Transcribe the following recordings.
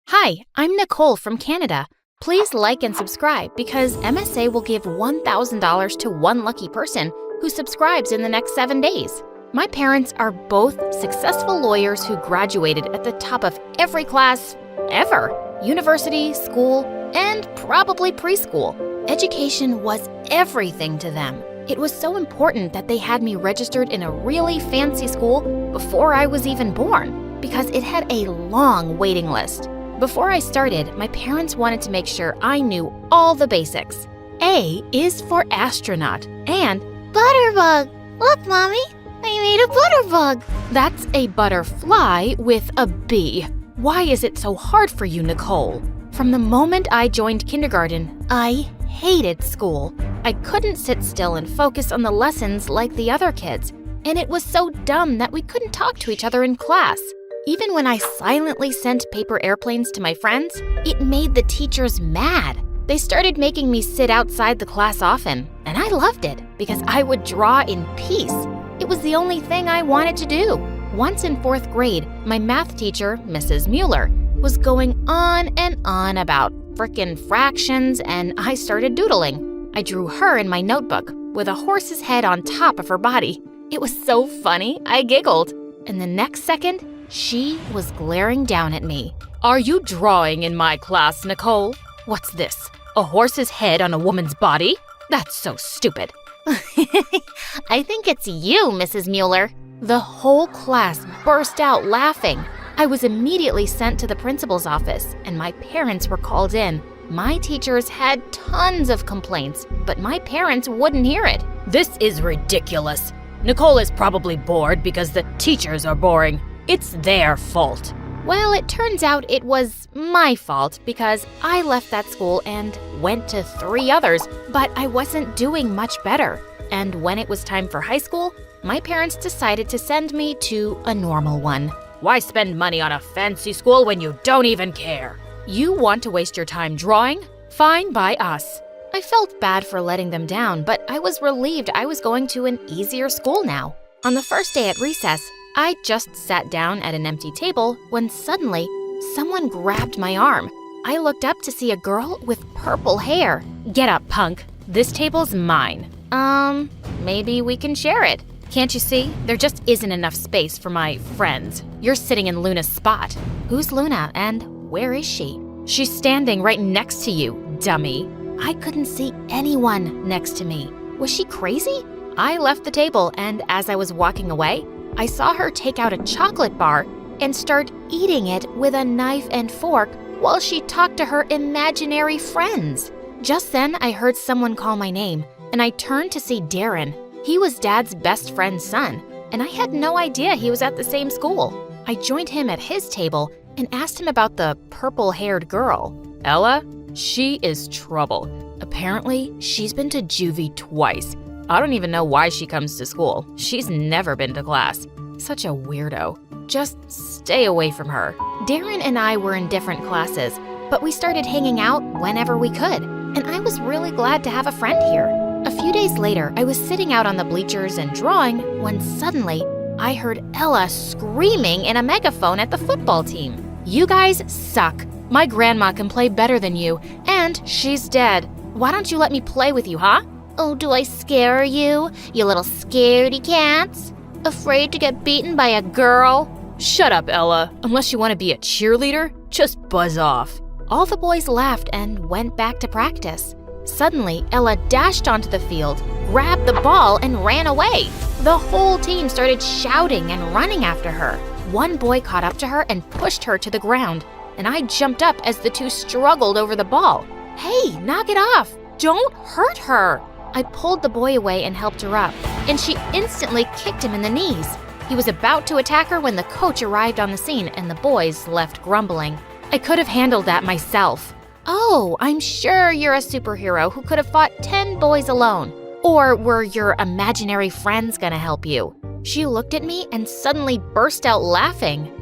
Hi, I'm Nicole from Canada. Please like and subscribe because MSA will give $1,000 to one lucky person who subscribes in the next 7 days. My parents are both successful lawyers who graduated at the top of every class ever. University, school, and probably preschool. Education was everything to them. It was so important that they had me registered in a really fancy school before I was even born because it had a long waiting list. Before I started, my parents wanted to make sure I knew all the basics. A is for astronaut and Butterbug! Look, Mommy! I made a butterbug! That's a butterfly with a B. Why is it so hard for you, Nicole? From the moment I joined kindergarten, I hated school. I couldn't sit still and focus on the lessons like the other kids, and it was so dumb that we couldn't talk to each other in class. Even when I silently sent paper airplanes to my friends, it made the teachers mad. They started making me sit outside the class often, and I loved it because I would draw in peace. It was the only thing I wanted to do. Once in 4th grade, my math teacher, Mrs. Mueller, was going on and on about frickin' fractions, and I started doodling. I drew her in my notebook with a horse's head on top of her body. It was so funny, I giggled. And the next second, she was glaring down at me. Are you drawing in my class, Nicole? What's this? A horse's head on a woman's body? That's so stupid. I think it's you, Mrs. Mueller. The whole class burst out laughing. I was immediately sent to the principal's office, and my parents were called in. My teachers had tons of complaints, but my parents wouldn't hear it. This is ridiculous. Nicole is probably bored because the teachers are boring. It's their fault. Well, it turns out it was my fault because I left that school and went to 3 others, but I wasn't doing much better. And when it was time for high school, my parents decided to send me to a normal one. Why spend money on a fancy school when you don't even care? You want to waste your time drawing? Fine by us. I felt bad for letting them down, but I was relieved I was going to an easier school now. On the first day at recess, I just sat down at an empty table when suddenly someone grabbed my arm. I looked up to see a girl with purple hair. Get up, punk. This table's mine. Maybe we can share it. Can't you see? There just isn't enough space for my friends. You're sitting in Luna's spot. Who's Luna and where is she? She's standing right next to you, dummy. I couldn't see anyone next to me. Was she crazy? I left the table, and as I was walking away, I saw her take out a chocolate bar and start eating it with a knife and fork while she talked to her imaginary friends. Just then, I heard someone call my name, and I turned to see Darren. He was Dad's best friend's son, and I had no idea he was at the same school. I joined him at his table and asked him about the purple-haired girl. Ella? She is trouble. Apparently, she's been to juvie twice. I don't even know why she comes to school. She's never been to class. Such a weirdo. Just stay away from her. Darren and I were in different classes, but we started hanging out whenever we could, and I was really glad to have a friend here. A few days later, I was sitting out on the bleachers and drawing when suddenly I heard Ella screaming in a megaphone at the football team. You guys suck. My grandma can play better than you, and she's dead. Why don't you let me play with you, huh? Oh, do I scare you, you little scaredy cats? Afraid to get beaten by a girl? Shut up, Ella. Unless you want to be a cheerleader, just buzz off. All the boys laughed and went back to practice. Suddenly, Ella dashed onto the field, grabbed the ball, and ran away. The whole team started shouting and running after her. One boy caught up to her and pushed her to the ground, and I jumped up as the two struggled over the ball. Hey, knock it off! Don't hurt her! I pulled the boy away and helped her up, and she instantly kicked him in the knees. He was about to attack her when the coach arrived on the scene and the boys left grumbling. I could have handled that myself. Oh, I'm sure you're a superhero who could have fought 10 boys alone. Or were your imaginary friends gonna help you? She looked at me and suddenly burst out laughing.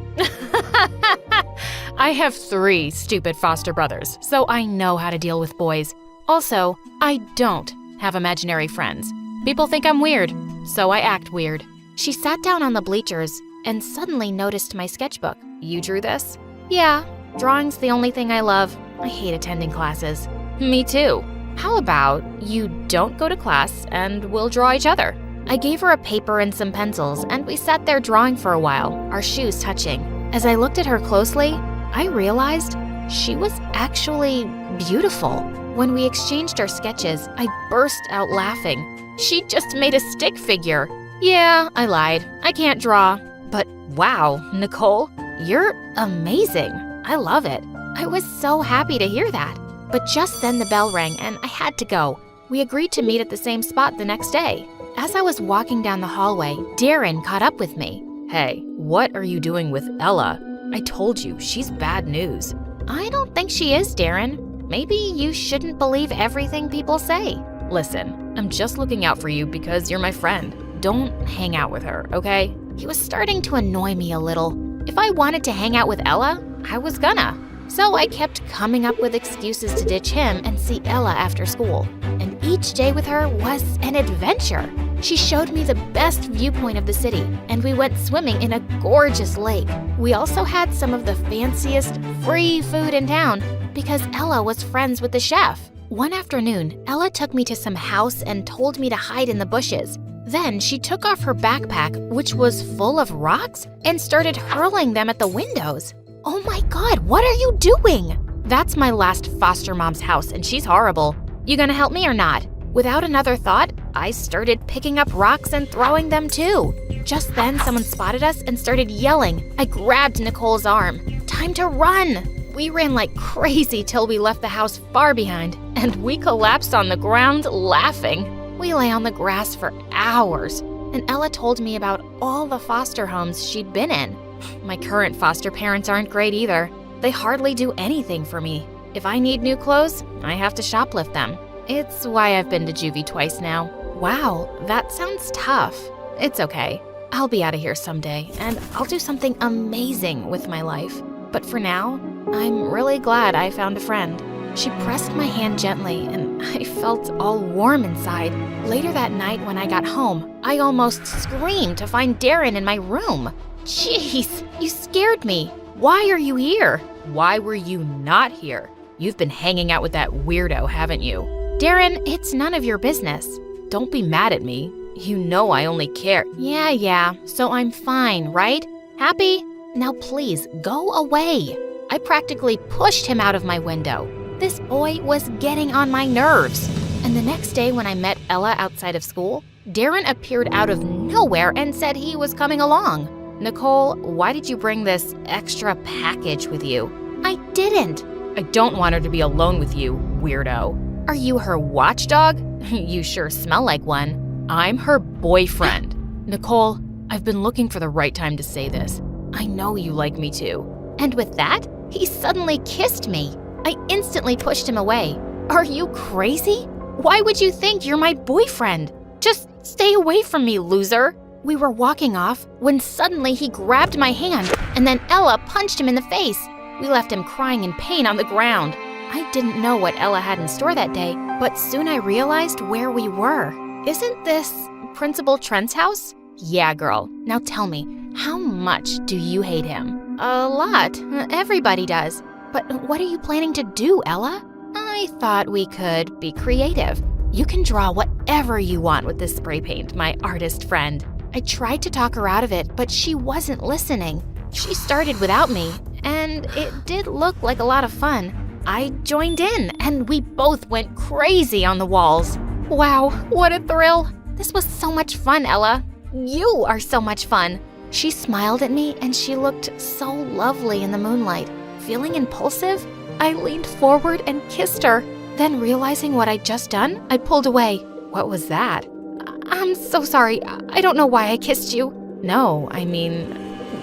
I have 3 stupid foster brothers, so I know how to deal with boys. Also, I don't have imaginary friends. People think I'm weird, so I act weird. She sat down on the bleachers and suddenly noticed my sketchbook. You drew this? Yeah, Drawing's the only thing I love. I hate attending classes. Me too. How about you don't go to class and we'll draw each other? I gave her a paper and some pencils, and we sat there drawing for a while, our shoes touching. As I looked at her closely, I realized she was actually beautiful. When we exchanged our sketches, I burst out laughing. She just made a stick figure. Yeah, I lied. I can't draw. But wow, Nicole, you're amazing. I love it. I was so happy to hear that. But just then the bell rang and I had to go. We agreed to meet at the same spot the next day. As I was walking down the hallway, Darren caught up with me. Hey, what are you doing with Ella? I told you, she's bad news. I don't think she is, Darren. Maybe you shouldn't believe everything people say. Listen, I'm just looking out for you because you're my friend. Don't hang out with her, okay? He was starting to annoy me a little. If I wanted to hang out with Ella, I was gonna. So I kept coming up with excuses to ditch him and see Ella after school. And each day with her was an adventure. She showed me the best viewpoint of the city, and we went swimming in a gorgeous lake. We also had some of the fanciest free food in town because Ella was friends with the chef. One afternoon, Ella took me to some house and told me to hide in the bushes. Then she took off her backpack, which was full of rocks, and started hurling them at the windows. Oh my God, what are you doing? That's my last foster mom's house, and she's horrible. You gonna help me or not? Without another thought, I started picking up rocks and throwing them too. Just then, someone spotted us and started yelling. I grabbed Nicole's arm. Time to run! We ran like crazy till we left the house far behind, and we collapsed on the ground laughing. We lay on the grass for hours, and Ella told me about all the foster homes she'd been in. My current foster parents aren't great either. They hardly do anything for me. If I need new clothes, I have to shoplift them. It's why I've been to juvie twice now. Wow, that sounds tough. It's okay. I'll be out of here someday, and I'll do something amazing with my life. But for now, I'm really glad I found a friend. She pressed my hand gently, and I felt all warm inside. Later that night when I got home, I almost screamed to find Darren in my room. Jeez, you scared me. Why are you here? Why were you not here? You've been hanging out with that weirdo, haven't you? Darren, it's none of your business. Don't be mad at me. You know I only care. Yeah, so I'm fine, right? Happy? Now please, go away. I practically pushed him out of my window. This boy was getting on my nerves. And the next day when I met Ella outside of school, Darren appeared out of nowhere and said he was coming along. Nicole, why did you bring this extra package with you? I didn't. I don't want her to be alone with you, weirdo. Are you her watchdog? You sure smell like one. I'm her boyfriend. Nicole, I've been looking for the right time to say this. I know you like me too. And with that, he suddenly kissed me. I instantly pushed him away. Are you crazy? Why would you think you're my boyfriend? Just stay away from me, loser. We were walking off when suddenly he grabbed my hand and then Ella punched him in the face. We left him crying in pain on the ground. I didn't know what Ella had in store that day, but soon I realized where we were. Isn't this Principal Trent's house? Yeah, girl. Now tell me, how much do you hate him? A lot. Everybody does. But what are you planning to do, Ella? I thought we could be creative. You can draw whatever you want with this spray paint, my artist friend. I tried to talk her out of it, but she wasn't listening. She started without me, and it did look like a lot of fun. I joined in, and we both went crazy on the walls. Wow, what a thrill. This was so much fun, Ella. You are so much fun. She smiled at me, and she looked so lovely in the moonlight. Feeling impulsive, I leaned forward and kissed her. Then realizing what I'd just done, I pulled away. What was that? I'm so sorry. I don't know why I kissed you. No, I mean,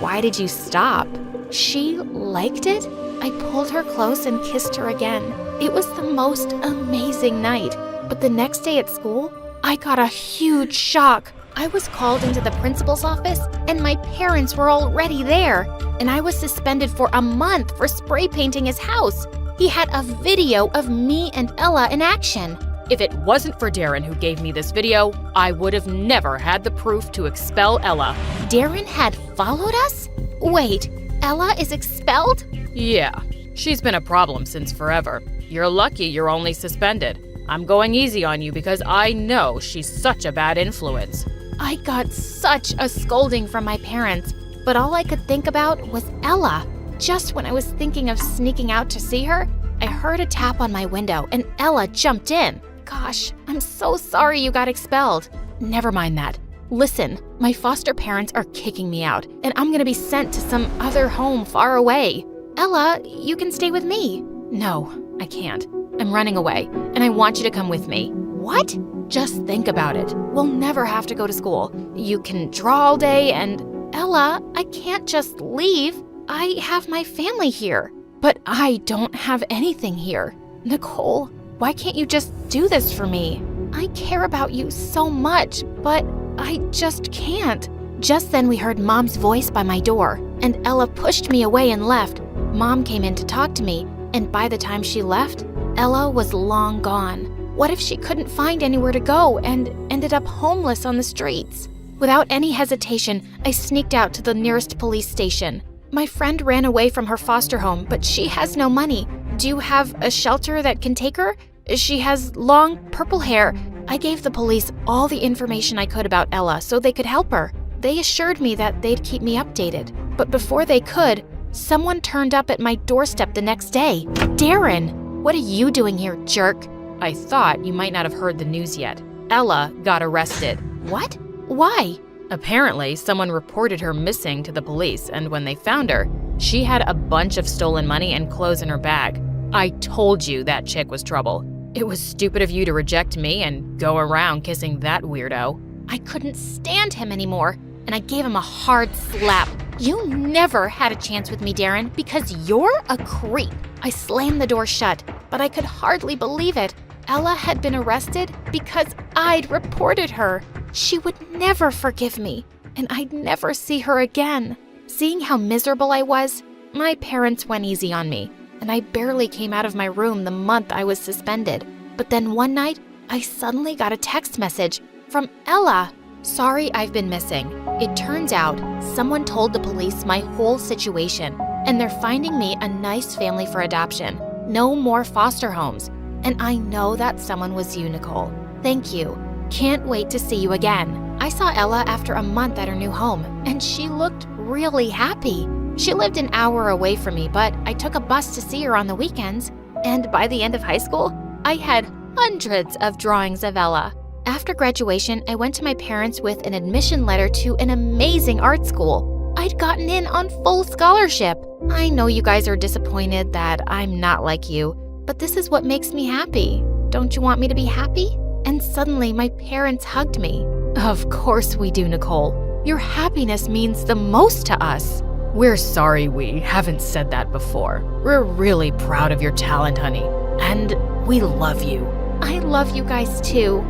why did you stop? She liked it. I pulled her close and kissed her again. It was the most amazing night. But the next day at school, I got a huge shock. I was called into the principal's office, and my parents were already there. And I was suspended for a month for spray painting his house. He had a video of me and Ella in action. If it wasn't for Darren who gave me this video, I would have never had the proof to expel Ella. Darren had followed us? Wait, Ella is expelled? Yeah, She's been a problem since forever. You're lucky you're only suspended. I'm going easy on you because I know she's such a bad influence." I got such a scolding from my parents, but all I could think about was Ella. Just when I was thinking of sneaking out to see her, I heard a tap on my window and Ella jumped in. Gosh, I'm so sorry you got expelled. Never mind that. Listen, my foster parents are kicking me out, and I'm gonna be sent to some other home far away. Ella, you can stay with me. No, I can't. I'm running away, and I want you to come with me. What? Just think about it. We'll never have to go to school. You can draw all day and… Ella, I can't just leave. I have my family here. But I don't have anything here. Nicole, why can't you just do this for me? I care about you so much, but I just can't. Just then we heard Mom's voice by my door, and Ella pushed me away and left. Mom came in to talk to me, and by the time she left, Ella was long gone. What if she couldn't find anywhere to go and ended up homeless on the streets? Without any hesitation, I sneaked out to the nearest police station. My friend ran away from her foster home, but she has no money. Do you have a shelter that can take her? She has long purple hair. I gave the police all the information I could about Ella so they could help her. They assured me that they'd keep me updated. But before they could, someone turned up at my doorstep the next day. Darren, what are you doing here, jerk? I thought you might not have heard the news yet. Ella got arrested. What? Why? Apparently, someone reported her missing to the police, and when they found her, she had a bunch of stolen money and clothes in her bag. I told you that chick was trouble. It was stupid of you to reject me and go around kissing that weirdo. I couldn't stand him anymore, and I gave him a hard slap. You never had a chance with me, Darren, because you're a creep. I slammed the door shut, but I could hardly believe it. Ella had been arrested because I'd reported her. She would never forgive me, and I'd never see her again. Seeing how miserable I was, my parents went easy on me, and I barely came out of my room the month I was suspended. But then one night, I suddenly got a text message from Ella. Sorry I've been missing. It turns out someone told the police my whole situation, and they're finding me a nice family for adoption. No more foster homes. And I know that someone was you, Nicole. Thank you. Can't wait to see you again. I saw Ella after a month at her new home, and she looked really happy. She lived an hour away from me, but I took a bus to see her on the weekends. And by the end of high school, I had hundreds of drawings of Ella. After graduation, I went to my parents with an admission letter to an amazing art school. I'd gotten in on full scholarship. I know you guys are disappointed that I'm not like you, but this is what makes me happy. Don't you want me to be happy? And suddenly my parents hugged me. Of course we do, Nicole. Your happiness means the most to us. We're sorry we haven't said that before. We're really proud of your talent, honey. And we love you. I love you guys too.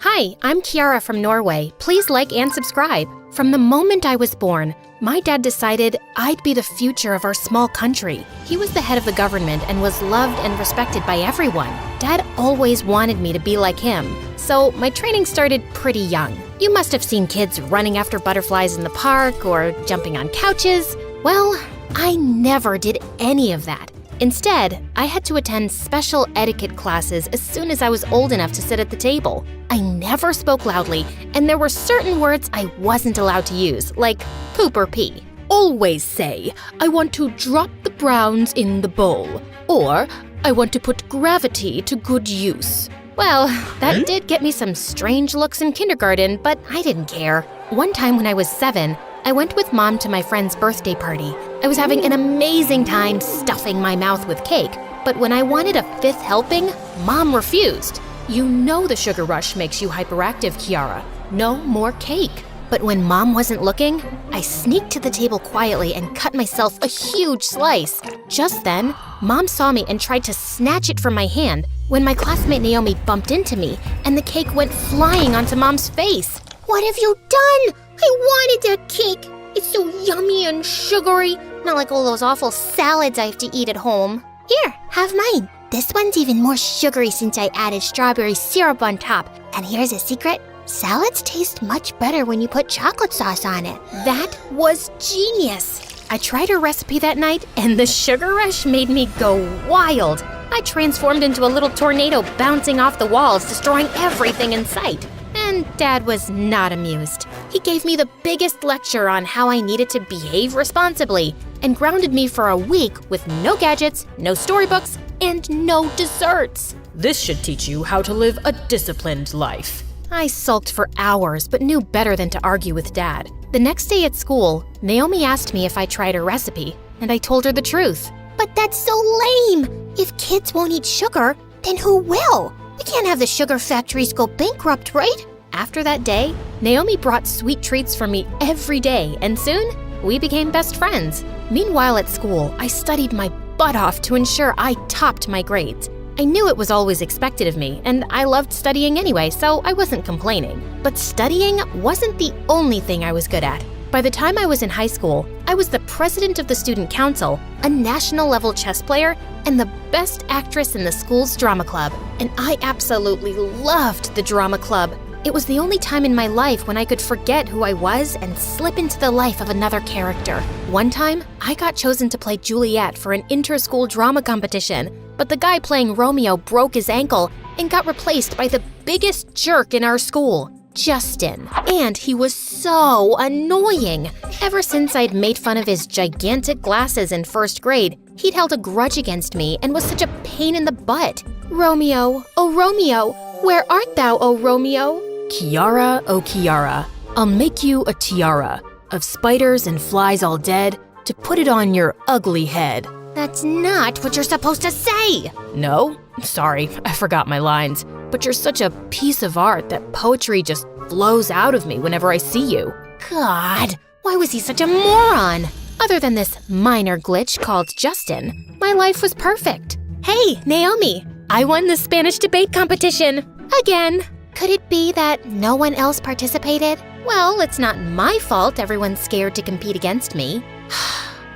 Hi, I'm Kiara from Norway. Please like and subscribe. From the moment I was born, my dad decided I'd be the future of our small country. He was the head of the government and was loved and respected by everyone. Dad always wanted me to be like him, so my training started pretty young. You must have seen kids running after butterflies in the park or jumping on couches. Well, I never did any of that. Instead, I had to attend special etiquette classes as soon as I was old enough to sit at the table. I never spoke loudly, and there were certain words I wasn't allowed to use, like poop or pee. Always say, I want to drop the browns in the bowl, or I want to put gravity to good use. Well, that did get me some strange looks in kindergarten, but I didn't care. One time when I was 7, I went with Mom to my friend's birthday party. I was having an amazing time stuffing my mouth with cake, but when I wanted a 5th helping, Mom refused. You know the sugar rush makes you hyperactive, Kiara. No more cake. But when Mom wasn't looking, I sneaked to the table quietly and cut myself a huge slice. Just then, Mom saw me and tried to snatch it from my hand when my classmate Naomi bumped into me and the cake went flying onto Mom's face. What have you done? I wanted that cake. It's so yummy and sugary. Not like all those awful salads I have to eat at home. Here, have mine. This one's even more sugary since I added strawberry syrup on top. And here's a secret. Salads taste much better when you put chocolate sauce on it. That was genius. I tried her recipe that night, and the sugar rush made me go wild. I transformed into a little tornado bouncing off the walls, destroying everything in sight. And Dad was not amused. He gave me the biggest lecture on how I needed to behave responsibly and grounded me for a week with no gadgets, no storybooks, and no desserts. This should teach you how to live a disciplined life. I sulked for hours but knew better than to argue with Dad. The next day at school, Naomi asked me if I tried her recipe, and I told her the truth. But that's so lame! If kids won't eat sugar, then who will? We can't have the sugar factories go bankrupt, right? After that day, Naomi brought sweet treats for me every day, and soon we became best friends. Meanwhile at school, I studied my butt off to ensure I topped my grades. I knew it was always expected of me, and I loved studying anyway, so I wasn't complaining. But studying wasn't the only thing I was good at. By the time I was in high school, I was the president of the student council, a national-level chess player, and the best actress in the school's drama club. And I absolutely loved the drama club. It was the only time in my life when I could forget who I was and slip into the life of another character. One time, I got chosen to play Juliet for an inter-school drama competition, but the guy playing Romeo broke his ankle and got replaced by the biggest jerk in our school, Justin. And he was so annoying. Ever since I'd made fun of his gigantic glasses in first grade, he'd held a grudge against me and was such a pain in the butt. Romeo, oh Romeo, where art thou, oh Romeo? Kiara, oh Kiara, I'll make you a tiara of spiders and flies all dead to put it on your ugly head. That's not what you're supposed to say! No? Sorry, I forgot my lines. But you're such a piece of art that poetry just flows out of me whenever I see you. God, why was he such a moron? Other than this minor glitch called Justin, my life was perfect. Hey, Naomi, I won the Spanish debate competition. Again. Could it be that no one else participated? Well, it's not my fault everyone's scared to compete against me.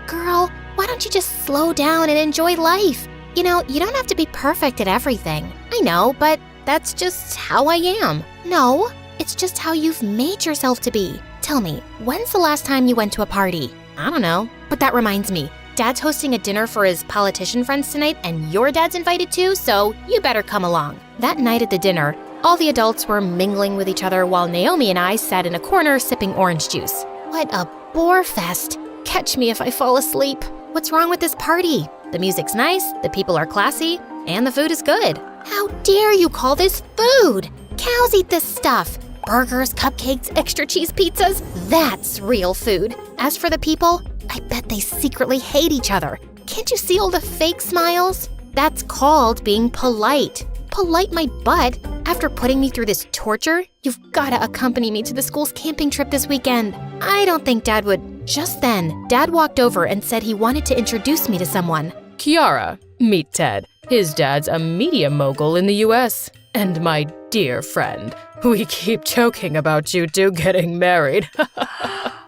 Girl, why don't you just slow down and enjoy life? You know, you don't have to be perfect at everything. I know, but that's just how I am. No, it's just how you've made yourself to be. Tell me, when's the last time you went to a party? I don't know. But that reminds me, Dad's hosting a dinner for his politician friends tonight, and your dad's invited too, so you better come along. That night at the dinner, all the adults were mingling with each other while Naomi and I sat in a corner sipping orange juice. What a bore fest. Catch me if I fall asleep. What's wrong with this party? The music's nice, the people are classy, and the food is good. How dare you call this food? Cows eat this stuff. Burgers, cupcakes, extra cheese pizzas, that's real food. As for the people, I bet they secretly hate each other. Can't you see all the fake smiles? That's called being polite. Polite my butt. After putting me through this torture, you've gotta accompany me to the school's camping trip this weekend. I don't think Dad would. Just then, Dad walked over and said he wanted to introduce me to someone. Kiara, meet Ted. His dad's a media mogul in the US. And my dear friend, we keep joking about you two getting married.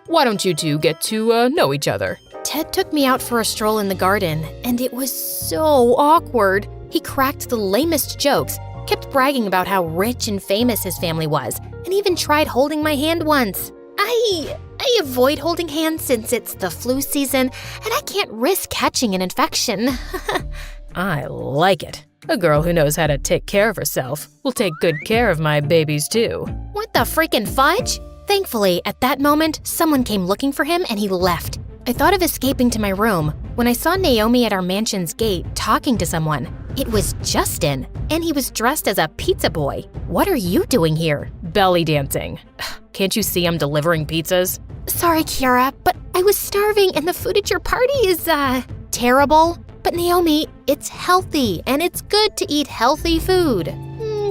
Why don't you two get to know each other? Ted took me out for a stroll in the garden, and it was so awkward. He cracked the lamest jokes, kept bragging about how rich and famous his family was, and even tried holding my hand once. I avoid holding hands since it's the flu season, and I can't risk catching an infection. I like it. A girl who knows how to take care of herself will take good care of my babies too. What the freaking fudge? Thankfully, at that moment, someone came looking for him and he left. I thought of escaping to my room when I saw Naomi at our mansion's gate talking to someone. It was Justin, and he was dressed as a pizza boy. What are you doing here? Belly dancing. Can't you see I'm delivering pizzas? Sorry, Kiara, but I was starving and the food at your party is, terrible. But Naomi, it's healthy, and it's good to eat healthy food.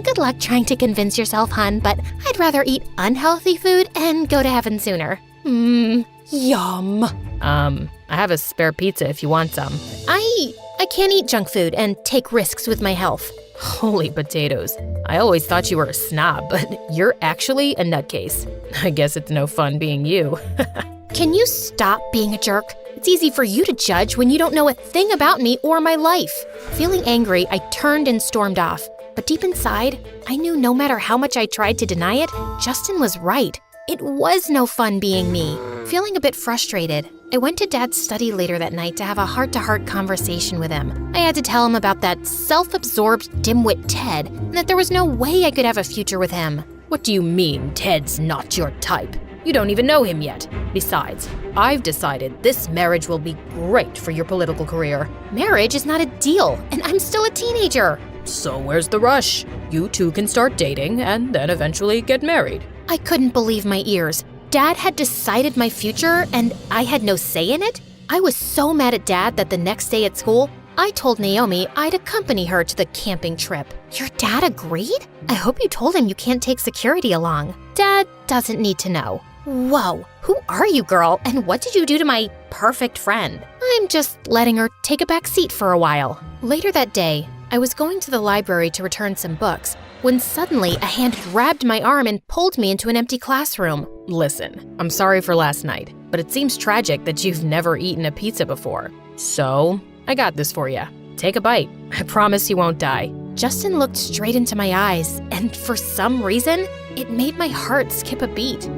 Good luck trying to convince yourself, hun, but I'd rather eat unhealthy food and go to heaven sooner. Yum. I have a spare pizza if you want some. I can't eat junk food and take risks with my health. Holy potatoes. I always thought you were a snob, but you're actually a nutcase. I guess it's no fun being you. Can you stop being a jerk? It's easy for you to judge when you don't know a thing about me or my life. Feeling angry, I turned and stormed off. But deep inside, I knew no matter how much I tried to deny it, Justin was right. It was no fun being me. Feeling a bit frustrated, I went to Dad's study later that night to have a heart-to-heart conversation with him. I had to tell him about that self-absorbed dimwit Ted and that there was no way I could have a future with him. What do you mean Ted's not your type? You don't even know him yet. Besides, I've decided this marriage will be great for your political career. Marriage is not a deal, and I'm still a teenager. So where's the rush? You two can start dating and then eventually get married. I couldn't believe my ears. Dad had decided my future and I had no say in it? I was so mad at Dad that the next day at school, I told Naomi I'd accompany her to the camping trip. Your dad agreed? I hope you told him you can't take security along. Dad doesn't need to know. Whoa, who are you, girl? And what did you do to my perfect friend? I'm just letting her take a back seat for a while. Later that day, I was going to the library to return some books when suddenly a hand grabbed my arm and pulled me into an empty classroom. Listen, I'm sorry for last night, but it seems tragic that you've never eaten a pizza before. So, I got this for you. Take a bite. I promise you won't die. Justin looked straight into my eyes, and for some reason, it made my heart skip a beat.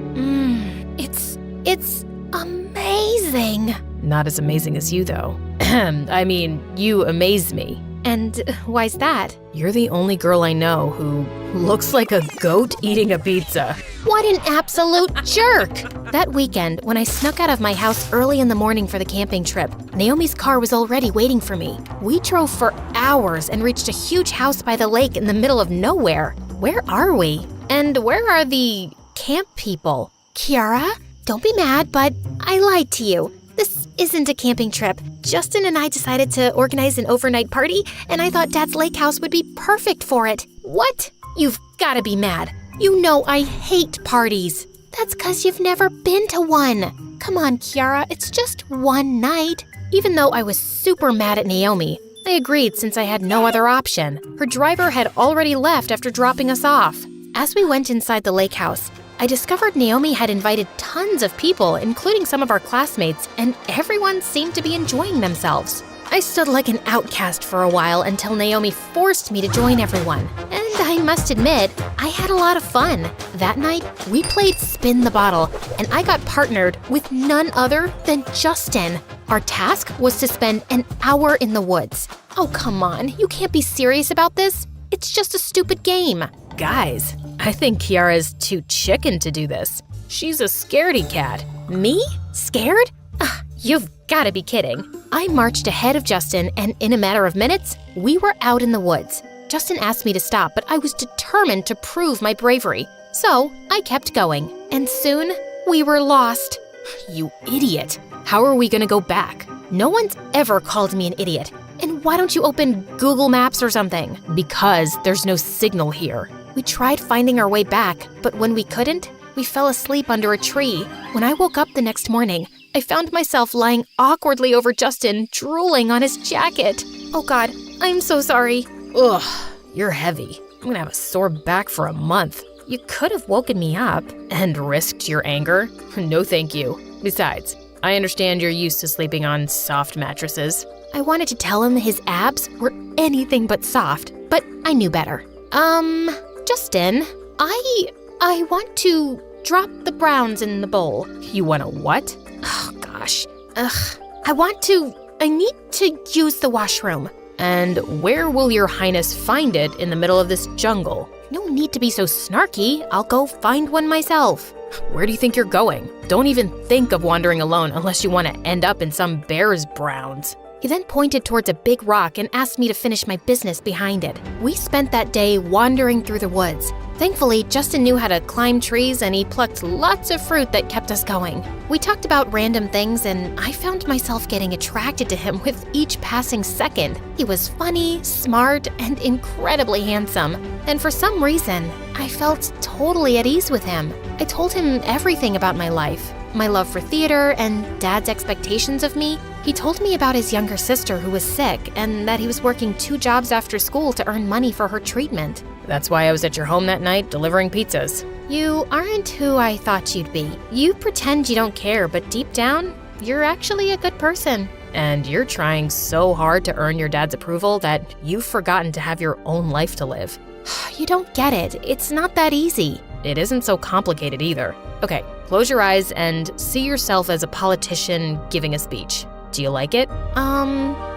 It's amazing. Not as amazing as you, though. I mean, you amaze me. And why's that? You're the only girl I know who looks like a goat eating a pizza. What an absolute jerk! That weekend, when I snuck out of my house early in the morning for the camping trip, Naomi's car was already waiting for me. We drove for hours and reached a huge house by the lake in the middle of nowhere. Where are we? And where are the camp people? Kiara, don't be mad, but I lied to you. This isn't a camping trip. Justin and I decided to organize an overnight party, and I thought Dad's lake house would be perfect for it. What? You've gotta be mad. You know I hate parties. That's 'cause you've never been to one. Come on, Kiara, it's just one night. Even though I was super mad at Naomi, I agreed since I had no other option. Her driver had already left after dropping us off. As we went inside the lake house, I discovered Naomi had invited tons of people, including some of our classmates, and everyone seemed to be enjoying themselves. I stood like an outcast for a while until Naomi forced me to join everyone. And I must admit, I had a lot of fun. That night, we played Spin the Bottle, and I got partnered with none other than Justin. Our task was to spend an hour in the woods. Oh, come on, you can't be serious about this. It's just a stupid game. Guys, I think Kiara's too chicken to do this. She's a scaredy cat. Me? Scared? You've gotta be kidding. I marched ahead of Justin, and in a matter of minutes, we were out in the woods. Justin asked me to stop, but I was determined to prove my bravery. So I kept going, and soon we were lost. You idiot. How are we gonna go back? No one's ever called me an idiot. And why don't you open Google Maps or something? Because there's no signal here. We tried finding our way back, but when we couldn't, we fell asleep under a tree. When I woke up the next morning, I found myself lying awkwardly over Justin, drooling on his jacket. Oh God, I'm so sorry. Ugh, you're heavy. I'm gonna have a sore back for a month. You could have woken me up. And risked your anger? No thank you. Besides, I understand you're used to sleeping on soft mattresses. I wanted to tell him his abs were anything but soft, but I knew better. Justin, I want to drop the browns in the bowl. You want to what? Oh, gosh. I need to use the washroom. And where will your highness find it in the middle of this jungle? No need to be so snarky. I'll go find one myself. Where do you think you're going? Don't even think of wandering alone unless you want to end up in some bear's browns. He then pointed towards a big rock and asked me to finish my business behind it. We spent that day wandering through the woods. Thankfully, Justin knew how to climb trees and he plucked lots of fruit that kept us going. We talked about random things and I found myself getting attracted to him with each passing second. He was funny, smart, and incredibly handsome. And for some reason, I felt totally at ease with him. I told him everything about my life, my love for theater and Dad's expectations of me. He told me about his younger sister who was sick and that he was working 2 jobs after school to earn money for her treatment. That's why I was at your home that night delivering pizzas. You aren't who I thought you'd be. You pretend you don't care, but deep down, you're actually a good person. And you're trying so hard to earn your dad's approval that you've forgotten to have your own life to live. You don't get it. It's not that easy. It isn't so complicated either. Okay, close your eyes and see yourself as a politician giving a speech. Do you like it?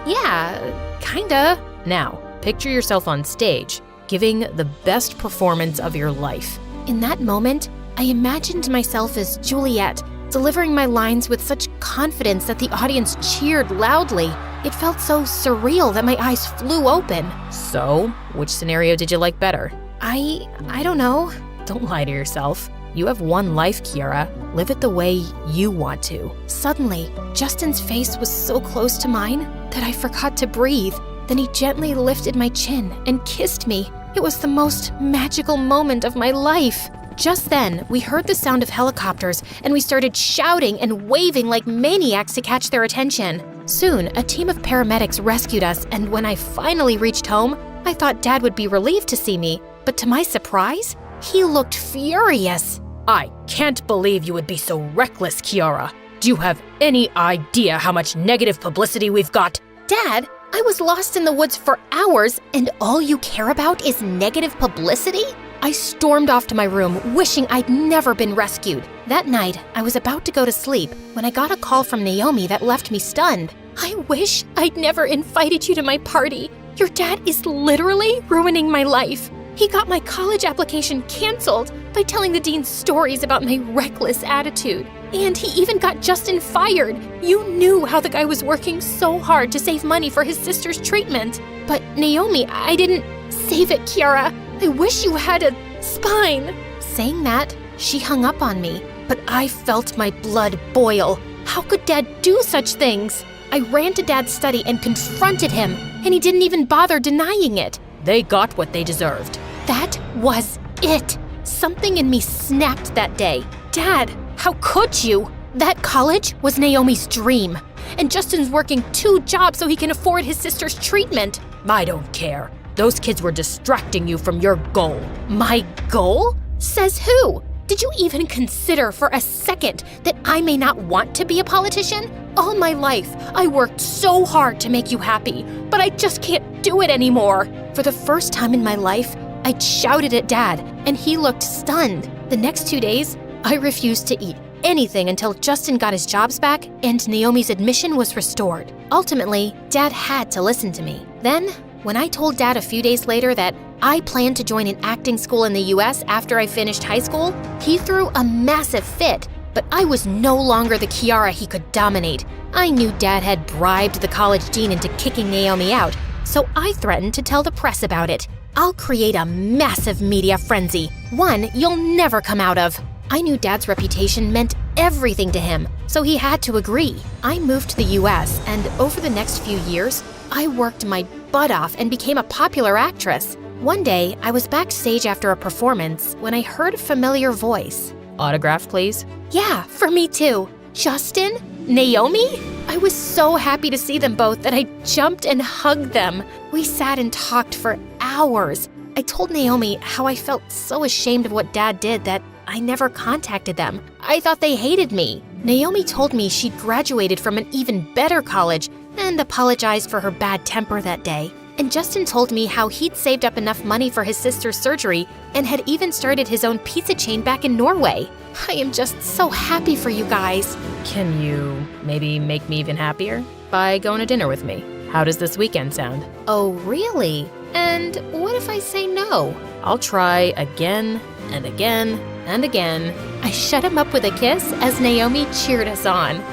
Yeah, kinda. Now, picture yourself on stage, giving the best performance of your life. In that moment, I imagined myself as Juliet, delivering my lines with such confidence that the audience cheered loudly. It felt so surreal that my eyes flew open. So, which scenario did you like better? I don't know. Don't lie to yourself. You have one life, Kiara. Live it the way you want to. Suddenly, Justin's face was so close to mine that I forgot to breathe. Then he gently lifted my chin and kissed me. It was the most magical moment of my life. Just then, we heard the sound of helicopters, and we started shouting and waving like maniacs to catch their attention. Soon, a team of paramedics rescued us, and when I finally reached home, I thought Dad would be relieved to see me. But to my surprise, he looked furious. I can't believe you would be so reckless, Kiara. Do you have any idea how much negative publicity we've got? Dad, I was lost in the woods for hours, and all you care about is negative publicity? I stormed off to my room, wishing I'd never been rescued. That night, I was about to go to sleep when I got a call from Naomi that left me stunned. I wish I'd never invited you to my party. Your dad is literally ruining my life. He got my college application canceled by telling the dean stories about my reckless attitude. And he even got Justin fired. You knew how the guy was working so hard to save money for his sister's treatment. But Naomi, I didn't save it, Kiara. I wish you had a spine. Saying that, she hung up on me, but I felt my blood boil. How could Dad do such things? I ran to Dad's study and confronted him, and he didn't even bother denying it. They got what they deserved. That was it. Something in me snapped that day. Dad, how could you? That college was Naomi's dream, and Justin's working 2 jobs so he can afford his sister's treatment. I don't care. Those kids were distracting you from your goal. My goal? Says who? Did you even consider for a second that I may not want to be a politician? All my life, I worked so hard to make you happy, but I just can't do it anymore. For the first time in my life, I shouted at Dad, and he looked stunned. The next 2 days, I refused to eat anything until Justin got his jobs back and Naomi's admission was restored. Ultimately, Dad had to listen to me. Then, when I told Dad a few days later that I planned to join an acting school in the US after I finished high school, he threw a massive fit. But I was no longer the Kiara he could dominate. I knew Dad had bribed the college dean into kicking Naomi out, so I threatened to tell the press about it. I'll create a massive media frenzy, one you'll never come out of. I knew Dad's reputation meant everything to him, so he had to agree. I moved to the US, and over the next few years, I worked my butt off and became a popular actress. One day, I was backstage after a performance when I heard a familiar voice. Autograph, please? Yeah, for me too. Justin? Naomi? I was so happy to see them both that I jumped and hugged them. We sat and talked for hours. I told Naomi how I felt so ashamed of what Dad did that I never contacted them. I thought they hated me. Naomi told me she'd graduated from an even better college and apologized for her bad temper that day. And Justin told me how he'd saved up enough money for his sister's surgery and had even started his own pizza chain back in Norway. I am just so happy for you guys. Can you maybe make me even happier? By going to dinner with me. How does this weekend sound? Oh, really? And what if I say no? I'll try again and again and again. I shut him up with a kiss as Naomi cheered us on.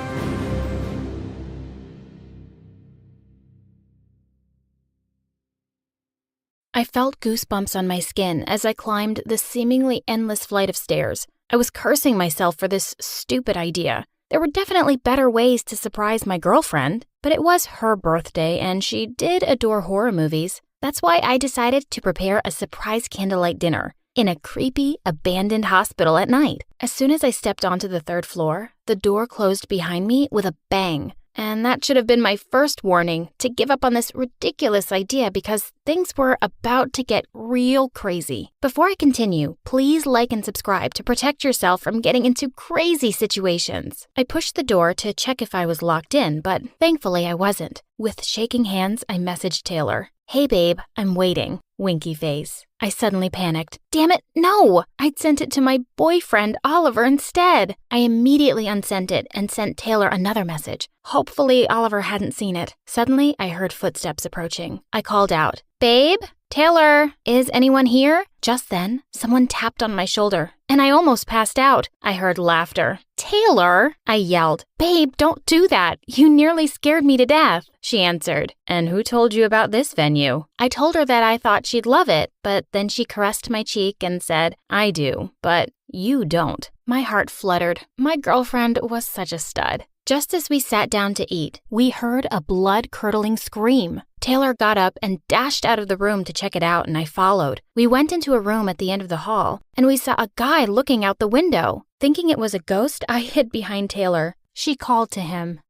I felt goosebumps on my skin as I climbed the seemingly endless flight of stairs. I was cursing myself for this stupid idea. There were definitely better ways to surprise my girlfriend, but it was her birthday and she did adore horror movies. That's why I decided to prepare a surprise candlelight dinner in a creepy, abandoned hospital at night. As soon as I stepped onto the 3rd floor, the door closed behind me with a bang. And that should have been my first warning to give up on this ridiculous idea because things were about to get real crazy. Before I continue, please like and subscribe to protect yourself from getting into crazy situations. I pushed the door to check if I was locked in, but thankfully I wasn't. With shaking hands, I messaged Taylor. "Hey babe, I'm waiting." Winky face. I suddenly panicked. Damn it, no! I'd sent it to my boyfriend, Oliver, instead. I immediately unsent it and sent Taylor another message. Hopefully Oliver hadn't seen it. Suddenly, I heard footsteps approaching. I called out, "Babe? Taylor? Is anyone here?" Just then, someone tapped on my shoulder, and I almost passed out. I heard laughter. "Taylor?" I yelled. "Babe, don't do that. You nearly scared me to death." She answered, "And who told you about this venue?" I told her that I thought she'd love it, but then she caressed my cheek and said, "I do, but you don't." My heart fluttered. My girlfriend was such a stud. Just as we sat down to eat, we heard a blood-curdling scream. Taylor got up and dashed out of the room to check it out, and I followed. We went into a room at the end of the hall, and we saw a guy looking out the window. Thinking it was a ghost, I hid behind Taylor. She called to him.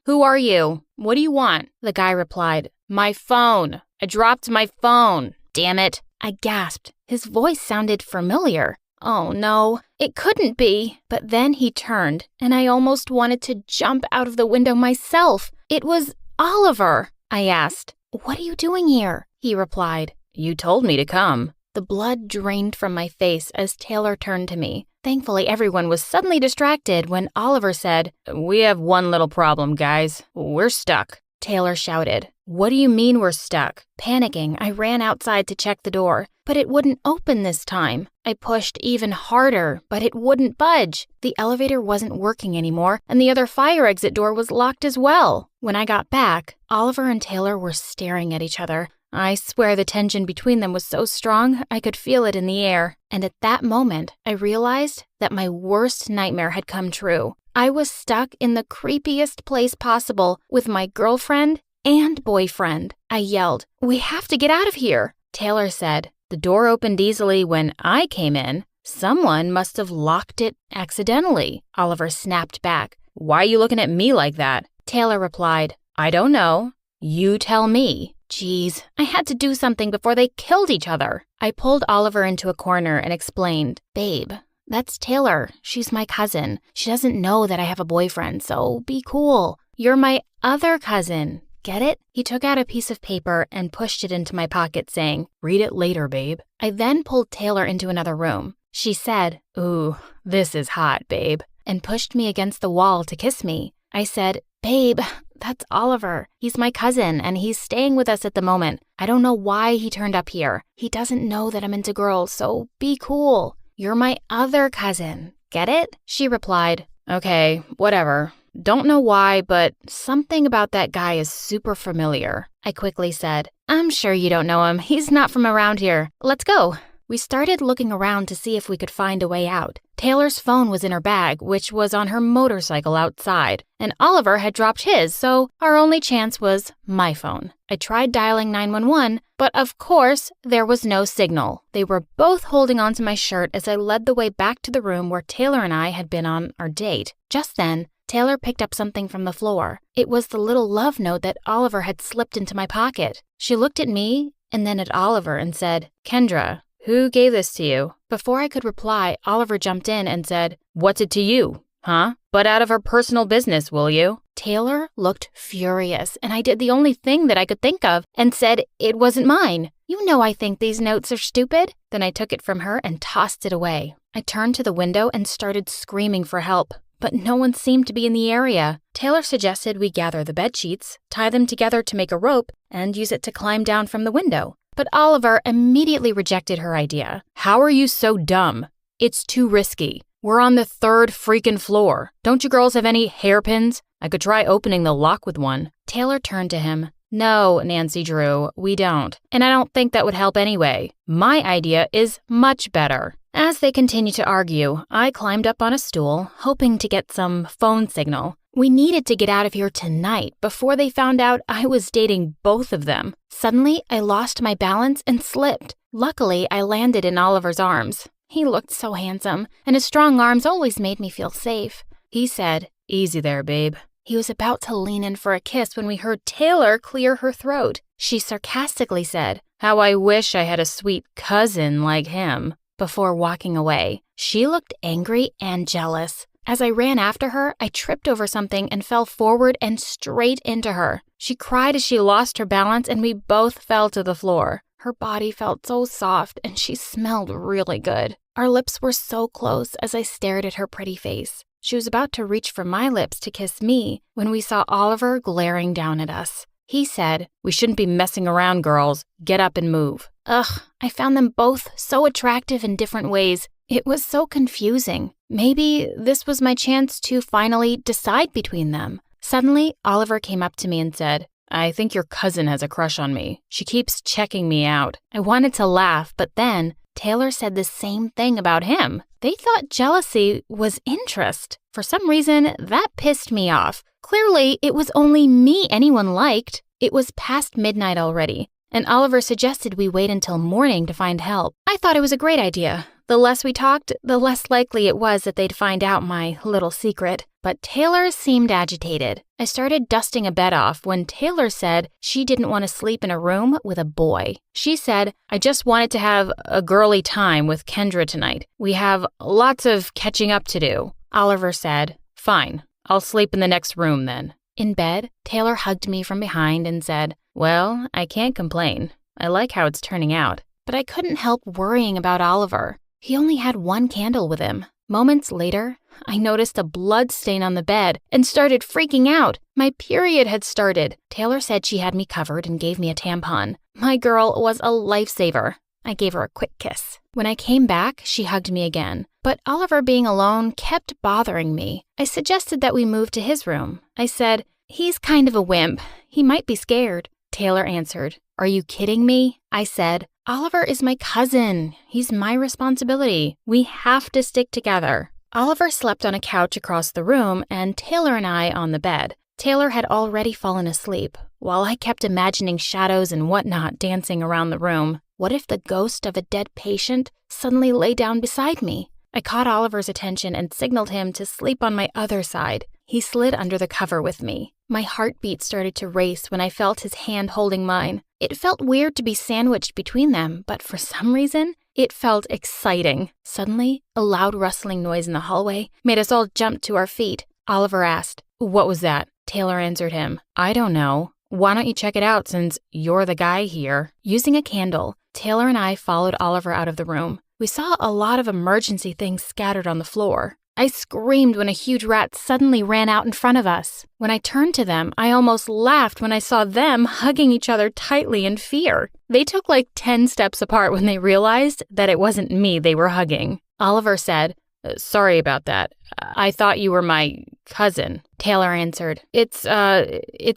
Who are you? What do you want?" The guy replied, "My phone. I dropped my phone. Damn it." I gasped. His voice sounded familiar. Oh no, it couldn't be. But then he turned, and I almost wanted to jump out of the window myself. It was Oliver. I asked, "What are you doing here?" He replied, "You told me to come." The blood drained from my face as Taylor turned to me. Thankfully, everyone was suddenly distracted when Oliver said, "We have one little problem, guys. We're stuck." Taylor shouted, "What do you mean we're stuck?" Panicking, I ran outside to check the door, but it wouldn't open this time. I pushed even harder, but it wouldn't budge. The elevator wasn't working anymore, and the other fire exit door was locked as well. When I got back, Oliver and Taylor were staring at each other. I swear the tension between them was so strong, I could feel it in the air. And at that moment, I realized that my worst nightmare had come true. I was stuck in the creepiest place possible with my girlfriend and boyfriend. I yelled, "We have to get out of here." Taylor said, "The door opened easily when I came in. Someone must have locked it accidentally." Oliver snapped back, "Why are you looking at me like that?" Taylor replied, "I don't know. You tell me." Geez, I had to do something before they killed each other. I pulled Oliver into a corner and explained, "Babe, that's Taylor. She's my cousin. She doesn't know that I have a boyfriend, so be cool. You're my other cousin. Get it?" He took out a piece of paper and pushed it into my pocket, saying, "Read it later, babe." I then pulled Taylor into another room. She said, "Ooh, this is hot, babe," and pushed me against the wall to kiss me. I said, "Babe, that's Oliver. He's my cousin, and he's staying with us at the moment. I don't know why he turned up here. He doesn't know that I'm into girls, so be cool. You're my other cousin. Get it?" She replied, "Okay, whatever. Don't know why, but something about that guy is super familiar." I quickly said, "I'm sure you don't know him. He's not from around here. Let's go." We started looking around to see if we could find a way out. Taylor's phone was in her bag, which was on her motorcycle outside, and Oliver had dropped his, so our only chance was my phone. I tried dialing 911, but of course, there was no signal. They were both holding onto my shirt as I led the way back to the room where Taylor and I had been on our date. Just then, Taylor picked up something from the floor. It was the little love note that Oliver had slipped into my pocket. She looked at me and then at Oliver and said, "Kendra, who gave this to you?" Before I could reply, Oliver jumped in and said, "What's it to you, huh? But out of her personal business, will you?" Taylor looked furious, and I did the only thing that I could think of and said it wasn't mine. "You know I think these notes are stupid." Then I took it from her and tossed it away. I turned to the window and started screaming for help, but no one seemed to be in the area. Taylor suggested we gather the bed sheets, tie them together to make a rope, and use it to climb down from the window. But Oliver immediately rejected her idea. "How are you so dumb? It's too risky. We're on the 3rd freaking floor. Don't you girls have any hairpins? I could try opening the lock with one." Taylor turned to him. "No, Nancy Drew, we don't. And I don't think that would help anyway. My idea is much better." As they continued to argue, I climbed up on a stool, hoping to get some phone signal. We needed to get out of here tonight before they found out I was dating both of them. Suddenly, I lost my balance and slipped. Luckily, I landed in Oliver's arms. He looked so handsome, and his strong arms always made me feel safe. He said, "Easy there, babe. He was about to lean in for a kiss when we heard Taylor clear her throat. She sarcastically said, "How I wish I had a sweet cousin like him," before walking away. She looked angry and jealous. As I ran after her, I tripped over something and fell forward and straight into her. She cried as she lost her balance and we both fell to the floor. Her body felt so soft and she smelled really good. Our lips were so close as I stared at her pretty face. She was about to reach for my lips to kiss me when we saw Oliver glaring down at us. He said, "We shouldn't be messing around, girls. Get up and move." Ugh, I found them both so attractive in different ways. It was so confusing. Maybe this was my chance to finally decide between them. Suddenly, Oliver came up to me and said, "I think your cousin has a crush on me. She keeps checking me out." I wanted to laugh, but then Taylor said the same thing about him. They thought jealousy was interest. For some reason, that pissed me off. Clearly, it was only me anyone liked. It was past midnight already, and Oliver suggested we wait until morning to find help. I thought it was a great idea. The less we talked, the less likely it was that they'd find out my little secret. But Taylor seemed agitated. I started dusting a bed off when Taylor said she didn't want to sleep in a room with a boy. She said, "I just wanted to have a girly time with Kendra tonight. We have lots of catching up to do." Oliver said, "Fine, I'll sleep in the next room then." In bed, Taylor hugged me from behind and said, "Well, I can't complain. I like how it's turning out." But I couldn't help worrying about Oliver. He only had one candle with him. Moments later, I noticed a blood stain on the bed and started freaking out. My period had started. Taylor said she had me covered and gave me a tampon. My girl was a lifesaver. I gave her a quick kiss. When I came back, she hugged me again. But Oliver being alone kept bothering me. I suggested that we move to his room. I said, "He's kind of a wimp. He might be scared." Taylor answered, "Are you kidding me?" I said, "Oliver is my cousin. He's my responsibility. We have to stick together." Oliver slept on a couch across the room and Taylor and I on the bed. Taylor had already fallen asleep, while I kept imagining shadows and whatnot dancing around the room. What if the ghost of a dead patient suddenly lay down beside me? I caught Oliver's attention and signaled him to sleep on my other side. He slid under the cover with me. My heartbeat started to race when I felt his hand holding mine. It felt weird to be sandwiched between them, but for some reason, it felt exciting. Suddenly, a loud rustling noise in the hallway made us all jump to our feet. Oliver asked, "What was that?" Taylor answered him, "I don't know. Why don't you check it out since you're the guy here?" Using a candle, Taylor and I followed Oliver out of the room. We saw a lot of emergency things scattered on the floor. I screamed when a huge rat suddenly ran out in front of us. When I turned to them, I almost laughed when I saw them hugging each other tightly in fear. They took like 10 steps apart when they realized that it wasn't me they were hugging. Oliver said, "Sorry about that. I thought you were my cousin." Taylor answered, It's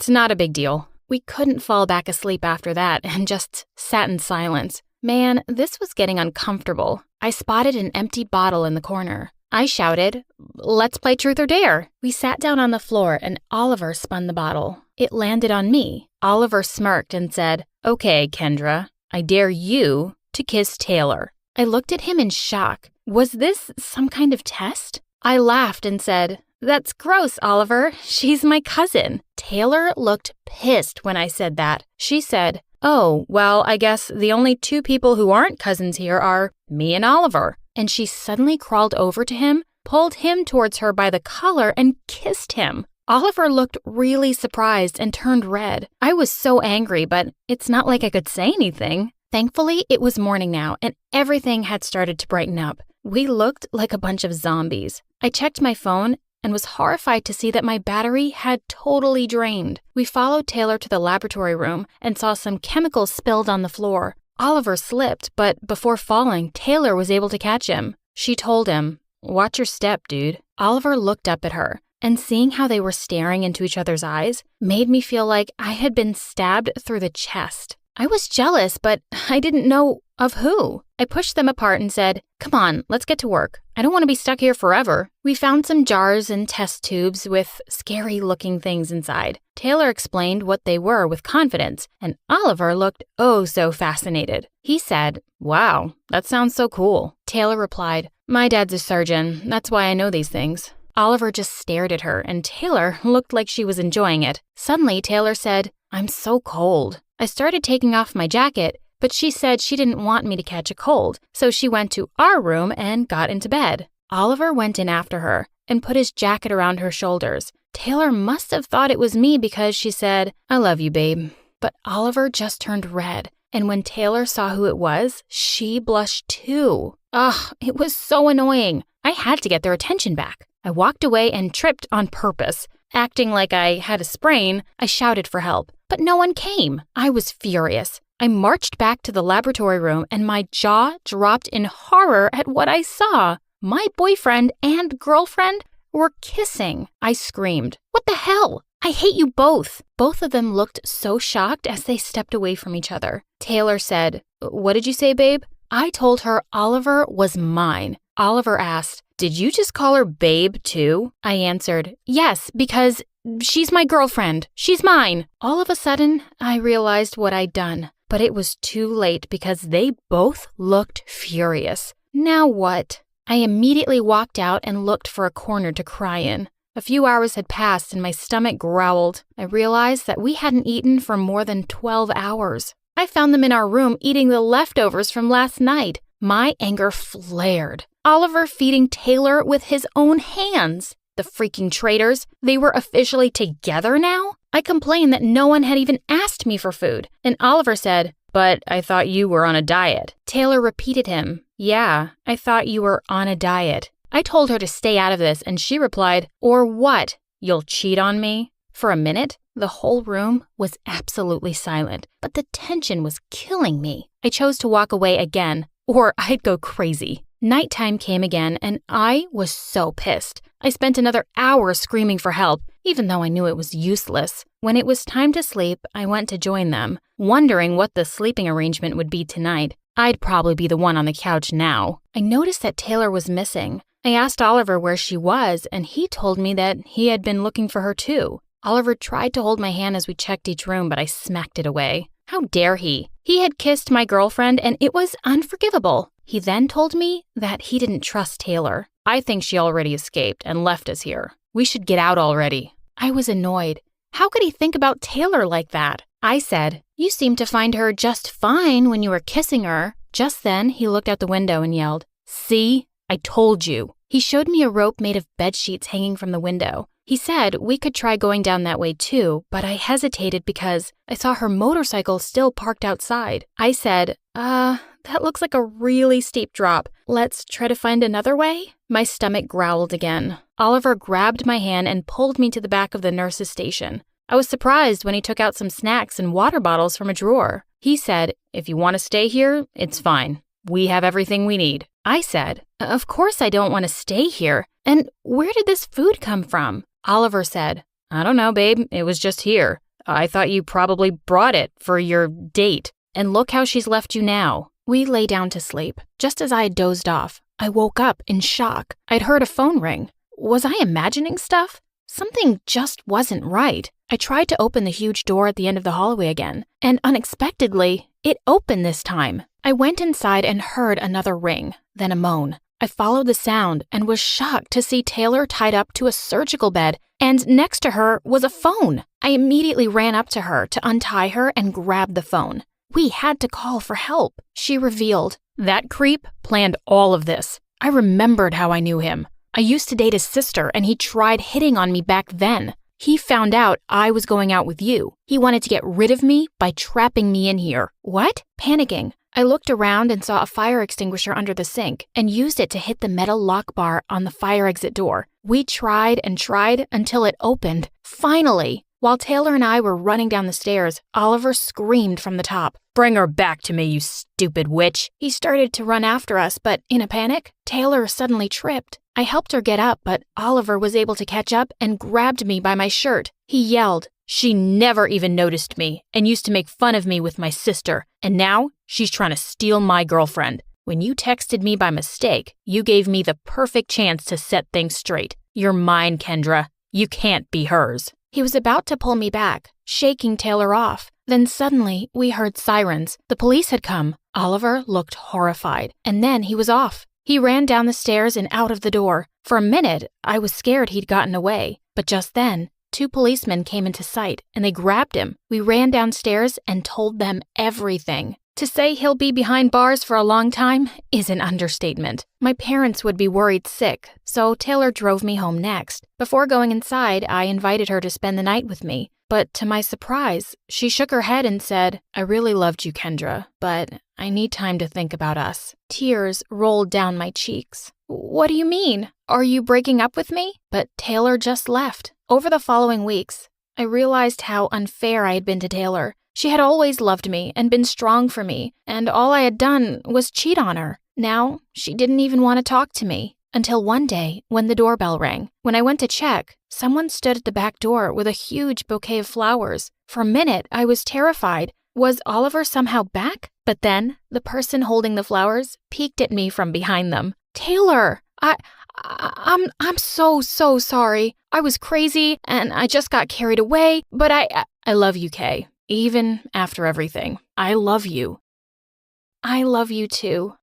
not a big deal." We couldn't fall back asleep after that and just sat in silence. Man, this was getting uncomfortable. I spotted an empty bottle in the corner. I shouted, "Let's play truth or dare." We sat down on the floor and Oliver spun the bottle. It landed on me. Oliver smirked and said, "Okay, Kendra, I dare you to kiss Taylor." I looked at him in shock. Was this some kind of test? I laughed and said, "That's gross, Oliver. She's my cousin." Taylor looked pissed when I said that. She said, "Oh, well, I guess the only two people who aren't cousins here are me and Oliver." And she suddenly crawled over to him, pulled him towards her by the collar, and kissed him. Oliver looked really surprised and turned red. I was so angry, but it's not like I could say anything. Thankfully, it was morning now, and everything had started to brighten up. We looked like a bunch of zombies. I checked my phone and was horrified to see that my battery had totally drained. We followed Taylor to the laboratory room and saw some chemicals spilled on the floor. Oliver slipped, but before falling, Taylor was able to catch him. She told him, "Watch your step, dude." Oliver looked up at her, and seeing how they were staring into each other's eyes made me feel like I had been stabbed through the chest. I was jealous, but I didn't know of who. I pushed them apart and said, "Come on, let's get to work. I don't want to be stuck here forever." We found some jars and test tubes with scary-looking things inside. Taylor explained what they were with confidence, and Oliver looked oh so fascinated. He said, "Wow, that sounds so cool." Taylor replied, "My dad's a surgeon. That's why I know these things." Oliver just stared at her, and Taylor looked like she was enjoying it. Suddenly, Taylor said, "I'm so cold." I started taking off my jacket, but she said she didn't want me to catch a cold, so she went to our room and got into bed. Oliver went in after her and put his jacket around her shoulders. Taylor must have thought it was me because she said, "I love you, babe." But Oliver just turned red, and when Taylor saw who it was, she blushed too. Ugh, it was so annoying. I had to get their attention back. I walked away and tripped on purpose. Acting like I had a sprain, I shouted for help, but no one came. I was furious. I marched back to the laboratory room and my jaw dropped in horror at what I saw. My boyfriend and girlfriend were kissing. I screamed, "What the hell? I hate you both." Both of them looked so shocked as they stepped away from each other. Taylor said, "What did you say, babe?" I told her Oliver was mine. Oliver asked, "Did you just call her babe too?" I answered, "Yes, because she's my girlfriend. She's mine." All of a sudden, I realized what I'd done, but it was too late because they both looked furious. Now what? I immediately walked out and looked for a corner to cry in. A few hours had passed and my stomach growled. I realized that we hadn't eaten for more than 12 hours. I found them in our room eating the leftovers from last night. My anger flared. Oliver feeding Taylor with his own hands. The freaking traitors. They were officially together now? I complained that no one had even asked me for food, and Oliver said, "But I thought you were on a diet." Taylor repeated him, "Yeah, I thought you were on a diet." I told her to stay out of this, and she replied, "Or what? You'll cheat on me?" For a minute, the whole room was absolutely silent, but the tension was killing me. I chose to walk away again, or I'd go crazy. Nighttime came again, and I was so pissed. I spent another hour screaming for help, even though I knew it was useless. When it was time to sleep, I went to join them, wondering what the sleeping arrangement would be tonight. I'd probably be the one on the couch now. I noticed that Taylor was missing. I asked Oliver where she was, and he told me that he had been looking for her too. Oliver tried to hold my hand as we checked each room, but I smacked it away. How dare he? He had kissed my girlfriend, and it was unforgivable. He then told me that he didn't trust Taylor. "I think she already escaped and left us here. We should get out already." I was annoyed. How could he think about Taylor like that? I said, "You seemed to find her just fine when you were kissing her." Just then, he looked out the window and yelled, "See? I told you." He showed me a rope made of bed sheets hanging from the window. He said we could try going down that way too, but I hesitated because I saw her motorcycle still parked outside. I said, that looks like a really steep drop. Let's try to find another way?" My stomach growled again. Oliver grabbed my hand and pulled me to the back of the nurse's station. I was surprised when he took out some snacks and water bottles from a drawer. He said, "If you want to stay here, it's fine. We have everything we need." I said, "Of course I don't want to stay here. And where did this food come from?" Oliver said, "I don't know, babe. It was just here. I thought you probably brought it for your date. And look how she's left you now." We lay down to sleep. Just as I had dozed off, I woke up in shock. I'd heard a phone ring. Was I imagining stuff? Something just wasn't right. I tried to open the huge door at the end of the hallway again, and unexpectedly, it opened this time. I went inside and heard another ring, then a moan. I followed the sound and was shocked to see Taylor tied up to a surgical bed, and next to her was a phone. I immediately ran up to her to untie her and grab the phone. We had to call for help. She revealed, "That creep planned all of this. I remembered how I knew him. I used to date his sister, and he tried hitting on me back then. He found out I was going out with you. He wanted to get rid of me by trapping me in here." What? Panicking, I looked around and saw a fire extinguisher under the sink and used it to hit the metal lock bar on the fire exit door. We tried and tried until it opened. Finally! While Taylor and I were running down the stairs, Oliver screamed from the top, "Bring her back to me, you stupid witch." He started to run after us, but in a panic, Taylor suddenly tripped. I helped her get up, but Oliver was able to catch up and grabbed me by my shirt. He yelled, "She never even noticed me and used to make fun of me with my sister, and now she's trying to steal my girlfriend. When you texted me by mistake, you gave me the perfect chance to set things straight. You're mine, Kendra. You can't be hers." He was about to pull me back, shaking Taylor off. Then suddenly, we heard sirens. The police had come. Oliver looked horrified, and then he was off. He ran down the stairs and out of the door. For a minute, I was scared he'd gotten away. But just then, 2 policemen came into sight and they grabbed him. We ran downstairs and told them everything. To say he'll be behind bars for a long time is an understatement. My parents would be worried sick, so Taylor drove me home next. Before going inside, I invited her to spend the night with me. But to my surprise, she shook her head and said, "I really loved you, Kendra, but I need time to think about us." Tears rolled down my cheeks. "What do you mean? Are you breaking up with me?" But Taylor just left. Over the following weeks, I realized how unfair I had been to Taylor. She had always loved me and been strong for me, and all I had done was cheat on her. Now, she didn't even want to talk to me. Until one day, when the doorbell rang. When I went to check, someone stood at the back door with a huge bouquet of flowers. For a minute, I was terrified. Was Oliver somehow back? But then, the person holding the flowers peeked at me from behind them. "Taylor, I'm so sorry. I was crazy, and I just got carried away, but I love you, Kay. Even after everything, I love you." "I love you too."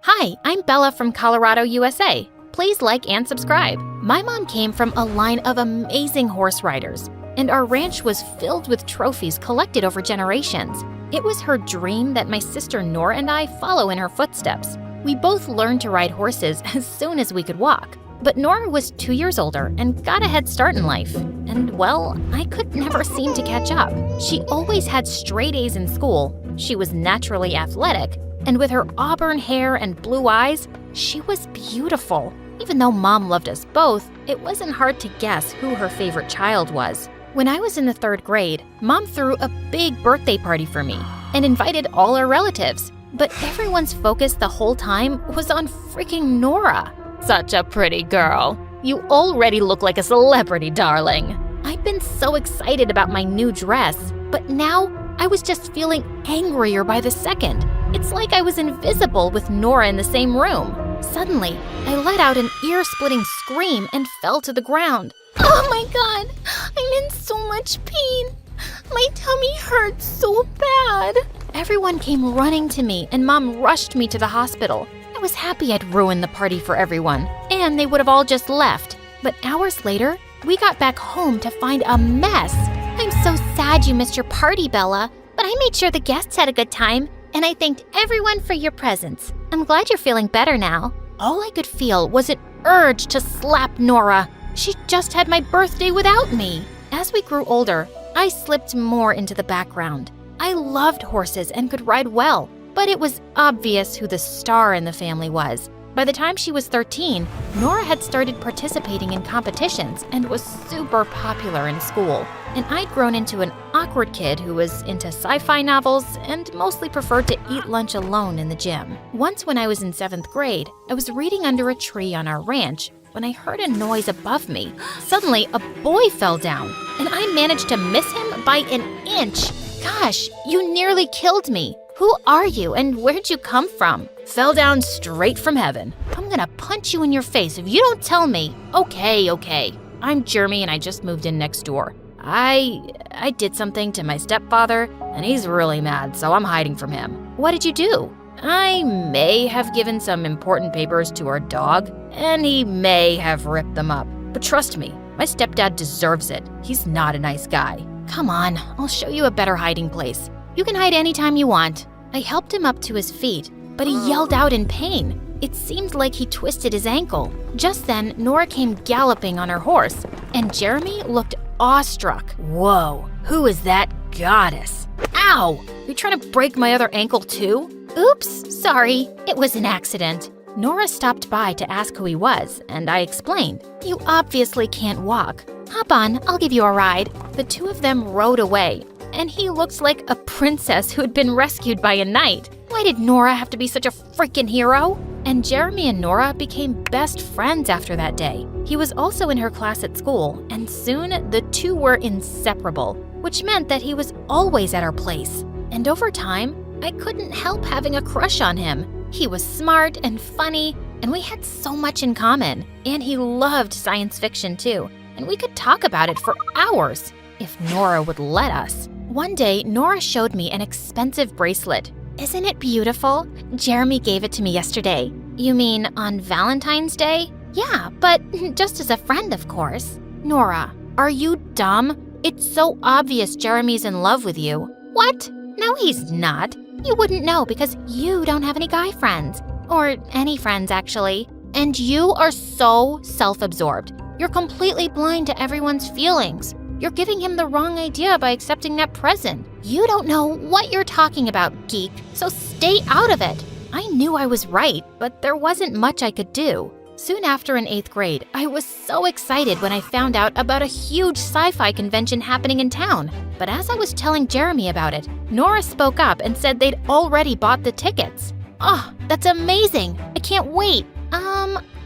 Hi, I'm Bella from Colorado, USA. Please like and subscribe. My mom came from a line of amazing horse riders, and our ranch was filled with trophies collected over generations. It was her dream that my sister Nora and I follow in her footsteps. We both learned to ride horses as soon as we could walk. But Nora was 2 years older and got a head start in life. And well, I could never seem to catch up. She always had straight A's in school. She was naturally athletic. And with her auburn hair and blue eyes, she was beautiful. Even though Mom loved us both, it wasn't hard to guess who her favorite child was. When I was in the 3rd grade, Mom threw a big birthday party for me and invited all our relatives. But everyone's focus the whole time was on freaking Nora. "Such a pretty girl. You already look like a celebrity, darling." I'd been so excited about my new dress, but now I was just feeling angrier by the second. It's like I was invisible with Nora in the same room. Suddenly, I let out an ear-splitting scream and fell to the ground. "Oh my God, I'm in so much pain. My tummy hurts so bad." Everyone came running to me and Mom rushed me to the hospital. I was happy I'd ruined the party for everyone, and they would have all just left. But hours later, we got back home to find a mess. I'm so sad you missed your party, Bella, but I made sure the guests had a good time, and I thanked everyone for your presents. I'm glad you're feeling better now. All I could feel was an urge to slap Nora. She just had my birthday without me. As we grew older, I slipped more into the background. I loved horses and could ride well, but it was obvious who the star in the family was. By the time she was 13, Nora had started participating in competitions and was super popular in school. And I'd grown into an awkward kid who was into sci-fi novels and mostly preferred to eat lunch alone in the gym. Once when I was in 7th grade, I was reading under a tree on our ranch when I heard a noise above me. Suddenly, a boy fell down, and I managed to miss him by an inch. Gosh, you nearly killed me. Who are you and where'd you come from? Fell down straight from heaven. I'm gonna punch you in your face if you don't tell me. Okay. I'm Jeremy and I just moved in next door. I did something to my stepfather and he's really mad, so I'm hiding from him. What did you do? I may have given some important papers to our dog and he may have ripped them up. But trust me, my stepdad deserves it. He's not a nice guy. Come on, I'll show you a better hiding place. You can hide anytime you want. I helped him up to his feet, but he yelled out in pain. It seemed like he twisted his ankle. Just then, Nora came galloping on her horse, and Jeremy looked awestruck. Whoa, who is that goddess? Ow! You trying to break my other ankle too? Oops, sorry. It was an accident. Nora stopped by to ask who he was, and I explained. You obviously can't walk. Hop on, I'll give you a ride. The two of them rode away, and he looked like a princess who had been rescued by a knight. Why did Nora have to be such a freaking hero? And Jeremy and Nora became best friends after that day. He was also in her class at school, and soon the two were inseparable, which meant that he was always at our place. And over time, I couldn't help having a crush on him. He was smart and funny, and we had so much in common. And he loved science fiction too, and we could talk about it for hours if Nora would let us. One day, Nora showed me an expensive bracelet. Isn't it beautiful? Jeremy gave it to me yesterday. You mean on Valentine's Day? Yeah, but just as a friend, of course. Nora, are you dumb? It's so obvious Jeremy's in love with you. What? No, he's not. You wouldn't know because you don't have any guy friends. Or any friends, actually. And you are so self-absorbed. You're completely blind to everyone's feelings. You're giving him the wrong idea by accepting that present. You don't know what you're talking about, geek, so stay out of it. I knew I was right, but there wasn't much I could do. Soon after in 8th grade, I was so excited when I found out about a huge sci-fi convention happening in town. But as I was telling Jeremy about it, Nora spoke up and said they'd already bought the tickets. Oh, that's amazing. I can't wait.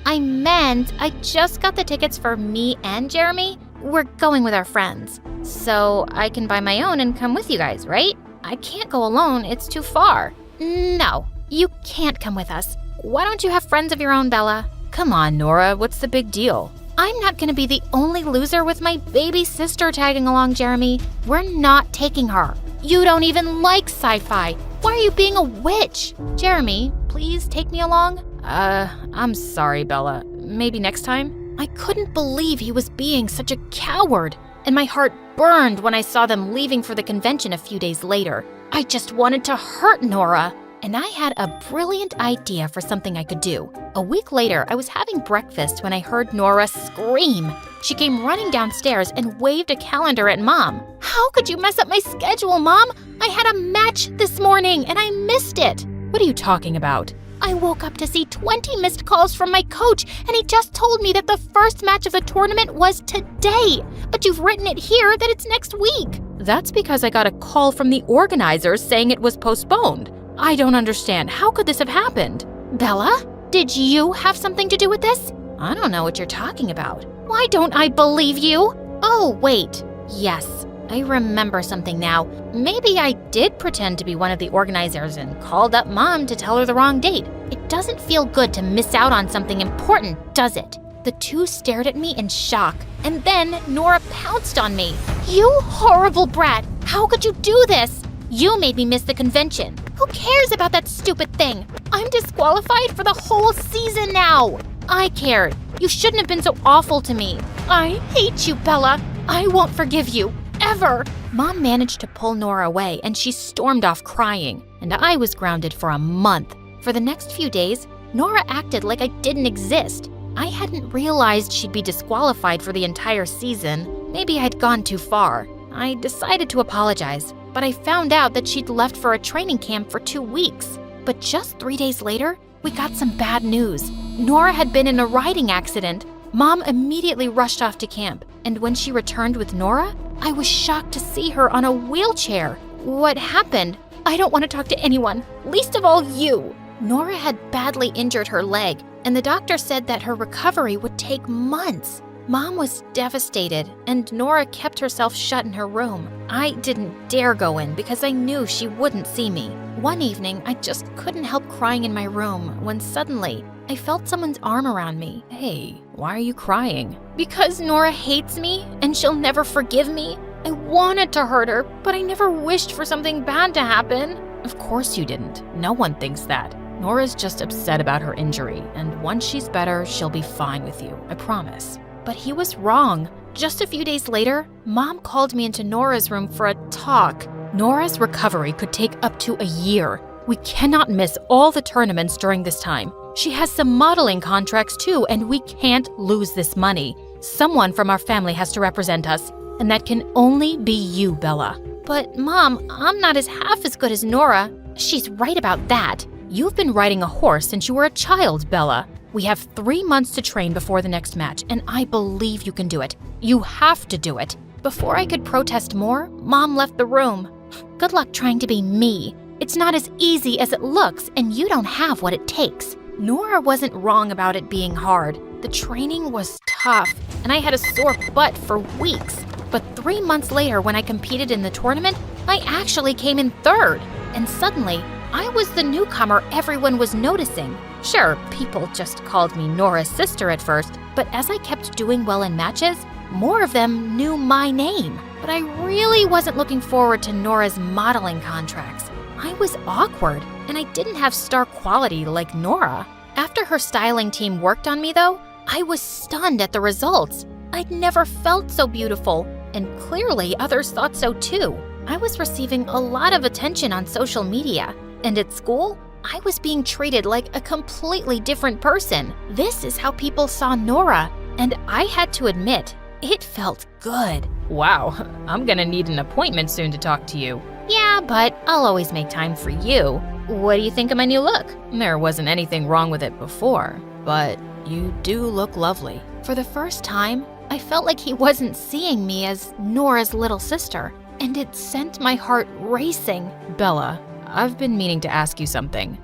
I meant I just got the tickets for me and Jeremy. We're going with our friends. So I can buy my own and come with you guys, right? I can't go alone, it's too far. No, you can't come with us. Why don't you have friends of your own, Bella? Come on, Nora, what's the big deal? I'm not gonna be the only loser with my baby sister tagging along, Jeremy. We're not taking her. You don't even like sci-fi. Why are you being a witch? Jeremy, please take me along. I'm sorry, Bella. Maybe next time? I couldn't believe he was being such a coward, and my heart burned when I saw them leaving for the convention a few days later. I just wanted to hurt Nora, and I had a brilliant idea for something I could do. A week later, I was having breakfast when I heard Nora scream. She came running downstairs and waved a calendar at Mom. How could you mess up my schedule, Mom? I had a match this morning, and I missed it. What are you talking about? I woke up to see 20 missed calls from my coach, and he just told me that the first match of the tournament was today. But you've written it here that it's next week. That's because I got a call from the organizers saying it was postponed. I don't understand. How could this have happened? Bella, did you have something to do with this? I don't know what you're talking about. Why don't I believe you? Oh, wait. Yes, I remember something now. Maybe I did pretend to be one of the organizers and called up Mom to tell her the wrong date. It doesn't feel good to miss out on something important, does it? The two stared at me in shock, and then Nora pounced on me. You horrible brat! How could you do this? You made me miss the convention. Who cares about that stupid thing? I'm disqualified for the whole season now. I cared. You shouldn't have been so awful to me. I hate you, Bella. I won't forgive you. Ever. Mom managed to pull Nora away, and she stormed off crying, and I was grounded for a month. For the next few days, Nora acted like I didn't exist. I hadn't realized she'd be disqualified for the entire season. Maybe I'd gone too far. I decided to apologize, but I found out that she'd left for a training camp for 2 weeks. But just 3 days later, we got some bad news. Nora had been in a riding accident. Mom immediately rushed off to camp, and when she returned with Nora, I was shocked to see her on a wheelchair. What happened? I don't want to talk to anyone, least of all you. Nora had badly injured her leg, and the doctor said that her recovery would take months. Mom was devastated, and Nora kept herself shut in her room. I didn't dare go in because I knew she wouldn't see me. One evening, I just couldn't help crying in my room when suddenly I felt someone's arm around me. Hey, why are you crying? Because Nora hates me and she'll never forgive me. I wanted to hurt her, but I never wished for something bad to happen. Of course you didn't. No one thinks that. Nora's just upset about her injury, and once she's better, she'll be fine with you, I promise. But he was wrong. Just a few days later, Mom called me into Nora's room for a talk. Nora's recovery could take up to a year. We cannot miss all the tournaments during this time. She has some modeling contracts too, and we can't lose this money. Someone from our family has to represent us, and that can only be you, Bella. But Mom, I'm not half as good as Nora. She's right about that. You've been riding a horse since you were a child, Bella. We have 3 months to train before the next match, and I believe you can do it. You have to do it. Before I could protest more, Mom left the room. Good luck trying to be me. It's not as easy as it looks, and you don't have what it takes. Nora wasn't wrong about it being hard. The training was tough, and I had a sore butt for weeks. But 3 months later, when I competed in the tournament, I actually came in third. And suddenly, I was the newcomer everyone was noticing. Sure, people just called me Nora's sister at first, but as I kept doing well in matches, more of them knew my name. but I really wasn't looking forward to Nora's modeling contracts. I was awkward, and I didn't have star quality like Nora. After her styling team worked on me, though, I was stunned at the results. I'd never felt so beautiful, and clearly others thought so too. I was receiving a lot of attention on social media, and at school, I was being treated like a completely different person. This is how people saw Nora, and I had to admit, it felt good. Wow, I'm gonna need an appointment soon to talk to you. Yeah, but I'll always make time for you. What do you think of my new look? There wasn't anything wrong with it before, but you do look lovely. For the first time, I felt like he wasn't seeing me as Nora's little sister, and it sent my heart racing. Bella, I've been meaning to ask you something.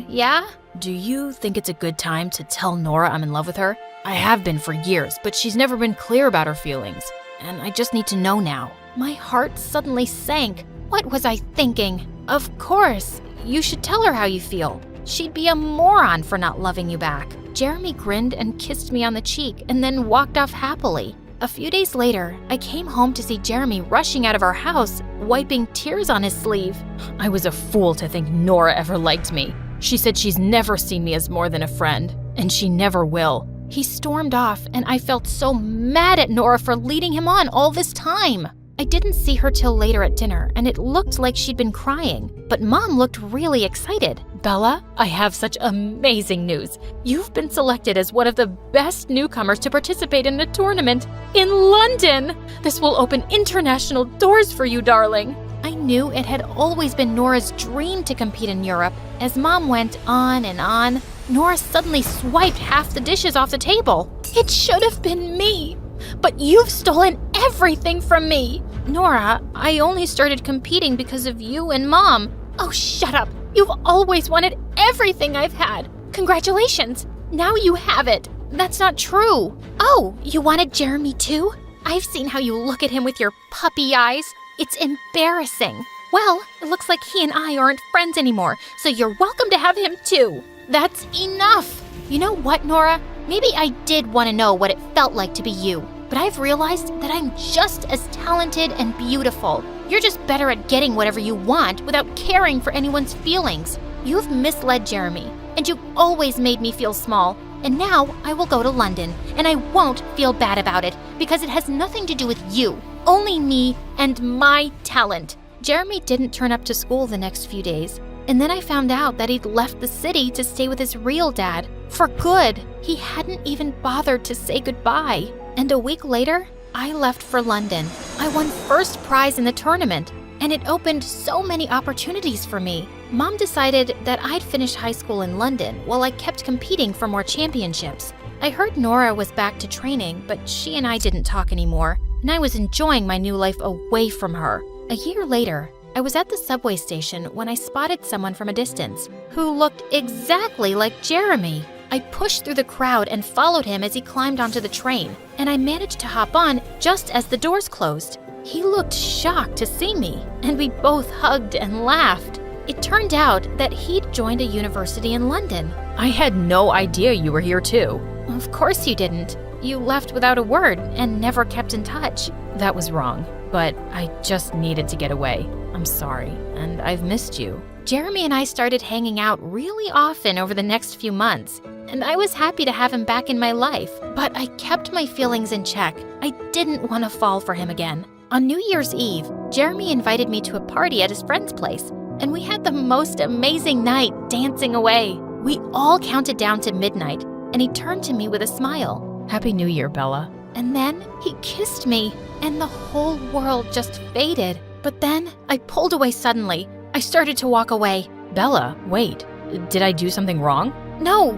Yeah? Do you think it's a good time to tell Nora I'm in love with her? I have been for years, but she's never been clear about her feelings, and I just need to know now. My heart suddenly sank. What was I thinking? Of course, you should tell her how you feel. She'd be a moron for not loving you back. Jeremy grinned and kissed me on the cheek and then walked off happily. A few days later, I came home to see Jeremy rushing out of our house, wiping tears on his sleeve. I was a fool to think Nora ever liked me. She said she's never seen me as more than a friend, and she never will. He stormed off, and I felt so mad at Nora for leading him on all this time. I didn't see her till later at dinner, and it looked like she'd been crying, but Mom looked really excited. Bella, I have such amazing news. You've been selected as one of the best newcomers to participate in a tournament in London. This will open international doors for you, darling. I knew it had always been Nora's dream to compete in Europe. As Mom went on and on, Nora suddenly swiped half the dishes off the table. It should have been me, but you've stolen everything from me. Nora, I only started competing because of you and Mom. Oh, shut up. You've always wanted everything I've had. Congratulations. Now you have it. That's not true. Oh, you wanted Jeremy too? I've seen how you look at him with your puppy eyes. It's embarrassing. Well, it looks like he and I aren't friends anymore, so you're welcome to have him too. That's enough. You know what, Nora? Maybe I did want to know what it felt like to be you, but I've realized that I'm just as talented and beautiful. You're just better at getting whatever you want without caring for anyone's feelings. You've misled Jeremy, and you've always made me feel small. And now I will go to London, and I won't feel bad about it because it has nothing to do with you. Only me and my talent. Jeremy didn't turn up to school the next few days, and then I found out that he'd left the city to stay with his real dad. For good. He hadn't even bothered to say goodbye. And a week later, I left for London. I won first prize in the tournament, and it opened so many opportunities for me. Mom decided that I'd finish high school in London while I kept competing for more championships. I heard Nora was back to training, but she and I didn't talk anymore, and I was enjoying my new life away from her. A year later, I was at the subway station when I spotted someone from a distance who looked exactly like Jeremy. I pushed through the crowd and followed him as he climbed onto the train, and I managed to hop on just as the doors closed. He looked shocked to see me, and we both hugged and laughed. It turned out that he'd joined a university in London. I had no idea you were here too. Of course you didn't. You left without a word and never kept in touch. That was wrong, but I just needed to get away. I'm sorry, and I've missed you. Jeremy and I started hanging out really often over the next few months, and I was happy to have him back in my life. But I kept my feelings in check. I didn't want to fall for him again. On New Year's Eve, Jeremy invited me to a party at his friend's place, and we had the most amazing night dancing away. We all counted down to midnight, and he turned to me with a smile. Happy New Year, Bella. And then he kissed me, and the whole world just faded. But then I pulled away suddenly. I started to walk away. Bella, wait. Did I do something wrong? No,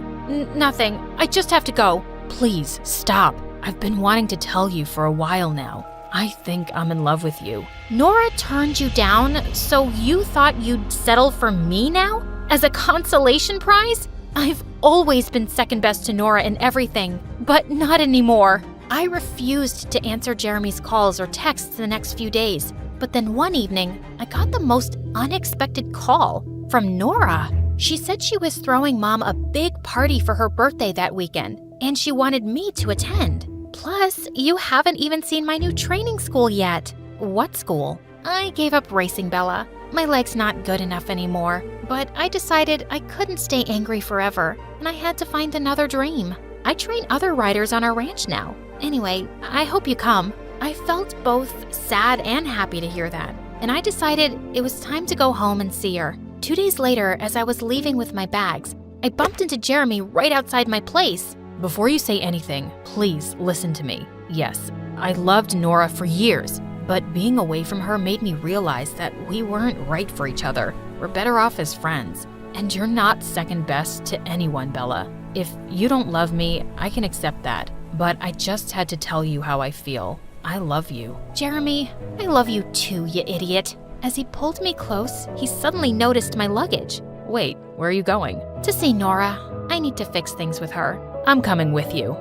nothing. I just have to go. Please, stop. I've been wanting to tell you for a while now. I think I'm in love with you. Nora turned you down, so you thought you'd settle for me now? As a consolation prize? I've always been second best to Nora in everything, but not anymore. I refused to answer Jeremy's calls or texts the next few days, but then one evening, I got the most unexpected call from Nora. She said she was throwing Mom a big party for her birthday that weekend, and she wanted me to attend. Plus, you haven't even seen my new training school yet. What school? I gave up racing, Bella. My leg's not good enough anymore, but I decided I couldn't stay angry forever, and I had to find another dream. I train other riders on our ranch now. Anyway, I hope you come. I felt both sad and happy to hear that, and I decided it was time to go home and see her. 2 days later, as I was leaving with my bags, I bumped into Jeremy right outside my place. Before you say anything, please listen to me. Yes, I loved Nora for years, but being away from her made me realize that we weren't right for each other. We're better off as friends. And you're not second best to anyone, Bella. If you don't love me, I can accept that. But I just had to tell you how I feel. I love you. Jeremy, I love you too, you idiot. As he pulled me close, he suddenly noticed my luggage. Wait, where are you going? To see Nora. I need to fix things with her. I'm coming with you.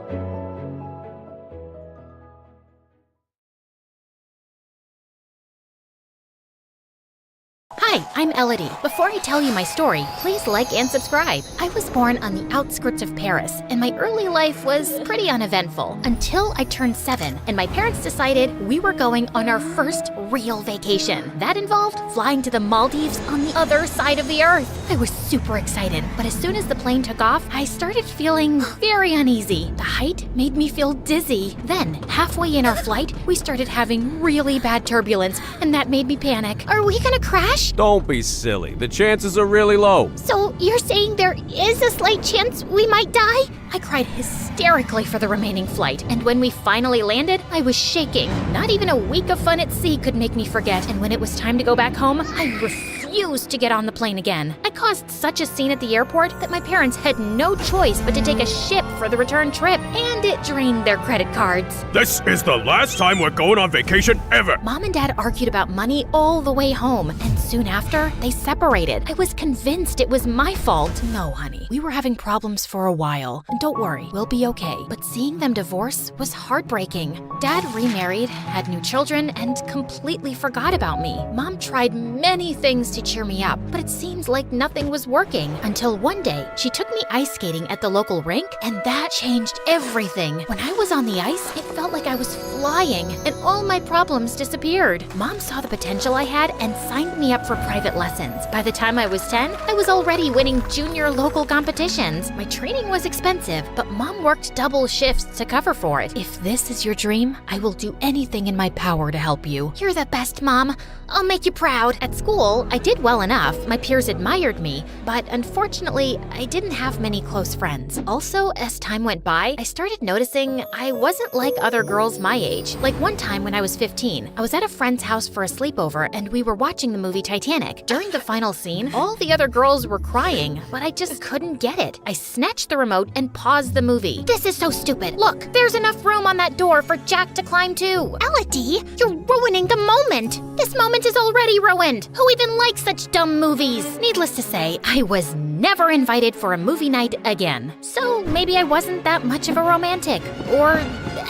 Hi, I'm Elodie. Before I tell you my story, please like and subscribe. I was born on the outskirts of Paris, and my early life was pretty uneventful until I turned 7, and my parents decided we were going on our first real vacation. That involved flying to the Maldives on the other side of the earth. I was super excited, but as soon as the plane took off, I started feeling very uneasy. The height made me feel dizzy. Then, halfway in our flight, we started having really bad turbulence, and that made me panic. Are we gonna crash? Don't be silly. The chances are really low. So you're saying there is a slight chance we might die? I cried hysterically for the remaining flight, and when we finally landed, I was shaking. Not even a week of fun at sea could make me forget, and when it was time to go back home, I refused to get on the plane again. I caused such a scene at the airport that my parents had no choice but to take a ship for the return trip, and it drained their credit cards. This is the last time we're going on vacation ever. Mom and Dad argued about money all the way home, and soon after, they separated. I was convinced it was my fault. No, honey. We were having problems for a while. And don't worry, we'll be okay. But seeing them divorce was heartbreaking. Dad remarried, had new children, and completely forgot about me. Mom tried many things to cheer me up, but it seems like nothing was working. Until one day, she took me ice skating at the local rink, and that changed everything. When I was on the ice, it felt like I was flying, and all my problems disappeared. Mom saw the potential I had and signed me up for private lessons. By the time I was 10, I was already winning junior local competitions. My training was expensive, but Mom worked double shifts to cover for it. If this is your dream, I will do anything in my power to help you. You're the best, Mom. I'll make you proud. At school, I did well enough. My peers admired me, but unfortunately, I didn't have many close friends. Also, as time went by, I started noticing I wasn't like other girls my age. Like one time when I was 15, I was at a friend's house for a sleepover, and we were watching the movie Titanic. During the final scene, all the other girls were crying, but I just couldn't get it. I snatched the remote and paused the movie. This is so stupid. Look, there's enough room on that door for Jack to climb too. Elodie, you're ruining the moment. This moment is already ruined. Who even likes such dumb movies? Needless to say, I was never invited for a movie night again. So maybe I wasn't that much of a romantic, or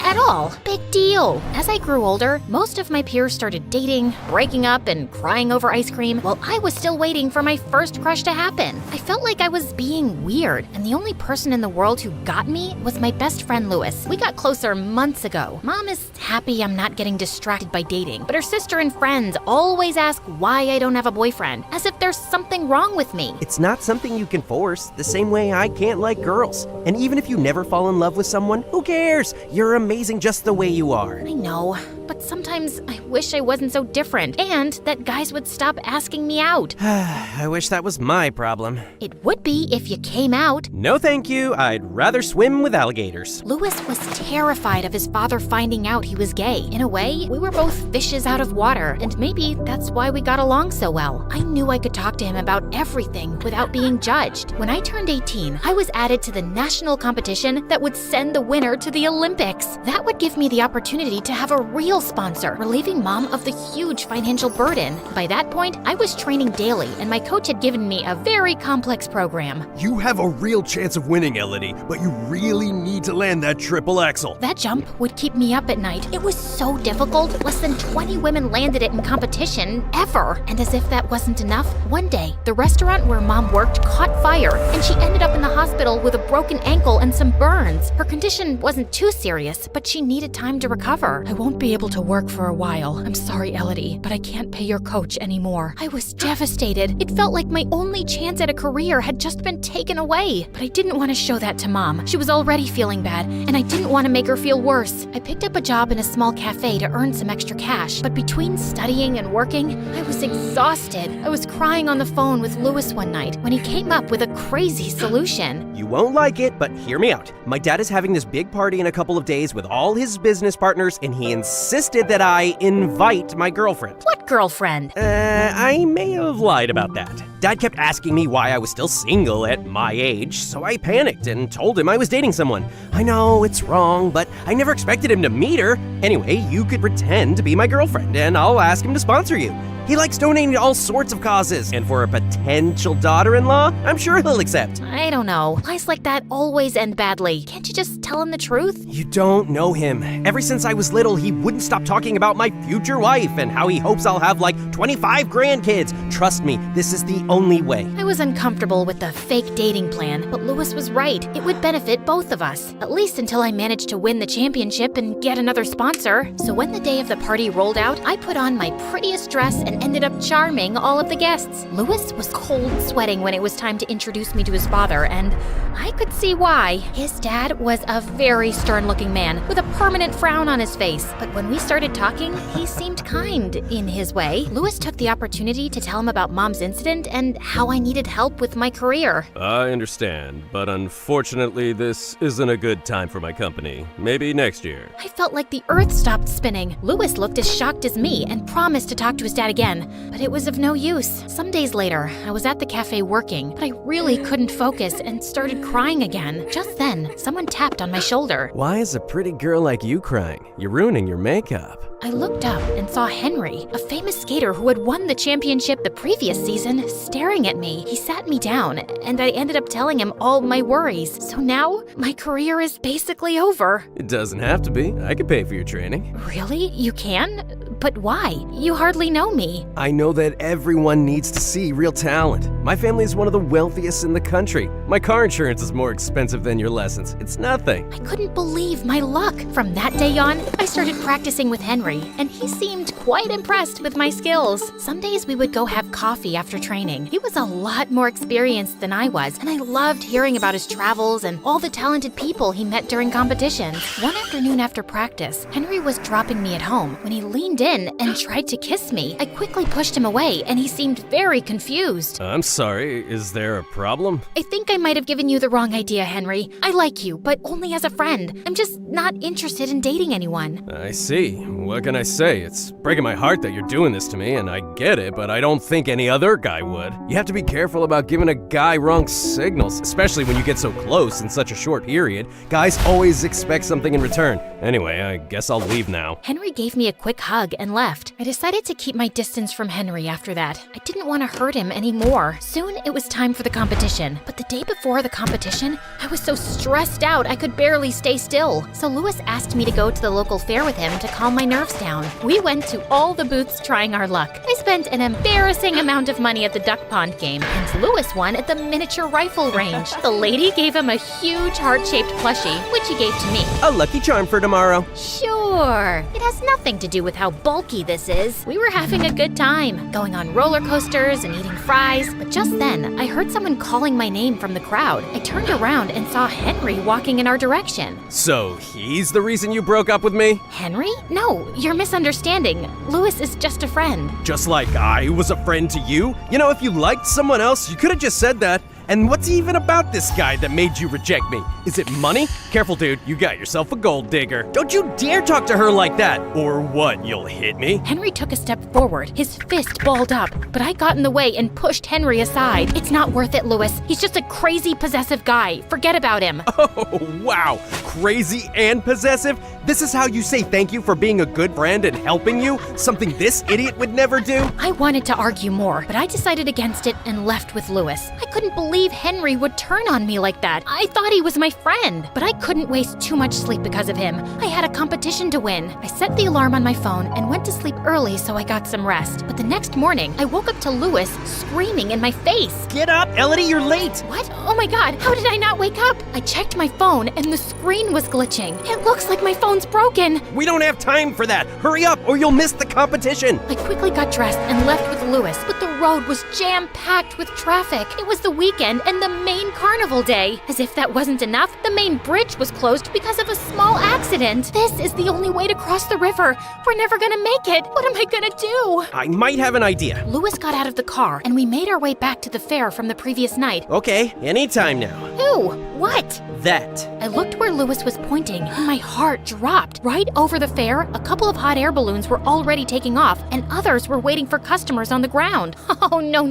at all. Big deal. As I grew older, most of my peers started dating, breaking up, and crying over ice cream, while I was still waiting for my first crush to happen. I felt like I was being weird, and the only person in the world who got me was my best friend Louis. We got closer months ago. Mom is happy I'm not getting distracted by dating, but her sister and friends always ask why I don't have a boyfriend, as if there's something wrong with me. It's not something you can force, the same way I can't like girls. And even if you never fall in love with someone, who cares? You're amazing just the way you are. I know, but sometimes I wish I wasn't so different, and that guys would stop asking me out. I wish that was my problem. It would be if you came out. No thank you, I'd rather swim with alligators. Louis was terrified of his father finding out he was gay. In a way, we were both fishes out of water, and maybe that's why we got along so well. I knew I could talk to him about everything without being judged. When I turned 18, I was added to the national competition that would send the winner to the Olympics. That would give me the opportunity to have a real sponsor, relieving Mom of the huge financial burden. By that point, I was training daily, and my coach had given me a very complex program. You have a real chance of winning, Elodie, but you really need to land that triple axel. That jump would keep me up at night. It was so difficult. Less than 20 women landed it in competition ever. And as if that wasn't enough, one day, the restaurant where Mom worked caught fire, and she ended up in the hospital with a broken ankle and some burns. Her condition wasn't too serious, but she needed time to recover. I won't be able able to work for a while. I'm sorry, Elodie, but I can't pay your coach anymore. I was devastated. It felt like my only chance at a career had just been taken away. But I didn't want to show that to Mom. She was already feeling bad, and I didn't want to make her feel worse. I picked up a job in a small cafe to earn some extra cash, but between studying and working, I was exhausted. I was crying on the phone with Louis one night when he came up with a crazy solution. You won't like it, but hear me out. My dad is having this big party in a couple of days with all his business partners, and he insisted that I invite my girlfriend. What girlfriend? I may have lied about that. Dad kept asking me why I was still single at my age, so I panicked and told him I was dating someone. I know it's wrong, but I never expected him to meet her. Anyway, you could pretend to be my girlfriend, and I'll ask him to sponsor you. He likes donating to all sorts of causes, and for a potential daughter-in-law, I'm sure he'll accept. I don't know. Lies like that always end badly. Can't you just tell him the truth? You don't know him. Ever since I was little, he wouldn't stop talking about my future wife and how he hopes I'll have like 25 grandkids. Trust me, this is the only way. I was uncomfortable with the fake dating plan, but Louis was right. It would benefit both of us, at least until I managed to win the championship and get another sponsor. So when the day of the party rolled out, I put on my prettiest dress and ended up charming all of the guests. Louis was cold sweating when it was time to introduce me to his father, and I could see why. His dad was a very stern-looking man with a permanent frown on his face, but when we started talking, he seemed kind in his way. Louis took the opportunity to tell him about Mom's incident and how I needed help with my career. I understand, but unfortunately, this isn't a good time for my company. Maybe next year. I felt like the earth stopped spinning. Louis looked as shocked as me and promised to talk to his dad again, but it was of no use. Some days later, I was at the cafe working, but I really couldn't focus and started crying again. Just then, someone tapped on my shoulder. Why is a pretty girl like you crying? You're ruining your makeup. I looked up and saw Henry, a famous skater who had won the championship the previous season, staring at me. He sat me down, and I ended up telling him all my worries. So now, my career is basically over. It doesn't have to be. I could pay for your training. Really? You can? But why? You hardly know me. I know that everyone needs to see real talent. My family is one of the wealthiest in the country. My car insurance is more expensive than your lessons. It's nothing. I couldn't believe my luck. From that day on, I started practicing with Henry, and he seemed quite impressed with my skills. Some days we would go have coffee after training. He was a lot more experienced than I was, and I loved hearing about his travels and all the talented people he met during competitions. One afternoon after practice, Henry was dropping me at home when he leaned in and tried to kiss me. I quickly pushed him away, and he seemed very confused. I'm sorry, is there a problem? I think I might have given you the wrong idea, Henry. I like you, but only as a friend. I'm just not interested in dating anyone. I see. What can I say? It's breaking my heart that you're doing this to me, and I get it, but I don't think any other guy would. You have to be careful about giving a guy wrong signals, especially when you get so close in such a short period. Guys always expect something in return. Anyway, I guess I'll leave now. Henry gave me a quick hug and left. I decided to keep my distance from Henry after that. I didn't want to hurt him anymore. Soon it was time for the competition, but the day before the competition, I was so stressed out I could barely stay still. So Louis asked me to go to the local fair with him to calm my nerves down. We went to all the booths trying our luck. I spent an embarrassing amount of money at the duck pond game, and Louis won at the miniature rifle range. The lady gave him a huge heart-shaped plushie, which he gave to me. A lucky charm for tomorrow. Sure. It has nothing to do with how bulky this is. We were having a good time, going on roller coasters and eating fries, but just then, I heard someone calling my name from the crowd. I turned around and saw Henry walking in our direction. So, he's the reason you broke up with me? Henry? No, you're misunderstanding. Louis is just a friend. Just like I was a friend to you? You know, if you liked someone else, you could have just said that. And what's even about this guy that made you reject me? Is it money? Careful, dude, you got yourself a gold digger. Don't you dare talk to her like that! Or what, you'll hit me? Henry took a step forward, his fist balled up, but I got in the way and pushed Henry aside. It's not worth it, Louis. He's just a crazy, possessive guy. Forget about him. Oh, wow. Crazy and possessive? This is how you say thank you for being a good friend and helping you? Something this idiot would never do? I wanted to argue more, but I decided against it and left with Louis. I couldn't believe believe Henry would turn on me like that. I thought he was my friend, but I couldn't waste too much sleep because of him. I had a competition to win. I set the alarm on my phone and went to sleep early so I got some rest. But the next morning, I woke up to Louis screaming in my face. Get up, Elodie, you're late! What? Oh my god, how did I not wake up? I checked my phone and the screen was glitching. It looks like my phone's broken. We don't have time for that! Hurry up, or you'll miss the competition! I quickly got dressed and left with Louis, but the road was jam-packed with traffic. It was the weekend and the main carnival day. As if that wasn't enough, the main bridge was closed because of a small accident. This is the only way to cross the river. We're never gonna make it. What am I gonna do? I might have an idea. Louis got out of the car and we made our way back to the fair from the previous night. Okay, anytime now. Who? What? That. I looked where Louis was pointing and my heart dropped. Right over the fair, a couple of hot air balloons were already taking off and others were waiting for customers on the ground. Oh, no.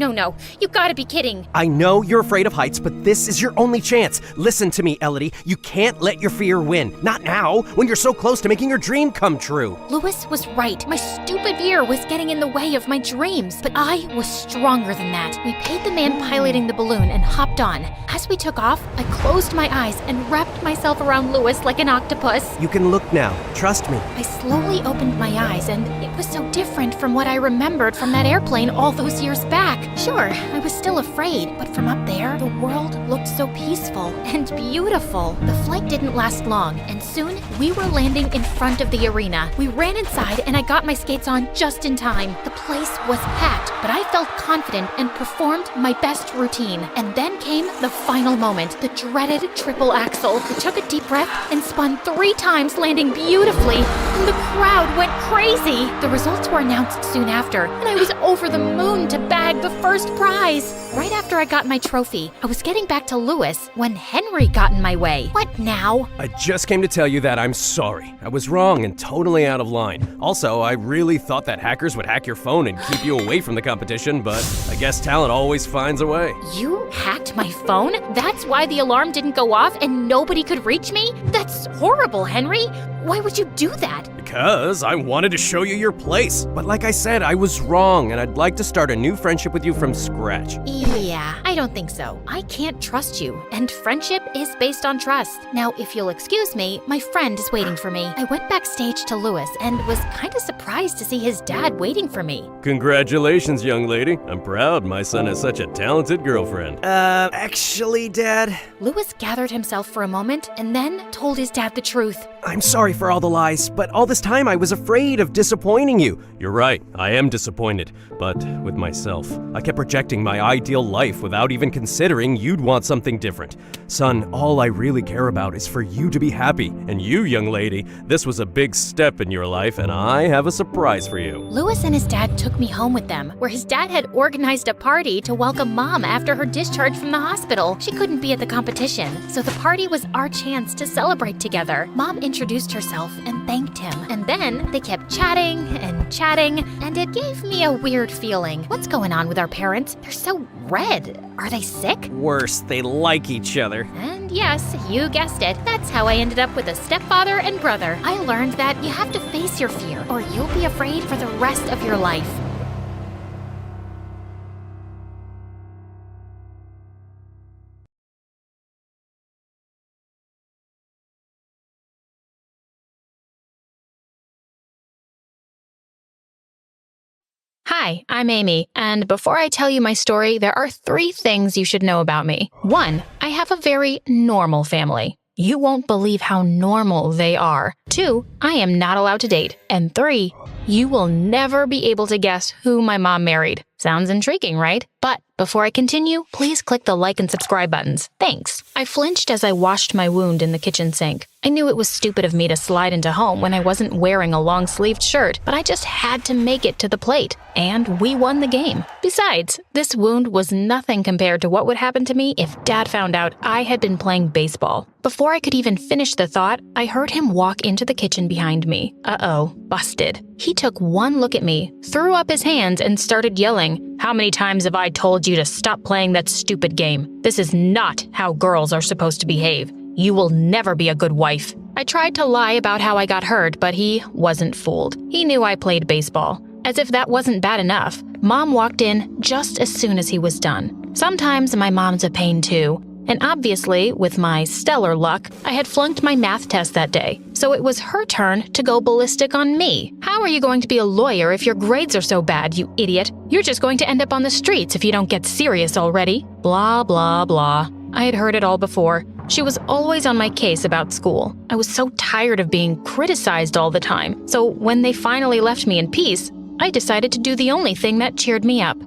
You gotta be kidding. I know you're afraid of heights, but this is your only chance. Listen to me, Elodie. You can't let your fear win. Not now, when you're so close to making your dream come true. Louis was right. My stupid fear was getting in the way of my dreams, but I was stronger than that. We paid the man piloting the balloon and hopped on. As we took off, I closed my eyes and wrapped myself around Louis like an octopus. You can look now. Trust me. I slowly opened my eyes, and it was so different from what I remembered from that airplane all those years back. Sure, I was still afraid, but from up there, the world looked so peaceful and beautiful. The flight didn't last long, and soon we were landing in front of the arena. We ran inside, and I got my skates on just in time. The place was packed, but I felt confident and performed my best routine. And then came the final moment, the dreaded triple axel. I took a deep breath and spun 3 times, landing beautifully, and the crowd went crazy. The results were announced soon after, and I was over the moon to bag the first prize. Right after I got my trophy, I was getting back to Louis when Henry got in my way. What now? I just came to tell you that I'm sorry. I was wrong and totally out of line. Also, I really thought that hackers would hack your phone and keep you away from the competition, but I guess talent always finds a way. You hacked my phone? That's why the alarm didn't go off and nobody could reach me? That's horrible, Henry. Why would you do that? Because I wanted to show you your place. But like I said, I was wrong, and I'd like to start a new friendship with you from scratch. Yeah, I don't think so. I can't trust you, and friendship is based on trust. Now, if you'll excuse me, my friend is waiting for me. I went backstage to Louis and was kind of surprised to see his dad waiting for me. Congratulations, young lady. I'm proud my son has such a talented girlfriend. Actually, Dad, Louis gathered himself for a moment and then told his dad the truth. I'm sorry for all the lies, but all this time I was afraid of disappointing you. You're right, I am disappointed, but with myself. I kept projecting my ideal life without even considering you'd want something different. Son, all I really care about is for you to be happy. And you, young lady, this was a big step in your life, and I have a surprise for you. Louis and his dad took me home with them, where his dad had organized a party to welcome Mom after her discharge from the hospital. She couldn't be at the competition, so the party was our chance to celebrate together. Mom introduced herself and thanked him, and then they kept chatting, and it gave me a weird feeling. What's going on with our parents? They're so red. Are they sick? Worse, they like each other. And yes, you guessed it. That's how I ended up with a stepfather and brother. I learned that you have to face your fear, or you'll be afraid for the rest of your life. Hi, I'm Amy, and before I tell you my story, there are 3 things you should know about me. 1, I have a very normal family. You won't believe how normal they are. 2, I am not allowed to date. And 3, you will never be able to guess who my mom married. Sounds intriguing, right? But before I continue, please click the like and subscribe buttons. Thanks. I flinched as I washed my wound in the kitchen sink. I knew it was stupid of me to slide into home when I wasn't wearing a long-sleeved shirt, but I just had to make it to the plate. And we won the game. Besides, this wound was nothing compared to what would happen to me if Dad found out I had been playing baseball. Before I could even finish the thought, I heard him walk into the kitchen behind me. Uh-oh, busted. He took one look at me, threw up his hands, and started yelling, "How many times have I told you to stop playing that stupid game? This is not how girls are supposed to behave. You will never be a good wife." I tried to lie about how I got hurt, but he wasn't fooled. He knew I played baseball. As if that wasn't bad enough, Mom walked in just as soon as he was done. Sometimes my mom's a pain too. And obviously, with my stellar luck, I had flunked my math test that day, so it was her turn to go ballistic on me. How are you going to be a lawyer if your grades are so bad, you idiot? You're just going to end up on the streets if you don't get serious already. Blah, blah, blah. I had heard it all before. She was always on my case about school. I was so tired of being criticized all the time, so when they finally left me in peace, I decided to do the only thing that cheered me up.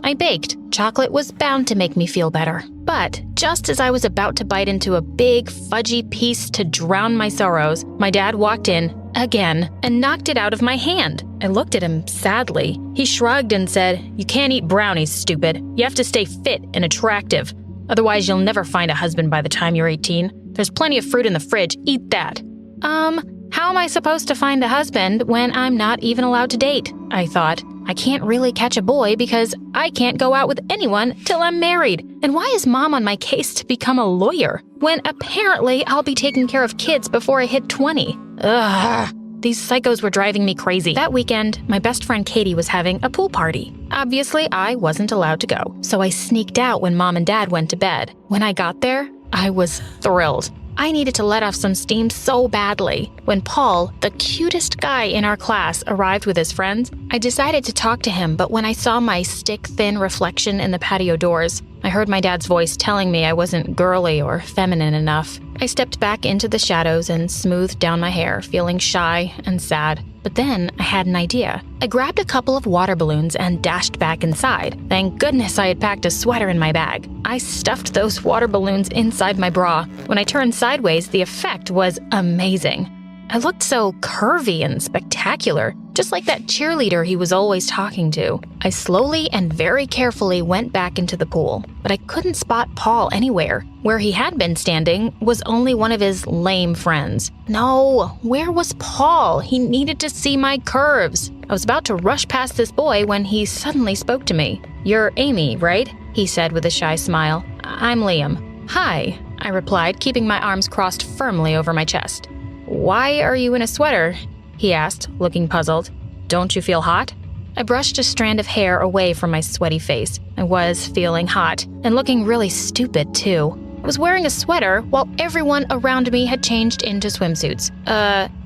I baked. Chocolate was bound to make me feel better. But just as I was about to bite into a big, fudgy piece to drown my sorrows, my dad walked in, again, and knocked it out of my hand. I looked at him sadly. He shrugged and said, "You can't eat brownies, stupid. You have to stay fit and attractive. Otherwise, you'll never find a husband by the time you're 18. There's plenty of fruit in the fridge. Eat that." How am I supposed to find a husband when I'm not even allowed to date? I thought. I can't really catch a boy because I can't go out with anyone till I'm married. And why is Mom on my case to become a lawyer when apparently I'll be taking care of kids before I hit 20? Ugh. These psychos were driving me crazy. That weekend, my best friend Katie was having a pool party. Obviously, I wasn't allowed to go, so I sneaked out when Mom and Dad went to bed. When I got there, I was thrilled. I needed to let off some steam so badly. When Paul, the cutest guy in our class, arrived with his friends, I decided to talk to him, but when I saw my stick-thin reflection in the patio doors, I heard my dad's voice telling me I wasn't girly or feminine enough. I stepped back into the shadows and smoothed down my hair, feeling shy and sad. But then I had an idea. I grabbed a couple of water balloons and dashed back inside. Thank goodness I had packed a sweater in my bag. I stuffed those water balloons inside my bra. When I turned sideways, the effect was amazing. I looked so curvy and spectacular, just like that cheerleader he was always talking to. I slowly and very carefully went back into the pool, but I couldn't spot Paul anywhere. Where he had been standing was only one of his lame friends. No, where was Paul? He needed to see my curves. I was about to rush past this boy when he suddenly spoke to me. "You're Amy, right?" he said with a shy smile. "I'm Liam." "Hi," I replied, keeping my arms crossed firmly over my chest. "Why are you in a sweater?" he asked, looking puzzled. "Don't you feel hot?" I brushed a strand of hair away from my sweaty face. I was feeling hot, and looking really stupid, too. I was wearing a sweater while everyone around me had changed into swimsuits.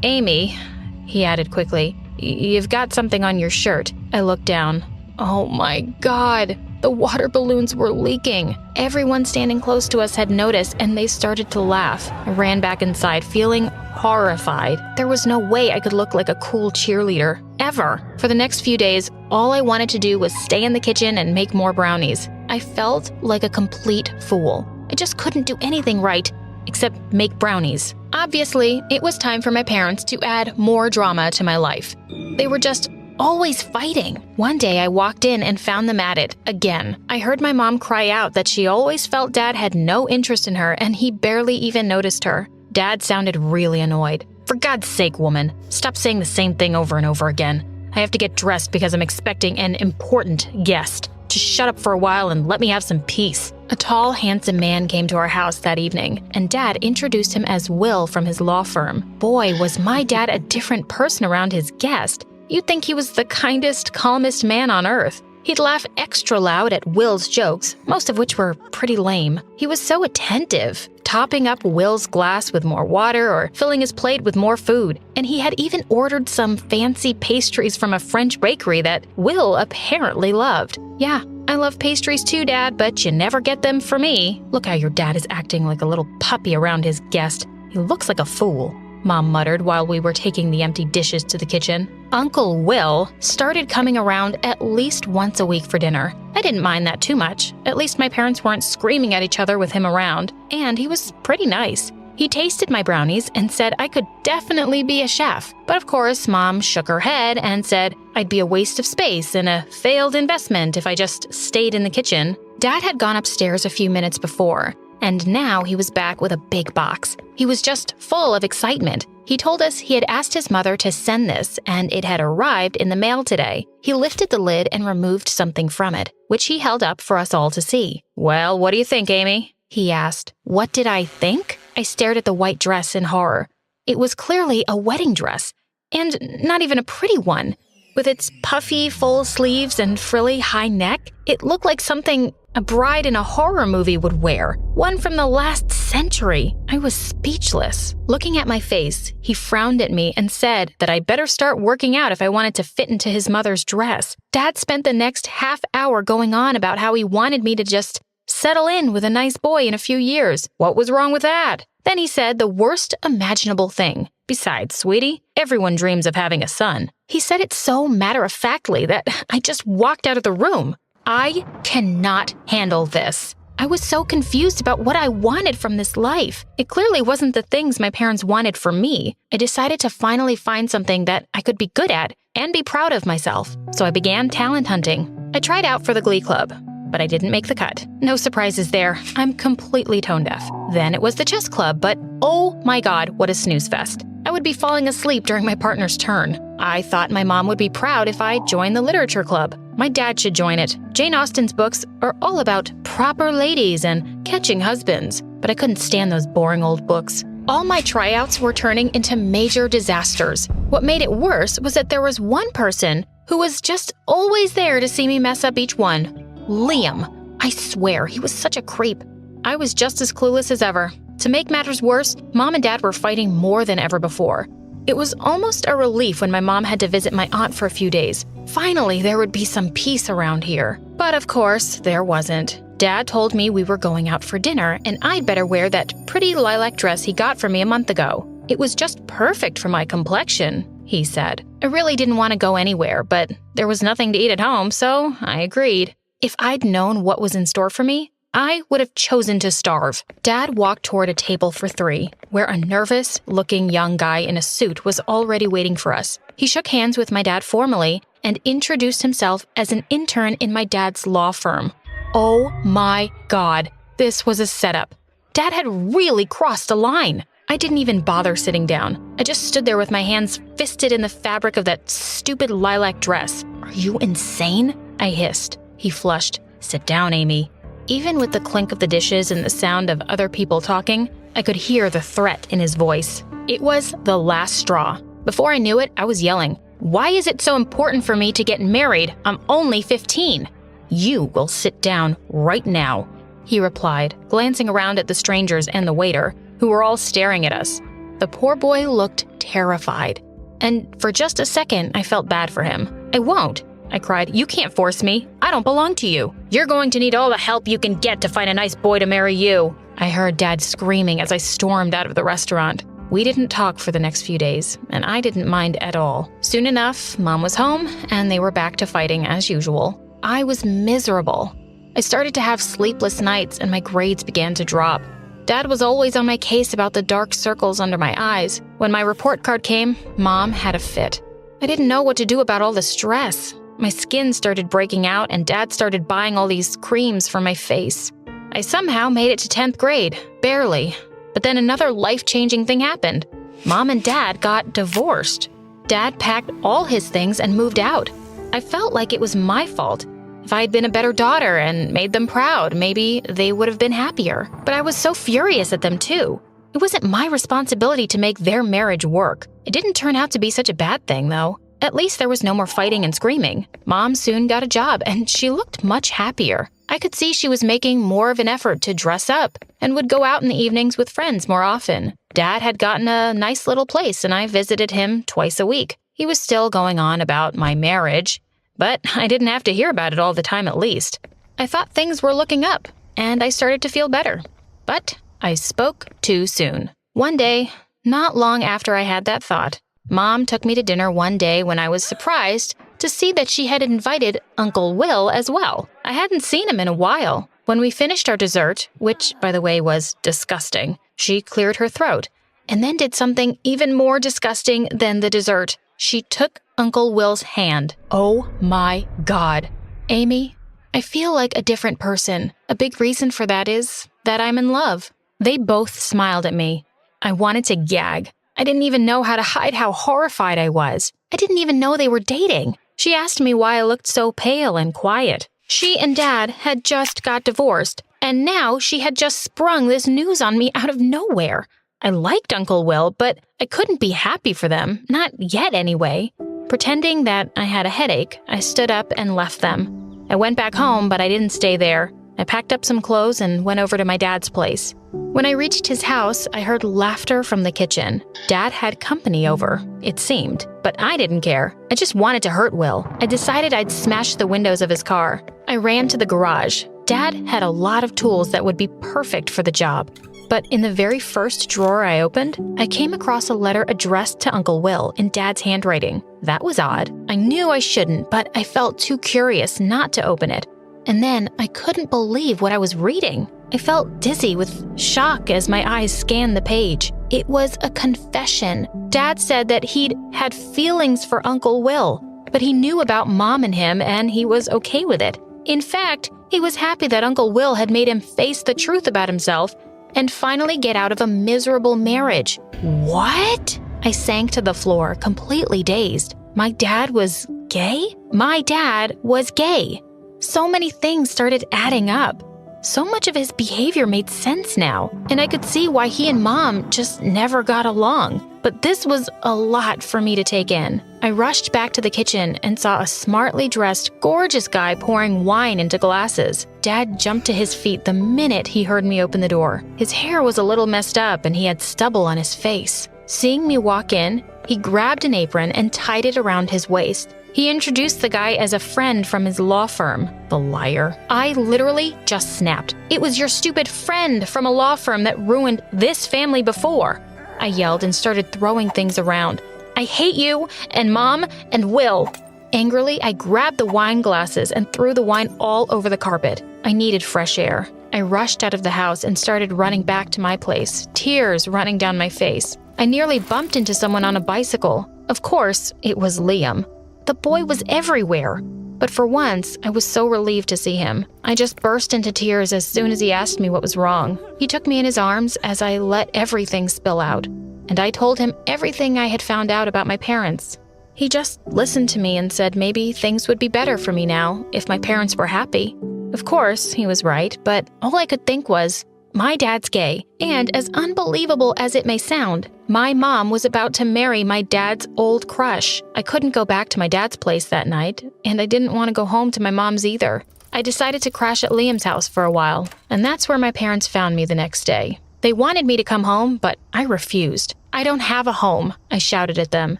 Amy," he added quickly, "you've got something on your shirt." I looked down. Oh my God! The water balloons were leaking. Everyone standing close to us had noticed, and they started to laugh. I ran back inside, feeling horrified. There was no way I could look like a cool cheerleader, ever. For the next few days, all I wanted to do was stay in the kitchen and make more brownies. I felt like a complete fool. I just couldn't do anything right, except make brownies. Obviously, it was time for my parents to add more drama to my life. They were just always fighting. One day I walked in and found them at it again. I heard my mom cry out that she always felt Dad had no interest in her and he barely even noticed her. Dad sounded really annoyed. "For God's sake, woman, stop saying the same thing over and over again. I have to get dressed because I'm expecting an important guest. Just shut up for a while and let me have some peace." A tall, handsome man came to our house that evening, and Dad introduced him as Will from his law firm. Boy, was my dad a different person around his guest. You'd think he was the kindest, calmest man on earth. He'd laugh extra loud at Will's jokes, most of which were pretty lame. He was so attentive, topping up Will's glass with more water or filling his plate with more food. And he had even ordered some fancy pastries from a French bakery that Will apparently loved. "Yeah, I love pastries too, Dad, but you never get them for me. Look how your dad is acting like a little puppy around his guest. He looks like a fool," Mom muttered while we were taking the empty dishes to the kitchen. Uncle Will started coming around at least once a week for dinner. I didn't mind that too much. At least my parents weren't screaming at each other with him around, and he was pretty nice. He tasted my brownies and said I could definitely be a chef. But of course, Mom shook her head and said I'd be a waste of space and a failed investment if I just stayed in the kitchen. Dad had gone upstairs a few minutes before, and now he was back with a big box. He was just full of excitement. He told us he had asked his mother to send this, and it had arrived in the mail today. He lifted the lid and removed something from it, which he held up for us all to see. "Well, what do you think, Amy?" he asked. What did I think? I stared at the white dress in horror. It was clearly a wedding dress, and not even a pretty one. With its puffy, full sleeves and frilly high neck, it looked like something a bride in a horror movie would wear, one from the last century. I was speechless. Looking at my face, he frowned at me and said that I'd better start working out if I wanted to fit into his mother's dress. Dad spent the next half hour going on about how he wanted me to just settle in with a nice boy in a few years. What was wrong with that? Then he said the worst imaginable thing. Besides, sweetie, everyone dreams of having a son. He said it so matter-of-factly that I just walked out of the room. I cannot handle this. I was so confused about what I wanted from this life. It clearly wasn't the things my parents wanted for me. I decided to finally find something that I could be good at and be proud of myself. So I began talent hunting. I tried out for the Glee Club, but I didn't make the cut. No surprises there. I'm completely tone deaf. Then it was the chess club, but oh my God, what a snooze fest. I would be falling asleep during my partner's turn. I thought my mom would be proud if I joined the literature club. My dad should join it. Jane Austen's books are all about proper ladies and catching husbands, but I couldn't stand those boring old books. All my tryouts were turning into major disasters. What made it worse was that there was one person who was just always there to see me mess up each one. Liam. I swear, he was such a creep. I was just as clueless as ever. To make matters worse, Mom and Dad were fighting more than ever before. It was almost a relief when my mom had to visit my aunt for a few days. Finally, there would be some peace around here. But of course, there wasn't. Dad told me we were going out for dinner and I'd better wear that pretty lilac dress he got for me a month ago. It was just perfect for my complexion, he said. I really didn't want to go anywhere, but there was nothing to eat at home, so I agreed. If I'd known what was in store for me, I would have chosen to starve. Dad walked toward a table for 3, where a nervous-looking young guy in a suit was already waiting for us. He shook hands with my dad formally and introduced himself as an intern in my dad's law firm. Oh my God, this was a setup. Dad had really crossed a line. I didn't even bother sitting down. I just stood there with my hands fisted in the fabric of that stupid lilac dress. Are you insane? I hissed. He flushed. Sit down, Amy. Even with the clink of the dishes and the sound of other people talking, I could hear the threat in his voice. It was the last straw. Before I knew it, I was yelling, "Why is it so important for me to get married? I'm only 15. You will sit down right now," he replied, glancing around at the strangers and the waiter, who were all staring at us. The poor boy looked terrified. And for just a second, I felt bad for him. "I won't," I cried. "You can't force me. I don't belong to you. You're going to need all the help you can get to find a nice boy to marry you." I heard Dad screaming as I stormed out of the restaurant. We didn't talk for the next few days, and I didn't mind at all. Soon enough, Mom was home, and they were back to fighting as usual. I was miserable. I started to have sleepless nights, and my grades began to drop. Dad was always on my case about the dark circles under my eyes. When my report card came, Mom had a fit. I didn't know what to do about all the stress. My skin started breaking out and Dad started buying all these creams for my face. I somehow made it to 10th grade, barely. But then another life-changing thing happened. Mom and Dad got divorced. Dad packed all his things and moved out. I felt like it was my fault. If I had been a better daughter and made them proud, maybe they would have been happier. But I was so furious at them too. It wasn't my responsibility to make their marriage work. It didn't turn out to be such a bad thing, though. At least there was no more fighting and screaming. Mom soon got a job, and she looked much happier. I could see she was making more of an effort to dress up and would go out in the evenings with friends more often. Dad had gotten a nice little place, and I visited him twice a week. He was still going on about my marriage, but I didn't have to hear about it all the time at least. I thought things were looking up, and I started to feel better. But I spoke too soon. One day, not long after I had that thought, Mom took me to dinner one day when I was surprised to see that she had invited Uncle Will as well. I hadn't seen him in a while. When we finished our dessert, which, by the way, was disgusting, she cleared her throat and then did something even more disgusting than the dessert. She took Uncle Will's hand. Oh my God. Amy, I feel like a different person. A big reason for that is that I'm in love. They both smiled at me. I wanted to gag. I didn't even know how to hide how horrified I was. I didn't even know they were dating. She asked me why I looked so pale and quiet. She and Dad had just got divorced, and now she had just sprung this news on me out of nowhere. I liked Uncle Will, but I couldn't be happy for them, not yet anyway. Pretending that I had a headache, I stood up and left them. I went back home, but I didn't stay there. I packed up some clothes and went over to my dad's place. When I reached his house, I heard laughter from the kitchen. Dad had company over, it seemed, but I didn't care. I just wanted to hurt Will. I decided I'd smash the windows of his car. I ran to the garage. Dad had a lot of tools that would be perfect for the job. But in the very first drawer I opened, I came across a letter addressed to Uncle Will in Dad's handwriting. That was odd. I knew I shouldn't, but I felt too curious not to open it. And then I couldn't believe what I was reading. I felt dizzy with shock as my eyes scanned the page. It was a confession. Dad said that he'd had feelings for Uncle Will, but he knew about Mom and him and he was okay with it. In fact, he was happy that Uncle Will had made him face the truth about himself and finally get out of a miserable marriage. What? I sank to the floor, completely dazed. My dad was gay? My dad was gay. So many things started adding up. So much of his behavior made sense now, and I could see why he and Mom just never got along. But this was a lot for me to take in. I rushed back to the kitchen and saw a smartly dressed, gorgeous guy pouring wine into glasses. Dad jumped to his feet the minute he heard me open the door. His hair was a little messed up and he had stubble on his face. Seeing me walk in, he grabbed an apron and tied it around his waist. He introduced the guy as a friend from his law firm. The liar. I literally just snapped. It was your stupid friend from a law firm that ruined this family before. I yelled and started throwing things around. I hate you and Mom and Will. Angrily, I grabbed the wine glasses and threw the wine all over the carpet. I needed fresh air. I rushed out of the house and started running back to my place, tears running down my face. I nearly bumped into someone on a bicycle. Of course, it was Liam. The boy was everywhere. But for once, I was so relieved to see him. I just burst into tears as soon as he asked me what was wrong. He took me in his arms as I let everything spill out. And I told him everything I had found out about my parents. He just listened to me and said maybe things would be better for me now if my parents were happy. Of course, he was right, but all I could think was, my dad's gay, and as unbelievable as it may sound, my mom was about to marry my dad's old crush. I couldn't go back to my dad's place that night, and I didn't want to go home to my mom's either. I decided to crash at Liam's house for a while, and that's where my parents found me the next day. They wanted me to come home, but I refused. I don't have a home, I shouted at them,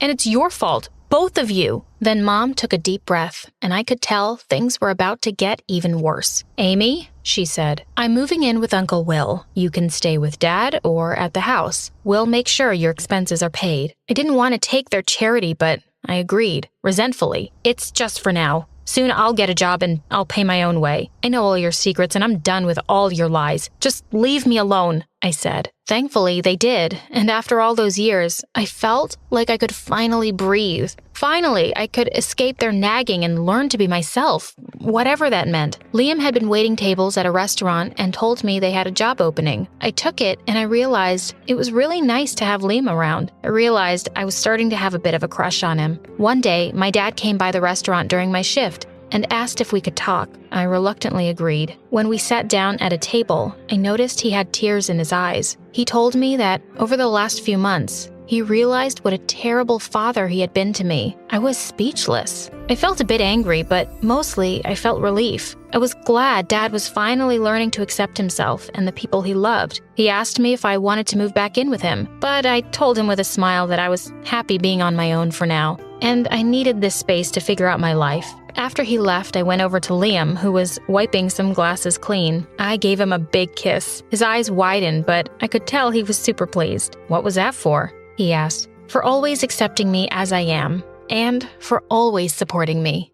and it's your fault. Both of you. Then Mom took a deep breath, and I could tell things were about to get even worse. Amy, she said, I'm moving in with Uncle Will. You can stay with Dad or at the house. We'll make sure your expenses are paid. I didn't want to take their charity, but I agreed, resentfully. It's just for now. Soon I'll get a job and I'll pay my own way. I know all your secrets and I'm done with all your lies. Just leave me alone, I said. Thankfully, they did, and after all those years, I felt like I could finally breathe. Finally, I could escape their nagging and learn to be myself, whatever that meant. Liam had been waiting tables at a restaurant and told me they had a job opening. I took it and I realized it was really nice to have Liam around. I realized I was starting to have a bit of a crush on him. One day, my dad came by the restaurant during my shift and asked if we could talk. I reluctantly agreed. When we sat down at a table, I noticed he had tears in his eyes. He told me that over the last few months, he realized what a terrible father he had been to me. I was speechless. I felt a bit angry, but mostly I felt relief. I was glad Dad was finally learning to accept himself and the people he loved. He asked me if I wanted to move back in with him, but I told him with a smile that I was happy being on my own for now, and I needed this space to figure out my life. After he left, I went over to Liam, who was wiping some glasses clean. I gave him a big kiss. His eyes widened, but I could tell he was super pleased. What was that for? He asked. For always accepting me as I am, and for always supporting me.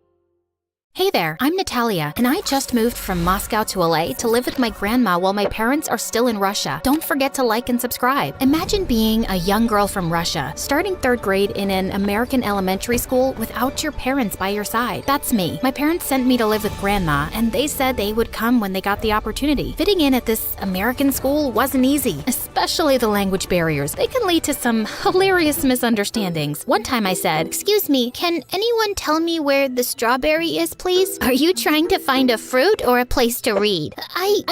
Hey there, I'm Natalia, and I just moved from Moscow to LA to live with my grandma while my parents are still in Russia. Don't forget to like and subscribe. Imagine being a young girl from Russia, starting 3rd grade in an American elementary school without your parents by your side. That's me. My parents sent me to live with grandma, and they said they would come when they got the opportunity. Fitting in at this American school wasn't easy, especially the language barriers. They can lead to some hilarious misunderstandings. One time I said, "Excuse me, can anyone tell me where the strawberry is, please? Are you trying to find a fruit or a place to read?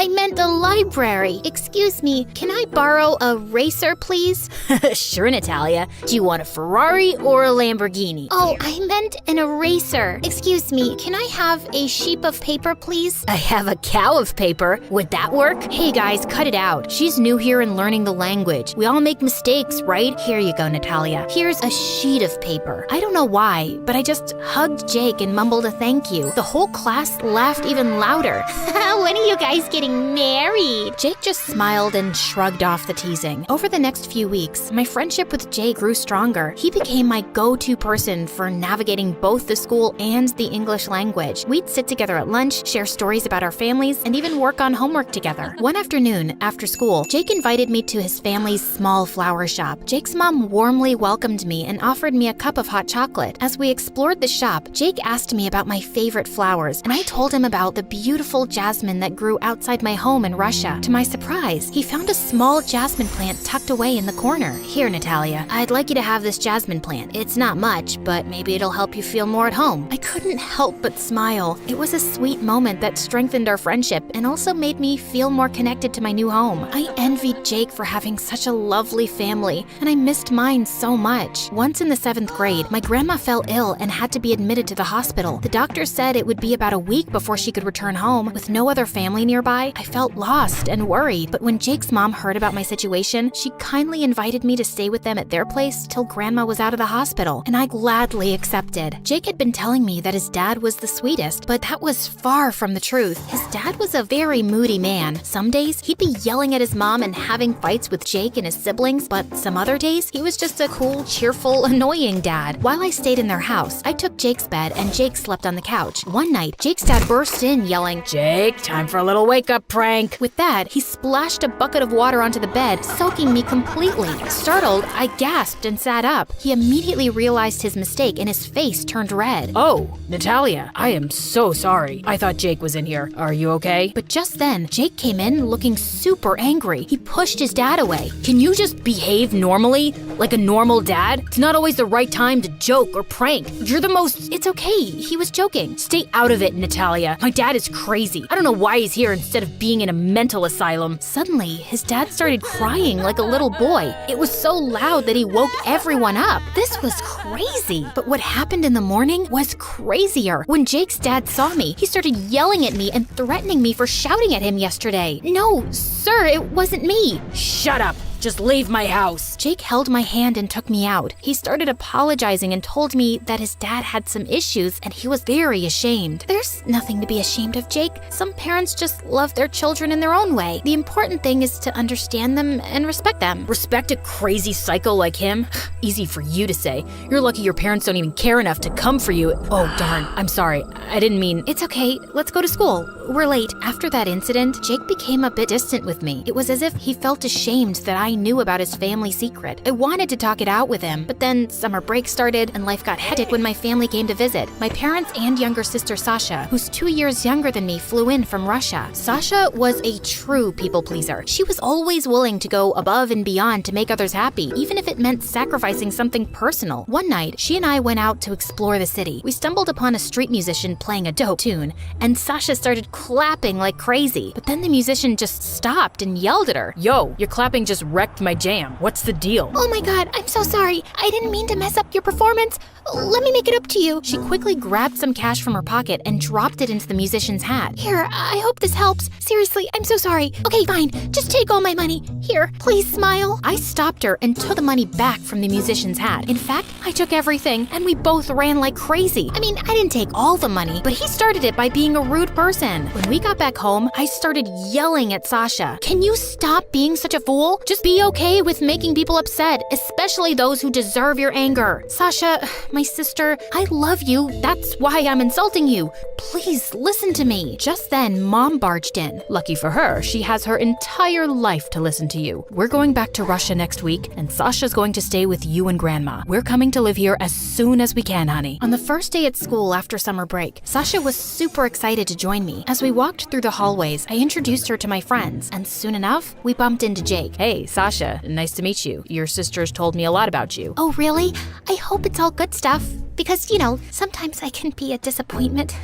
I meant the library. Excuse me, can I borrow a racer, please? Sure, Natalia. Do you want a Ferrari or a Lamborghini? Oh, I meant an eraser. Excuse me, can I have a sheet of paper, please? I have a cow of paper. Would that work? Hey guys, cut it out. She's new here and learning the language. We all make mistakes, right? Here you go, Natalia. Here's a sheet of paper. I don't know why, but I just hugged Jake and mumbled a thank you. The whole class laughed even louder. When are you guys getting married? Jake just smiled and shrugged off the teasing. Over the next few weeks, my friendship with Jake grew stronger. He became my go-to person for navigating both the school and the English language. We'd sit together at lunch, share stories about our families, and even work on homework together. One afternoon, after school, Jake invited me to his family's small flower shop. Jake's mom warmly welcomed me and offered me a cup of hot chocolate. As we explored the shop, Jake asked me about my favorite flowers, and I told him about the beautiful jasmine that grew outside my home in Russia. To my surprise, he found a small jasmine plant tucked away in the corner. Here, Natalia, I'd like you to have this jasmine plant. It's not much, but maybe it'll help you feel more at home. I couldn't help but smile. It was a sweet moment that strengthened our friendship and also made me feel more connected to my new home. I envied Jake for having such a lovely family, and I missed mine so much. Once in the 7th grade, my grandma fell ill and had to be admitted to the hospital. The doctor said it would be about a week before she could return home. With no other family nearby, I felt lost and worried. But when Jake's mom heard about my situation, she kindly invited me to stay with them at their place till Grandma was out of the hospital, and I gladly accepted. Jake had been telling me that his dad was the sweetest, but that was far from the truth. His dad was a very moody man. Some days, he'd be yelling at his mom and having fights with Jake and his siblings, but some other days, he was just a cool, cheerful, annoying dad. While I stayed in their house, I took Jake's bed and Jake slept on the couch. One night, Jake's dad burst in yelling, Jake, time for a little wake-up prank. With that, he splashed a bucket of water onto the bed, soaking me completely. Startled, I gasped and sat up. He immediately realized his mistake and his face turned red. Oh, Natalia, I am so sorry. I thought Jake was in here. Are you okay? But just then, Jake came in looking super angry. He pushed his dad away. Can you just behave normally? Like a normal dad? It's not always the right time to joke or prank. You're the most... It's okay, he was joking. Stay out of it, Natalia. My dad is crazy. I don't know why he's here instead of being in a mental asylum. Suddenly, his dad started crying like a little boy. It was so loud that he woke everyone up. This was crazy. But what happened in the morning was crazier. When Jake's dad saw me, he started yelling at me and threatening me for shouting at him yesterday. No, sir, it wasn't me. Shut up. Just leave my house. Jake held my hand and took me out. He started apologizing and told me that his dad had some issues and he was very ashamed. There's nothing to be ashamed of, Jake. Some parents just love their children in their own way. The important thing is to understand them and respect them. Respect a crazy psycho like him? Easy for you to say. You're lucky your parents don't even care enough to come for you. Oh, darn. I'm sorry. I didn't mean... It's okay. Let's go to school. We're late. After that incident, Jake became a bit distant with me. It was as if he felt ashamed that I knew about his family secret. I wanted to talk it out with him, but then summer break started and life got hectic when my family came to visit. My parents and younger sister Sasha, who's 2 years younger than me, flew in from Russia. Sasha was a true people pleaser. She was always willing to go above and beyond to make others happy, even if it meant sacrificing something personal. One night, she and I went out to explore the city. We stumbled upon a street musician playing a dope tune, and Sasha started clapping like crazy. But then the musician just stopped and yelled at her. Yo, your clapping just wrecked my jam. What's the deal? Oh my god, I'm so sorry. I didn't mean to mess up your performance. Let me make it up to you. She quickly grabbed some cash from her pocket and dropped it into the musician's hat. Here, I hope this helps. Seriously, I'm so sorry. Okay, fine. Just take all my money. Here, please smile. I stopped her and took the money back from the musician's hat. In fact, I took everything and we both ran like crazy. I mean, I didn't take all the money, but he started it by being a rude person. When we got back home, I started yelling at Sasha. Can you stop being such a fool? Just be okay with making people upset, especially those who deserve your anger. Sasha, my sister, I love you. That's why I'm insulting you. Please listen to me. Just then, Mom barged in. Lucky for her, she has her entire life to listen to you. We're going back to Russia next week, and Sasha's going to stay with you and Grandma. We're coming to live here as soon as we can, honey. On the first day at school after summer break, Sasha was super excited to join me. As we walked through the hallways, I introduced her to my friends, and soon enough, we bumped into Jake. Hey, Sasha, nice to meet you. Your sisters told me a lot about you. Oh, really? I hope it's all good stuff. because, sometimes I can be a disappointment.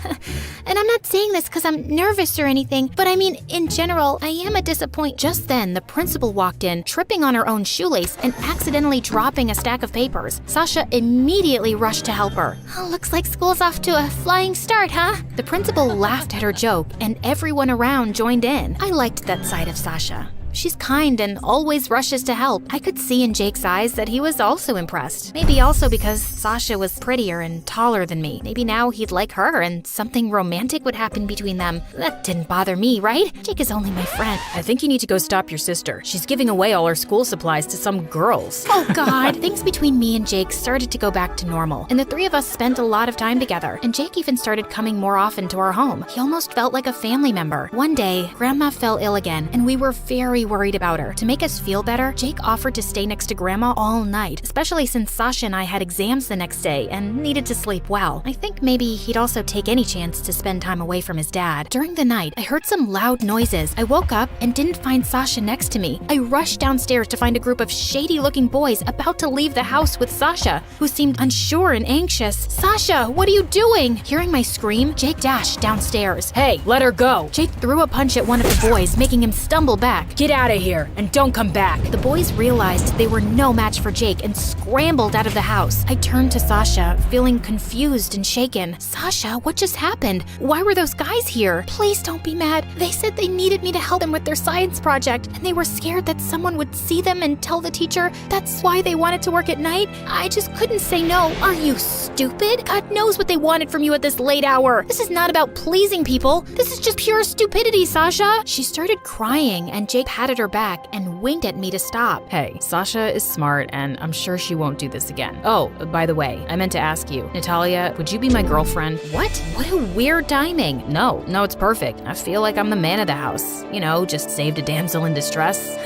And I'm not saying this because I'm nervous or anything, but I mean, in general, I am a disappointment. Just then, the principal walked in, tripping on her own shoelace and accidentally dropping a stack of papers. Sasha immediately rushed to help her. Oh, looks like school's off to a flying start, huh? The principal laughed at her joke, and everyone around joined in. I liked that side of Sasha. She's kind and always rushes to help. I could see in Jake's eyes that he was also impressed. Maybe also because Sasha was prettier and taller than me. Maybe now he'd like her and something romantic would happen between them. That didn't bother me, right? Jake is only my friend. I think you need to go stop your sister. She's giving away all her school supplies to some girls. Oh God! Things between me and Jake started to go back to normal, and the three of us spent a lot of time together, and Jake even started coming more often to our home. He almost felt like a family member. One day, Grandma fell ill again, and we were very worried about her. To make us feel better, Jake offered to stay next to Grandma all night, especially since Sasha and I had exams the next day and needed to sleep well. I think maybe he'd also take any chance to spend time away from his dad. During the night, I heard some loud noises. I woke up and didn't find Sasha next to me. I rushed downstairs to find a group of shady-looking boys about to leave the house with Sasha, who seemed unsure and anxious. Sasha, what are you doing? Hearing my scream, Jake dashed downstairs. Hey, let her go. Jake threw a punch at one of the boys, making him stumble back. Get out of here and don't come back. The boys realized they were no match for Jake and scrambled out of the house. I turned to Sasha, feeling confused and shaken. Sasha, what just happened? Why were those guys here? Please don't be mad. They said they needed me to help them with their science project, and they were scared that someone would see them and tell the teacher. That's why they wanted to work at night. I just couldn't say no. Are you stupid? God knows what they wanted from you at this late hour. This is not about pleasing people. This is just pure stupidity, Sasha. She started crying, and Jake patted her back and winked at me to stop. Hey, Sasha is smart and I'm sure she won't do this again. Oh, by the way, I meant to ask you, Natalia, would you be my girlfriend? What? What a weird timing. No, it's perfect. I feel like I'm the man of the house. Just saved a damsel in distress.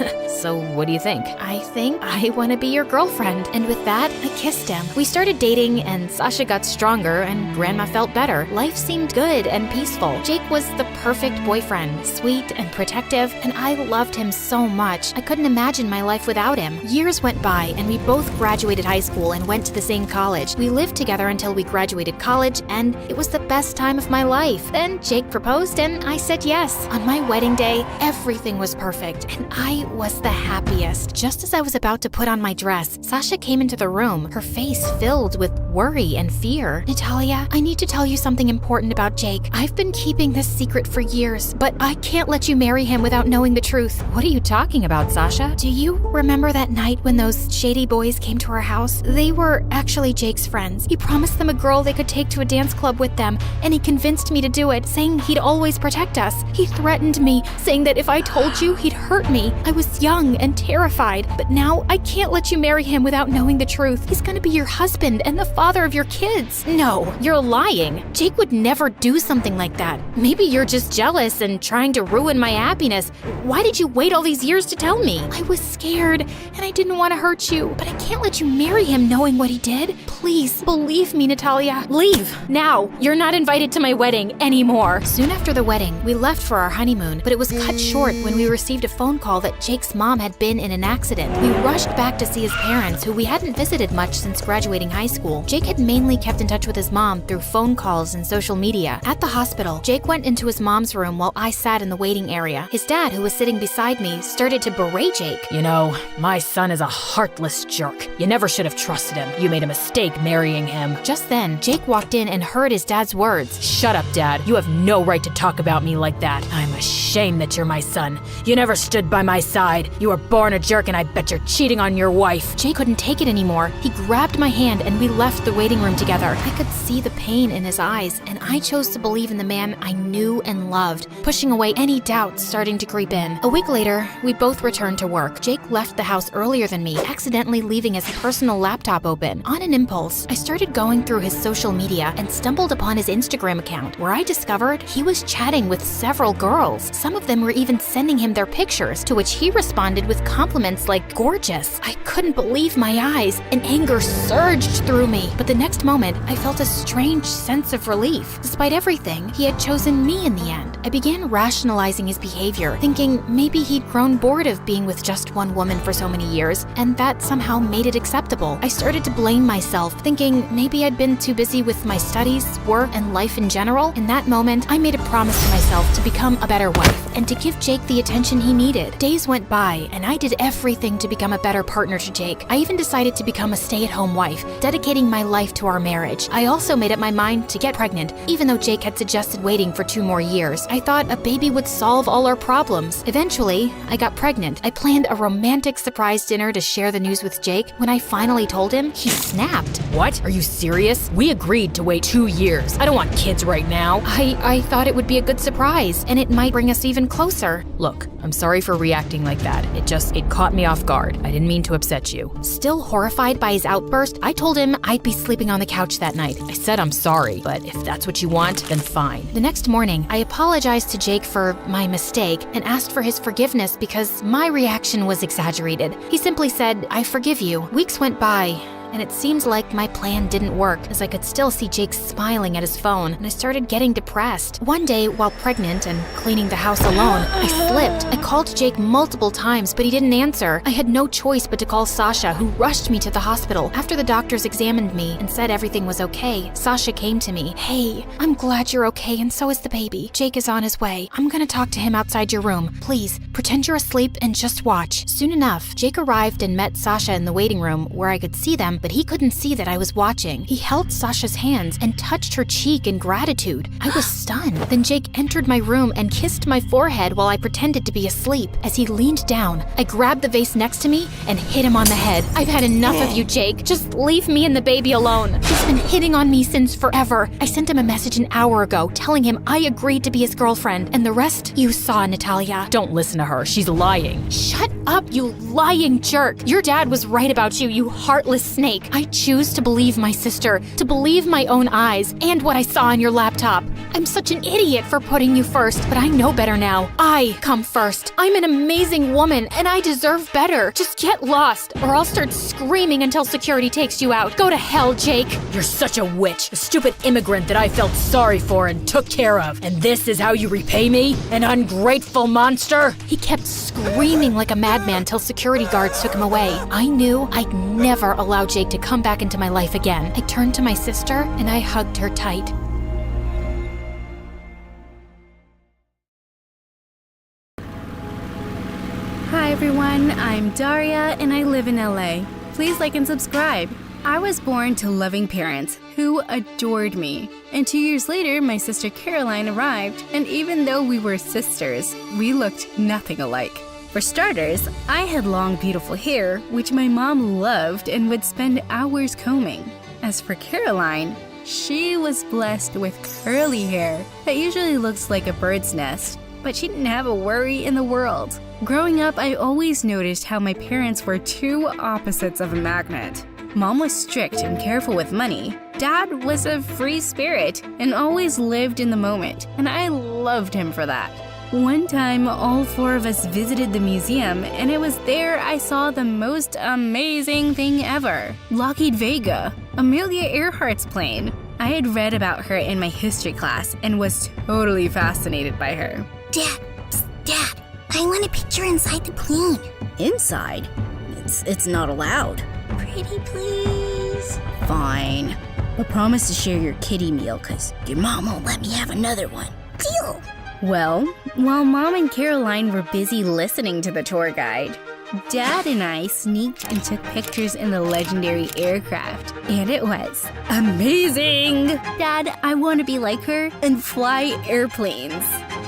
So what do you think? I think I want to be your girlfriend. And with that, I kissed him. We started dating and Sasha got stronger and Grandma felt better. Life seemed good and peaceful. Jake was the perfect boyfriend, sweet and protective, and I loved him so much. I couldn't imagine my life without him. Years went by and we both graduated high school and went to the same college. We lived together until we graduated college, and it was the best time of my life. Then Jake proposed and I said yes. On my wedding day, everything was perfect and I was the happiest. Just as I was about to put on my dress, Sasha came into the room, her face filled with worry and fear. Natalia, I need to tell you something important about Jake. I've been keeping this secret for years, but I can't let you marry him without knowing the truth. What are you talking about, Sasha? Do you remember that night when those shady boys came to our house? They were actually Jake's friends. He promised them a girl they could take to a dance club with them, and he convinced me to do it, saying he'd always protect us. He threatened me, saying that if I told you, he'd hurt me. I was young and terrified, but now I can't let you marry him without knowing the truth. He's gonna be your husband and the father of your kids. No, you're lying. Jake would never do something like that. Maybe you're just jealous and trying to ruin my happiness. Why did you wait all these years to tell me? I was scared and I didn't want to hurt you, but I can't let you marry him knowing what he did. Please, believe me, Natalia. Leave, now. You're not invited to my wedding anymore. Soon after the wedding, we left for our honeymoon, but it was cut short when we received a phone call that Jake's mom had been in an accident. We rushed back to see his parents, who we hadn't visited much since graduating high school. Jake had mainly kept in touch with his mom through phone calls and social media. At the hospital, Jake went into his mom's room while I sat in the waiting area. His dad, who was sitting beside me, started to berate Jake. My son is a heartless jerk. You never should have trusted him. You made a mistake marrying him. Just then, Jake walked in and heard his dad's words. Shut up, Dad. You have no right to talk about me like that. I'm ashamed that you're my son. You never stood by my side. You were born a jerk, and I bet you're cheating on your wife. Jake couldn't take it anymore. He grabbed my hand and we left the waiting room together. I could see the pain in his eyes, and I chose to believe in the man I knew and loved, pushing away any doubts starting to creep in. A week later, we both returned to work. Jake left the house earlier than me, accidentally leaving his personal laptop open. On an impulse, I started going through his social media and stumbled upon his Instagram account, where I discovered he was chatting with several girls. Some of them were even sending him their pictures, to which he responded with compliments like gorgeous. I couldn't believe my eyes, and anger surged through me. But the next moment, I felt a strange sense of relief. Despite everything, he had chosen me in the end. I began rationalizing his behavior, thinking maybe he'd grown bored of being with just one woman for so many years, and that somehow made it acceptable. I started to blame myself myself, thinking maybe I'd been too busy with my studies, work, and life in general. In that moment, I made a promise to myself to become a better wife and to give Jake the attention he needed. Days went by, and I did everything to become a better partner to Jake. I even decided to become a stay-at-home wife, dedicating my life to our marriage. I also made up my mind to get pregnant, even though Jake had suggested waiting for 2 more years. I thought a baby would solve all our problems. Eventually, I got pregnant. I planned a romantic surprise dinner to share the news with Jake. When I finally told him, he snapped. What? Are you serious? We agreed to wait 2 years. I don't want kids right now. I thought it would be a good surprise, and it might bring us even closer. Look, I'm sorry for reacting like that. It caught me off guard. I didn't mean to upset you. Still horrified by his outburst, I told him I'd be sleeping on the couch that night. I said I'm sorry, but if that's what you want, then fine. The next morning, I apologized to Jake for my mistake and asked for his forgiveness because my reaction was exaggerated. He simply said, "I forgive you." Weeks went by, and it seemed like my plan didn't work, as I could still see Jake smiling at his phone, and I started getting depressed. One day, while pregnant and cleaning the house alone, I slipped. I called Jake multiple times, but he didn't answer. I had no choice but to call Sasha, who rushed me to the hospital. After the doctors examined me and said everything was okay, Sasha came to me. "Hey, I'm glad you're okay, and so is the baby. Jake is on his way. I'm gonna talk to him outside your room. Please, pretend you're asleep and just watch." Soon enough, Jake arrived and met Sasha in the waiting room where I could see them, but he couldn't see that I was watching. He held Sasha's hands and touched her cheek in gratitude. I was stunned. Then Jake entered my room and kissed my forehead while I pretended to be asleep. As he leaned down, I grabbed the vase next to me and hit him on the head. "I've had enough of you, Jake. Just leave me and the baby alone. He's been hitting on me since forever." I sent him a message an hour ago telling him I agreed to be his girlfriend, and the rest you saw, Natalia. Don't listen to her. She's lying. Shut up, you lying jerk. Your dad was right about you, you heartless snake. I choose to believe my sister, to believe my own eyes, and what I saw on your laptop. I'm such an idiot for putting you first, but I know better now. I come first. I'm an amazing woman, and I deserve better. Just get lost, or I'll start screaming until security takes you out. Go to hell, Jake. You're such a witch, a stupid immigrant that I felt sorry for and took care of. And this is how you repay me? An ungrateful monster? He kept screaming like a madman till security guards took him away. I knew I'd never allow Jake to come back into my life again. I turned to my sister and I hugged her tight. Hi everyone, I'm Daria and I live in LA. Please like and subscribe. I was born to loving parents who adored me. And 2 years later, my sister Caroline arrived, and even though we were sisters, we looked nothing alike. For starters, I had long, beautiful hair, which my mom loved and would spend hours combing. As for Caroline, she was blessed with curly hair that usually looks like a bird's nest, but she didn't have a worry in the world. Growing up, I always noticed how my parents were two opposites of a magnet. Mom was strict and careful with money. Dad was a free spirit and always lived in the moment, and I loved him for that. One time, all 4 of us visited the museum, and it was there I saw the most amazing thing ever. Lockheed Vega, Amelia Earhart's plane. I had read about her in my history class and was totally fascinated by her. Dad, Dad, I want a picture inside the plane. Inside? It's not allowed. Pretty please. Fine. But promise to share your kiddie meal, cause your mom won't let me have another one. Deal. Well, while Mom and Caroline were busy listening to the tour guide, Dad and I sneaked and took pictures in the legendary aircraft, and it was amazing! Dad, I want to be like her and fly airplanes.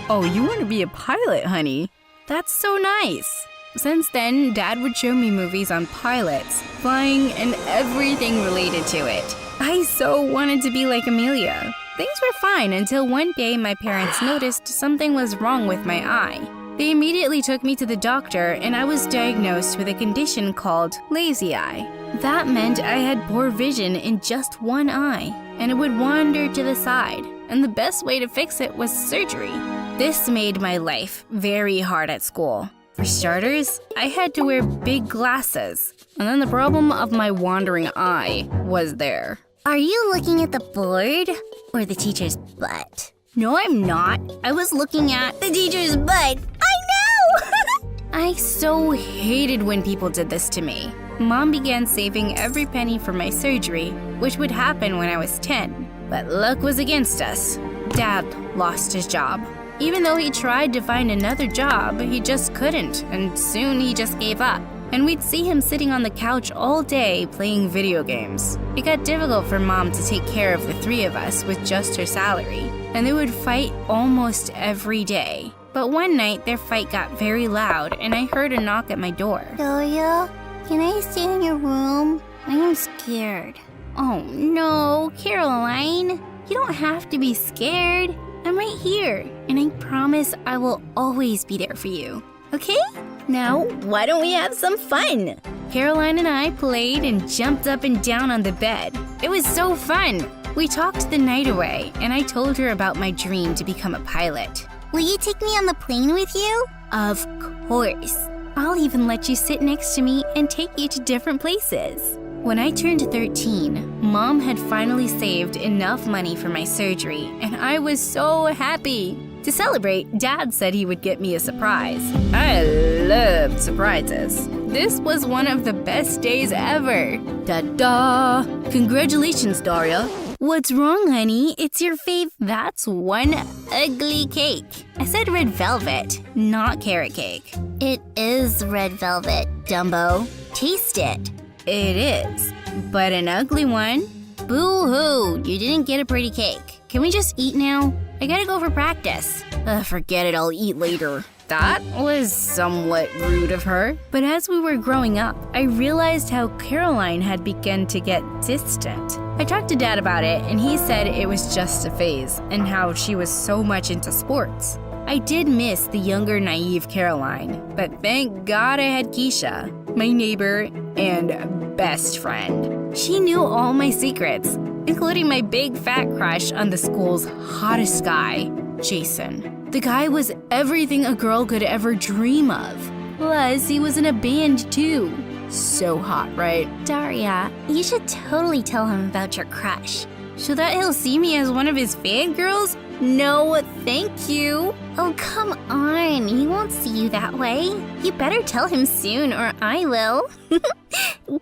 Oh, you want to be a pilot, honey? That's so nice. Since then, Dad would show me movies on pilots, flying, and everything related to it. I so wanted to be like Amelia. Things were fine until one day my parents noticed something was wrong with my eye. They immediately took me to the doctor and I was diagnosed with a condition called lazy eye. That meant I had poor vision in just one eye, and it would wander to the side, and the best way to fix it was surgery. This made my life very hard at school. For starters, I had to wear big glasses, and then the problem of my wandering eye was there. Are you looking at the board or the teacher's butt? No, I'm not. I was looking at The teacher's butt. I know! I so hated when people did this to me. Mom began saving every penny for my surgery, which would happen when I was 10. But luck was against us. Dad lost his job. Even though he tried to find another job, he just couldn't, and soon he just gave up. And we'd see him sitting on the couch all day playing video games. It got difficult for Mom to take care of the three of us with just her salary, and they would fight almost every day. But one night, their fight got very loud, and I heard a knock at my door. Daria, can I stay in your room? I am scared. Oh no, Caroline. You don't have to be scared. I'm right here, and I promise I will always be there for you. Okay? Now, why don't we have some fun? Caroline and I played and jumped up and down on the bed. It was so fun. We talked the night away, and I told her about my dream to become a pilot. Will you take me on the plane with you? Of course. I'll even let you sit next to me and take you to different places. When I turned 13, Mom had finally saved enough money for my surgery, and I was so happy. To celebrate, Dad said he would get me a surprise. I loved surprises. This was one of the best days ever. Ta-da! Congratulations, Daria. What's wrong, honey? It's your fave. That's one ugly cake. I said red velvet, not carrot cake. It is red velvet, Dumbo. Taste it. It is, but an ugly one. Boo-hoo, you didn't get a pretty cake. Can we just eat now? I gotta go for practice. Forget it, I'll eat later. That was somewhat rude of her. But as we were growing up, I realized how Caroline had begun to get distant. I talked to Dad about it, and he said it was just a phase, and how she was so much into sports. I did miss the younger, naive Caroline, but thank God I had Keisha, my neighbor and best friend. She knew all my secrets, including my big fat crush on the school's hottest guy, Jason. The guy was everything a girl could ever dream of. Plus, he was in a band too. So hot, right? Daria, you should totally tell him about your crush. So that he'll see me as one of his fangirls? No, thank you. Oh, come on. He won't see you that way. You better tell him soon or I will.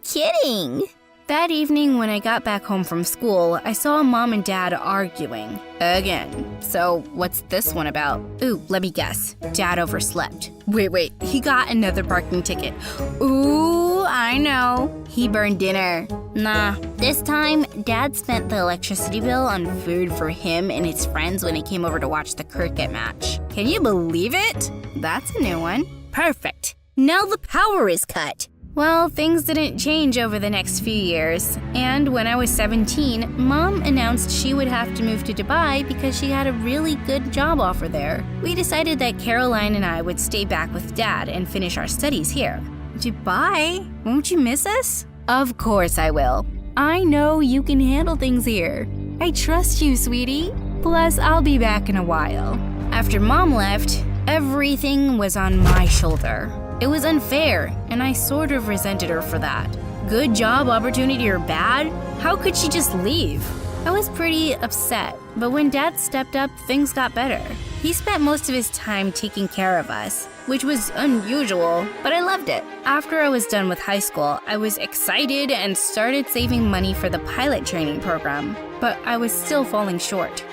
Kidding. That evening when I got back home from school, I saw Mom and Dad arguing. Again. So what's this one about? Ooh, let me guess. Dad overslept. Wait, he got another parking ticket. Ooh, I know. He burned dinner. Nah, this time, Dad spent the electricity bill on food for him and his friends when he came over to watch the cricket match. Can you believe it? That's a new one. Perfect. Now the power is cut. Well, things didn't change over the next few years, and when I was 17, Mom announced she would have to move to Dubai because she had a really good job offer there. We decided that Caroline and I would stay back with Dad and finish our studies here. Dubai? Won't you miss us? Of course I will. I know you can handle things here. I trust you, sweetie. Plus, I'll be back in a while. After Mom left, everything was on my shoulder. It was unfair, and I sort of resented her for that. Good job opportunity or bad? How could she just leave? I was pretty upset, but when Dad stepped up, things got better. He spent most of his time taking care of us, which was unusual, but I loved it. After I was done with high school, I was excited and started saving money for the pilot training program, but I was still falling short.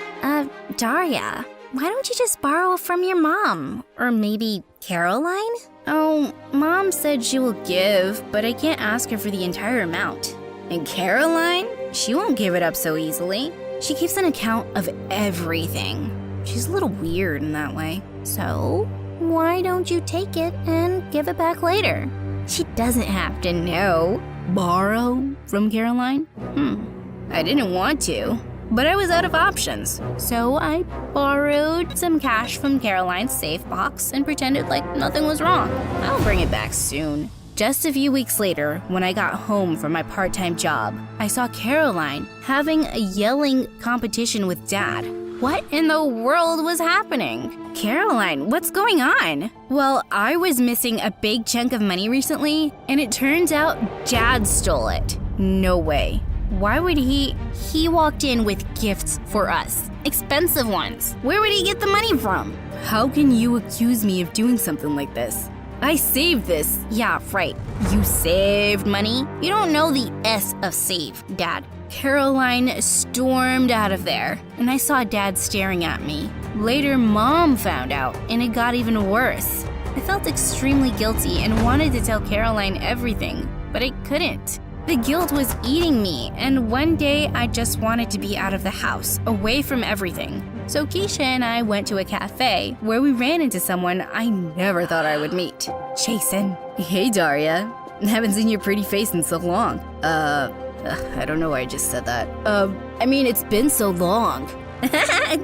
Daria, why don't you just borrow from your mom? Or maybe Caroline? Oh, Mom said she will give, but I can't ask her for the entire amount. And Caroline? She won't give it up so easily. She keeps an account of everything. She's a little weird in that way. So, why don't you take it and give it back later? She doesn't have to know. Borrow from Caroline? I didn't want to, but I was out of options. So I borrowed some cash from Caroline's safe box and pretended like nothing was wrong. I'll bring it back soon. Just a few weeks later, when I got home from my part-time job, I saw Caroline having a yelling competition with Dad. What in the world was happening? Caroline, what's going on? Well, I was missing a big chunk of money recently, and it turns out Dad stole it. No way. Why would he? He walked in with gifts for us. Expensive ones. Where would he get the money from? How can you accuse me of doing something like this? I saved this. Yeah, right. You saved money? You don't know the S of save, Dad. Caroline stormed out of there, and I saw Dad staring at me. Later, Mom found out, and it got even worse. I felt extremely guilty and wanted to tell Caroline everything, but I couldn't. The guilt was eating me, and one day I just wanted to be out of the house, away from everything. So Keisha and I went to a cafe where we ran into someone I never thought I would meet. Jason. Hey, Daria. Haven't seen your pretty face in so long. I don't know why I just said that. It's been so long.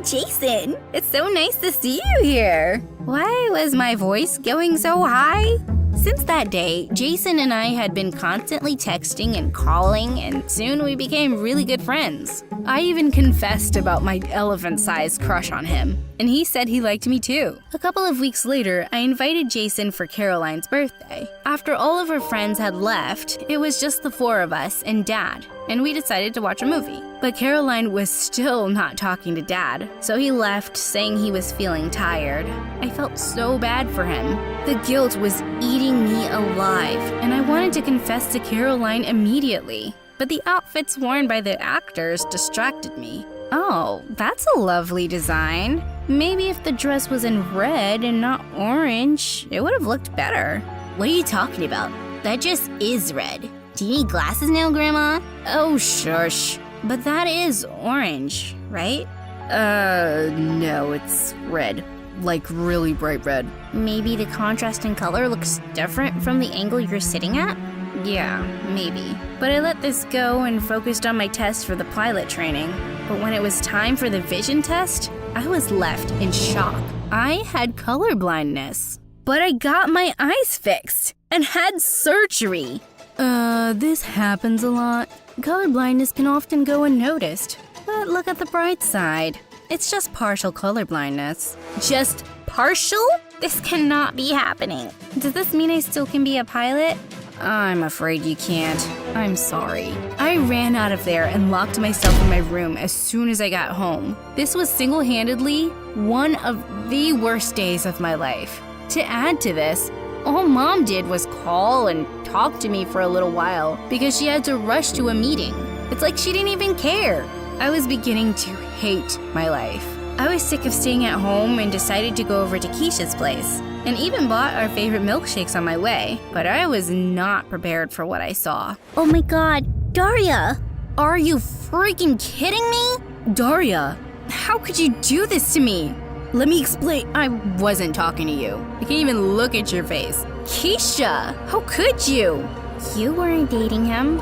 Jason, it's so nice to see you here. Why was my voice going so high? Since that day, Jason and I had been constantly texting and calling, and soon we became really good friends. I even confessed about my elephant-sized crush on him, and he said he liked me too. A couple of weeks later, I invited Jason for Caroline's birthday. After all of her friends had left, it was just the four of us and Dad, and we decided to watch a movie. But Caroline was still not talking to Dad, so he left saying he was feeling tired. I felt so bad for him. The guilt was eating me alive, and I wanted to confess to Caroline immediately. But the outfits worn by the actors distracted me. Oh, that's a lovely design. Maybe if the dress was in red and not orange, it would have looked better. What are you talking about? That dress is red. Do you need glasses now, Grandma? Oh, shush. But that is orange, right? No, it's red. Like really bright red. Maybe the contrast in color looks different from the angle you're sitting at? Yeah, maybe. But I let this go and focused on my test for the pilot training. But when it was time for the vision test, I was left in shock. I had color blindness. But I got my eyes fixed and had surgery. This happens a lot. Color blindness can often go unnoticed. But look at the bright side. It's just partial color blindness. Just partial? This cannot be happening. Does this mean I still can be a pilot? I'm afraid you can't. I'm sorry. I ran out of there and locked myself in my room as soon as I got home. This was single-handedly one of the worst days of my life. To add to this, all Mom did was call and talk to me for a little while because she had to rush to a meeting. It's like she didn't even care. I was beginning to hate my life. I was sick of staying at home and decided to go over to Keisha's place, and even bought our favorite milkshakes on my way, but I was not prepared for what I saw. Oh my god, Daria! Are you freaking kidding me? Daria, how could you do this to me? Let me explain. I wasn't talking to you. I can't even look at your face. Keisha, how could you? You weren't dating him.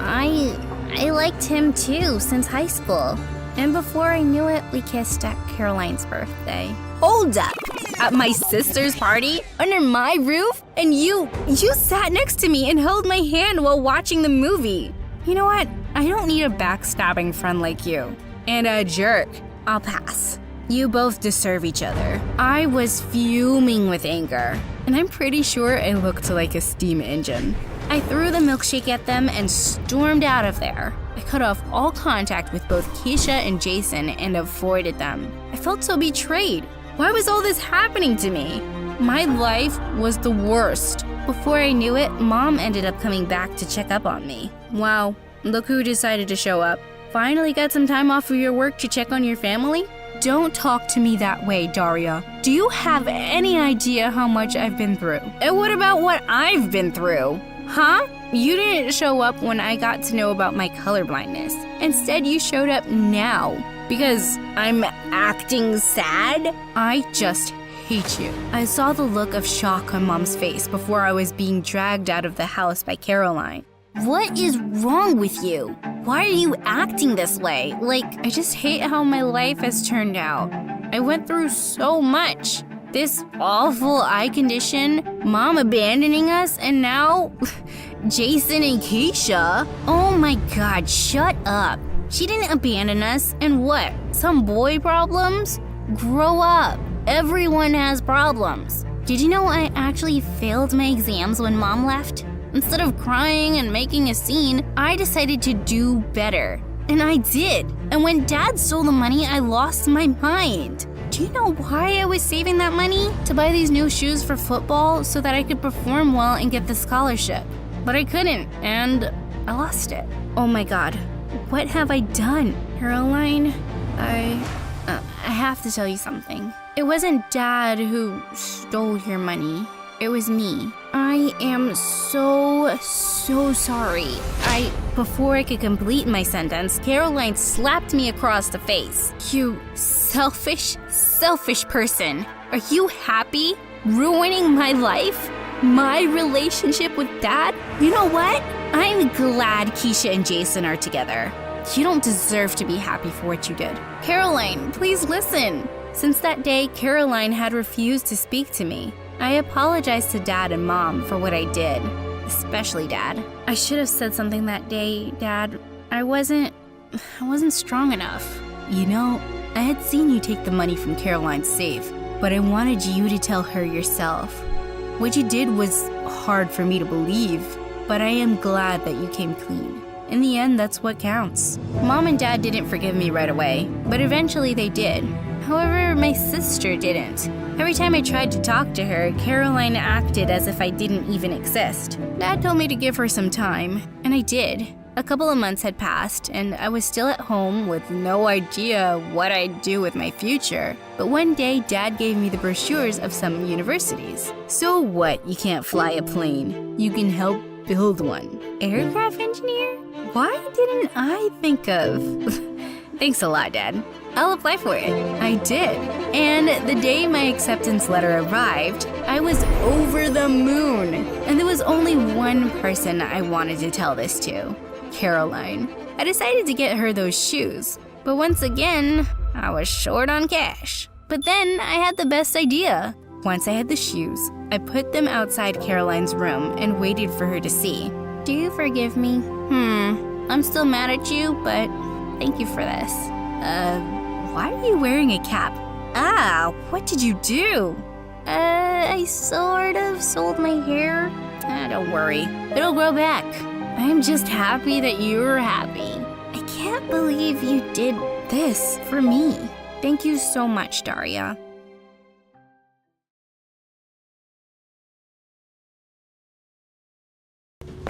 I liked him too since high school. And before I knew it, we kissed at Caroline's birthday. Hold up! At my sister's party? Under my roof? And you sat next to me and held my hand while watching the movie. You know what? I don't need a backstabbing friend like you. And a jerk. I'll pass. You both deserve each other. I was fuming with anger, and I'm pretty sure it looked like a steam engine. I threw the milkshake at them and stormed out of there. I cut off all contact with both Keisha and Jason and avoided them. I felt so betrayed. Why was all this happening to me? My life was the worst. Before I knew it, Mom ended up coming back to check up on me. Wow, look who decided to show up. Finally got some time off of your work to check on your family? Don't talk to me that way, Daria. Do you have any idea how much I've been through? And what about what I've been through? Huh? You didn't show up when I got to know about my colorblindness. Instead, you showed up now. Because I'm acting sad? I just hate you. I saw the look of shock on Mom's face before I was being dragged out of the house by Caroline. What is wrong with you? Why are you acting this way? I just hate how my life has turned out. I went through so much. This awful eye condition, Mom abandoning us, and now Jason and Keisha. Oh my god, shut up. She didn't abandon us, and what? Some boy problems? Grow up. Everyone has problems. Did you know I actually failed my exams when Mom left? Instead of crying and making a scene, I decided to do better. And I did. And when Dad stole the money, I lost my mind. Do you know why I was saving that money? To buy these new shoes for football so that I could perform well and get the scholarship. But I couldn't, and I lost it. Oh my god, what have I done? Caroline, I have to tell you something. It wasn't Dad who stole your money. It was me. I am so sorry. Before I could complete my sentence, Caroline slapped me across the face. You selfish person. Are you happy? Ruining my life? My relationship with Dad? You know what? I'm glad Keisha and Jason are together. You don't deserve to be happy for what you did. Caroline, please listen. Since that day, Caroline had refused to speak to me. I apologized to Dad and Mom for what I did, especially Dad. I should have said something that day, Dad. I wasn't strong enough. You know, I had seen you take the money from Caroline's safe, but I wanted you to tell her yourself. What you did was hard for me to believe, but I am glad that you came clean. In the end, that's what counts. Mom and Dad didn't forgive me right away, but eventually they did. However, my sister didn't. Every time I tried to talk to her, Caroline acted as if I didn't even exist. Dad told me to give her some time, and I did. A couple of months had passed, and I was still at home with no idea what I'd do with my future. But one day, Dad gave me the brochures of some universities. So what? You can't fly a plane. You can help build one. Aircraft engineer? Why didn't I think of... Thanks a lot, Dad. I'll apply for it. I did. And the day my acceptance letter arrived, I was over the moon. And there was only one person I wanted to tell this to. Caroline. I decided to get her those shoes. But once again, I was short on cash. But then I had the best idea. Once I had the shoes, I put them outside Caroline's room and waited for her to see. Do you forgive me? I'm still mad at you, but thank you for this. Why are you wearing a cap? What did you do? I sort of sold my hair. Don't worry, it'll grow back. I'm just happy that you're happy. I can't believe you did this for me. Thank you so much, Daria.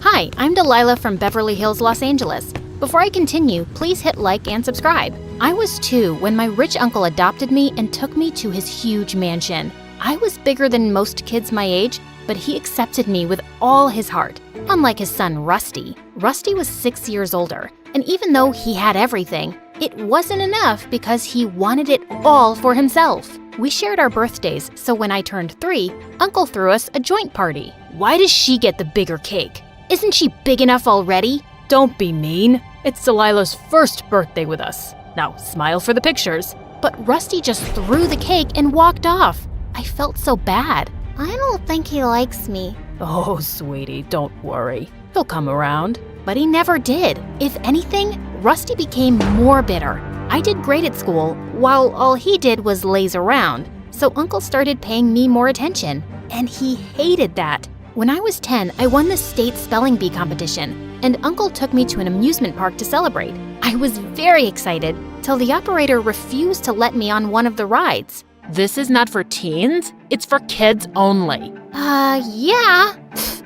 Hi, I'm Delilah from Beverly Hills, Los Angeles. Before I continue, please hit like and subscribe. I was 2 when my rich uncle adopted me and took me to his huge mansion. I was bigger than most kids my age, but he accepted me with all his heart. Unlike his son, Rusty. Rusty was 6 years older, and even though he had everything, it wasn't enough because he wanted it all for himself. We shared our birthdays, so when I turned 3, Uncle threw us a joint party. Why does she get the bigger cake? Isn't she big enough already? Don't be mean. It's Delilah's first birthday with us. Now, smile for the pictures. But Rusty just threw the cake and walked off. I felt so bad. I don't think he likes me. Oh, sweetie, don't worry. He'll come around. But he never did. If anything, Rusty became more bitter. I did great at school, while all he did was laze around. So Uncle started paying me more attention, and he hated that. When I was 10, I won the state spelling bee competition, and Uncle took me to an amusement park to celebrate. I was very excited, till the operator refused to let me on one of the rides. This is not for teens. It's for kids only. Yeah.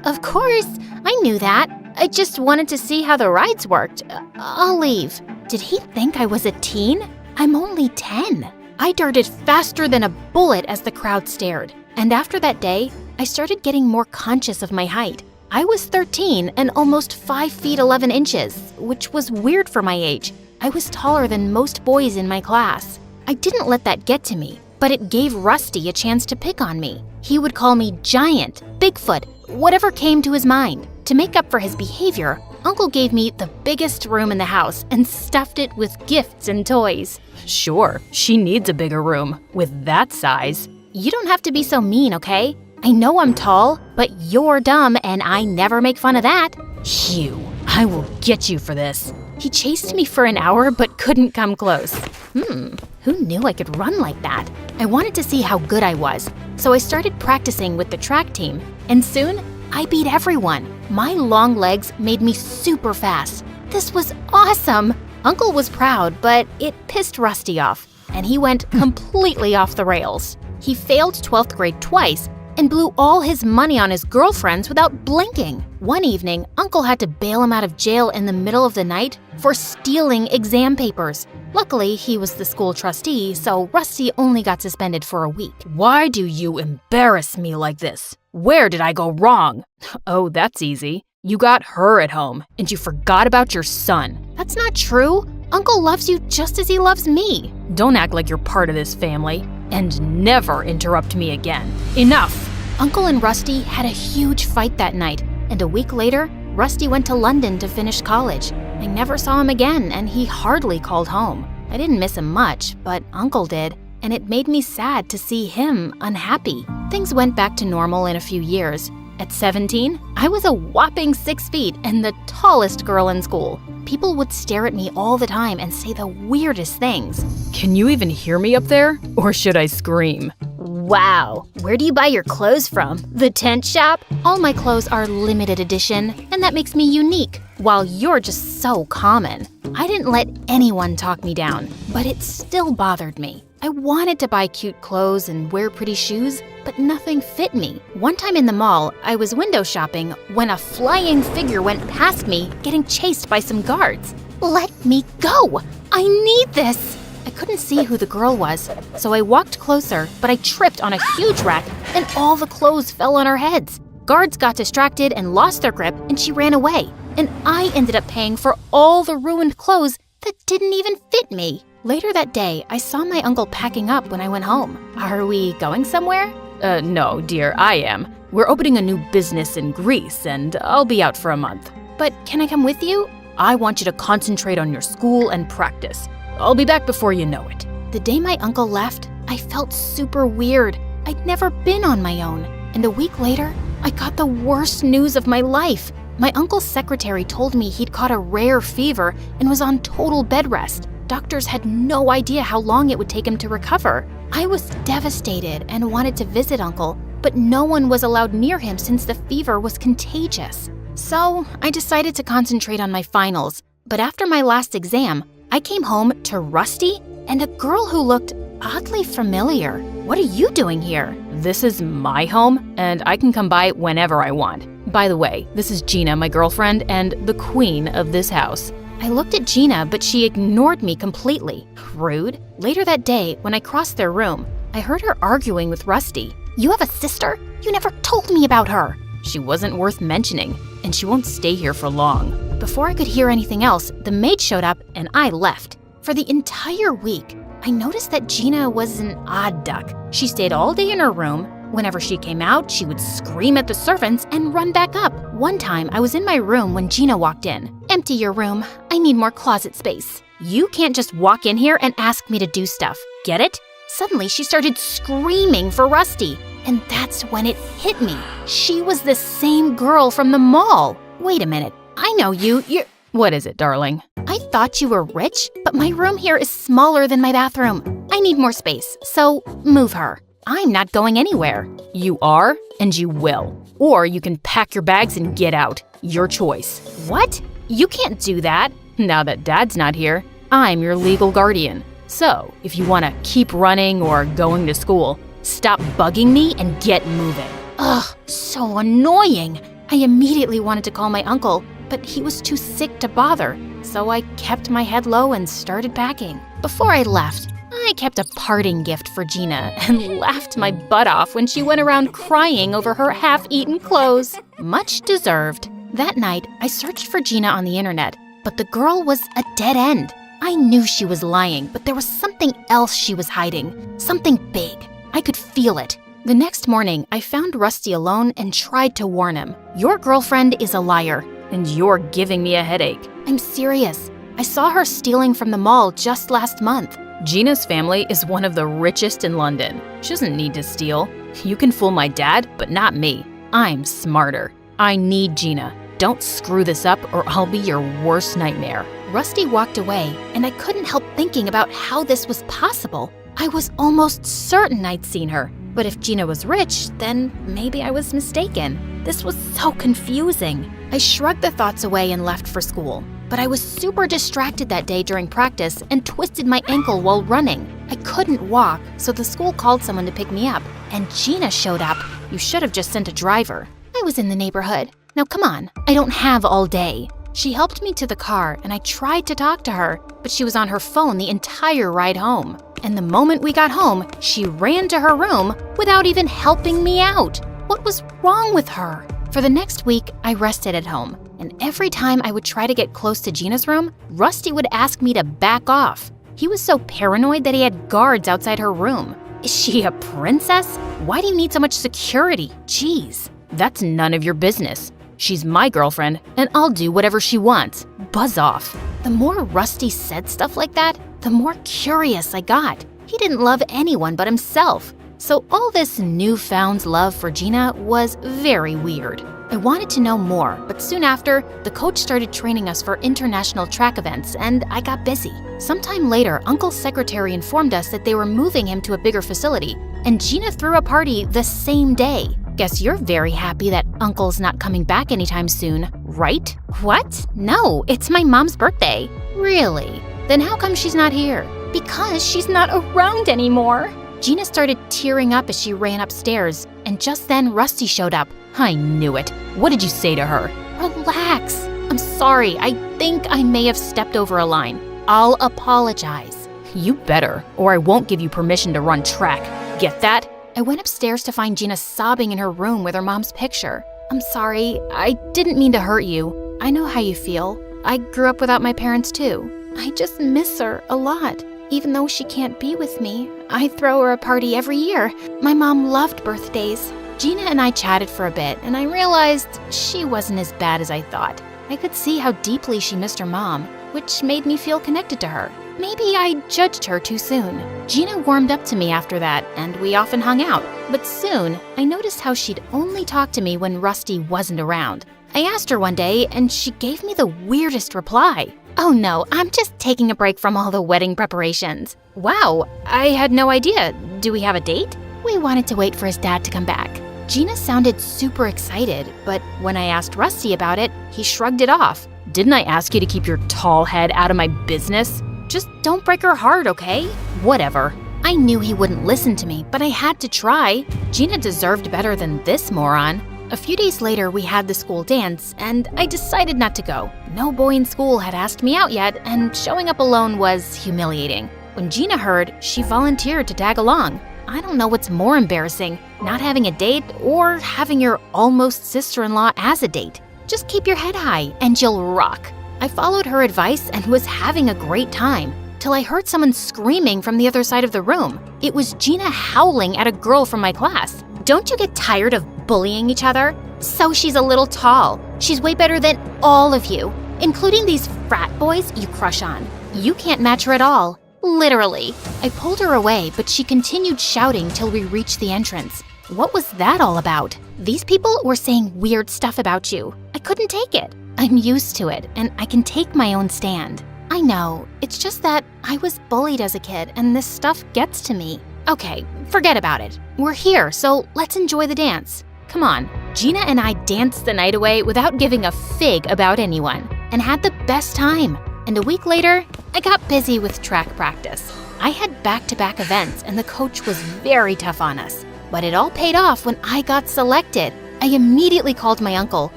Of course. I knew that. I just wanted to see how the rides worked. I'll leave. Did he think I was a teen? I'm only 10. I darted faster than a bullet as the crowd stared. And after that day, I started getting more conscious of my height. I was 13 and almost 5 feet 11 inches, which was weird for my age. I was taller than most boys in my class. I didn't let that get to me, but it gave Rusty a chance to pick on me. He would call me Giant, Bigfoot, whatever came to his mind. To make up for his behavior, Uncle gave me the biggest room in the house and stuffed it with gifts and toys. Sure, she needs a bigger room with that size. You don't have to be so mean, okay? I know I'm tall, but you're dumb and I never make fun of that. Hugh, I will get you for this. He chased me for an hour but couldn't come close. Who knew I could run like that? I wanted to see how good I was, so I started practicing with the track team, and soon I beat everyone. My long legs made me super fast. This was awesome! Uncle was proud, but it pissed Rusty off. and he went completely off the rails. He failed 12th grade twice and blew all his money on his girlfriends without blinking. One evening, Uncle had to bail him out of jail in the middle of the night for stealing exam papers. Luckily, he was the school trustee, so Rusty only got suspended for a week. Why do you embarrass me like this? Where did I go wrong? Oh, that's easy. You got her at home, and you forgot about your son. That's not true. Uncle loves you just as he loves me. Don't act like you're part of this family, and never interrupt me again. Enough! Uncle and Rusty had a huge fight that night, and a week later, Rusty went to London to finish college. I never saw him again, and he hardly called home. I didn't miss him much, but Uncle did, and it made me sad to see him unhappy. Things went back to normal in a few years. At 17, I was a whopping 6 feet and the tallest girl in school. People would stare at me all the time and say the weirdest things. Can you even hear me up there? Or should I scream? Wow, where do you buy your clothes from? The tent shop? All my clothes are limited edition, and that makes me unique, while you're just so common. I didn't let anyone talk me down, but it still bothered me. I wanted to buy cute clothes and wear pretty shoes, but nothing fit me. One time in the mall, I was window shopping when a flying figure went past me, getting chased by some guards. Let me go! I need this! I couldn't see who the girl was, so I walked closer, but I tripped on a huge rack and all the clothes fell on our heads. Guards got distracted and lost their grip, and she ran away. And I ended up paying for all the ruined clothes that didn't even fit me. Later that day, I saw my uncle packing up when I went home. Are we going somewhere? No, dear, I am. We're opening a new business in Greece, and I'll be out for a month. But can I come with you? I want you to concentrate on your school and practice. I'll be back before you know it. The day my uncle left, I felt super weird. I'd never been on my own. And a week later, I got the worst news of my life. My uncle's secretary told me he'd caught a rare fever and was on total bed rest. Doctors had no idea how long it would take him to recover. I was devastated and wanted to visit Uncle, but no one was allowed near him since the fever was contagious. So I decided to concentrate on my finals. But after my last exam, I came home to Rusty and a girl who looked oddly familiar. What are you doing here? This is my home, and I can come by whenever I want. By the way, this is Gina, my girlfriend, and the queen of this house. I looked at Gina, but she ignored me completely. Rude. Later that day, when I crossed their room, I heard her arguing with Rusty. You have a sister? You never told me about her. She wasn't worth mentioning, and she won't stay here for long. Before I could hear anything else, the maid showed up and I left. For the entire week, I noticed that Gina was an odd duck. She stayed all day in her room. Whenever she came out, she would scream at the servants and run back up. One time, I was in my room when Gina walked in. Empty your room. I need more closet space. You can't just walk in here and ask me to do stuff. Get it? Suddenly, she started screaming for Rusty. And that's when it hit me. She was the same girl from the mall. Wait a minute. I know you. You're... What is it, darling? I thought you were rich, but my room here is smaller than my bathroom. I need more space, so move her. I'm not going anywhere. You are, and you will. Or you can pack your bags and get out. Your choice. What? You can't do that. Now that Dad's not here, I'm your legal guardian. So, if you want to keep running or going to school, stop bugging me and get moving. Ugh, so annoying. I immediately wanted to call my uncle, but he was too sick to bother, so I kept my head low and started packing. Before I left, I kept a parting gift for Gina and laughed my butt off when she went around crying over her half-eaten clothes. Much deserved. That night, I searched for Gina on the internet, but the girl was a dead end. I knew she was lying, but there was something else she was hiding. Something big. I could feel it. The next morning, I found Rusty alone and tried to warn him. Your girlfriend is a liar. And you're giving me a headache. I'm serious. I saw her stealing from the mall just last month. Gina's family is one of the richest in London. She doesn't need to steal. You can fool my dad, but not me. I'm smarter. I need Gina. Don't screw this up or I'll be your worst nightmare. Rusty walked away, and I couldn't help thinking about how this was possible. I was almost certain I'd seen her. But if Gina was rich, then maybe I was mistaken. This was so confusing. I shrugged the thoughts away and left for school. but I was super distracted that day during practice and twisted my ankle while running. I couldn't walk, so the school called someone to pick me up, and Gina showed up. You should have just sent a driver. I was in the neighborhood. Now come on, I don't have all day. She helped me to the car, and I tried to talk to her, but she was on her phone the entire ride home. And the moment we got home, she ran to her room without even helping me out. What was wrong with her? For the next week, I rested at home, and every time I would try to get close to Gina's room, Rusty would ask me to back off. He was so paranoid that he had guards outside her room. Is she a princess? Why do you need so much security? Jeez. That's none of your business. She's my girlfriend, and I'll do whatever she wants. Buzz off. The more Rusty said stuff like that, the more curious I got. He didn't love anyone but himself. So all this newfound love for Gina was very weird. I wanted to know more, but soon after, the coach started training us for international track events, and I got busy. Sometime later, Uncle's secretary informed us that they were moving him to a bigger facility, and Gina threw a party the same day. Guess you're very happy that Uncle's not coming back anytime soon, right? What? No, it's my mom's birthday. Really? Then how come she's not here? Because she's not around anymore. Gina started tearing up as she ran upstairs, and just then Rusty showed up. I knew it. What did you say to her? Relax. I'm sorry. I think I may have stepped over a line. I'll apologize. You better, or I won't give you permission to run track. Get that? I went upstairs to find Gina sobbing in her room with her mom's picture. I'm sorry. I didn't mean to hurt you. I know how you feel. I grew up without my parents too. I just miss her a lot. Even though she can't be with me, I throw her a party every year. My mom loved birthdays. Gina and I chatted for a bit, and I realized she wasn't as bad as I thought. I could see how deeply she missed her mom, which made me feel connected to her. Maybe I judged her too soon. Gina warmed up to me after that, and we often hung out. But soon, I noticed how she'd only talk to me when Rusty wasn't around. I asked her one day, and she gave me the weirdest reply. Oh no, I'm just taking a break from all the wedding preparations. Wow, I had no idea. Do we have a date? We wanted to wait for his dad to come back. Gina sounded super excited, but when I asked Rusty about it, he shrugged it off. Didn't I ask you to keep your tall head out of my business? Just don't break her heart, okay? Whatever. I knew he wouldn't listen to me, but I had to try. Gina deserved better than this moron. A few days later, we had the school dance, and I decided not to go. No boy in school had asked me out yet, and showing up alone was humiliating. When Gina heard, she volunteered to tag along. I don't know what's more embarrassing, not having a date or having your almost sister-in-law as a date. Just keep your head high and you'll rock. I followed her advice and was having a great time, till I heard someone screaming from the other side of the room. It was Gina howling at a girl from my class. Don't you get tired of bullying each other? So she's a little tall. She's way better than all of you, including these frat boys you crush on. You can't match her at all. Literally. I pulled her away, but she continued shouting till we reached the entrance. What was that all about? These people were saying weird stuff about you. I couldn't take it. I'm used to it, and I can take my own stand. I know, it's just that I was bullied as a kid, and this stuff gets to me. Okay, forget about it. We're here, so let's enjoy the dance. Come on. Gina and I danced the night away without giving a fig about anyone, and had the best time. And a week later, I got busy with track practice. I had back-to-back events, and the coach was very tough on us. But it all paid off when I got selected. I immediately called my uncle,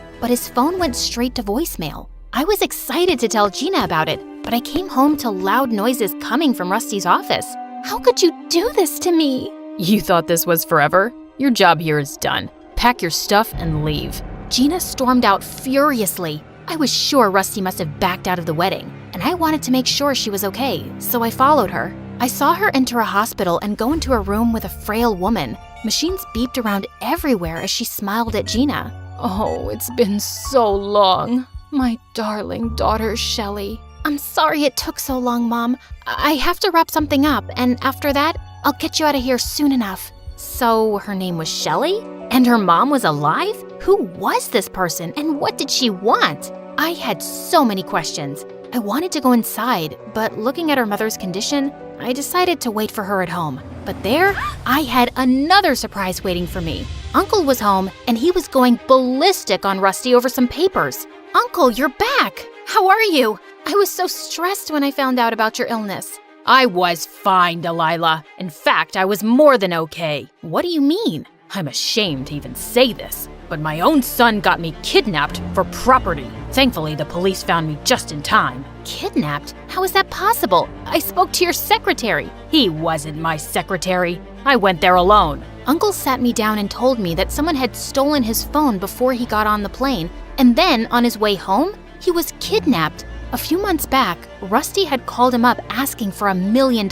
but his phone went straight to voicemail. I was excited to tell Gina about it, but I came home to loud noises coming from Rusty's office. How could you do this to me? You thought this was forever? Your job here is done. Pack your stuff and leave. Gina stormed out furiously. I was sure Rusty must have backed out of the wedding, and I wanted to make sure she was okay, so I followed her. I saw her enter a hospital and go into a room with a frail woman. Machines beeped around everywhere as she smiled at Gina. Oh, it's been so long. My darling daughter, Shelley. I'm sorry it took so long, Mom. I have to wrap something up, and after that, I'll get you out of here soon enough. So her name was Shelley? And her mom was alive? Who was this person, and what did she want? I had so many questions. I wanted to go inside, but looking at her mother's condition, I decided to wait for her at home. But there, I had another surprise waiting for me. Uncle was home, and he was going ballistic on Rusty over some papers. Uncle, you're back! How are you? I was so stressed when I found out about your illness. I was fine, Delilah. In fact, I was more than okay. What do you mean? I'm ashamed to even say this, but my own son got me kidnapped for property. Thankfully, the police found me just in time. Kidnapped? How is that possible? I spoke to your secretary. He wasn't my secretary. I went there alone. Uncle sat me down and told me that someone had stolen his phone before he got on the plane, and then on his way home, he was kidnapped. A few months back, Rusty had called him up asking for $1 million,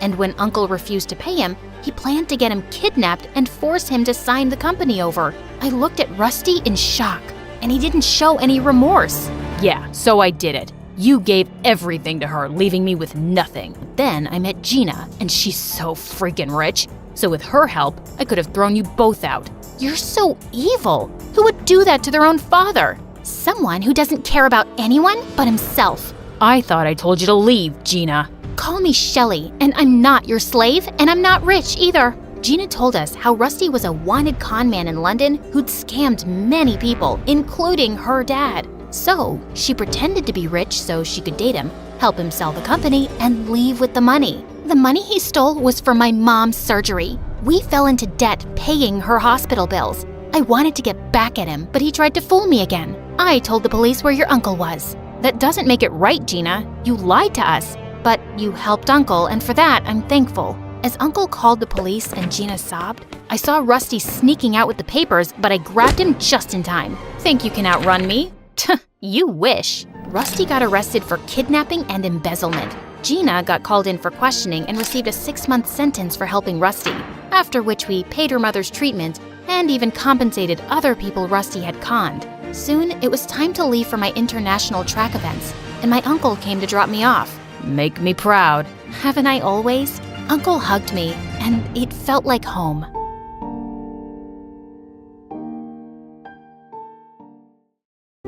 and when Uncle refused to pay him, he planned to get him kidnapped and force him to sign the company over. I looked at Rusty in shock, and he didn't show any remorse. Yeah, so I did it. You gave everything to her, leaving me with nothing. Then I met Gina, And she's so freaking rich. So with her help, I could have thrown you both out. You're so evil. Who would do that to their own father? Someone who doesn't care about anyone but himself. I thought I told you to leave, Gina. Call me Shelly, and I'm not your slave, and I'm not rich either. Gina told us how Rusty was a wanted con man in London who'd scammed many people, including her dad. So she pretended to be rich so she could date him, help him sell the company, and leave with the money. The money he stole was for my mom's surgery. We fell into debt paying her hospital bills. I wanted to get back at him, but he tried to fool me again. I told the police where your uncle was. That doesn't make it right, Gina. You lied to us. But you helped Uncle, and for that, I'm thankful. As Uncle called the police and Gina sobbed, I saw Rusty sneaking out with the papers, but I grabbed him just in time. Think you can outrun me? You wish. Rusty got arrested for kidnapping and embezzlement. Gina got called in for questioning and received a 6-month sentence for helping Rusty, after which we paid her mother's treatment and even compensated other people Rusty had conned. Soon, it was time to leave for my international track events, and my uncle came to drop me off. Make me proud. Haven't I always? Uncle hugged me, and it felt like home.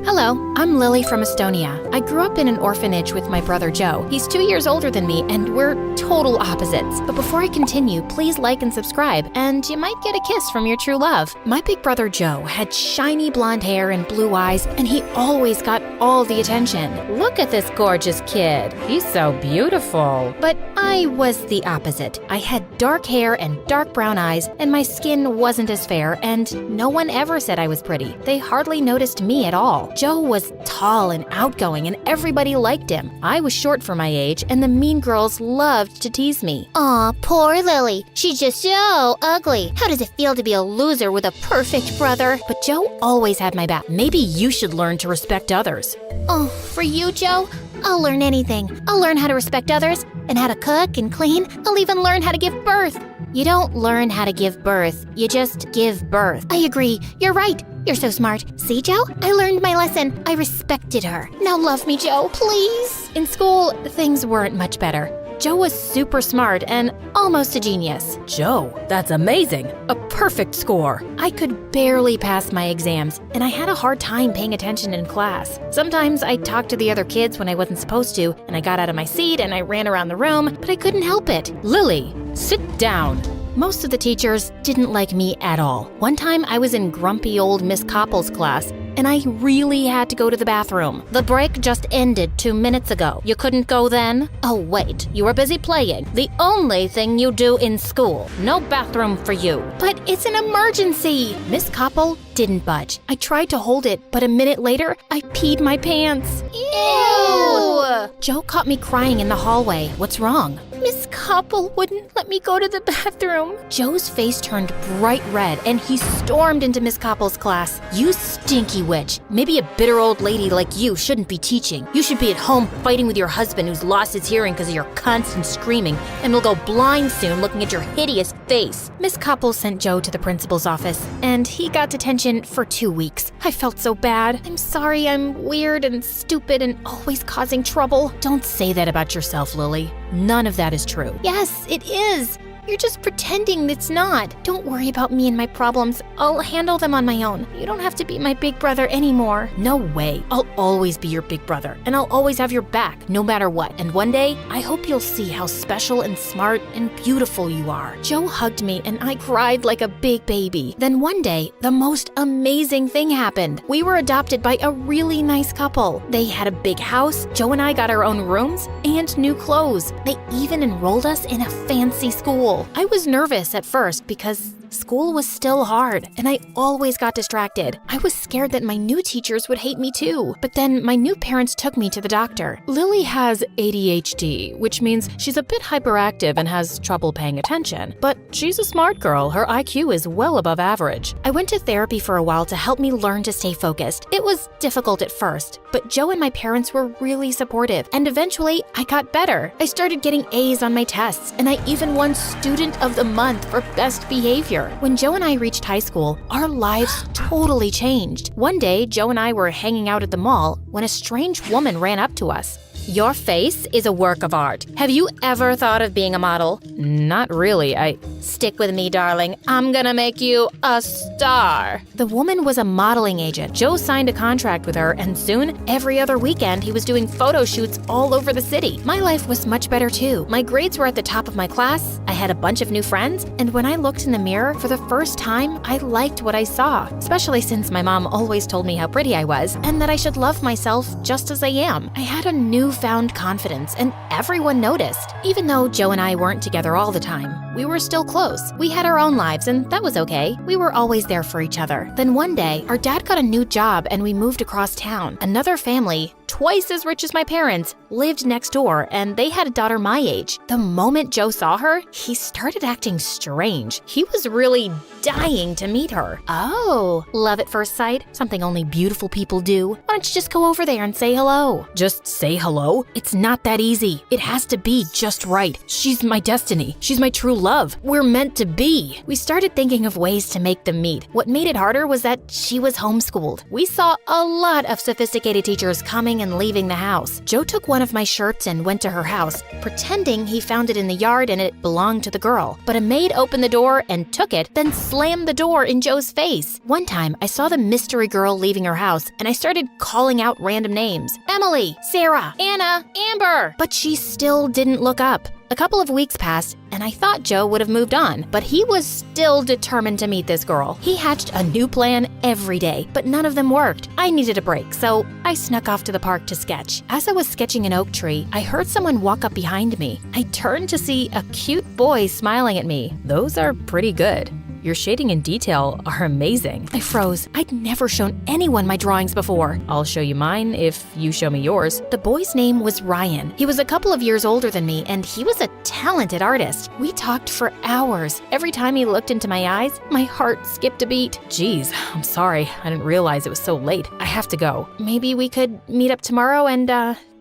Hello, I'm Lily from Estonia. I grew up in an orphanage with my brother Joe. He's 2 years older than me, and we're total opposites. But before I continue, please like and subscribe, and you might get a kiss from your true love. My big brother Joe had shiny blonde hair and blue eyes, and he always got all the attention. Look at this gorgeous kid. He's so beautiful. But I was the opposite. I had dark hair and dark brown eyes, and my skin wasn't as fair, and no one ever said I was pretty. They hardly noticed me at all. Joe was tall and outgoing, and everybody liked him. I was short for my age, and the mean girls loved to tease me. Aw, poor Lily. She's just so ugly. How does it feel to be a loser with a perfect brother? But Joe always had my back. Maybe you should learn to respect others. Oh, for you, Joe? I'll learn anything. I'll learn how to respect others, and how to cook and clean. I'll even learn how to give birth. You don't learn how to give birth. You just give birth. I agree. You're right. You're so smart. See, Joe? I learned my lesson. I respected her. Now love me, Joe, please. In school, things weren't much better. Joe was super smart and almost a genius. Joe, that's amazing. A perfect score. I could barely pass my exams, and I had a hard time paying attention in class. Sometimes I talked to the other kids when I wasn't supposed to, and I got out of my seat and I ran around the room, but I couldn't help it. Lily, sit down. Most of the teachers didn't like me at all. One time I was in grumpy old Miss Koppel's class, and I really had to go to the bathroom. The break just ended 2 minutes ago. You couldn't go then? Oh wait, you were busy playing. The only thing you do in school. No bathroom for you. But it's an emergency. Miss Koppel didn't budge. I tried to hold it, but a minute later, I peed my pants. Ew! Joe caught me crying in the hallway. What's wrong? Miss Koppel wouldn't let me go to the bathroom. Joe's face turned bright red, and he stormed into Miss Koppel's class. You stinky witch. Maybe a bitter old lady like you shouldn't be teaching. You should be at home fighting with your husband who's lost his hearing because of your constant screaming and will go blind soon looking at your hideous face. Miss Koppel sent Joe to the principal's office, and he got detention for 2 weeks. I felt so bad. I'm sorry I'm weird and stupid and always causing trouble. Don't say that about yourself, Lily. None of that is true. Yes, it is. You're just pretending it's not. Don't worry about me and my problems. I'll handle them on my own. You don't have to be my big brother anymore. No way. I'll always be your big brother, and I'll always have your back, no matter what. And one day, I hope you'll see how special and smart and beautiful you are. Joe hugged me and I cried like a big baby. Then one day, the most amazing thing happened. We were adopted by a really nice couple. They had a big house, Joe and I got our own rooms, and new clothes. They even enrolled us in a fancy school. I was nervous at first because school was still hard, and I always got distracted. I was scared that my new teachers would hate me too. But then my new parents took me to the doctor. Lily has ADHD, which means she's a bit hyperactive and has trouble paying attention. But she's a smart girl. Her IQ is well above average. I went to therapy for a while to help me learn to stay focused. It was difficult at first, but Joe and my parents were really supportive, and eventually I got better. I started getting A's on my tests, and I even won Student of the Month for best behavior. When Joe and I reached high school, our lives totally changed. One day, Joe and I were hanging out at the mall when a strange woman ran up to us. Your face is a work of art. Have you ever thought of being a model? Not really. Stick with me, darling. I'm gonna make you a star. The woman was a modeling agent. Joe signed a contract with her, and soon, Every other weekend, he was doing photo shoots all over the city. My life was much better too. My grades were at the top of my class, I had a bunch of new friends, and when I looked in the mirror for the first time, I liked what I saw, especially since my mom always told me how pretty I was and that I should love myself just as I am. I had a newfound confidence, and everyone noticed. Even though Joe and I weren't together all the time, we were still close. We had our own lives, and that was okay. We were always there for each other. Then one day, our dad got a new job and we moved across town. Another family, twice as rich as my parents, lived next door, and they had a daughter my age. The moment Joe saw her, he started acting strange. He was really dying to meet her. Oh, love at first sight? Something only beautiful people do. Why don't you just go over there and say hello? Just say hello? It's not that easy. It has to be just right. She's my destiny. She's my true love. We're meant to be. We started thinking of ways to make them meet. What made it harder was that she was homeschooled. We saw a lot of sophisticated teachers coming and leaving the house. Joe took one of my shirts and went to her house, pretending he found it in the yard and it belonged to the girl. But a maid opened the door and took it, then slammed the door in Joe's face. One time, I saw the mystery girl leaving her house, and I started calling out random names. Emily, Sarah, Anna, Amber. But she still didn't look up. A couple of weeks passed, and I thought Joe would have moved on, but he was still determined to meet this girl. He hatched a new plan every day, but none of them worked. I needed a break, so I snuck off to the park to sketch. As I was sketching an oak tree, I heard someone walk up behind me. I turned to see a cute boy smiling at me. Those are pretty good. Your shading and detail are amazing. I froze. I'd never shown anyone my drawings before. I'll show you mine if you show me yours. The boy's name was Ryan. He was a couple of years older than me, and he was a talented artist. We talked for hours. Every time he looked into my eyes, my heart skipped a beat. Geez, I'm sorry. I didn't realize it was so late. I have to go. Maybe we could meet up tomorrow and,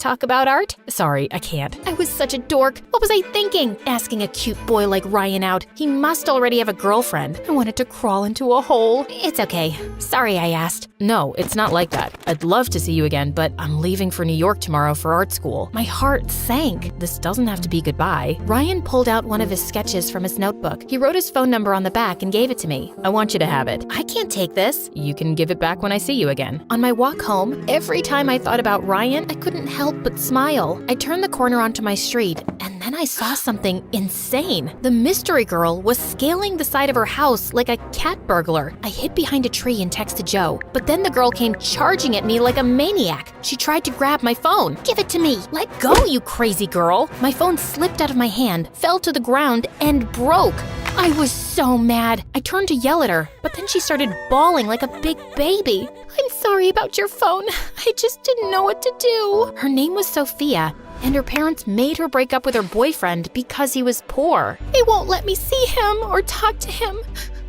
talk about art? Sorry, I can't. I was such a dork. What was I thinking? Asking a cute boy like Ryan out. He must already have a girlfriend. I wanted to crawl into a hole. It's okay. Sorry I asked. No, it's not like that. I'd love to see you again, but I'm leaving for New York tomorrow for art school. My heart sank. This doesn't have to be goodbye. Ryan pulled out one of his sketches from his notebook. He wrote his phone number on the back and gave it to me. I want you to have it. I can't take this. You can give it back when I see you again. On my walk home, every time I thought about Ryan, I couldn't help but smile. I turned the corner onto my street, and then I saw something insane. The mystery girl was scaling the side of her house like a cat burglar. I hid behind a tree and texted Joe, but then the girl came charging at me like a maniac. She tried to grab my phone. Give it to me. Let go, you crazy girl. My phone slipped out of my hand, fell to the ground, and broke. I was so mad. I turned to yell at her, but then she started bawling like a big baby. I'm sorry about your phone. I just didn't know what to do. Her name was Sophia, and her parents made her break up with her boyfriend because he was poor. They won't let me see him or talk to him.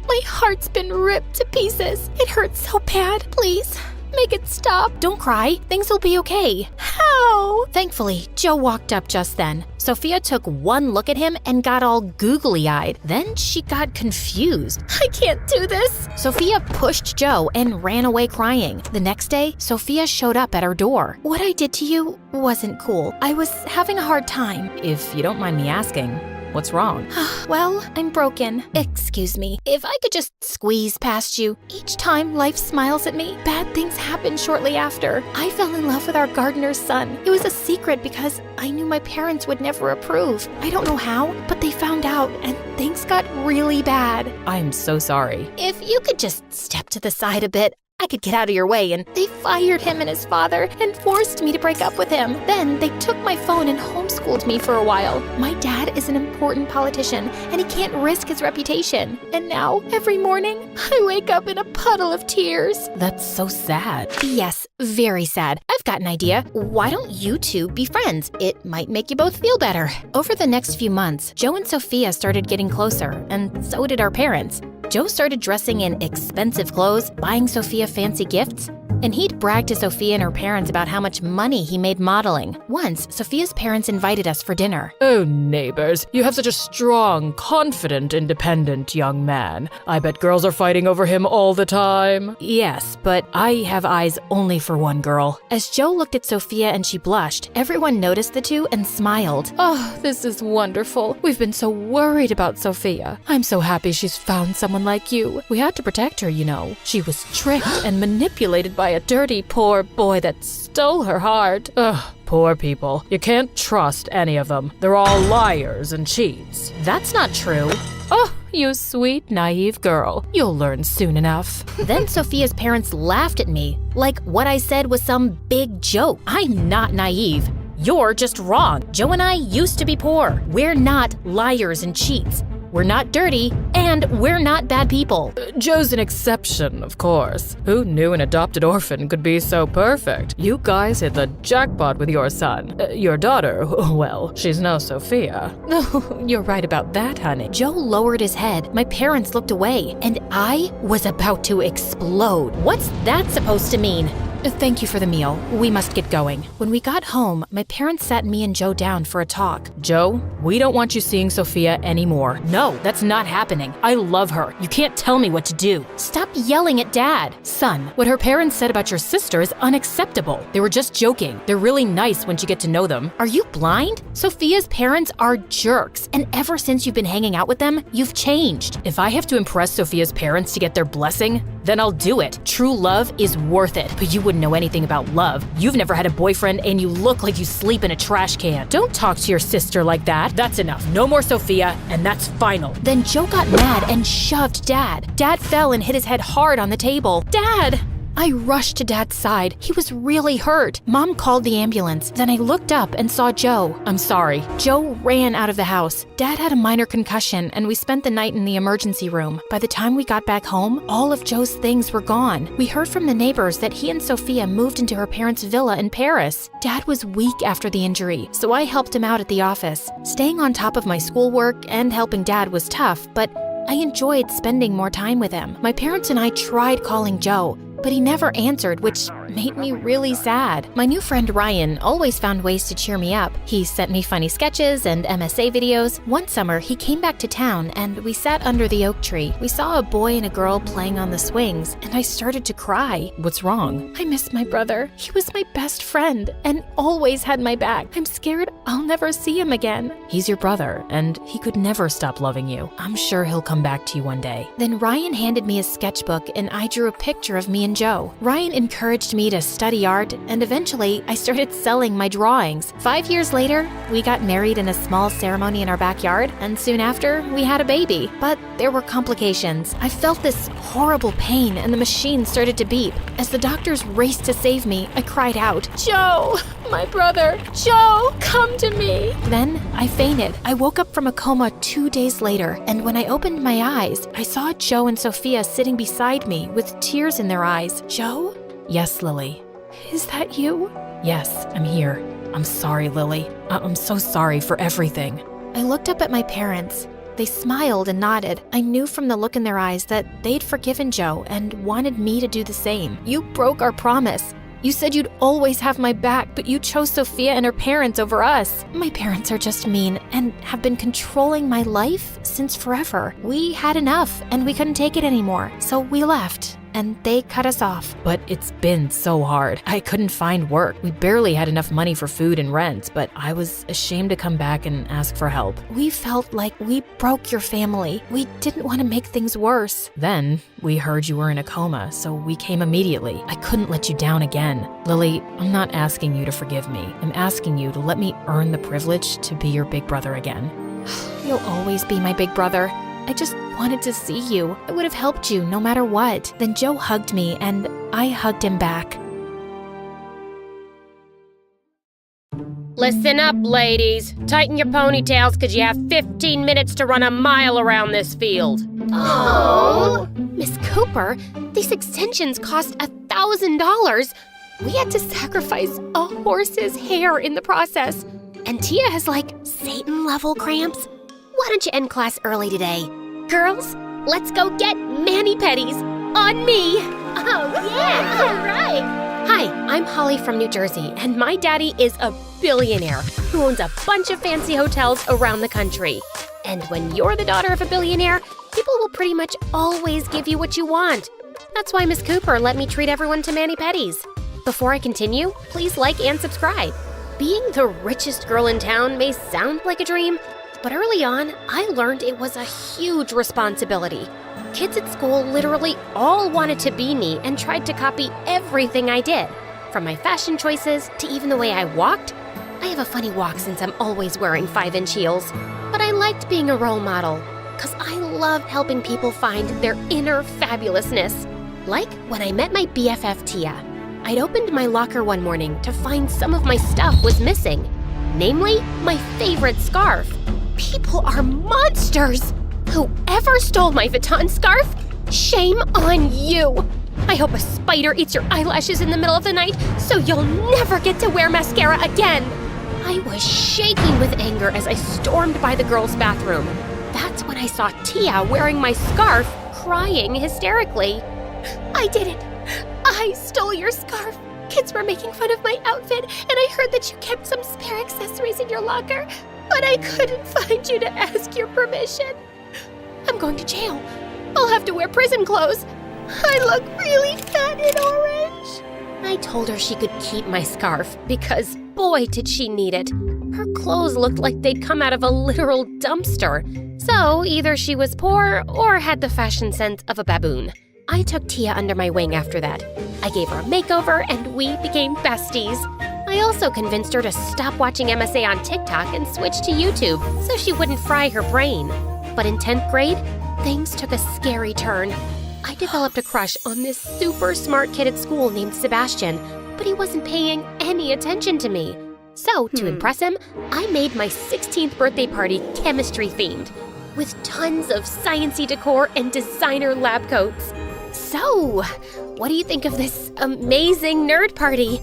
My heart's been ripped to pieces. It hurts so bad. Please, make it stop. Don't cry. Things will be okay. How? Thankfully, Joe walked up just then. Sophia took one look at him and got all googly-eyed. Then she got confused. I can't do this. Sophia pushed Joe and ran away crying. The next day, Sophia showed up at her door. What I did to you wasn't cool. I was having a hard time. If you don't mind me asking, What's wrong? Well, I'm broken. Excuse me. If I could just squeeze past you. Each time life smiles at me, bad things happen shortly after. I fell in love with our gardener's son. It was a secret because I knew my parents would never approve. I don't know how, but they found out and things got really bad. I'm so sorry. If you could just step to the side a bit, I could get out of your way, and they fired him and his father and forced me to break up with him. Then they took my phone and homeschooled me for a while. My dad is an important politician, and he can't risk his reputation. And now, every morning, I wake up in a puddle of tears. That's so sad. Yes, very sad. I've got an idea. Why don't you two be friends? It might make you both feel better. Over the next few months, Joe and Sophia started getting closer, and so did our parents. Joe started dressing in expensive clothes, buying Sophia fancy gifts, and he'd brag to Sophia and her parents about how much money he made modeling. Once, Sophia's parents invited us for dinner. Oh, neighbors, you have such a strong, confident, independent young man. I bet girls are fighting over him all the time. Yes, but I have eyes only for one girl. As Joe looked at Sophia and she blushed, everyone noticed the two and smiled. Oh, this is wonderful. We've been so worried about Sophia. I'm so happy she's found someone like you. We had to protect her, you know. She was tricked and manipulated by a dirty, poor boy that stole her heart. Ugh, poor people. You can't trust any of them. They're all liars and cheats. That's not true. Oh, you sweet, naive girl. You'll learn soon enough. Then Sophia's parents laughed at me, like what I said was some big joke. I'm not naive. You're just wrong. Joe and I used to be poor. We're not liars and cheats. We're not dirty, and we're not bad people. Joe's an exception, of course. Who knew an adopted orphan could be so perfect? You guys hit the jackpot with your son. Your daughter, well, she's no Sophia. Oh, you're right about that, honey. Joe lowered his head. My parents looked away, and I was about to explode. What's that supposed to mean? Thank you for the meal. We must get going. When we got home, my parents sat me and Joe down for a talk. Joe, we don't want you seeing Sophia anymore. No, that's not happening. I love her. You can't tell me what to do. Stop yelling at Dad. Son, what her parents said about your sister is unacceptable. They were just joking. They're really nice once you get to know them. Are you blind? Sophia's parents are jerks, and ever since you've been hanging out with them, you've changed. If I have to impress Sophia's parents to get their blessing, then I'll do it. True love is worth it. But you wouldn't know anything about love. You've never had a boyfriend, and you look like you sleep in a trash can. Don't talk to your sister like that. That's enough. No more Sophia, and that's final. Then Joe got mad and shoved Dad. Dad fell and hit his head hard on the table. Dad! I rushed to Dad's side. He was really hurt. Mom called the ambulance. Then I looked up and saw Joe. I'm sorry. Joe ran out of the house. Dad had a minor concussion, and we spent the night in the emergency room. By the time we got back home, all of Joe's things were gone. We heard from the neighbors that he and Sophia moved into her parents' villa in Paris. Dad was weak after the injury, so I helped him out at the office. Staying on top of my schoolwork and helping Dad was tough, but I enjoyed spending more time with him. My parents and I tried calling Joe, but he never answered, which made me really sad. My new friend Ryan always found ways to cheer me up. He sent me funny sketches and MSA videos. One summer, he came back to town and we sat under the oak tree. We saw a boy and a girl playing on the swings, and I started to cry. What's wrong? I miss my brother. He was my best friend and always had my back. I'm scared I'll never see him again. He's your brother, and he could never stop loving you. I'm sure he'll come back to you one day. Then Ryan handed me a sketchbook and I drew a picture of me and Joe. Ryan encouraged me to study art, and eventually I started selling my drawings. 5 years later, we got married in a small ceremony in our backyard, and soon after, we had a baby. But there were complications. I felt this horrible pain and the machine started to beep. As the doctors raced to save me, I cried out, "Joe, my brother, Joe, come to me." Then I fainted. I woke up from a coma 2 days later, and when I opened my eyes, I saw Joe and Sophia sitting beside me with tears in their eyes. Joe? Yes, Lily. Is that you? Yes, I'm here. I'm sorry, Lily. I'm so sorry for everything. I looked up at my parents. They smiled and nodded. I knew from the look in their eyes that they'd forgiven Joe and wanted me to do the same. You broke our promise. You said you'd always have my back, but you chose Sophia and her parents over us. My parents are just mean and have been controlling my life since forever. We had enough and we couldn't take it anymore, so we left. and they cut us off. But it's been so hard. I couldn't find work. We barely had enough money for food and rent, but I was ashamed to come back and ask for help. We felt like we broke your family. We didn't want to make things worse. Then we heard you were in a coma, so we came immediately. I couldn't let you down again. Lily, I'm not asking you to forgive me. I'm asking you to let me earn the privilege to be your big brother again. You'll always be my big brother. I just wanted to see you. I would have helped you no matter what. Then Joe hugged me and I hugged him back. Listen up, ladies. Tighten your ponytails because you have 15 minutes to run a mile around this field. Oh, Miss Cooper, these extensions cost $1,000. We had to sacrifice a horse's hair in the process. And Tia has like Satan-level cramps. Why don't you end class early today? Girls, let's go get mani-pedis on me. Oh, yeah, all right. Hi, I'm Holly from New Jersey, and my daddy is a billionaire who owns a bunch of fancy hotels around the country. And when you're the daughter of a billionaire, people will pretty much always give you what you want. That's why Miss Cooper let me treat everyone to mani-pedis. Before I continue, please like and subscribe. Being the richest girl in town may sound like a dream, but early on, I learned it was a huge responsibility. Kids at school literally all wanted to be me and tried to copy everything I did. From my fashion choices to even the way I walked. I have a funny walk since I'm always wearing 5-inch heels. But I liked being a role model, because I loved helping people find their inner fabulousness. Like when I met my BFF Tia. I'd opened my locker one morning to find some of my stuff was missing. Namely, my favorite scarf. People are monsters! Whoever stole my Vuitton scarf, shame on you! I hope a spider eats your eyelashes in the middle of the night so you'll never get to wear mascara again! I was shaking with anger as I stormed by the girls' bathroom. That's when I saw Tia wearing my scarf, crying hysterically. I did it! I stole your scarf! Kids were making fun of my outfit, and I heard that you kept some spare accessories in your locker, but I couldn't find you to ask your permission. I'm going to jail. I'll have to wear prison clothes. I look really fat and orange. I told her she could keep my scarf because, boy, did she need it. Her clothes looked like they'd come out of a literal dumpster. So either she was poor or had the fashion sense of a baboon. I took Tia under my wing after that. I gave her a makeover and we became besties. I also convinced her to stop watching MSA on TikTok and switch to YouTube so she wouldn't fry her brain. But in 10th grade, things took a scary turn. I developed a crush on this super smart kid at school named Sebastian, but he wasn't paying any attention to me. So, to impress him, I made my 16th birthday party chemistry-themed, with tons of science-y decor and designer lab coats. So, what do you think of this amazing nerd party?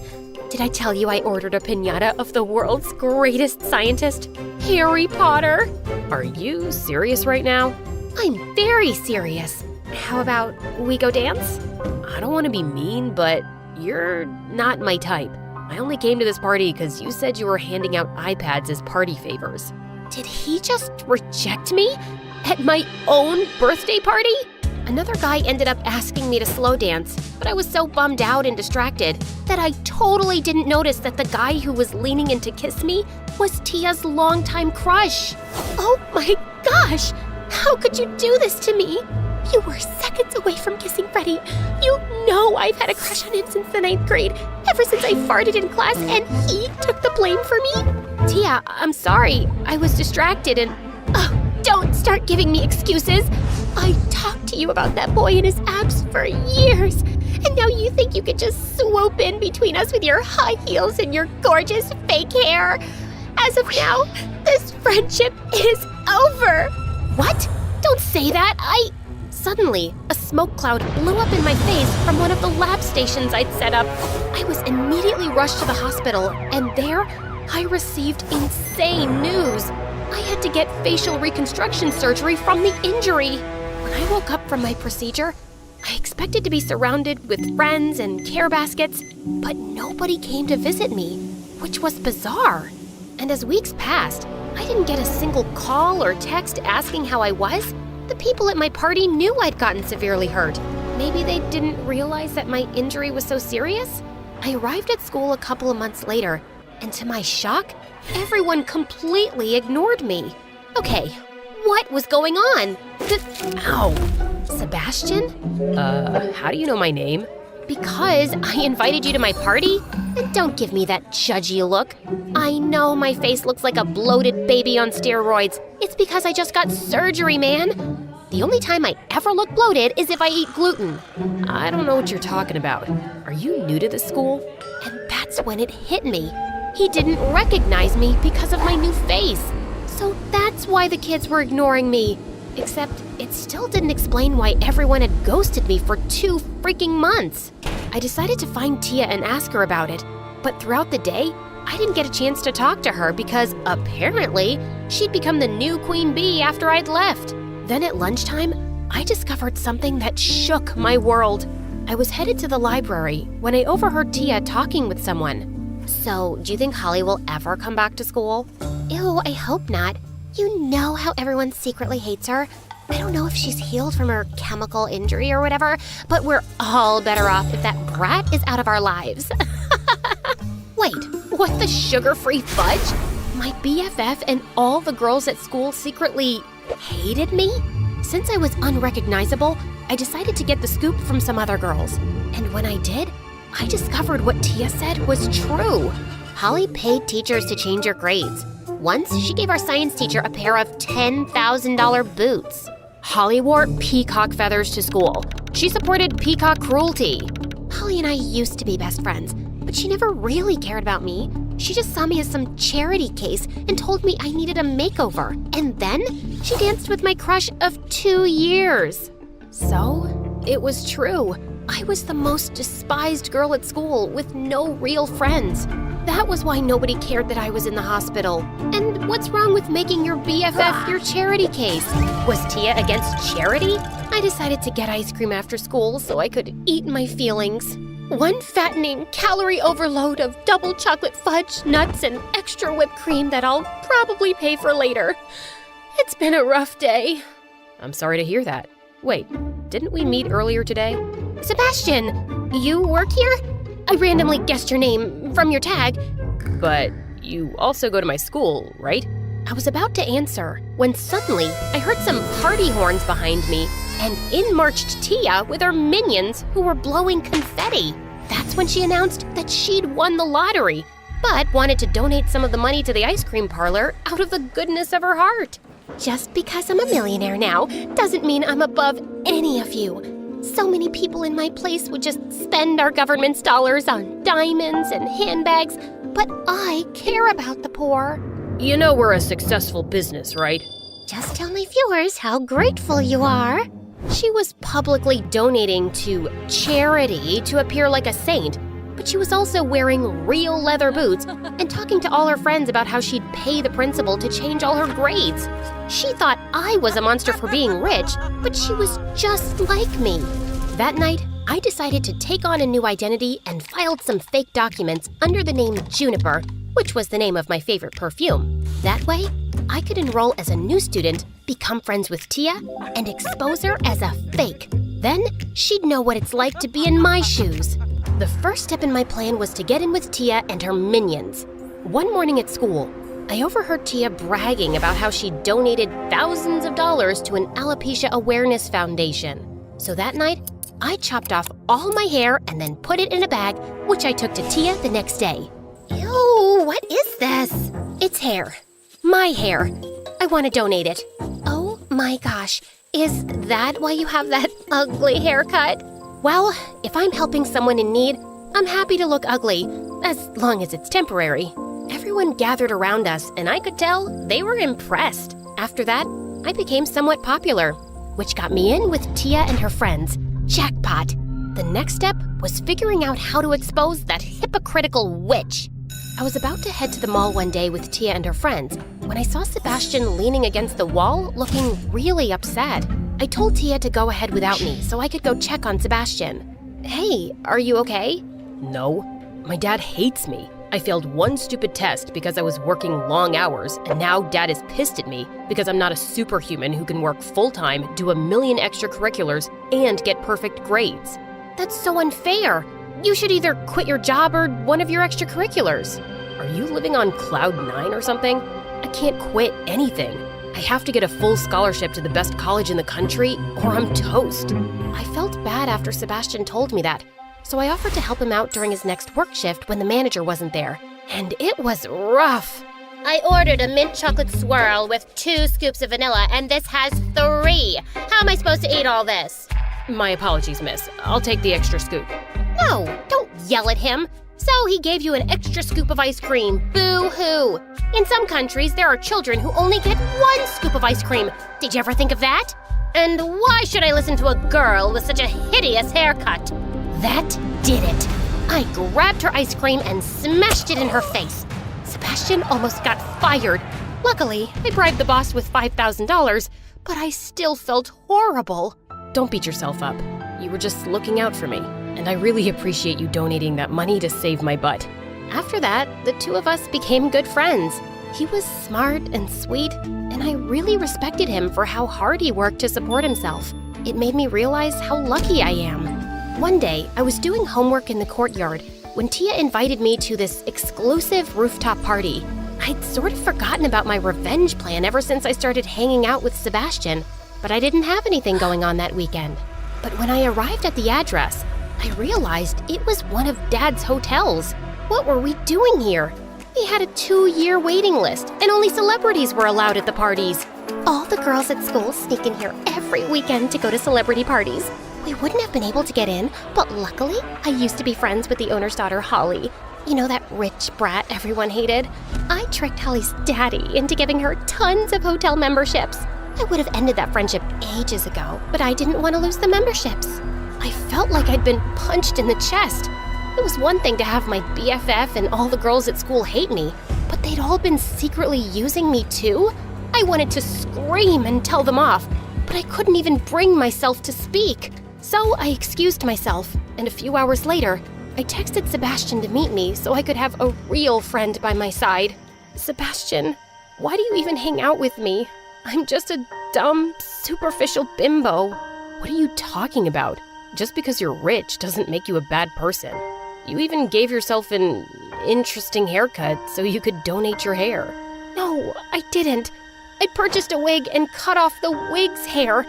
Did I tell you I ordered a piñata of the world's greatest scientist, Harry Potter? Are you serious right now? I'm very serious. How about we go dance? I don't want to be mean, but you're not my type. I only came to this party because you said you were handing out iPads as party favors. Did he just reject me? At my own birthday party? Another guy ended up asking me to slow dance, but I was so bummed out and distracted that I totally didn't notice that the guy who was leaning in to kiss me was Tia's longtime crush. Oh my gosh! How could you do this to me? You were seconds away from kissing Freddie. You know I've had a crush on him since the 9th grade, ever since I farted in class and he took the blame for me. Tia, I'm sorry. I was distracted and... Oh, don't start giving me excuses. I talked to you about that boy and his abs for years, and now you think you could just swoop in between us with your high heels and your gorgeous fake hair. As of now, this friendship is over. What? Don't say that. Suddenly, a smoke cloud blew up in my face from one of the lab stations I'd set up. I was immediately rushed to the hospital, and there, I received insane news. I had to get facial reconstruction surgery from the injury. When I woke up from my procedure, I expected to be surrounded with friends and care baskets, but nobody came to visit me, which was bizarre. And as weeks passed, I didn't get a single call or text asking how I was. The people at my party knew I'd gotten severely hurt. Maybe they didn't realize that my injury was so serious? I arrived at school a couple of months later, and to my shock, everyone completely ignored me. Okay, what was going on? Ow! Sebastian? How do you know my name? Because I invited you to my party? And don't give me that judgy look. I know my face looks like a bloated baby on steroids. It's because I just got surgery, man. The only time I ever look bloated is if I eat gluten. I don't know what you're talking about. Are you new to this school? And that's when it hit me. He didn't recognize me because of my new face. So that's why the kids were ignoring me. Except it still didn't explain why everyone had ghosted me for 2 freaking months. I decided to find Tia and ask her about it. But throughout the day, I didn't get a chance to talk to her because apparently she'd become the new queen bee after I'd left. Then at lunchtime, I discovered something that shook my world. I was headed to the library when I overheard Tia talking with someone. So, do you think Holly will ever come back to school? Ew, I hope not. You know how everyone secretly hates her. I don't know if she's healed from her chemical injury or whatever, but we're all better off if that brat is out of our lives. Wait, what the sugar-free fudge? My BFF and all the girls at school secretly hated me? Since I was unrecognizable, I decided to get the scoop from some other girls. And when I did, I discovered what Tia said was true. Holly paid teachers to change your grades. Once, she gave our science teacher a pair of $10,000 boots. Holly wore peacock feathers to school. She supported peacock cruelty. Holly and I used to be best friends, but she never really cared about me. She just saw me as some charity case and told me I needed a makeover. And then she danced with my crush of 2 years. So, it was true. I was the most despised girl at school with no real friends. That was why nobody cared that I was in the hospital. And what's wrong with making your BFF your charity case? Was Tia against charity? I decided to get ice cream after school so I could eat my feelings. One fattening calorie overload of double chocolate fudge, nuts, and extra whipped cream that I'll probably pay for later. It's been a rough day. I'm sorry to hear that. Wait, didn't we meet earlier today? Sebastian, you work here? I randomly guessed your name from your tag. But you also go to my school, right? I was about to answer when suddenly I heard some party horns behind me, and in marched Tia with her minions who were blowing confetti. That's when she announced that she'd won the lottery, but wanted to donate some of the money to the ice cream parlor out of the goodness of her heart. Just because I'm a millionaire now doesn't mean I'm above any of you. So many people in my place would just spend our government's dollars on diamonds and handbags, but I care about the poor. You know we're a successful business, right? Just tell my viewers how grateful you are. She was publicly donating to charity to appear like a saint, but she was also wearing real leather boots and talking to all her friends about how she'd pay the principal to change all her grades. She thought I was a monster for being rich, but she was just like me. That night, I decided to take on a new identity and filed some fake documents under the name Juniper, which was the name of my favorite perfume. That way, I could enroll as a new student, become friends with Tia, and expose her as a fake. Then, she'd know what it's like to be in my shoes. The first step in my plan was to get in with Tia and her minions. One morning at school, I overheard Tia bragging about how she donated thousands of dollars to an alopecia awareness foundation. So that night, I chopped off all my hair and then put it in a bag, which I took to Tia the next day. Ew, what is this? It's hair. My hair. I want to donate it. Oh my gosh, is that why you have that ugly haircut? Well, if I'm helping someone in need, I'm happy to look ugly, as long as it's temporary. Everyone gathered around us, and I could tell they were impressed. After that, I became somewhat popular, which got me in with Tia and her friends. Jackpot! The next step was figuring out how to expose that hypocritical witch. I was about to head to the mall one day with Tia and her friends when I saw Sebastian leaning against the wall looking really upset. I told Tia to go ahead without me so I could go check on Sebastian. Hey, are you okay? No, my dad hates me. I failed one stupid test because I was working long hours, and now Dad is pissed at me because I'm not a superhuman who can work full-time, do a million extracurriculars, and get perfect grades. That's so unfair. You should either quit your job or one of your extracurriculars. Are you living on cloud 9 or something? I can't quit anything. I have to get a full scholarship to the best college in the country, or I'm toast. I felt bad after Sebastian told me that, so I offered to help him out during his next work shift when the manager wasn't there. And it was rough. I ordered a mint chocolate swirl with 2 scoops of vanilla, and this has 3. How am I supposed to eat all this? My apologies, miss. I'll take the extra scoop. No, don't yell at him. So he gave you an extra scoop of ice cream. Boo-hoo. In some countries, there are children who only get 1 scoop of ice cream. Did you ever think of that? And why should I listen to a girl with such a hideous haircut? That did it. I grabbed her ice cream and smashed it in her face. Sebastian almost got fired. Luckily, I bribed the boss with $5,000, but I still felt horrible. Don't beat yourself up. You were just looking out for me, and I really appreciate you donating that money to save my butt. After that, the 2 of us became good friends. He was smart and sweet, and I really respected him for how hard he worked to support himself. It made me realize how lucky I am. One day, I was doing homework in the courtyard when Tia invited me to this exclusive rooftop party. I'd sort of forgotten about my revenge plan ever since I started hanging out with Sebastian, but I didn't have anything going on that weekend. But when I arrived at the address, I realized it was one of Dad's hotels. What were we doing here? We had a 2-year waiting list, and only celebrities were allowed at the parties. All the girls at school sneak in here every weekend to go to celebrity parties. We wouldn't have been able to get in, but luckily, I used to be friends with the owner's daughter, Holly. You know, that rich brat everyone hated? I tricked Holly's daddy into giving her tons of hotel memberships. I would have ended that friendship ages ago, but I didn't want to lose the memberships. I felt like I'd been punched in the chest. It was one thing to have my BFF and all the girls at school hate me, but they'd all been secretly using me too? I wanted to scream and tell them off, but I couldn't even bring myself to speak. So I excused myself, and a few hours later, I texted Sebastian to meet me so I could have a real friend by my side. Sebastian, why do you even hang out with me? I'm just a dumb, superficial bimbo. What are you talking about? Just because you're rich doesn't make you a bad person. You even gave yourself an interesting haircut so you could donate your hair. No, I didn't. I purchased a wig and cut off the wig's hair.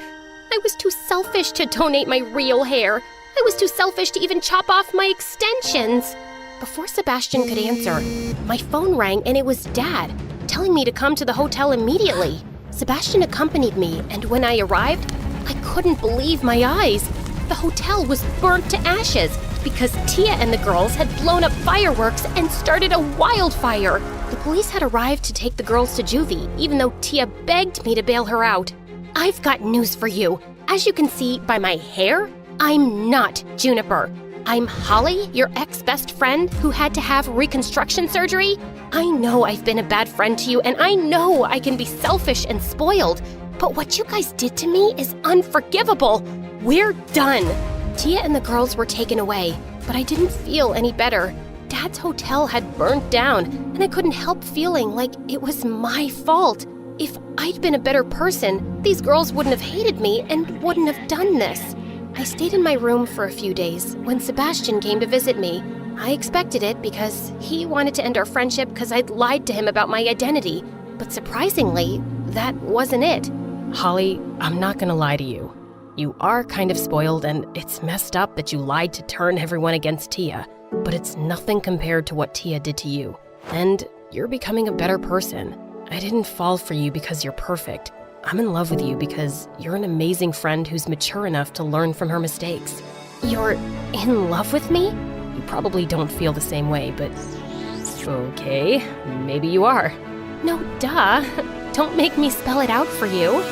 I was too selfish to donate my real hair. I was too selfish to even chop off my extensions. Before Sebastian could answer, my phone rang and it was Dad, telling me to come to the hotel immediately. Sebastian accompanied me, and when I arrived, I couldn't believe my eyes. The hotel was burnt to ashes because Tia and the girls had blown up fireworks and started a wildfire. The police had arrived to take the girls to juvie, even though Tia begged me to bail her out. I've got news for you. As you can see by my hair, I'm not Juniper. I'm Holly, your ex-best friend who had to have reconstruction surgery. I know I've been a bad friend to you, and I know I can be selfish and spoiled, but what you guys did to me is unforgivable. We're done. Tia and the girls were taken away, but I didn't feel any better. Dad's hotel had burnt down, and I couldn't help feeling like it was my fault. If I'd been a better person, these girls wouldn't have hated me and wouldn't have done this. I stayed in my room for a few days when Sebastian came to visit me. I expected it because he wanted to end our friendship because I'd lied to him about my identity. But surprisingly, that wasn't it. Holly, I'm not gonna lie to you. You are kind of spoiled, and it's messed up that you lied to turn everyone against Tia, but it's nothing compared to what Tia did to you. And you're becoming a better person. I didn't fall for you because you're perfect. I'm in love with you because you're an amazing friend who's mature enough to learn from her mistakes. You're in love with me? You probably don't feel the same way, but okay, maybe you are. No, duh. Don't make me spell it out for you.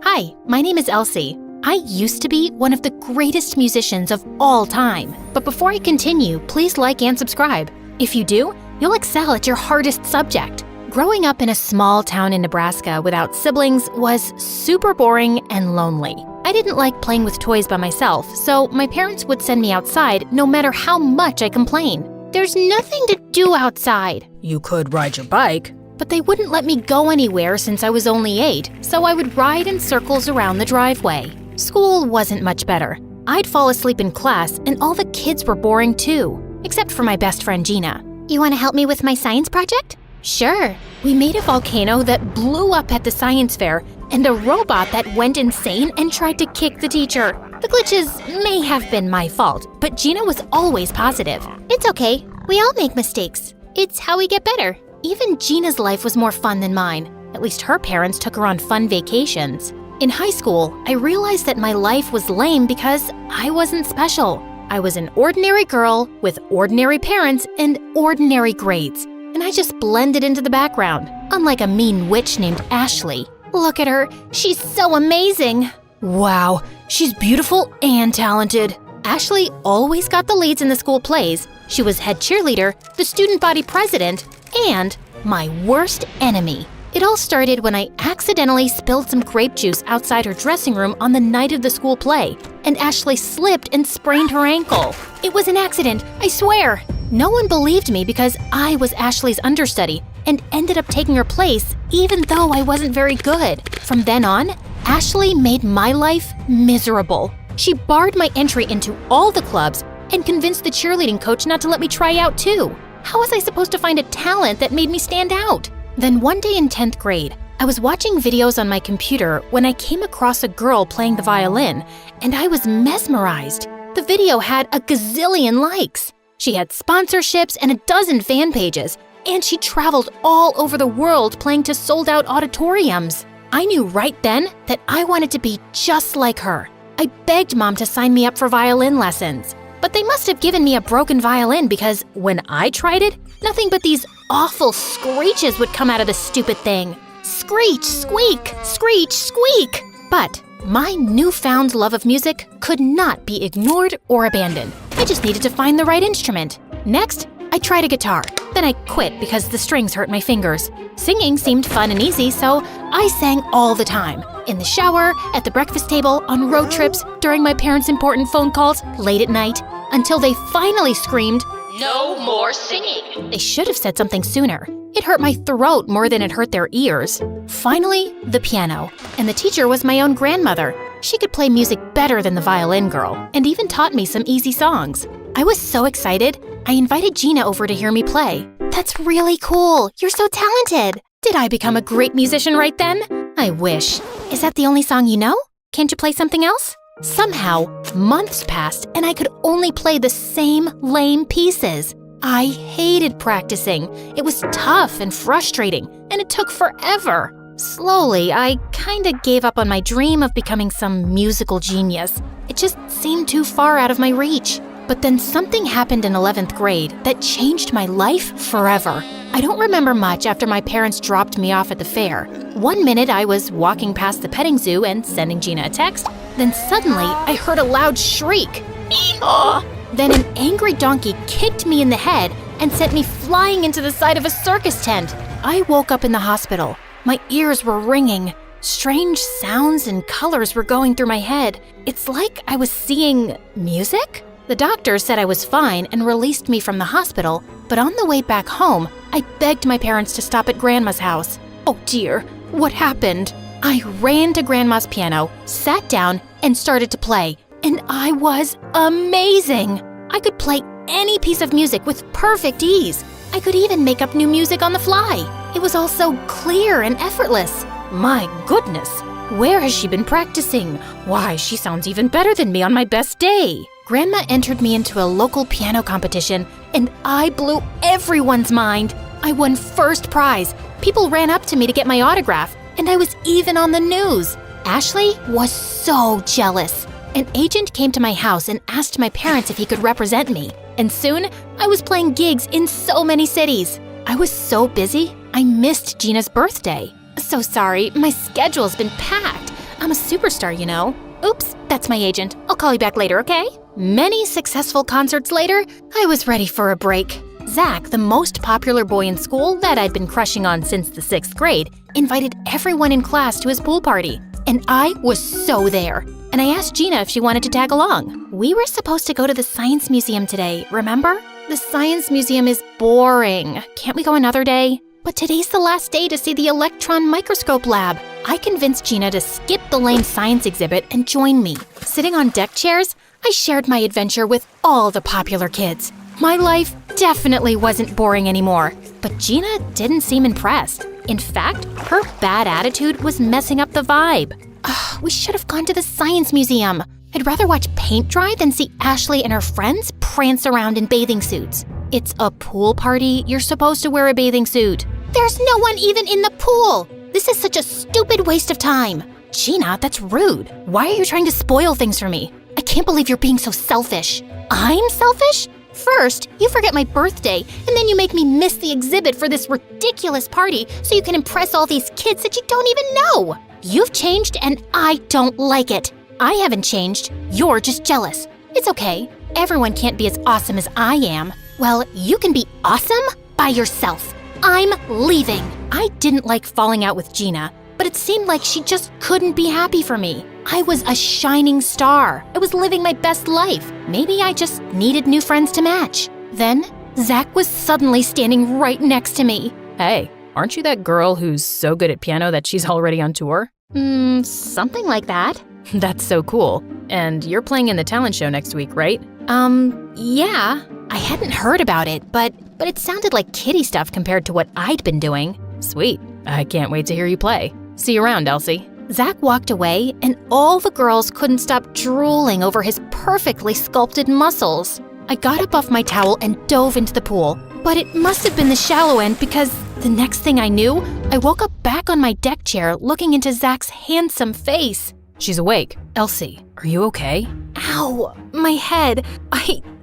Hi, my name is Elsie. I used to be one of the greatest musicians of all time. But before I continue, please like and subscribe. If you do, you'll excel at your hardest subject. Growing up in a small town in Nebraska without siblings was super boring and lonely. I didn't like playing with toys by myself, so my parents would send me outside no matter how much I complained. There's nothing to do outside. You could ride your bike. But they wouldn't let me go anywhere since I was only 8, so I would ride in circles around the driveway. School wasn't much better. I'd fall asleep in class, and all the kids were boring too, except for my best friend Gina. You want to help me with my science project? Sure. We made a volcano that blew up at the science fair and a robot that went insane and tried to kick the teacher. The glitches may have been my fault, but Gina was always positive. It's okay. We all make mistakes. It's how we get better. Even Gina's life was more fun than mine. At least her parents took her on fun vacations. In high school, I realized that my life was lame because I wasn't special. I was an ordinary girl with ordinary parents and ordinary grades, and I just blended into the background, unlike a mean witch named Ashley. Look at her. She's so amazing. Wow, she's beautiful and talented. Ashley always got the leads in the school plays. She was head cheerleader, the student body president, and my worst enemy. It all started when I accidentally spilled some grape juice outside her dressing room on the night of the school play, and Ashley slipped and sprained her ankle. It was an accident, I swear. No one believed me because I was Ashley's understudy and ended up taking her place even though I wasn't very good. From then on, Ashley made my life miserable. She barred my entry into all the clubs and convinced the cheerleading coach not to let me try out too. How was I supposed to find a talent that made me stand out? Then one day in 10th grade, I was watching videos on my computer when I came across a girl playing the violin, and I was mesmerized. The video had a gazillion likes. She had sponsorships and a dozen fan pages, and she traveled all over the world playing to sold-out auditoriums. I knew right then that I wanted to be just like her. I begged Mom to sign me up for violin lessons. But they must have given me a broken violin because when I tried it, nothing but these awful screeches would come out of the stupid thing. Screech, squeak, screech, squeak. But my newfound love of music could not be ignored or abandoned. I just needed to find the right instrument. Next, I tried a guitar. Then I quit because the strings hurt my fingers. Singing seemed fun and easy, so I sang all the time. In the shower, at the breakfast table, on road trips, during my parents' important phone calls, late at night, until they finally screamed, No more singing! They should have said something sooner. It hurt my throat more than it hurt their ears. Finally, the piano. And the teacher was my own grandmother. She could play music better than the violin girl, and even taught me some easy songs. I was so excited, I invited Gina over to hear me play. That's really cool. You're so talented. Did I become a great musician right then? I wish. Is that the only song you know? Can't you play something else? Somehow, months passed and I could only play the same lame pieces. I hated practicing. It was tough and frustrating, and it took forever. Slowly, I kinda gave up on my dream of becoming some musical genius. It just seemed too far out of my reach. But then something happened in 11th grade that changed my life forever. I don't remember much after my parents dropped me off at the fair. One minute I was walking past the petting zoo and sending Gina a text. Then suddenly I heard a loud shriek. Ee-haw! Then an angry donkey kicked me in the head and sent me flying into the side of a circus tent. I woke up in the hospital. My ears were ringing. Strange sounds and colors were going through my head. It's like I was seeing music? The doctor said I was fine and released me from the hospital, but on the way back home, I begged my parents to stop at Grandma's house. Oh dear, what happened? I ran to Grandma's piano, sat down, and started to play, and I was amazing! I could play any piece of music with perfect ease. I could even make up new music on the fly. It was all so clear and effortless. My goodness, where has she been practicing? Why, she sounds even better than me on my best day. Grandma entered me into a local piano competition, and I blew everyone's mind. I won first prize. People ran up to me to get my autograph, and I was even on the news. Ashley was so jealous. An agent came to my house and asked my parents if he could represent me, and soon I was playing gigs in so many cities. I was so busy, I missed Gina's birthday. So sorry, my schedule's been packed. I'm a superstar, you know. Oops, that's my agent. I'll call you back later, okay? Many successful concerts later, I was ready for a break. Zach, the most popular boy in school that I'd been crushing on since the 6th grade, invited everyone in class to his pool party, and I was so there. and I asked Gina if she wanted to tag along. We were supposed to go to the Science Museum today, remember? The Science Museum is boring. Can't we go another day? But today's the last day to see the electron microscope lab. I convinced Gina to skip the lame science exhibit and join me. Sitting on deck chairs, I shared my adventure with all the popular kids. My life definitely wasn't boring anymore, but Gina didn't seem impressed. In fact, her bad attitude was messing up the vibe. We should have gone to the Science Museum. I'd rather watch paint dry than see Ashley and her friends prance around in bathing suits. It's a pool party. You're supposed to wear a bathing suit. There's no one even in the pool. This is such a stupid waste of time. Gina, that's rude. Why are you trying to spoil things for me? I can't believe you're being so selfish. I'm selfish? First, you forget my birthday, and then you make me miss the exhibit for this ridiculous party so you can impress all these kids that you don't even know. You've changed, and I don't like it. I haven't changed. You're just jealous. It's okay. Everyone can't be as awesome as I am. Well, you can be awesome by yourself. I'm leaving. I didn't like falling out with Gina, but it seemed like she just couldn't be happy for me. I was a shining star. I was living my best life. Maybe I just needed new friends to match. Then, Zach was suddenly standing right next to me. Hey, aren't you that girl who's so good at piano that she's already on tour? Something like that. That's so cool. And you're playing in the talent show next week, right? Yeah. I hadn't heard about it, but it sounded like kiddie stuff compared to what I'd been doing. Sweet. I can't wait to hear you play. See you around, Elsie. Zach walked away, and all the girls couldn't stop drooling over his perfectly sculpted muscles. I got up off my towel and dove into the pool, but it must have been the shallow end because the next thing I knew, I woke up back on my deck chair looking into Zach's handsome face. She's awake. Elsie, are you okay? Ow, my head.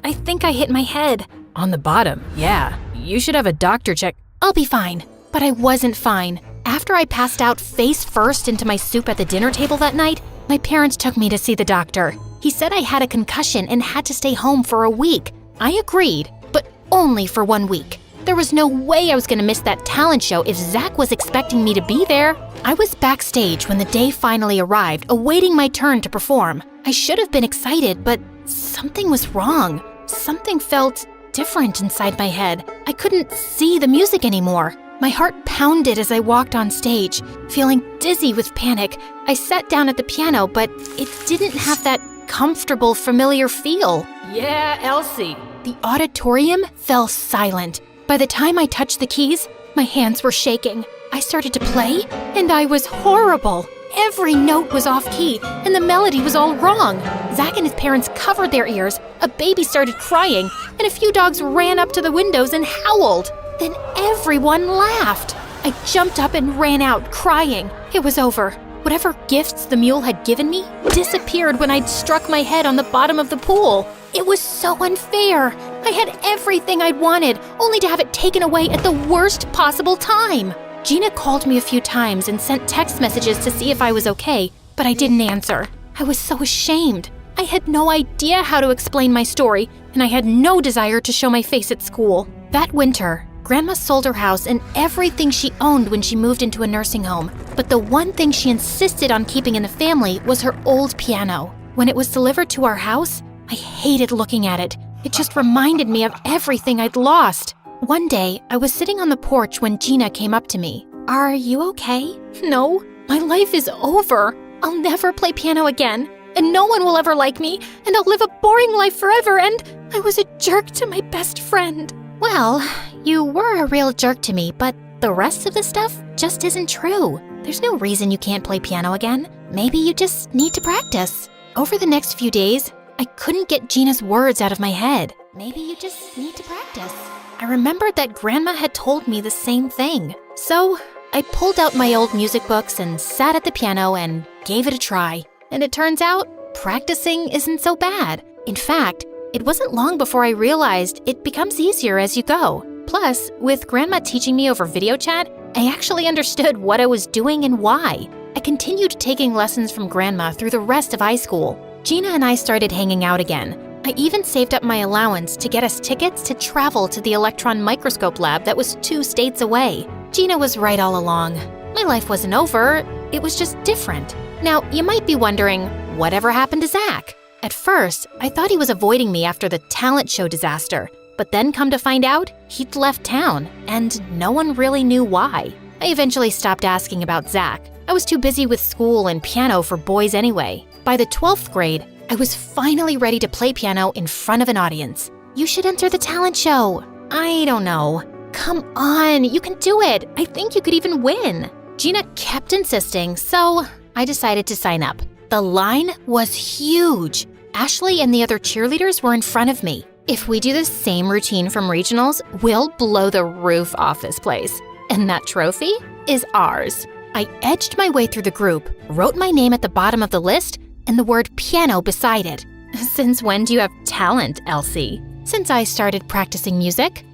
I think I hit my head. On the bottom, yeah. You should have a doctor check. I'll be fine. But I wasn't fine. After I passed out face first into my soup at the dinner table that night, my parents took me to see the doctor. He said I had a concussion and had to stay home for a week. I agreed, but only for 1 week. There was no way I was going to miss that talent show if Zach was expecting me to be there. I was backstage when the day finally arrived, awaiting my turn to perform. I should have been excited, but something was wrong. Something felt different inside my head. I couldn't see the music anymore. My heart pounded as I walked on stage, feeling dizzy with panic. I sat down at the piano, but it didn't have that comfortable, familiar feel. Yeah, Elsie. The auditorium fell silent. By the time I touched the keys, my hands were shaking. I started to play, and I was horrible. Every note was off key, and the melody was all wrong. Zach and his parents covered their ears, a baby started crying, and a few dogs ran up to the windows and howled. Then everyone laughed. I jumped up and ran out, crying. It was over. Whatever gifts the mule had given me disappeared when I'd struck my head on the bottom of the pool. It was so unfair. I had everything I'd wanted, only to have it taken away at the worst possible time. Gina called me a few times and sent text messages to see if I was okay, but I didn't answer. I was so ashamed. I had no idea how to explain my story, and I had no desire to show my face at school. That winter, Grandma sold her house and everything she owned when she moved into a nursing home. But the one thing she insisted on keeping in the family was her old piano. When it was delivered to our house, I hated looking at it. It just reminded me of everything I'd lost. One day, I was sitting on the porch when Gina came up to me. "Are you okay?" "No, my life is over. I'll never play piano again, and no one will ever like me, and I'll live a boring life forever, and I was a jerk to my best friend." "Well, you were a real jerk to me, but the rest of the stuff just isn't true. There's no reason you can't play piano again. Maybe you just need to practice." Over the next few days, I couldn't get Gina's words out of my head. "Maybe you just need to practice." I remembered that Grandma had told me the same thing. So I pulled out my old music books and sat at the piano and gave it a try. And it turns out, practicing isn't so bad. In fact, it wasn't long before I realized it becomes easier as you go. Plus, with Grandma teaching me over video chat, I actually understood what I was doing and why. I continued taking lessons from Grandma through the rest of high school. Gina and I started hanging out again. I even saved up my allowance to get us tickets to travel to the electron microscope lab that was 2 states away. Gina was right all along. My life wasn't over, it was just different. Now, you might be wondering, whatever happened to Zach? At first, I thought he was avoiding me after the talent show disaster, but then come to find out, he'd left town, and no one really knew why. I eventually stopped asking about Zach. I was too busy with school and piano for boys anyway. By the 12th grade, I was finally ready to play piano in front of an audience. You should enter the talent show. I don't know. Come on, you can do it. I think you could even win. Gina kept insisting, so I decided to sign up. The line was huge. Ashley and the other cheerleaders were in front of me. If we do the same routine from regionals, we'll blow the roof off this place. And that trophy is ours. I edged my way through the group, wrote my name at the bottom of the list, and the word piano beside it. Since when do you have talent, Elsie? Since I started practicing music.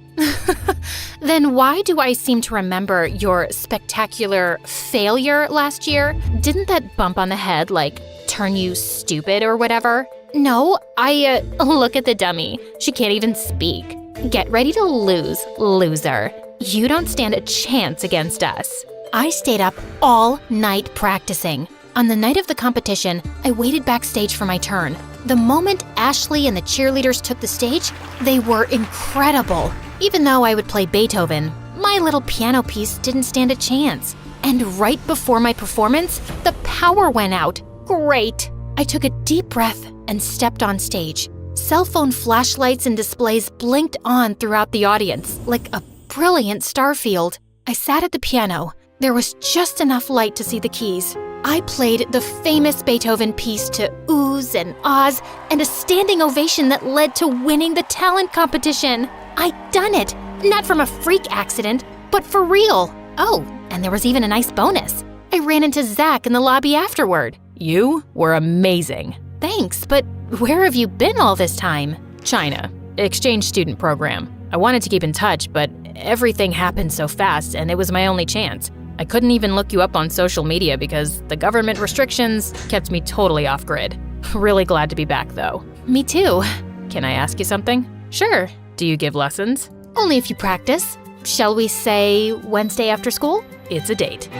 Then why do I seem to remember your spectacular failure last year? Didn't that bump on the head, turn you stupid or whatever? No, look at the dummy. She can't even speak. Get ready to lose, loser. You don't stand a chance against us. I stayed up all night practicing. On the night of the competition, I waited backstage for my turn. The moment Ashley and the cheerleaders took the stage, they were incredible. Even though I would play Beethoven, my little piano piece didn't stand a chance. And right before my performance, the power went out. Great! I took a deep breath and stepped on stage. Cell phone flashlights and displays blinked on throughout the audience, like a brilliant starfield. I sat at the piano. There was just enough light to see the keys. I played the famous Beethoven piece to oohs and ahs and a standing ovation that led to winning the talent competition. I'd done it, not from a freak accident, but for real. Oh, and there was even a nice bonus. I ran into Zach in the lobby afterward. You were amazing. Thanks, but where have you been all this time? China. Exchange student program. I wanted to keep in touch, but everything happened so fast and it was my only chance. I couldn't even look you up on social media because the government restrictions kept me totally off grid. Really glad to be back though. Me too. Can I ask you something? Sure. Do you give lessons? Only if you practice. Shall we say Wednesday after school? It's a date.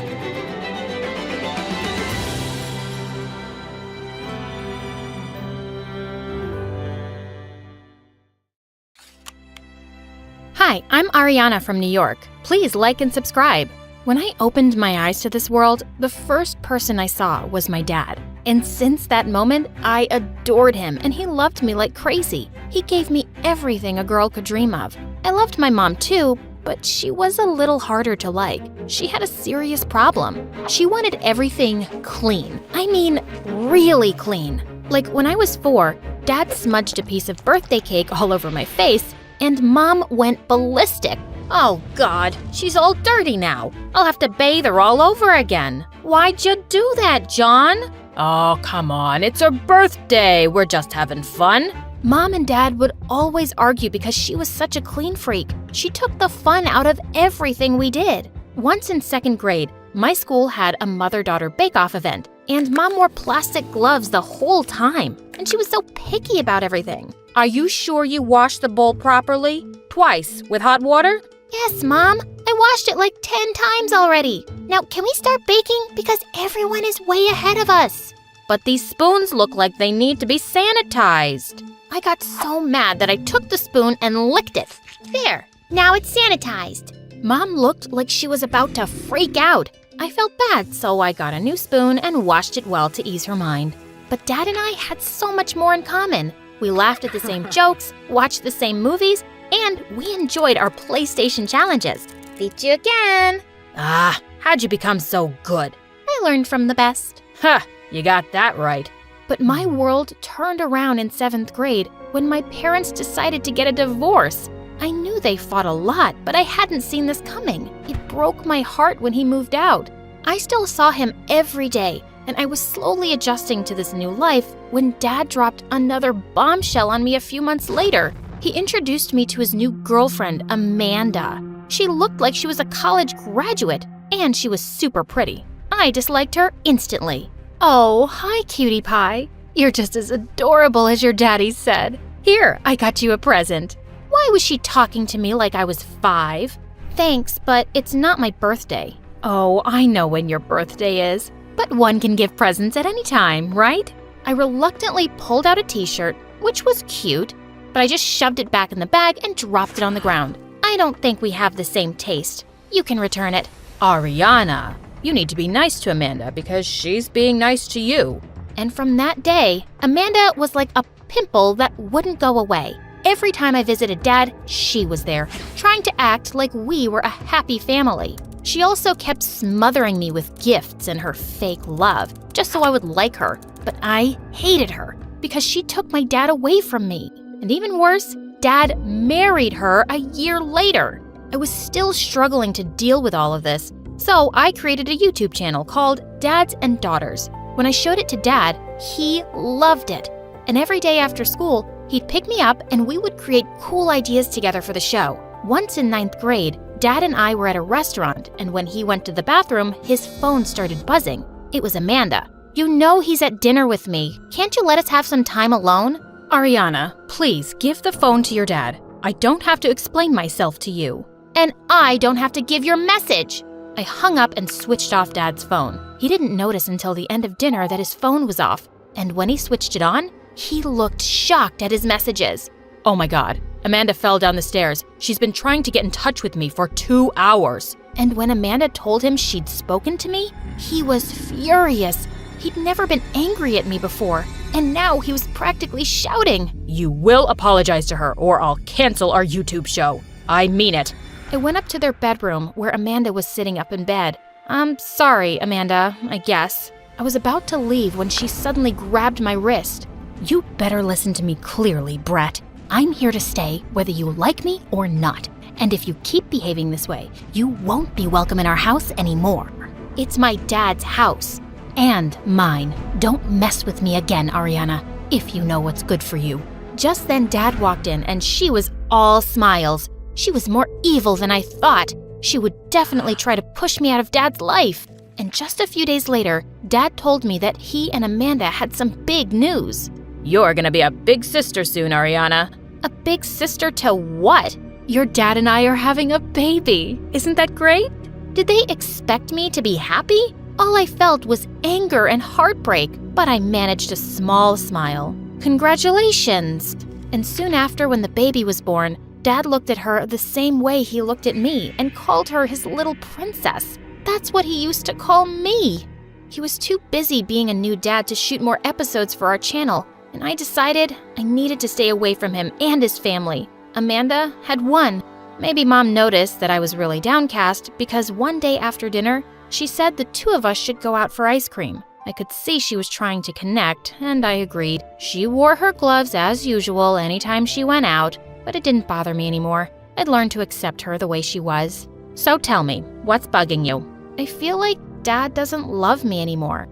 Hi, I'm Ariana from New York. Please like and subscribe. When I opened my eyes to this world, the first person I saw was my dad. And since that moment, I adored him and he loved me like crazy. He gave me everything a girl could dream of. I loved my mom too, but she was a little harder to like. She had a serious problem. She wanted everything clean. I mean, really clean. Like when I was 4, Dad smudged a piece of birthday cake all over my face, and Mom went ballistic. Oh God, she's all dirty now. I'll have to bathe her all over again. Why'd you do that, John? Oh, come on, it's her birthday. We're just having fun. Mom and Dad would always argue because she was such a clean freak. She took the fun out of everything we did. Once in 2nd grade, my school had a mother-daughter bake-off event, and Mom wore plastic gloves the whole time, and she was so picky about everything. Are you sure you washed the bowl properly? Twice, with hot water? Yes, Mom. I washed it like 10 times already. Now, can we start baking? Because everyone is way ahead of us. But these spoons look like they need to be sanitized. I got so mad that I took the spoon and licked it. There. Now it's sanitized. Mom looked like she was about to freak out. I felt bad, so I got a new spoon and washed it well to ease her mind. But Dad and I had so much more in common. We laughed at the same jokes, watched the same movies, and we enjoyed our PlayStation challenges. Beat you again. Ah, how'd you become so good? I learned from the best. Ha, you got that right. But my world turned around in 7th grade when my parents decided to get a divorce. I knew they fought a lot, but I hadn't seen this coming. It broke my heart when he moved out. I still saw him every day, and I was slowly adjusting to this new life when Dad dropped another bombshell on me a few months later. He introduced me to his new girlfriend, Amanda. She looked like she was a college graduate, and she was super pretty. I disliked her instantly. Oh, hi, cutie pie. You're just as adorable as your daddy said. Here, I got you a present. Why was she talking to me like I was 5? Thanks, but it's not my birthday. Oh, I know when your birthday is. But one can give presents at any time, right? I reluctantly pulled out a t-shirt, which was cute, but I just shoved it back in the bag and dropped it on the ground. I don't think we have the same taste. You can return it. Ariana, you need to be nice to Amanda because she's being nice to you. And from that day, Amanda was like a pimple that wouldn't go away. Every time I visited Dad, she was there, trying to act like we were a happy family. She also kept smothering me with gifts and her fake love, just so I would like her. But I hated her because she took my dad away from me. And even worse, Dad married her a year later. I was still struggling to deal with all of this, so I created a YouTube channel called Dads and Daughters. When I showed it to Dad, he loved it. And every day after school, he'd pick me up and we would create cool ideas together for the show. Once in 9th grade, Dad and I were at a restaurant, and when he went to the bathroom, his phone started buzzing. It was Amanda. You know he's at dinner with me. Can't you let us have some time alone? Ariana, please give the phone to your dad. I don't have to explain myself to you. And I don't have to give your message. I hung up and switched off Dad's phone. He didn't notice until the end of dinner that his phone was off, and when he switched it on, he looked shocked at his messages. Oh my God, Amanda fell down the stairs. She's been trying to get in touch with me for 2 hours. And when Amanda told him she'd spoken to me, he was furious. He'd never been angry at me before, and now he was practically shouting. You will apologize to her or I'll cancel our YouTube show. I mean it. I went up to their bedroom where Amanda was sitting up in bed. I'm sorry, Amanda, I guess. I was about to leave when she suddenly grabbed my wrist. You better listen to me clearly, Brett. I'm here to stay whether you like me or not. And if you keep behaving this way, you won't be welcome in our house anymore. It's my dad's house. And mine. Don't mess with me again, Ariana, if you know what's good for you. Just then, Dad walked in and she was all smiles. She was more evil than I thought. She would definitely try to push me out of Dad's life. And just a few days later, Dad told me that he and Amanda had some big news. You're gonna be a big sister soon, Ariana. A big sister to what? Your dad and I are having a baby. Isn't that great? Did they expect me to be happy? All I felt was anger and heartbreak, but I managed a small smile. Congratulations! And soon after, when the baby was born, Dad looked at her the same way he looked at me and called her his little princess. That's what he used to call me. He was too busy being a new dad to shoot more episodes for our channel, and I decided I needed to stay away from him and his family. Amanda had won. Maybe Mom noticed that I was really downcast because one day after dinner, she said the two of us should go out for ice cream. I could see she was trying to connect, and I agreed. She wore her gloves as usual anytime she went out, but it didn't bother me anymore. I'd learned to accept her the way she was. So tell me, what's bugging you? I feel like Dad doesn't love me anymore.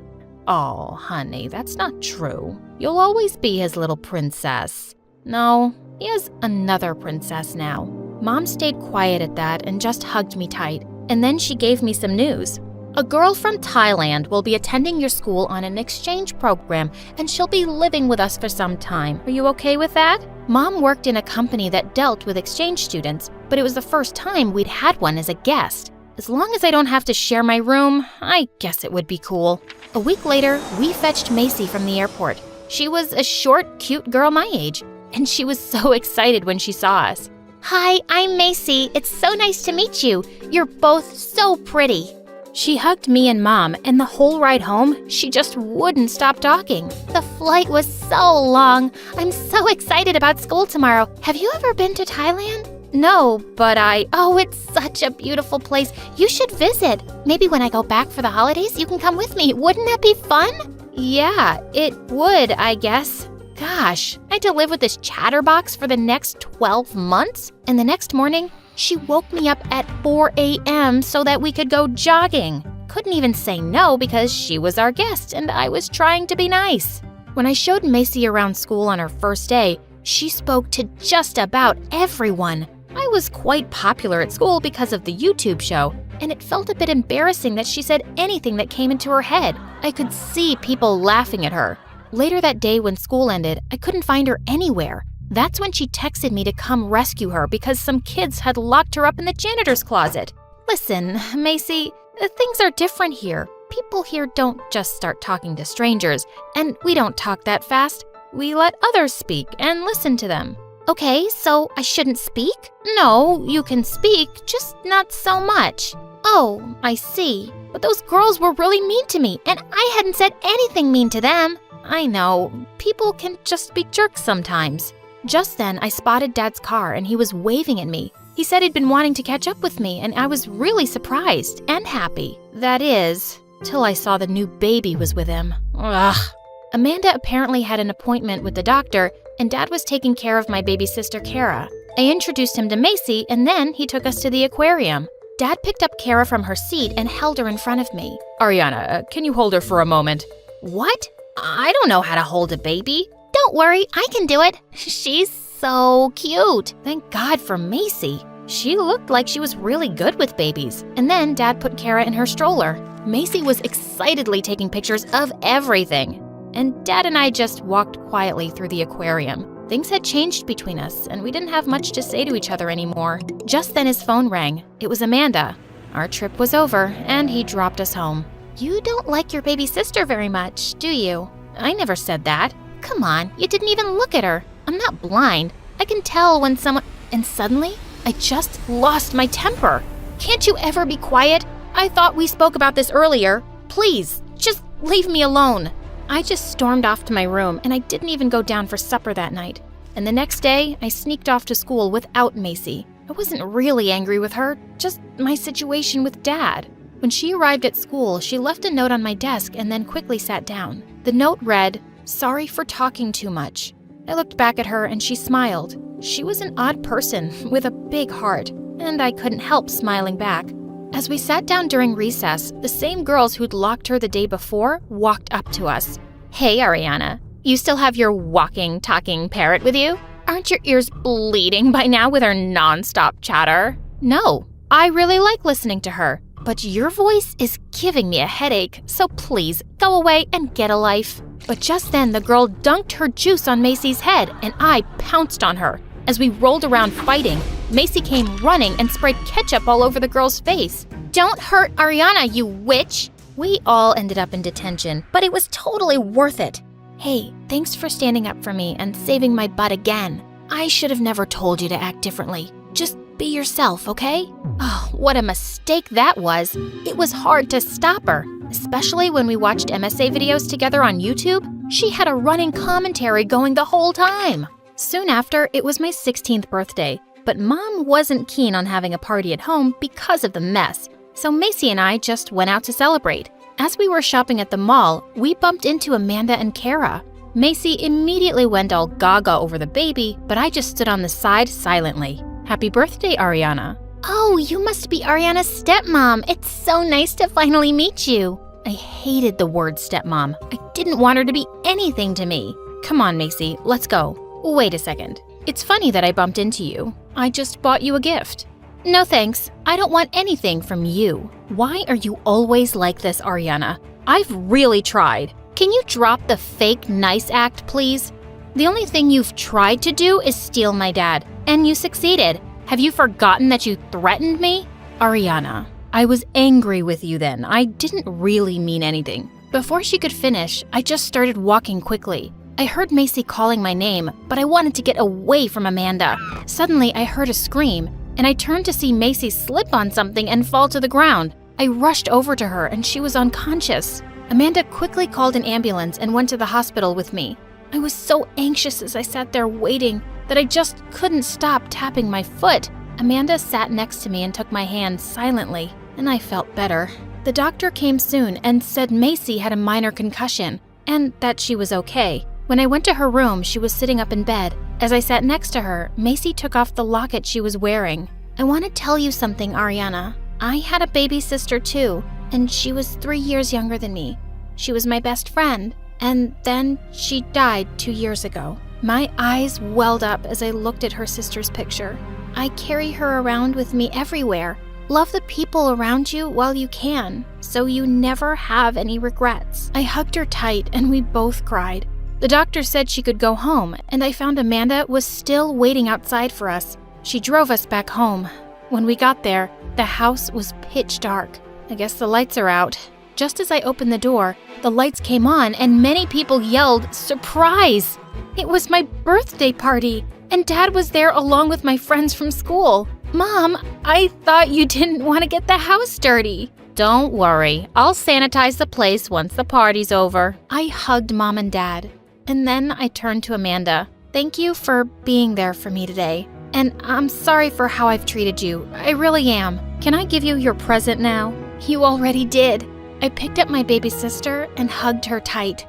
Oh, honey, that's not true. You'll always be his little princess. No, he has another princess now. Mom stayed quiet at that and just hugged me tight. And then she gave me some news. A girl from Thailand will be attending your school on an exchange program, and she'll be living with us for some time. Are you okay with that? Mom worked in a company that dealt with exchange students, but it was the first time we'd had one as a guest. As long as I don't have to share my room, I guess it would be cool. A week later, we fetched Macy from the airport. She was a short, cute girl my age, and she was so excited when she saw us. Hi, I'm Macy. It's so nice to meet you. You're both so pretty. She hugged me and Mom, and the whole ride home, she just wouldn't stop talking. The flight was so long. I'm so excited about school tomorrow. Have you ever been to Thailand? No, but Oh, it's such a beautiful place. You should visit. Maybe when I go back for the holidays, you can come with me. Wouldn't that be fun? Yeah, it would, I guess. Gosh, I had to live with this chatterbox for the next 12 months. And the next morning, she woke me up at 4 a.m. so that we could go jogging. Couldn't even say no because she was our guest and I was trying to be nice. When I showed Macy around school on her first day, she spoke to just about everyone. I was quite popular at school because of the YouTube show, and it felt a bit embarrassing that she said anything that came into her head. I could see people laughing at her. Later that day when school ended, I couldn't find her anywhere. That's when she texted me to come rescue her because some kids had locked her up in the janitor's closet. Listen, Macy, things are different here. people here don't just start talking to strangers, and we don't talk that fast. We let others speak and listen to them. Okay, so I shouldn't speak? No, you can speak, just not so much. Oh, I see. But those girls were really mean to me, and I hadn't said anything mean to them. I know, people can just be jerks sometimes. Just then, I spotted Dad's car and he was waving at me. He said he'd been wanting to catch up with me, and I was really surprised and happy. That is, till I saw the new baby was with him. Ugh. Amanda apparently had an appointment with the doctor, and Dad was taking care of my baby sister, Kara. I introduced him to Macy, and then he took us to the aquarium. Dad picked up Kara from her seat and held her in front of me. Ariana, can you hold her for a moment? What? I don't know how to hold a baby. Don't worry, I can do it. She's so cute. Thank God for Macy. She looked like she was really good with babies. And then Dad put Kara in her stroller. Macy was excitedly taking pictures of everything. And Dad and I just walked quietly through the aquarium. Things had changed between us, and we didn't have much to say to each other anymore. Just then his phone rang. It was Amanda. Our trip was over, and he dropped us home. You don't like your baby sister very much, do you? I never said that. Come on, you didn't even look at her. I'm not blind. I can tell when someone... And suddenly, I just lost my temper. Can't you ever be quiet? I thought we spoke about this earlier. Please, just leave me alone. I just stormed off to my room, and I didn't even go down for supper that night. And the next day, I sneaked off to school without Macy. I wasn't really angry with her, just my situation with Dad. When she arrived at school, she left a note on my desk and then quickly sat down. The note read, "Sorry for talking too much." I looked back at her and she smiled. She was an odd person with a big heart, and I couldn't help smiling back. As we sat down during recess, the same girls who'd locked her the day before walked up to us. Hey, Ariana, you still have your walking, talking parrot with you? Aren't your ears bleeding by now with her nonstop chatter? No, I really like listening to her, but your voice is giving me a headache, so please go away and get a life. But just then, the girl dunked her juice on Macy's head, and I pounced on her. As we rolled around fighting, Macy came running and sprayed ketchup all over the girl's face. Don't hurt Ariana, you witch! We all ended up in detention, but it was totally worth it. Hey, thanks for standing up for me and saving my butt again. I should have never told you to act differently. Just be yourself, okay? Oh, what a mistake that was. It was hard to stop her, especially when we watched MSA videos together on YouTube. She had a running commentary going the whole time. Soon after, it was my 16th birthday, but Mom wasn't keen on having a party at home because of the mess, so Macy and I just went out to celebrate. As we were shopping at the mall, we bumped into Amanda and Kara. Macy immediately went all gaga over the baby, but I just stood on the side silently. Happy birthday, Ariana. Oh, you must be Ariana's stepmom. It's so nice to finally meet you. I hated the word stepmom. I didn't want her to be anything to me. Come on, Macy, let's go. Wait a second. It's funny that I bumped into you. I just bought you a gift. No thanks. I don't want anything from you. Why are you always like this, Ariana? I've really tried. Can you drop the fake nice act, please? The only thing you've tried to do is steal my dad, and you succeeded. Have you forgotten that you threatened me? Ariana, I was angry with you then. I didn't really mean anything. Before she could finish, I just started walking quickly. I heard Macy calling my name, but I wanted to get away from Amanda. Suddenly, I heard a scream, and I turned to see Macy slip on something and fall to the ground. I rushed over to her, and she was unconscious. Amanda quickly called an ambulance and went to the hospital with me. I was so anxious as I sat there waiting that I just couldn't stop tapping my foot. Amanda sat next to me and took my hand silently, and I felt better. The doctor came soon and said Macy had a minor concussion, and that she was okay. When I went to her room, she was sitting up in bed. As I sat next to her, Macy took off the locket she was wearing. I want to tell you something, Ariana. I had a baby sister too, and she was 3 years younger than me. She was my best friend, and then she died 2 years ago. My eyes welled up as I looked at her sister's picture. I carry her around with me everywhere. Love the people around you while you can, so you never have any regrets. I hugged her tight, and we both cried. The doctor said she could go home, and I found Amanda was still waiting outside for us. She drove us back home. When we got there, the house was pitch dark. I guess the lights are out. Just as I opened the door, the lights came on and many people yelled, "Surprise!" It was my birthday party, and Dad was there along with my friends from school. Mom, I thought you didn't want to get the house dirty. Don't worry, I'll sanitize the place once the party's over. I hugged Mom and Dad, and then I turned to Amanda. Thank you for being there for me today. And I'm sorry for how I've treated you. I really am. Can I give you your present now? You already did. I picked up my baby sister and hugged her tight.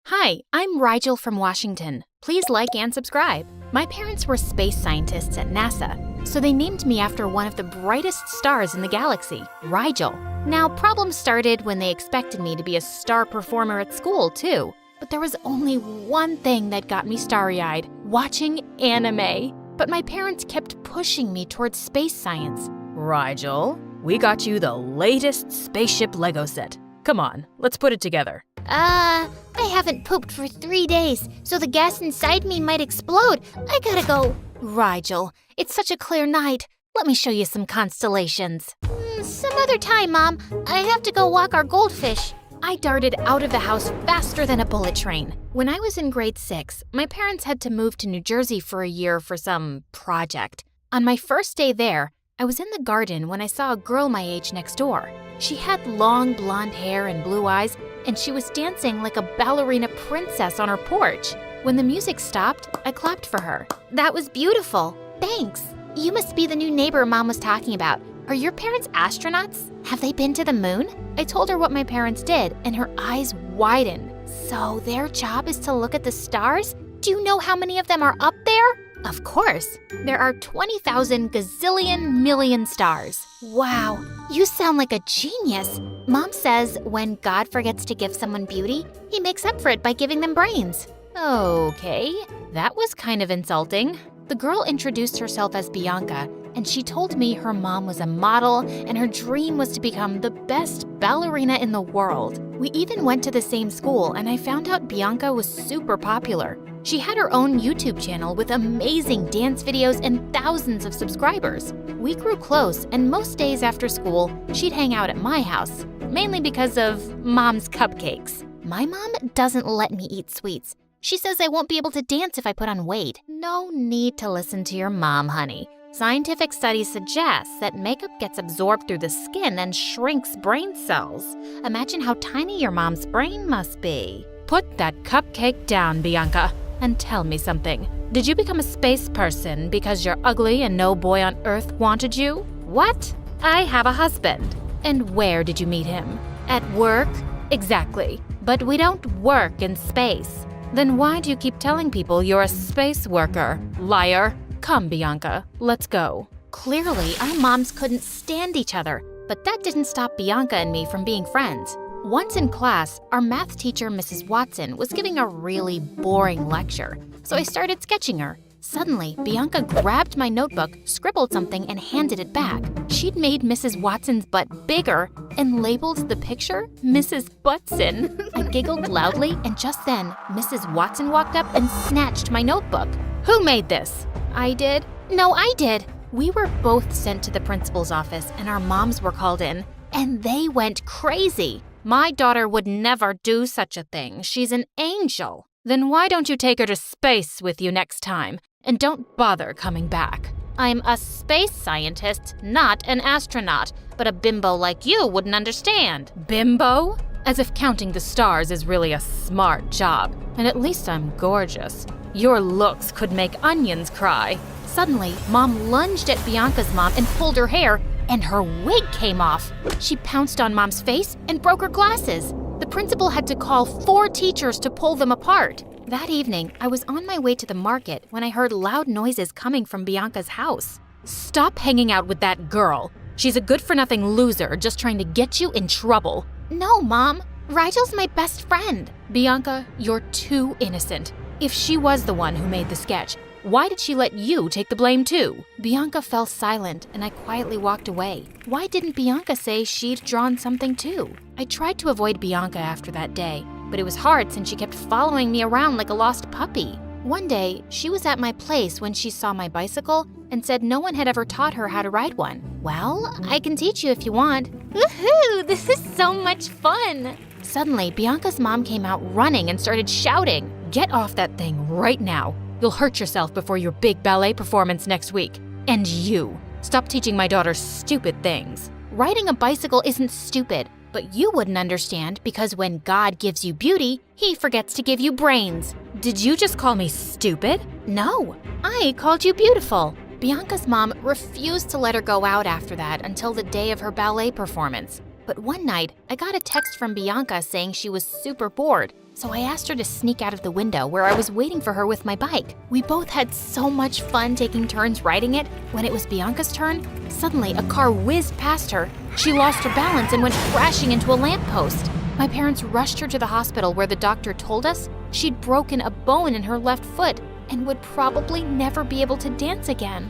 Hi, I'm Rigel from Washington. Please like and subscribe. My parents were space scientists at NASA, so they named me after one of the brightest stars in the galaxy, Rigel. Now, problems started when they expected me to be a star performer at school, too. But there was only one thing that got me starry-eyed, watching anime. But my parents kept pushing me towards space science. Rigel, we got you the latest spaceship Lego set. Come on, let's put it together. I haven't pooped for 3 days, so the gas inside me might explode. I gotta go. Rigel, it's such a clear night. Let me show you some constellations. Some other time, Mom. I have to go walk our goldfish. I darted out of the house faster than a bullet train. When I was in grade 6, my parents had to move to New Jersey for a year for some project. On my first day there, I was in the garden when I saw a girl my age next door. She had long blonde hair and blue eyes, and she was dancing like a ballerina princess on her porch. When the music stopped, I clapped for her. That was beautiful. Thanks. You must be the new neighbor Mom was talking about. Are your parents astronauts? Have they been to the moon? I told her what my parents did, and her eyes widened. So their job is to look at the stars? Do you know how many of them are up there? Of course. There are 20,000 gazillion million stars. Wow, you sound like a genius. Mom says when God forgets to give someone beauty, he makes up for it by giving them brains. Okay, that was kind of insulting. The girl introduced herself as Bianca, and she told me her mom was a model and her dream was to become the best ballerina in the world. We even went to the same school, and I found out Bianca was super popular. She had her own YouTube channel with amazing dance videos and thousands of subscribers. We grew close, and most days after school, she'd hang out at my house, mainly because of Mom's cupcakes. My mom doesn't let me eat sweets. She says I won't be able to dance if I put on weight. No need to listen to your mom, honey. Scientific studies suggest that makeup gets absorbed through the skin and shrinks brain cells. Imagine how tiny your mom's brain must be. Put that cupcake down, Bianca, and tell me something. Did you become a space person because you're ugly and no boy on Earth wanted you? What? I have a husband. And where did you meet him? At work? Exactly. But we don't work in space. Then why do you keep telling people you're a space worker? Liar. Come, Bianca, let's go. Clearly, our moms couldn't stand each other, but that didn't stop Bianca and me from being friends. Once in class, our math teacher, Mrs. Watson, was giving a really boring lecture, so I started sketching her. Suddenly, Bianca grabbed my notebook, scribbled something, and handed it back. She'd made Mrs. Watson's butt bigger and labeled the picture Mrs. Butson. I giggled loudly, and just then, Mrs. Watson walked up and snatched my notebook. Who made this? I did? No, I did. We were both sent to the principal's office, and our moms were called in, and they went crazy. My daughter would never do such a thing. She's an angel. Then why don't you take her to space with you next time? And don't bother coming back. I'm a space scientist, not an astronaut, but a bimbo like you wouldn't understand. Bimbo? As if counting the stars is really a smart job. And at least I'm gorgeous. Your looks could make onions cry. Suddenly, Mom lunged at Bianca's mom and pulled her hair, and her wig came off. She pounced on Mom's face and broke her glasses. The principal had to call 4 teachers to pull them apart. That evening, I was on my way to the market when I heard loud noises coming from Bianca's house. Stop hanging out with that girl. She's a good-for-nothing loser just trying to get you in trouble. No, Mom. Rigel's my best friend. Bianca, you're too innocent. If she was the one who made the sketch, why did she let you take the blame too? Bianca fell silent and I quietly walked away. Why didn't Bianca say she'd drawn something too? I tried to avoid Bianca after that day, but it was hard since she kept following me around like a lost puppy. One day, she was at my place when she saw my bicycle and said no one had ever taught her how to ride one. Well, I can teach you if you want. Woohoo! This is so much fun! Suddenly, Bianca's mom came out running and started shouting, Get off that thing right now. You'll hurt yourself before your big ballet performance next week. And you, stop teaching my daughter stupid things. Riding a bicycle isn't stupid, but you wouldn't understand because when God gives you beauty, He forgets to give you brains. Did you just call me stupid? No, I called you beautiful. Bianca's mom refused to let her go out after that until the day of her ballet performance. But one night, I got a text from Bianca saying she was super bored, so I asked her to sneak out of the window where I was waiting for her with my bike. We both had so much fun taking turns riding it. When it was Bianca's turn, suddenly a car whizzed past her. She lost her balance and went crashing into a lamppost. My parents rushed her to the hospital where the doctor told us she'd broken a bone in her left foot and would probably never be able to dance again.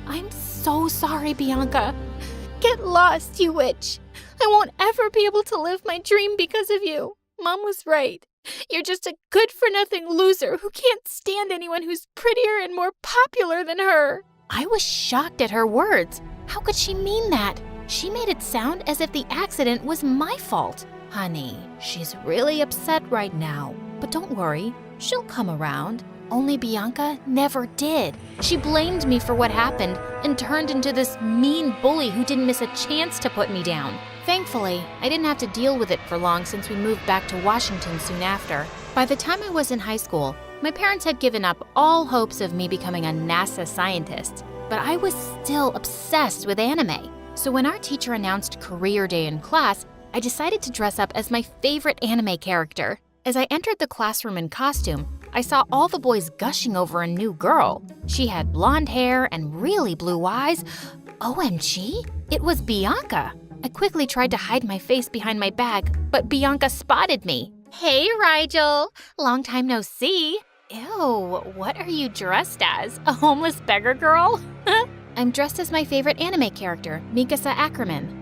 I'm so sorry, Bianca. Get lost, you witch. I won't ever be able to live my dream because of you. Mom was right. You're just a good-for-nothing loser who can't stand anyone who's prettier and more popular than her. I was shocked at her words. How could she mean that? She made it sound as if the accident was my fault. Honey, she's really upset right now. But don't worry, she'll come around. Only Bianca never did. She blamed me for what happened and turned into this mean bully who didn't miss a chance to put me down. Thankfully, I didn't have to deal with it for long since we moved back to Washington soon after. By the time I was in high school, my parents had given up all hopes of me becoming a NASA scientist, but I was still obsessed with anime. So when our teacher announced career day in class, I decided to dress up as my favorite anime character. As I entered the classroom in costume, I saw all the boys gushing over a new girl. She had blonde hair and really blue eyes. OMG, it was Bianca. I quickly tried to hide my face behind my bag, but Bianca spotted me. Hey, Rigel. Long time no see. Ew, what are you dressed as? A homeless beggar girl? I'm dressed as my favorite anime character, Mikasa Ackerman.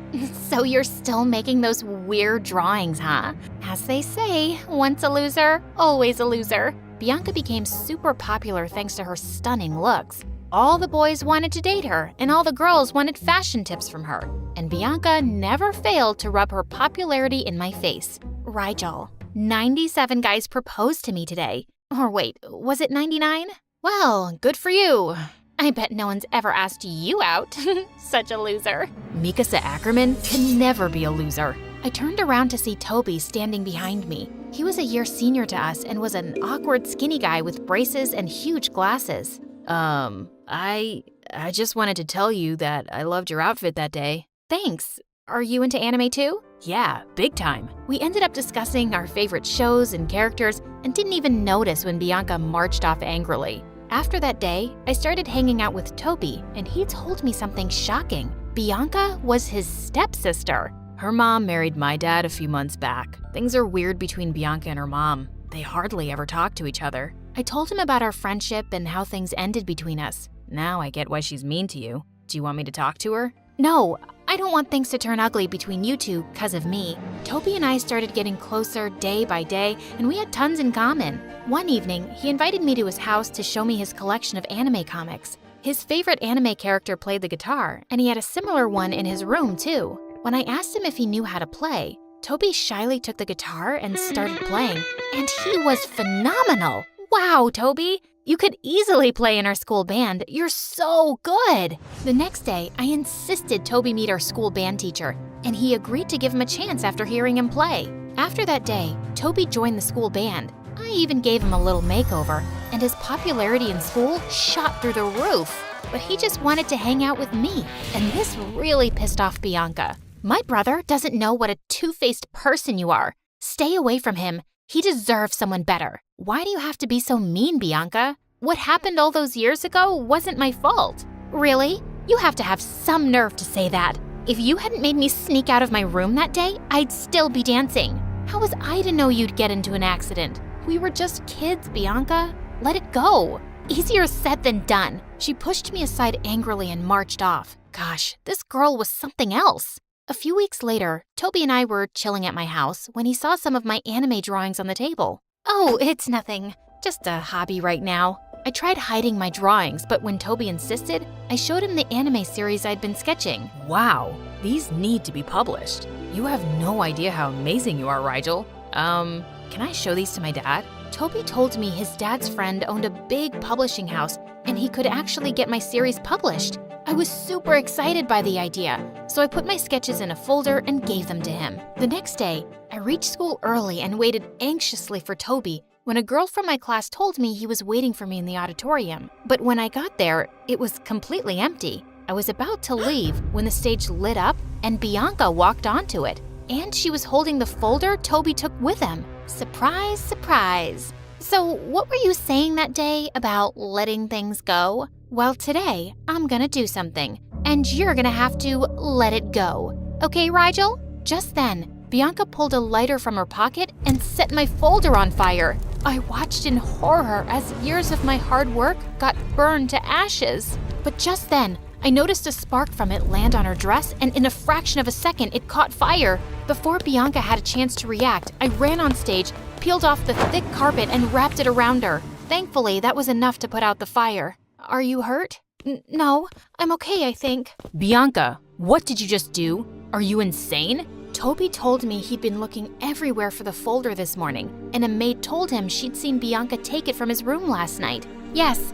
So you're still making those weird drawings, huh? As they say, once a loser, always a loser. Bianca became super popular thanks to her stunning looks. All the boys wanted to date her, and all the girls wanted fashion tips from her. And Bianca never failed to rub her popularity in my face. Rigel, 97 guys proposed to me today. Or wait, was it 99? Well, good for you. I bet no one's ever asked you out. Such a loser. Mikasa Ackerman can never be a loser. I turned around to see Toby standing behind me. He was a year senior to us and was an awkward skinny guy with braces and huge glasses. I just wanted to tell you that I loved your outfit that day. Thanks. Are you into anime too? Yeah, big time. We ended up discussing our favorite shows and characters and didn't even notice when Bianca marched off angrily. After that day, I started hanging out with Toby, and he told me something shocking. Bianca was his stepsister. Her mom married my dad a few months back. Things are weird between Bianca and her mom. They hardly ever talk to each other. I told him about our friendship and how things ended between us. Now I get why she's mean to you. Do you want me to talk to her? No, I don't want things to turn ugly between you two because of me. Toby and I started getting closer day by day, and we had tons in common. One evening, he invited me to his house to show me his collection of anime comics. His favorite anime character played the guitar, and he had a similar one in his room too. When I asked him if he knew how to play, Toby shyly took the guitar and started playing, and he was phenomenal. Wow, Toby! You could easily play in our school band. You're so good! The next day, I insisted Toby meet our school band teacher, and he agreed to give him a chance after hearing him play. After that day, Toby joined the school band. I even gave him a little makeover, and his popularity in school shot through the roof. But he just wanted to hang out with me, and this really pissed off Bianca. My brother doesn't know what a two-faced person you are. Stay away from him. He deserves someone better. Why do you have to be so mean, Bianca? What happened all those years ago wasn't my fault. Really? You have to have some nerve to say that. If you hadn't made me sneak out of my room that day, I'd still be dancing. How was I to know you'd get into an accident? We were just kids, Bianca. Let it go. Easier said than done. She pushed me aside angrily and marched off. Gosh, this girl was something else. A few weeks later, Toby and I were chilling at my house when he saw some of my anime drawings on the table. Oh, it's nothing. just a hobby right now. I tried hiding my drawings, but when Toby insisted, I showed him the anime series I'd been sketching. Wow, these need to be published. You have no idea how amazing you are, Rigel. Can I show these to my dad? Toby told me his dad's friend owned a big publishing house and he could actually get my series published. I was super excited by the idea, so I put my sketches in a folder and gave them to him. The next day, I reached school early and waited anxiously for Toby when a girl from my class told me he was waiting for me in the auditorium. But when I got there, it was completely empty. I was about to leave when the stage lit up and Bianca walked onto it. And she was holding the folder Toby took with him. Surprise, surprise. So what were you saying that day about letting things go? Well, today I'm gonna do something, and you're gonna have to let it go. Okay, Rigel? Just then, Bianca pulled a lighter from her pocket and set my folder on fire. I watched in horror as years of my hard work got burned to ashes. But just then, I noticed a spark from it land on her dress, and in a fraction of a second, it caught fire. Before Bianca had a chance to react, I ran on stage, peeled off the thick carpet, and wrapped it around her. Thankfully, that was enough to put out the fire. Are you hurt? No, I'm okay, I think. Bianca, what did you just do? Are you insane? Toby told me he'd been looking everywhere for the folder this morning, and a maid told him she'd seen Bianca take it from his room last night. Yes,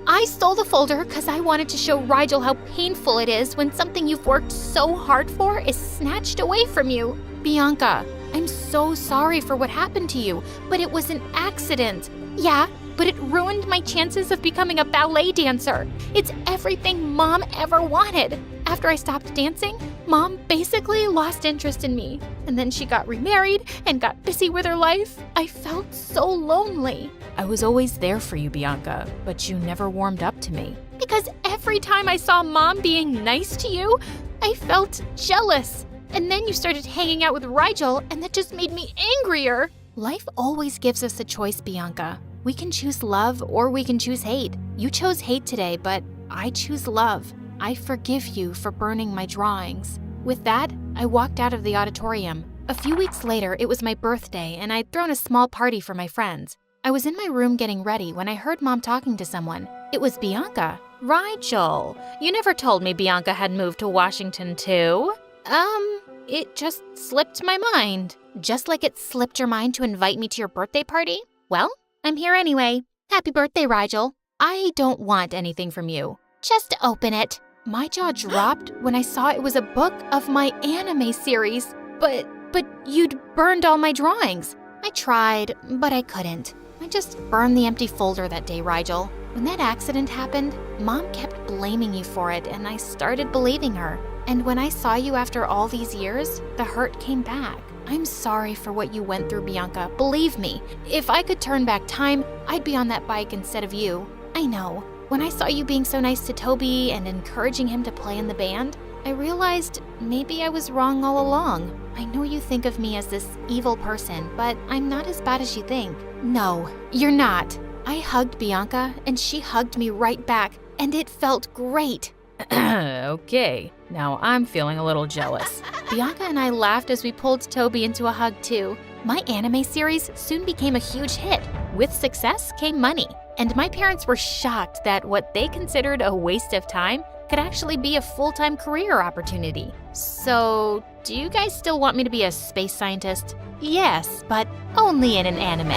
I stole the folder because I wanted to show Rigel how painful it is when something you've worked so hard for is snatched away from you. Bianca, I'm so sorry for what happened to you, but it was an accident. Yeah, but it ruined my chances of becoming a ballet dancer. It's everything Mom ever wanted. After I stopped dancing, Mom basically lost interest in me. And then she got remarried and got busy with her life. I felt so lonely. I was always there for you, Bianca, but you never warmed up to me. Because every time I saw Mom being nice to you, I felt jealous. And then you started hanging out with Rigel, and that just made me angrier. Life always gives us a choice, Bianca. We can choose love or we can choose hate. You chose hate today, but I choose love. I forgive you for burning my drawings. With that, I walked out of the auditorium. A few weeks later, it was my birthday, and I'd thrown a small party for my friends. I was in my room getting ready when I heard Mom talking to someone. It was Bianca. Rigel, you never told me Bianca had moved to Washington too. It just slipped my mind. Just like it slipped your mind to invite me to your birthday party? Well, I'm here anyway. Happy birthday, Rigel. I don't want anything from you. Just open it. My jaw dropped when I saw it was a book of my anime series. But you'd burned all my drawings. I tried, but I couldn't. I just burned the empty folder that day, Rigel. When that accident happened, Mom kept blaming you for it, and I started believing her. And when I saw you after all these years, the hurt came back. I'm sorry for what you went through, Bianca. Believe me, if I could turn back time, I'd be on that bike instead of you. I know. When I saw you being so nice to Toby and encouraging him to play in the band, I realized maybe I was wrong all along. I know you think of me as this evil person, but I'm not as bad as you think. No, you're not. I hugged Bianca, and she hugged me right back, and it felt great. Okay, now I'm feeling a little jealous. Bianca and I laughed as we pulled Toby into a hug too. My anime series soon became a huge hit. With success came money, and my parents were shocked that what they considered a waste of time could actually be a full-time career opportunity. So, do you guys still want me to be a space scientist? Yes, but only in an anime.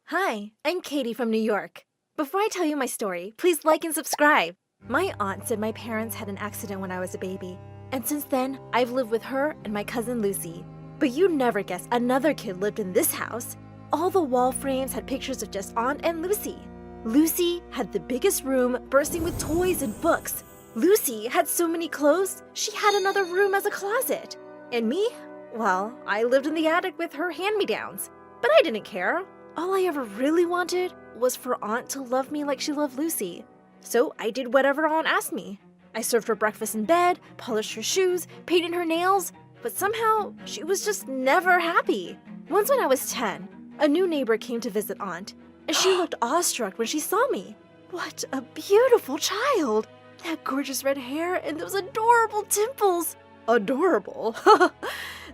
Hi, I'm Katie from New York. Before I tell you my story, please like and subscribe. My aunt said my parents had an accident when I was a baby, and since then, I've lived with her and my cousin Lucy. But you'd never guess another kid lived in this house. All the wall frames had pictures of just Aunt and Lucy. Lucy had the biggest room bursting with toys and books. Lucy had so many clothes, she had another room as a closet. And me? Well, I lived in the attic with her hand-me-downs. But I didn't care. All I ever really wanted was for Aunt to love me like she loved Lucy. So I did whatever Aunt asked me. I served her breakfast in bed, polished her shoes, painted her nails, but somehow she was just never happy. Once when I was 10, a new neighbor came to visit Aunt, and she looked awestruck when she saw me. What a beautiful child! That gorgeous red hair and those adorable dimples. Adorable?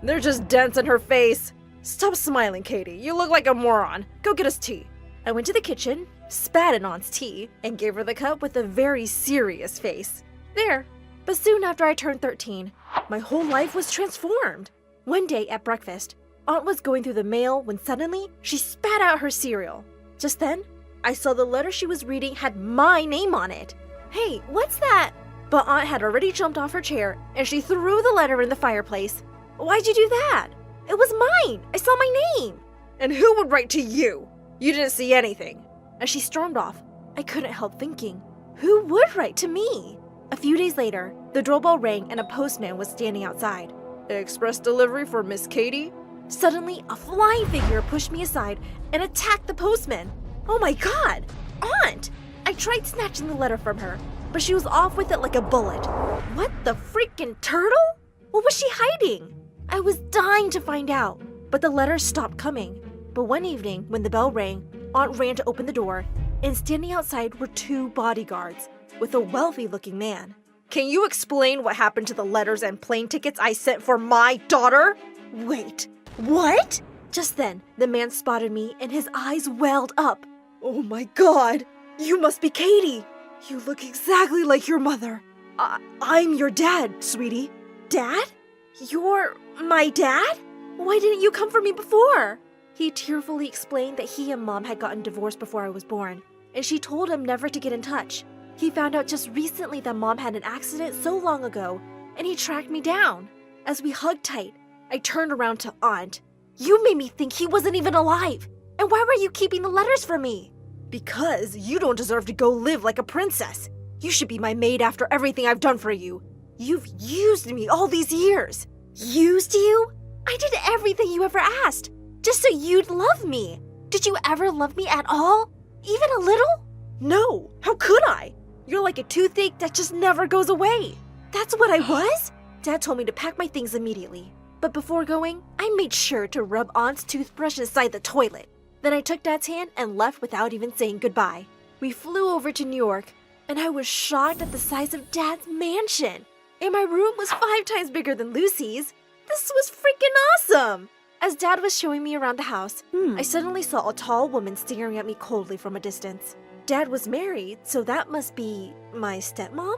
They're just dents in her face. Stop smiling, Katie. You look like a moron. Go get us tea. I went to the kitchen, spat in Aunt's tea, and gave her the cup with a very serious face. There. But soon after I turned 13, my whole life was transformed. One day at breakfast, Aunt was going through the mail when suddenly she spat out her cereal. Just then, I saw the letter she was reading had my name on it. Hey, what's that? But Aunt had already jumped off her chair and she threw the letter in the fireplace. Why'd you do that? It was mine. I saw my name. And who would write to you? You didn't see anything. As she stormed off, I couldn't help thinking, who would write to me? A few days later, the doorbell rang and a postman was standing outside. Express delivery for Miss Katie? Suddenly, a flying figure pushed me aside and attacked the postman. Oh my God! Aunt! I tried snatching the letter from her, but she was off with it like a bullet. What the freaking turtle? What was she hiding? I was dying to find out, but the letters stopped coming. But one evening, when the bell rang, Aunt ran to open the door, and standing outside were 2 bodyguards with a wealthy-looking man. Can you explain what happened to the letters and plane tickets I sent for my daughter? Wait, what? Just then, the man spotted me and his eyes welled up. Oh my God, you must be Katie. You look exactly like your mother. I'm your dad, sweetie. Dad? You're my dad? Why didn't you come for me before? He tearfully explained that he and Mom had gotten divorced before I was born, and she told him never to get in touch. He found out just recently that Mom had an accident so long ago, and he tracked me down. As we hugged tight, I turned around to Aunt. You made me think he wasn't even alive. And why were you keeping the letters from me? Because you don't deserve to go live like a princess. You should be my maid after everything I've done for you. You've used me all these years. Used you? I did everything you ever asked, just so you'd love me. Did you ever love me at all? Even a little? No, how could I? You're like a toothache that just never goes away. That's what I was? Dad told me to pack my things immediately. But before going, I made sure to rub Aunt's toothbrush inside the toilet. Then I took Dad's hand and left without even saying goodbye. We flew over to New York, and I was shocked at the size of Dad's mansion. And my room was 5 times bigger than Lucy's. This was freaking awesome! As Dad was showing me around the house, I suddenly saw a tall woman staring at me coldly from a distance. Dad was married, so that must be my stepmom?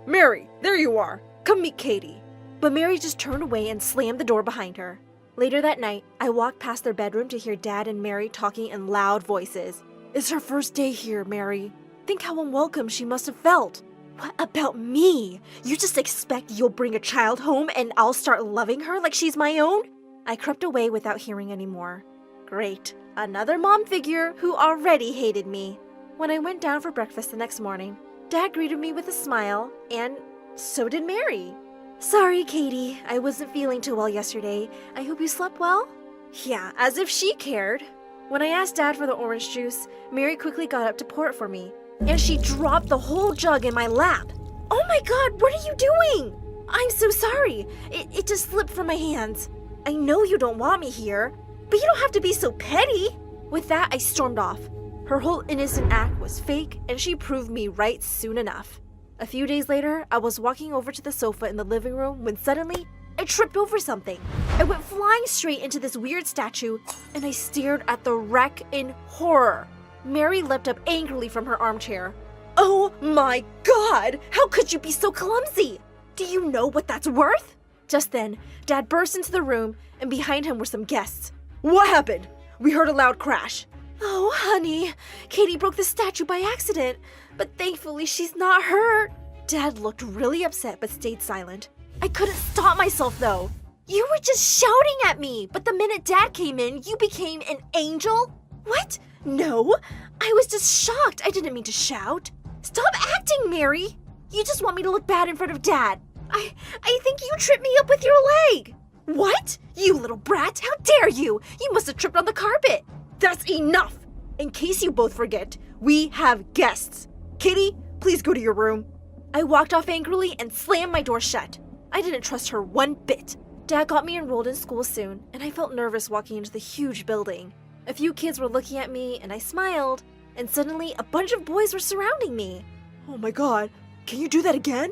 Mary, there you are. Come meet Katie. But Mary just turned away and slammed the door behind her. Later that night, I walked past their bedroom to hear Dad and Mary talking in loud voices. It's her first day here, Mary. Think how unwelcome she must have felt. What about me? You just expect you'll bring a child home and I'll start loving her like she's my own? I crept away without hearing any more. Great. Another mom figure who already hated me. When I went down for breakfast the next morning, Dad greeted me with a smile, and so did Mary. Sorry, Katie. I wasn't feeling too well yesterday. I hope you slept well? Yeah, as if she cared. When I asked Dad for the orange juice, Mary quickly got up to pour it for me, and she dropped the whole jug in my lap. Oh my God, what are you doing? I'm so sorry. It just slipped from my hands. I know you don't want me here, but you don't have to be so petty. With that, I stormed off. Her whole innocent act was fake, and she proved me right soon enough. A few days later, I was walking over to the sofa in the living room when suddenly, I tripped over something. I went flying straight into this weird statue, and I stared at the wreck in horror. Mary leapt up angrily from her armchair. Oh my God! How could you be so clumsy? Do you know what that's worth? Just then, Dad burst into the room, and behind him were some guests. What happened? We heard a loud crash. Oh, honey, Katie broke the statue by accident, but thankfully she's not hurt. Dad looked really upset but stayed silent. I couldn't stop myself though. You were just shouting at me, but the minute Dad came in, you became an angel? What? No, I was just shocked. I didn't mean to shout. Stop acting, Mary. You just want me to look bad in front of Dad. I think you tripped me up with your leg. What? You little brat, how dare you? You must have tripped on the carpet. That's enough! In case you both forget, we have guests. Kitty, please go to your room. I walked off angrily and slammed my door shut. I didn't trust her one bit. Dad got me enrolled in school soon, and I felt nervous walking into the huge building. A few kids were looking at me, and I smiled, and suddenly a bunch of boys were surrounding me. Oh my God, can you do that again?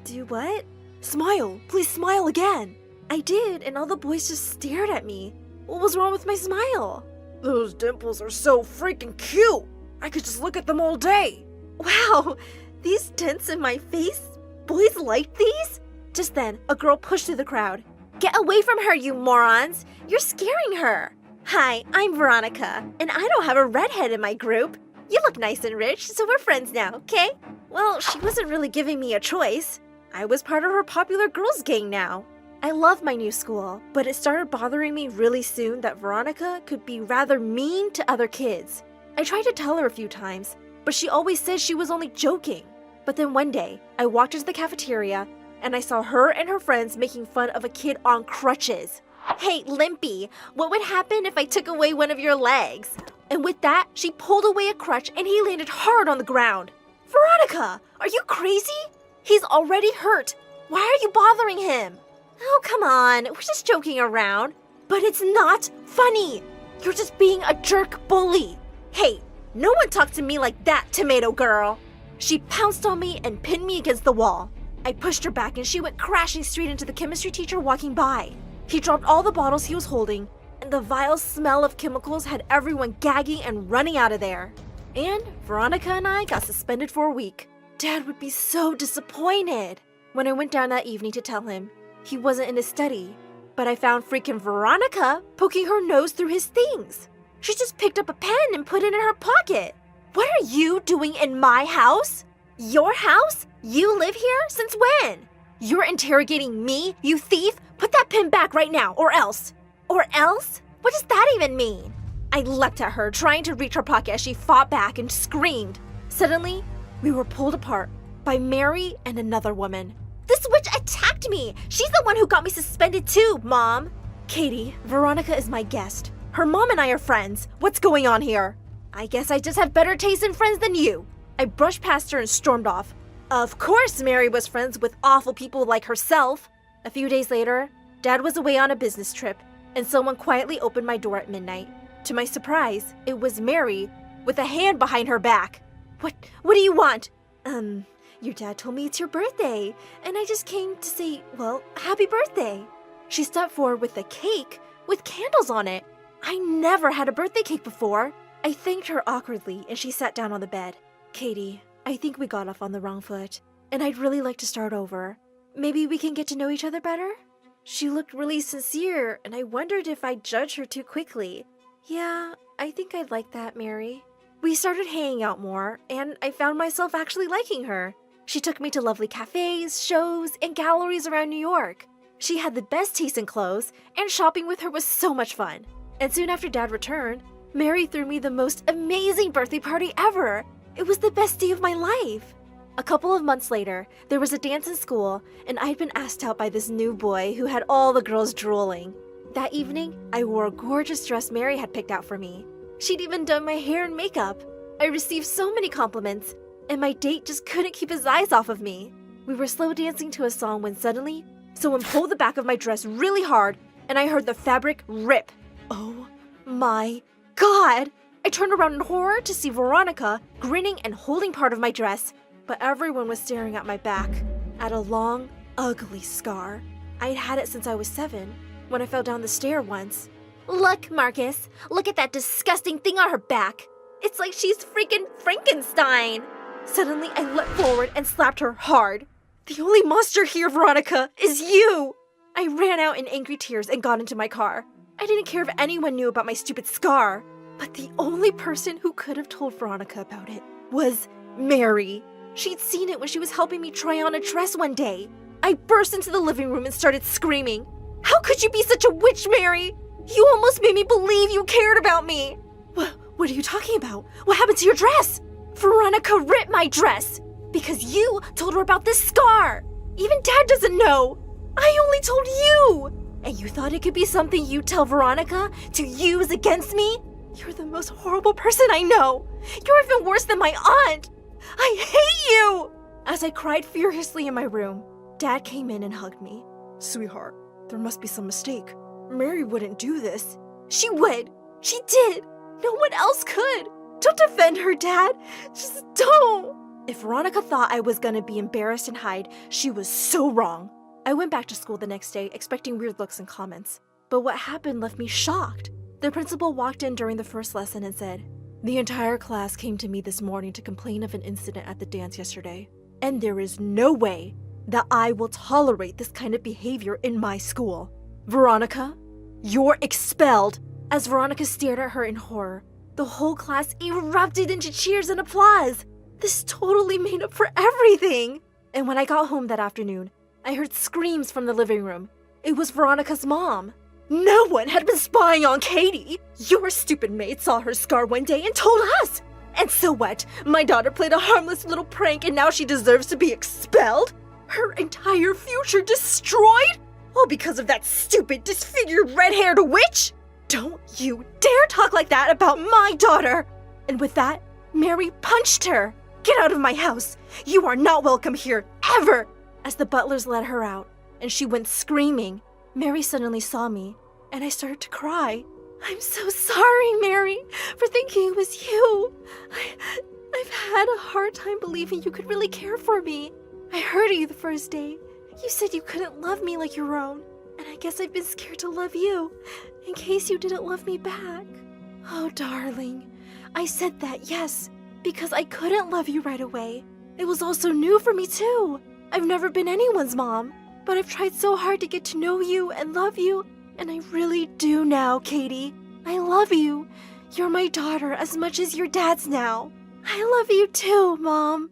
Do what? Smile. Please smile again. I did, and all the boys just stared at me. What was wrong with my smile? Those dimples are so freaking cute. I could just look at them all day. Wow, these dents in my face? Boys like these? Just then, a girl pushed through the crowd. Get away from her, you morons! You're scaring her! Hi, I'm Veronica, and I don't have a redhead in my group. You look nice and rich, so we're friends now, okay? Well, she wasn't really giving me a choice. I was part of her popular girls gang now. I love my new school, but it started bothering me really soon that Veronica could be rather mean to other kids. I tried to tell her a few times, but she always said she was only joking. But then one day, I walked into the cafeteria and I saw her and her friends making fun of a kid on crutches. Hey, Limpy, what would happen if I took away one of your legs? And with that, she pulled away a crutch and he landed hard on the ground. Veronica, are you crazy? He's already hurt. Why are you bothering him? Oh, come on, we're just joking around. But it's not funny. You're just being a jerk bully. Hey, no one talks to me like that, tomato girl. She pounced on me and pinned me against the wall. I pushed her back and she went crashing straight into the chemistry teacher walking by. He dropped all the bottles he was holding, and the vile smell of chemicals had everyone gagging and running out of there. And Veronica and I got suspended for a week. Dad would be so disappointed. When I went down that evening to tell him, he wasn't in his study, but I found freaking Veronica poking her nose through his things. She just picked up a pen and put it in her pocket. What are you doing in my house? Your house? You live here? Since when? You're interrogating me, you thief? Put that pen back right now, or else. Or else? What does that even mean? I leapt at her, trying to reach her pocket as she fought back and screamed. Suddenly, we were pulled apart by Mary and another woman. This witch attacked me! She's the one who got me suspended too, Mom! Katie, Veronica is my guest. Her mom and I are friends. What's going on here? I guess I just have better taste in friends than you. I brushed past her and stormed off. Of course Mary was friends with awful people like herself. A few days later, Dad was away on a business trip, and someone quietly opened my door at midnight. To my surprise, it was Mary with a hand behind her back. What do you want? Your dad told me it's your birthday, and I just came to say, well, happy birthday. She stepped forward with a cake with candles on it. I never had a birthday cake before. I thanked her awkwardly, and she sat down on the bed. Katie, I think we got off on the wrong foot, and I'd really like to start over. Maybe we can get to know each other better? She looked really sincere, and I wondered if I'd judge her too quickly. Yeah, I think I'd like that, Mary. We started hanging out more, and I found myself actually liking her. She took me to lovely cafes, shows, and galleries around New York. She had the best taste in clothes, and shopping with her was so much fun. And soon after Dad returned, Mary threw me the most amazing birthday party ever. It was the best day of my life. A couple of months later, there was a dance in school, and I'd been asked out by this new boy who had all the girls drooling. That evening, I wore a gorgeous dress Mary had picked out for me. She'd even done my hair and makeup. I received so many compliments, and my date just couldn't keep his eyes off of me. We were slow dancing to a song when suddenly, someone pulled the back of my dress really hard, and I heard the fabric rip. Oh my God! I turned around in horror to see Veronica grinning and holding part of my dress, but everyone was staring at my back, at a long, ugly scar. I'd had it since I was 7, when I fell down the stair once. Look, Marcus, look at that disgusting thing on her back. It's like she's freaking Frankenstein. Suddenly, I leapt forward and slapped her hard. The only monster here, Veronica, is you! I ran out in angry tears and got into my car. I didn't care if anyone knew about my stupid scar. But the only person who could have told Veronica about it was Mary. She'd seen it when she was helping me try on a dress one day. I burst into the living room and started screaming. How could you be such a witch, Mary? You almost made me believe you cared about me. What are you talking about? What happened to your dress? Veronica ripped my dress because you told her about this scar. Even Dad doesn't know. I only told you. And you thought it could be something you'd tell Veronica to use against me? You're the most horrible person I know. You're even worse than my aunt. I hate you! As I cried furiously in my room, Dad came in and hugged me. Sweetheart, there must be some mistake. Mary wouldn't do this. She would. She did. No one else could. Don't defend her, Dad. Just don't. If Veronica thought I was gonna be embarrassed and hide, she was so wrong. I went back to school the next day, expecting weird looks and comments. But what happened left me shocked. The principal walked in during the first lesson and said, "The entire class came to me this morning to complain of an incident at the dance yesterday. And there is no way that I will tolerate this kind of behavior in my school. Veronica, you're expelled." As Veronica stared at her in horror, the whole class erupted into cheers and applause. This totally made up for everything. And when I got home that afternoon, I heard screams from the living room. It was Veronica's mom. No one had been spying on Katie. Your stupid maid saw her scar one day and told us. And so what? My daughter played a harmless little prank and now she deserves to be expelled? Her entire future destroyed? All because of that stupid, disfigured, red-haired witch? Don't you dare talk like that about my daughter! And with that, Mary punched her. Get out of my house! You are not welcome here, ever! As the butlers let her out, and she went screaming, Mary suddenly saw me, and I started to cry. I'm so sorry, Mary, for thinking it was you. I've had a hard time believing you could really care for me. I heard of you the first day. You said you couldn't love me like your own, and I guess I've been scared to love you, in case you didn't love me back. Oh, darling, I said that, yes, because I couldn't love you right away. It was also new for me, too. I've never been anyone's mom, but I've tried so hard to get to know you and love you, and I really do now, Katie. I love you. You're my daughter as much as your dad's now. I love you too, Mom.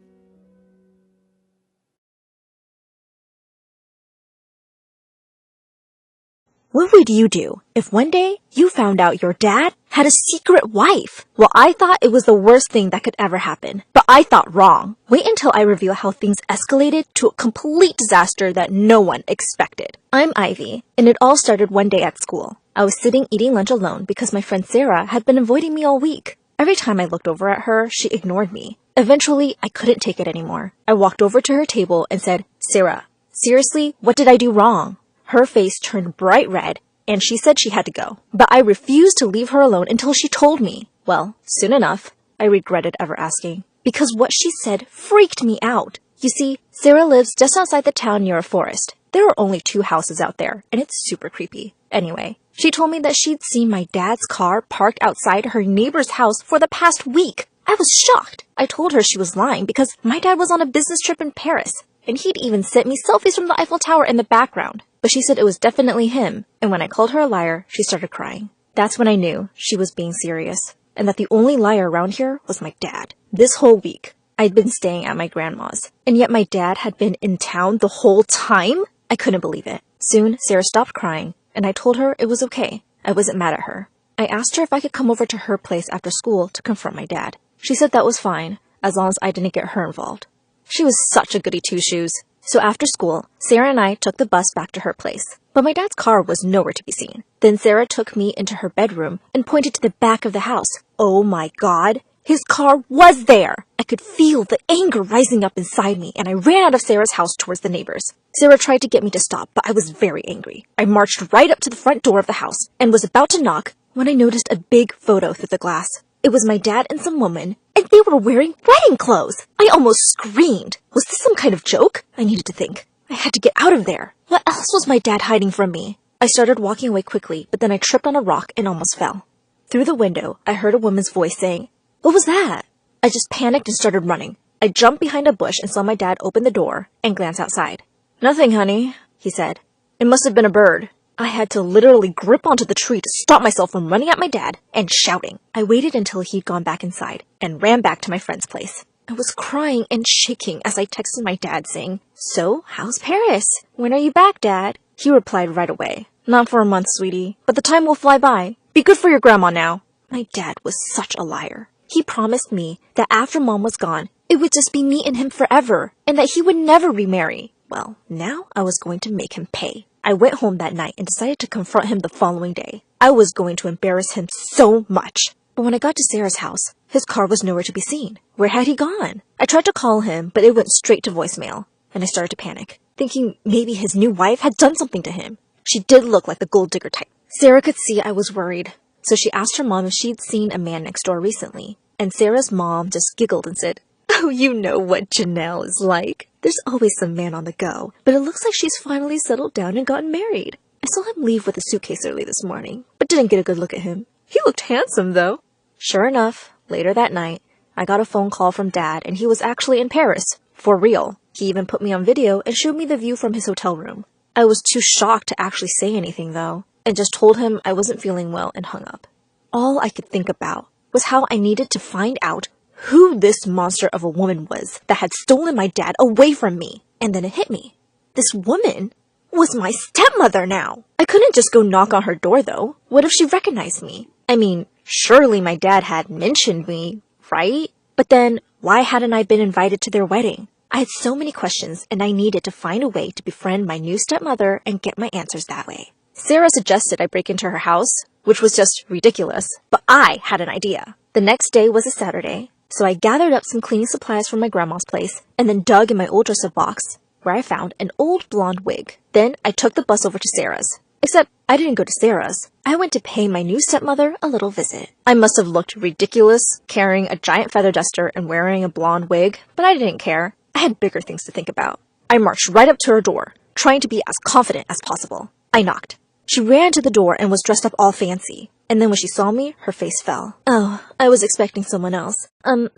What would you do if one day you found out your dad had a secret wife? Well, I thought it was the worst thing that could ever happen, but I thought wrong. Wait until I reveal how things escalated to a complete disaster that no one expected. I'm Ivy, and it all started one day at school. I was sitting eating lunch alone because my friend Sarah had been avoiding me all week. Every time I looked over at her, she ignored me. Eventually, I couldn't take it anymore. I walked over to her table and said, "Sarah, seriously, what did I do wrong?" Her face turned bright red, and she said she had to go. But I refused to leave her alone until she told me. Well, soon enough, I regretted ever asking, because what she said freaked me out. You see, Sarah lives just outside the town near a forest. There are only 2 houses out there, and it's super creepy. Anyway, she told me that she'd seen my dad's car parked outside her neighbor's house for the past week. I was shocked. I told her she was lying because my dad was on a business trip in Paris, and he'd even sent me selfies from the Eiffel Tower in the background. But she said it was definitely him, and when I called her a liar, she started crying. That's when I knew she was being serious, and that the only liar around here was my dad. This whole week, I'd been staying at my grandma's, and yet my dad had been in town the whole time? I couldn't believe it. Soon, Sarah stopped crying, and I told her it was okay. I wasn't mad at her. I asked her if I could come over to her place after school to confront my dad. She said that was fine, as long as I didn't get her involved. She was such a goody two-shoes. So after school, Sarah and I took the bus back to her place. But my dad's car was nowhere to be seen. Then Sarah took me into her bedroom and pointed to the back of the house. Oh my God, his car was there! I could feel the anger rising up inside me, and I ran out of Sarah's house towards the neighbors. Sarah tried to get me to stop, but I was very angry. I marched right up to the front door of the house and was about to knock when I noticed a big photo through the glass. It was my dad and some woman, and they were wearing wedding clothes. I almost screamed. Was this some kind of joke? I needed to think. I had to get out of there. What else was my dad hiding from me? I started walking away quickly, but then I tripped on a rock and almost fell. Through the window, I heard a woman's voice saying, "What was that?" I just panicked and started running. I jumped behind a bush and saw my dad open the door and glance outside. "Nothing, honey," he said. "It must have been a bird." I had to literally grip onto the tree to stop myself from running at my dad and shouting. I waited until he'd gone back inside and ran back to my friend's place. I was crying and shaking as I texted my dad saying, "So, how's Paris? When are you back, Dad?" He replied right away, "Not for a month, sweetie, but the time will fly by. Be good for your grandma now." My dad was such a liar. He promised me that after Mom was gone, it would just be me and him forever, and that he would never remarry. Well, now I was going to make him pay. I went home that night and decided to confront him the following day. I was going to embarrass him so much. But when I got to Sarah's house, his car was nowhere to be seen. Where had he gone? I tried to call him, but it went straight to voicemail, and I started to panic, thinking maybe his new wife had done something to him. She did look like the gold digger type. Sarah could see I was worried, so she asked her mom if she'd seen a man next door recently, and Sarah's mom just giggled and said, Oh, you know what Janelle is like. There's always some man on the go, but it looks like she's finally settled down and gotten married. I saw him leave with a suitcase early this morning, but didn't get a good look at him. He looked handsome, though. Sure enough, later that night, I got a phone call from Dad, and he was actually in Paris. For real. He even put me on video and showed me the view from his hotel room. I was too shocked to actually say anything, though, and just told him I wasn't feeling well and hung up. All I could think about was how I needed to find out who this monster of a woman was that had stolen my dad away from me. And then it hit me. This woman was my stepmother now. I couldn't just go knock on her door, though. What if she recognized me? I mean, surely my dad had mentioned me, right? But then, why hadn't I been invited to their wedding? I had so many questions, and I needed to find a way to befriend my new stepmother and get my answers that way. Sarah suggested I break into her house, which was just ridiculous, but I had an idea. The next day was a Saturday, so I gathered up some cleaning supplies from my grandma's place and then dug in my old dresser box, where I found an old blonde wig. Then I took the bus over to Sarah's. Except I didn't go to Sarah's. I went to pay my new stepmother a little visit. I must have looked ridiculous, carrying a giant feather duster and wearing a blonde wig, but I didn't care. I had bigger things to think about. I marched right up to her door, trying to be as confident as possible. I knocked. She ran to the door and was dressed up all fancy. And then when she saw me, her face fell. Oh, I was expecting someone else.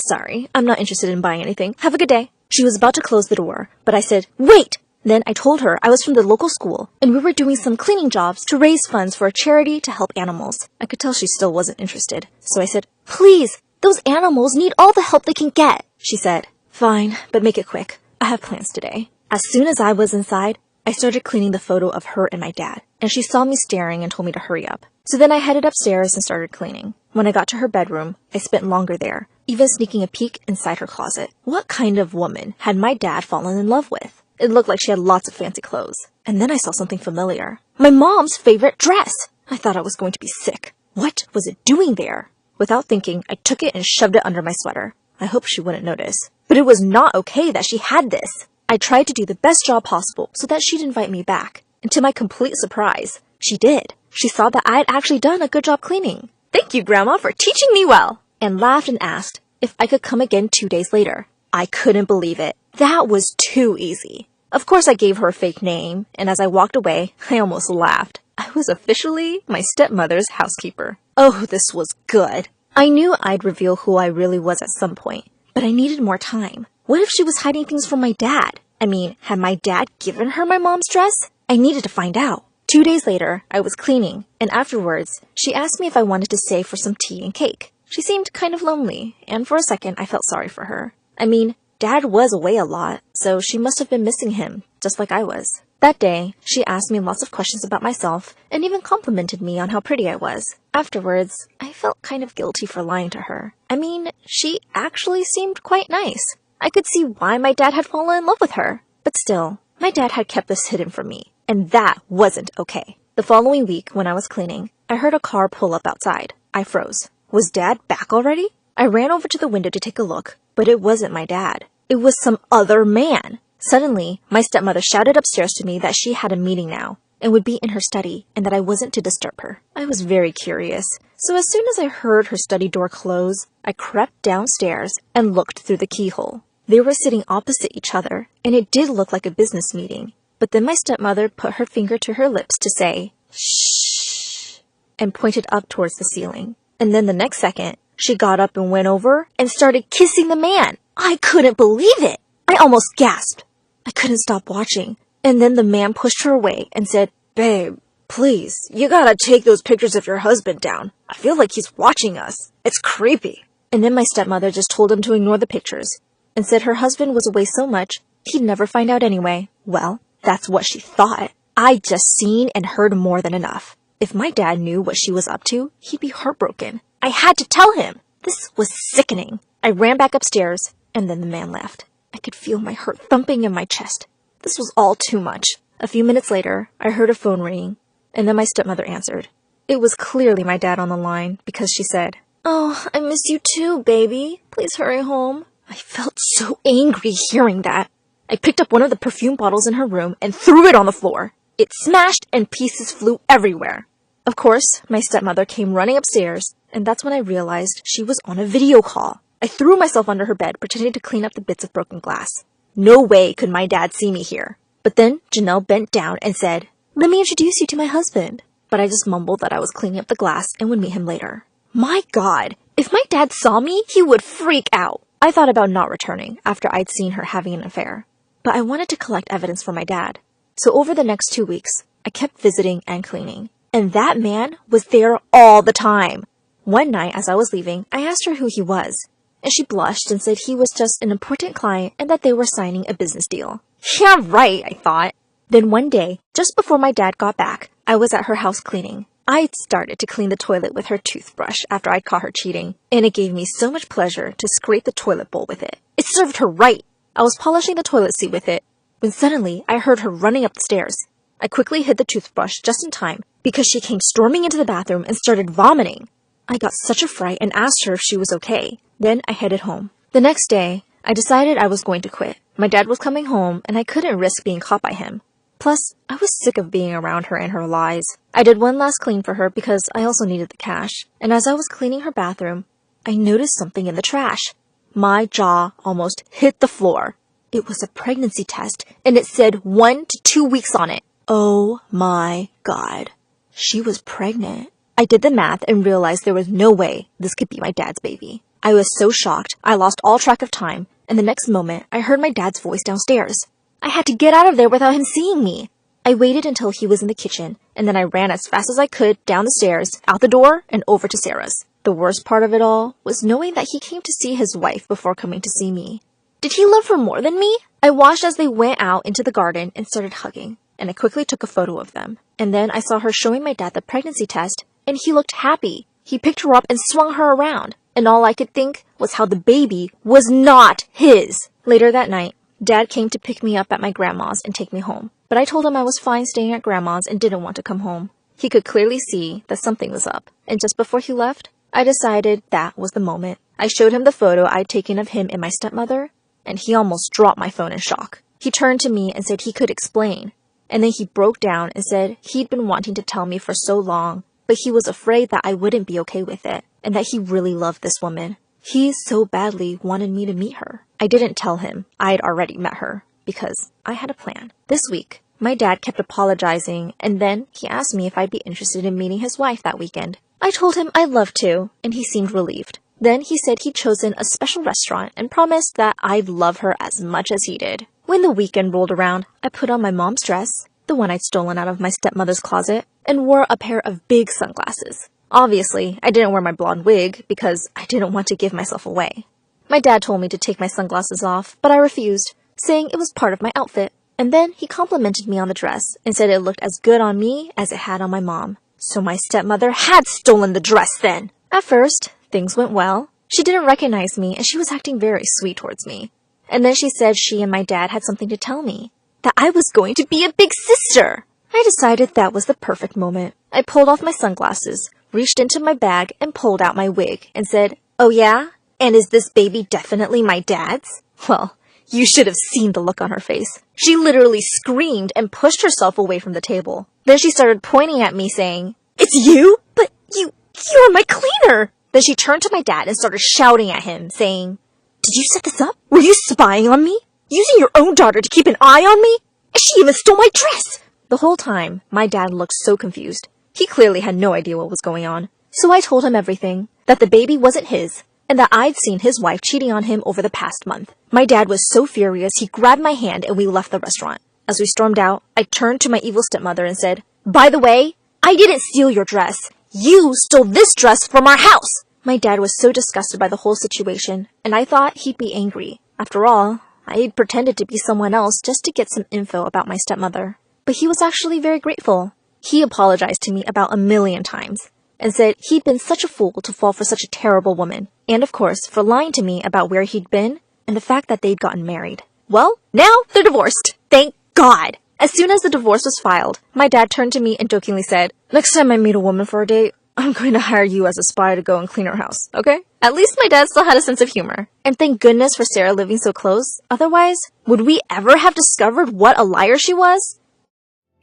Sorry, I'm not interested in buying anything. Have a good day. She was about to close the door, but I said, wait! Then I told her I was from the local school, and we were doing some cleaning jobs to raise funds for a charity to help animals. I could tell she still wasn't interested, so I said, please, those animals need all the help they can get. She said, fine, but make it quick. I have plans today. As soon as I was inside, I started cleaning the photo of her and my dad, and she saw me staring and told me to hurry up. So then I headed upstairs and started cleaning. When I got to her bedroom, I spent longer there, even sneaking a peek inside her closet. What kind of woman had my dad fallen in love with? It looked like she had lots of fancy clothes. And then I saw something familiar. My mom's favorite dress! I thought I was going to be sick. What was it doing there? Without thinking, I took it and shoved it under my sweater. I hoped she wouldn't notice. But it was not okay that she had this. I tried to do the best job possible so that she'd invite me back. And to my complete surprise, she did. She saw that I had actually done a good job cleaning. Thank you, Grandma, for teaching me well! And laughed and asked if I could come again 2 days later. I couldn't believe it. That was too easy. Of course, I gave her a fake name, and as I walked away, I almost laughed. I was officially my stepmother's housekeeper. Oh, this was good. I knew I'd reveal who I really was at some point, but I needed more time. What if she was hiding things from my dad? I mean, had my dad given her my mom's dress? I needed to find out. 2 days later, I was cleaning, and afterwards, she asked me if I wanted to stay for some tea and cake. She seemed kind of lonely, and for a second, I felt sorry for her. I mean, Dad was away a lot, so she must have been missing him, just like I was. That day, she asked me lots of questions about myself, and even complimented me on how pretty I was. Afterwards, I felt kind of guilty for lying to her. I mean, she actually seemed quite nice. I could see why my dad had fallen in love with her. But still, my dad had kept this hidden from me, and that wasn't okay. The following week, when I was cleaning, I heard a car pull up outside. I froze. Was Dad back already? I ran over to the window to take a look, but it wasn't my dad. It was some other man. Suddenly, my stepmother shouted upstairs to me that she had a meeting now and would be in her study and that I wasn't to disturb her. I was very curious, so as soon as I heard her study door close, I crept downstairs and looked through the keyhole. They were sitting opposite each other, and it did look like a business meeting. But then my stepmother put her finger to her lips to say, shh, and pointed up towards the ceiling. And then the next second, she got up and went over and started kissing the man. I couldn't believe it. I almost gasped. I couldn't stop watching. And then the man pushed her away and said, babe, please, you gotta take those pictures of your husband down. I feel like he's watching us. It's creepy. And then my stepmother just told him to ignore the pictures and said her husband was away so much he'd never find out anyway. Well, that's what she thought. I'd just seen and heard more than enough. If my dad knew what she was up to, he'd be heartbroken. I had to tell him. This was sickening. I ran back upstairs, and then the man left. I could feel my heart thumping in my chest. This was all too much. A few minutes later, I heard a phone ringing, and then my stepmother answered. It was clearly my dad on the line, because she said, "Oh, I miss you too, baby. Please hurry home." I felt so angry hearing that. I picked up one of the perfume bottles in her room and threw it on the floor. It smashed and pieces flew everywhere. Of course, my stepmother came running upstairs, and that's when I realized she was on a video call. I threw myself under her bed, pretending to clean up the bits of broken glass. No way could my dad see me here. But then Janelle bent down and said, "Let me introduce you to my husband." But I just mumbled that I was cleaning up the glass and would meet him later. My God, if my dad saw me, he would freak out. I thought about not returning after I'd seen her having an affair. But I wanted to collect evidence for my dad. So over the next 2 weeks, I kept visiting and cleaning. And that man was there all the time. One night as I was leaving, I asked her who he was. And she blushed and said he was just an important client and that they were signing a business deal. Yeah, right, I thought. Then one day, just before my dad got back, I was at her house cleaning. I'd started to clean the toilet with her toothbrush after I'd caught her cheating, and it gave me so much pleasure to scrape the toilet bowl with it. It served her right. I was polishing the toilet seat with it, when suddenly I heard her running up the stairs. I quickly hid the toothbrush just in time because she came storming into the bathroom and started vomiting. I got such a fright and asked her if she was okay. Then I headed home. The next day, I decided I was going to quit. My dad was coming home and I couldn't risk being caught by him. Plus, I was sick of being around her and her lies. I did one last clean for her because I also needed the cash. And as I was cleaning her bathroom, I noticed something in the trash. My jaw almost hit the floor. It was a pregnancy test and it said 1 to 2 weeks on it. Oh my God. She was pregnant. I did the math and realized there was no way this could be my dad's baby. I was so shocked, I lost all track of time, and the next moment, I heard my dad's voice downstairs. I had to get out of there without him seeing me. I waited until he was in the kitchen, and then I ran as fast as I could down the stairs, out the door, and over to Sarah's. The worst part of it all was knowing that he came to see his wife before coming to see me. Did he love her more than me? I watched as they went out into the garden and started hugging, and I quickly took a photo of them. And then I saw her showing my dad the pregnancy test, and he looked happy. He picked her up and swung her around, and all I could think was how the baby was not his. Later that night, Dad came to pick me up at my grandma's and take me home, but I told him I was fine staying at grandma's and didn't want to come home. He could clearly see that something was up, and just before he left, I decided that was the moment. I showed him the photo I'd taken of him and my stepmother, and he almost dropped my phone in shock. He turned to me and said he could explain, and then he broke down and said he'd been wanting to tell me for so long, but he was afraid that I wouldn't be okay with it, and that he really loved this woman. He so badly wanted me to meet her. I didn't tell him I'd already met her, because I had a plan. This week, my dad kept apologizing, and then he asked me if I'd be interested in meeting his wife that weekend. I told him I'd love to, and he seemed relieved. Then he said he'd chosen a special restaurant and promised that I'd love her as much as he did. When the weekend rolled around, I put on my mom's dress, the one I'd stolen out of my stepmother's closet, and wore a pair of big sunglasses. Obviously, I didn't wear my blonde wig because I didn't want to give myself away. My dad told me to take my sunglasses off, but I refused, saying it was part of my outfit. And then he complimented me on the dress and said it looked as good on me as it had on my mom. So my stepmother had stolen the dress then. At first, things went well. She didn't recognize me and she was acting very sweet towards me. And then she said she and my dad had something to tell me, that I was going to be a big sister. I decided that was the perfect moment. I pulled off my sunglasses, reached into my bag and pulled out my wig and said, "Oh yeah? And is this baby definitely my dad's?" Well, you should have seen the look on her face. She literally screamed and pushed herself away from the table. Then she started pointing at me saying, "It's you? But you're my cleaner!" Then she turned to my dad and started shouting at him, saying, "Did you set this up? Were you spying on me? Using your own daughter to keep an eye on me? And she even stole my dress!" The whole time, my dad looked so confused. He clearly had no idea what was going on. So I told him everything, that the baby wasn't his, and that I'd seen his wife cheating on him over the past month. My dad was so furious, he grabbed my hand and we left the restaurant. As we stormed out, I turned to my evil stepmother and said, "By the way, I didn't steal your dress. You stole this dress from our house." My dad was so disgusted by the whole situation, and I thought he'd be angry. After all, I had pretended to be someone else just to get some info about my stepmother. But he was actually very grateful. He apologized to me about 1,000,000 times and said he'd been such a fool to fall for such a terrible woman. And of course, for lying to me about where he'd been and the fact that they'd gotten married. Well, now they're divorced. Thank God. As soon as the divorce was filed, my dad turned to me and jokingly said, "Next time I meet a woman for a date, I'm going to hire you as a spy to go and clean her house, okay?" At least my dad still had a sense of humor. And thank goodness for Sarah living so close. Otherwise, would we ever have discovered what a liar she was?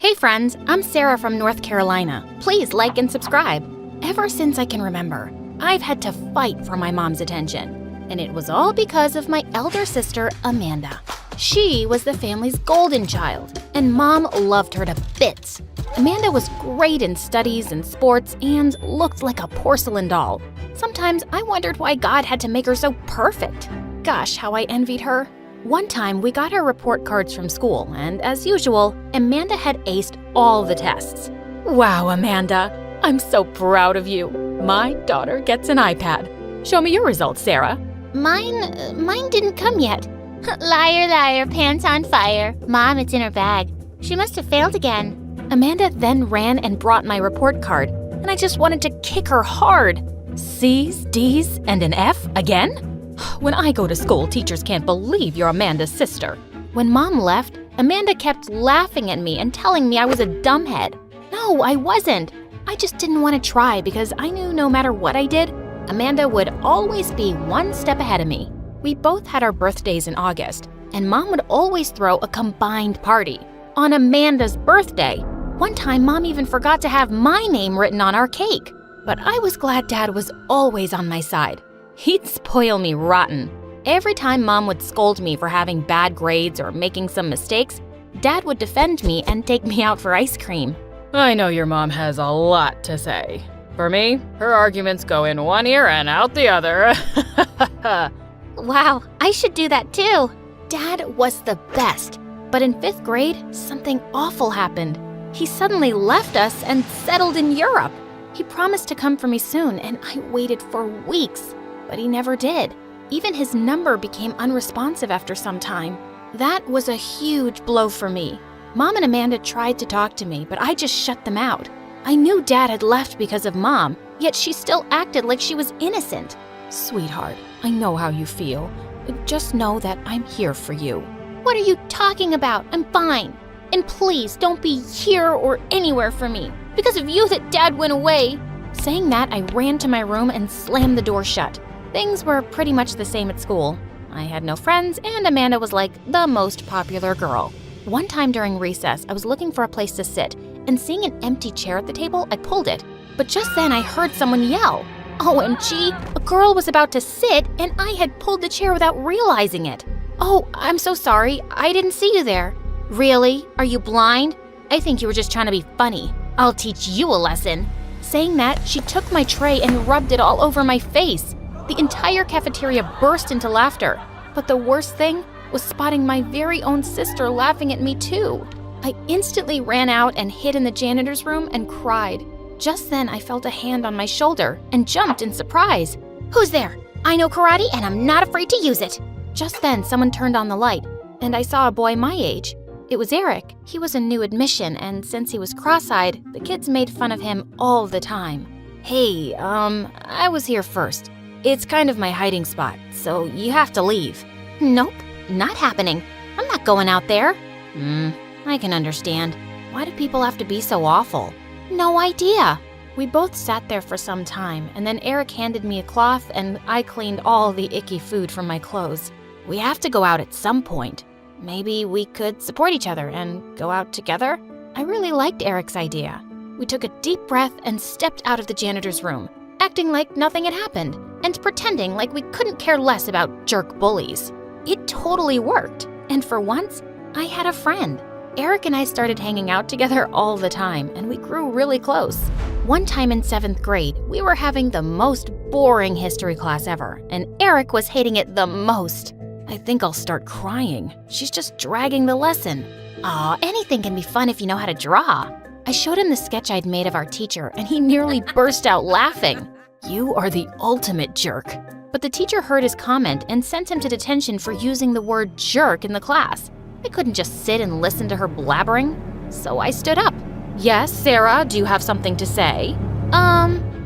Hey friends, I'm Sarah from North Carolina. Please like and subscribe. Ever since I can remember, I've had to fight for my mom's attention. And it was all because of my elder sister, Amanda. She was the family's golden child, and Mom loved her to bits. Amanda was great in studies and sports and looked like a porcelain doll. Sometimes I wondered why God had to make her so perfect. Gosh, how I envied her. One time, we got our report cards from school, and as usual, Amanda had aced all the tests. Wow, Amanda, I'm so proud of you. My daughter gets an iPad. Show me your results, Sarah. Mine didn't come yet. Liar, liar, pants on fire. Mom, it's in her bag. She must have failed again. Amanda then ran and brought my report card, and I just wanted to kick her hard. C's, D's, and an F again? When I go to school, teachers can't believe you're Amanda's sister. When Mom left, Amanda kept laughing at me and telling me I was a dumbhead. No, I wasn't. I just didn't want to try because I knew no matter what I did, Amanda would always be one step ahead of me. We both had our birthdays in August, and Mom would always throw a combined party. On Amanda's birthday, one time Mom even forgot to have my name written on our cake. But I was glad Dad was always on my side. He'd spoil me rotten. Every time Mom would scold me for having bad grades or making some mistakes, Dad would defend me and take me out for ice cream. I know your mom has a lot to say. For me, her arguments go in one ear and out the other. Wow, I should do that too. Dad was the best. But in 5th grade, something awful happened. He suddenly left us and settled in Europe. He promised to come for me soon, and I waited for weeks, but he never did. Even his number became unresponsive after some time. That was a huge blow for me. Mom and Amanda tried to talk to me, but I just shut them out. I knew Dad had left because of Mom, yet she still acted like she was innocent. Sweetheart, I know how you feel. Just know that I'm here for you. What are you talking about? I'm fine. And please don't be here or anywhere for me. Because of you that Dad went away. Saying that, I ran to my room and slammed the door shut. Things were pretty much the same at school. I had no friends, and Amanda was like the most popular girl. One time during recess, I was looking for a place to sit, and seeing an empty chair at the table, I pulled it. But just then, I heard someone yell. OMG, a girl was about to sit, and I had pulled the chair without realizing it. Oh, I'm so sorry. I didn't see you there. Really? Are you blind? I think you were just trying to be funny. I'll teach you a lesson. Saying that, she took my tray and rubbed it all over my face. The entire cafeteria burst into laughter. But the worst thing was spotting my very own sister laughing at me too. I instantly ran out and hid in the janitor's room and cried. Just then, I felt a hand on my shoulder and jumped in surprise. Who's there? I know karate and I'm not afraid to use it. Just then, someone turned on the light, and I saw a boy my age. It was Eric. He was a new admission, and since he was cross-eyed, the kids made fun of him all the time. Hey, I was here first. It's kind of my hiding spot, so you have to leave. Nope, not happening. I'm not going out there. I can understand. Why do people have to be so awful? No idea. We both sat there for some time, and then Eric handed me a cloth, and I cleaned all the icky food from my clothes. We have to go out at some point. Maybe we could support each other and go out together? I really liked Eric's idea. We took a deep breath and stepped out of the janitor's room, acting like nothing had happened, and pretending like we couldn't care less about jerk bullies. It totally worked, and for once, I had a friend. Eric and I started hanging out together all the time, and we grew really close. One time in 7th grade, we were having the most boring history class ever, and Eric was hating it the most. I think I'll start crying. She's just dragging the lesson. Aw, anything can be fun if you know how to draw. I showed him the sketch I'd made of our teacher, and he nearly burst out laughing. You are the ultimate jerk. But the teacher heard his comment and sent him to detention for using the word jerk in the class. I couldn't just sit and listen to her blabbering, so I stood up. Yes, Sarah, do you have something to say?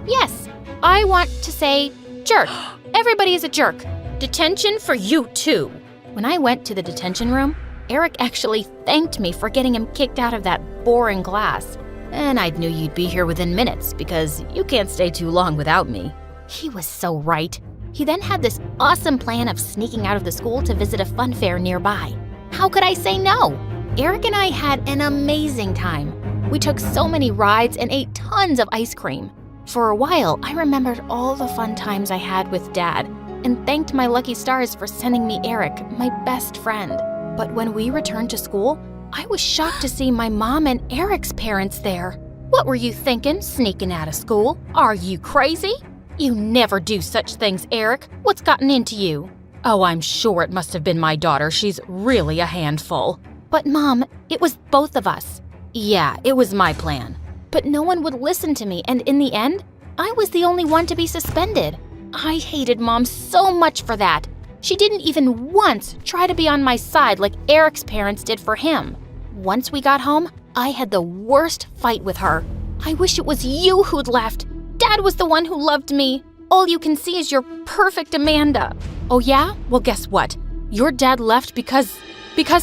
Yes. I want to say jerk. Everybody is a jerk. Detention for you too. When I went to the detention room, Eric actually thanked me for getting him kicked out of that boring class. And I knew you'd be here within minutes because you can't stay too long without me. He was so right. He then had this awesome plan of sneaking out of the school to visit a fun fair nearby. How could I say no? Eric and I had an amazing time. We took so many rides and ate tons of ice cream. For a while, I remembered all the fun times I had with Dad. and thanked my lucky stars for sending me Eric, my best friend. But when we returned to school, I was shocked to see my mom and Eric's parents there. What were you thinking, sneaking out of school? Are you crazy? You never do such things, Eric. What's gotten into you? Oh, I'm sure it must have been my daughter. She's really a handful. But Mom, it was both of us. Yeah, it was my plan. But no one would listen to me, and in the end, I was the only one to be suspended. I hated Mom so much for that. She didn't even once try to be on my side like Eric's parents did for him. Once we got home, I had the worst fight with her. I wish it was you who'd left. Dad was the one who loved me. All you can see is your perfect Amanda. Oh yeah? Well, guess what? Your dad left because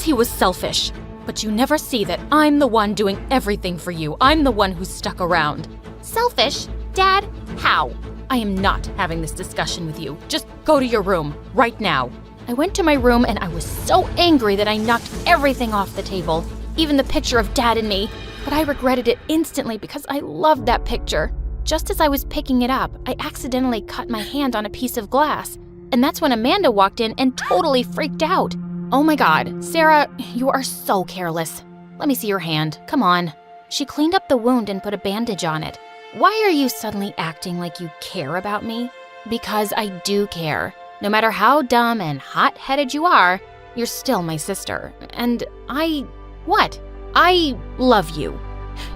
he was selfish. But you never see that I'm the one doing everything for you. I'm the one who stuck around. Selfish? Dad? How? I am not having this discussion with you. Just go to your room, right now. I went to my room and I was so angry that I knocked everything off the table, even the picture of Dad and me. But I regretted it instantly because I loved that picture. Just as I was picking it up, I accidentally cut my hand on a piece of glass. And that's when Amanda walked in and totally freaked out. Oh my God, Sarah, you are so careless. Let me see your hand, come on. She cleaned up the wound and put a bandage on it. Why are you suddenly acting like you care about me? Because I do care. No matter how dumb and hot-headed you are, you're still my sister. And I love you.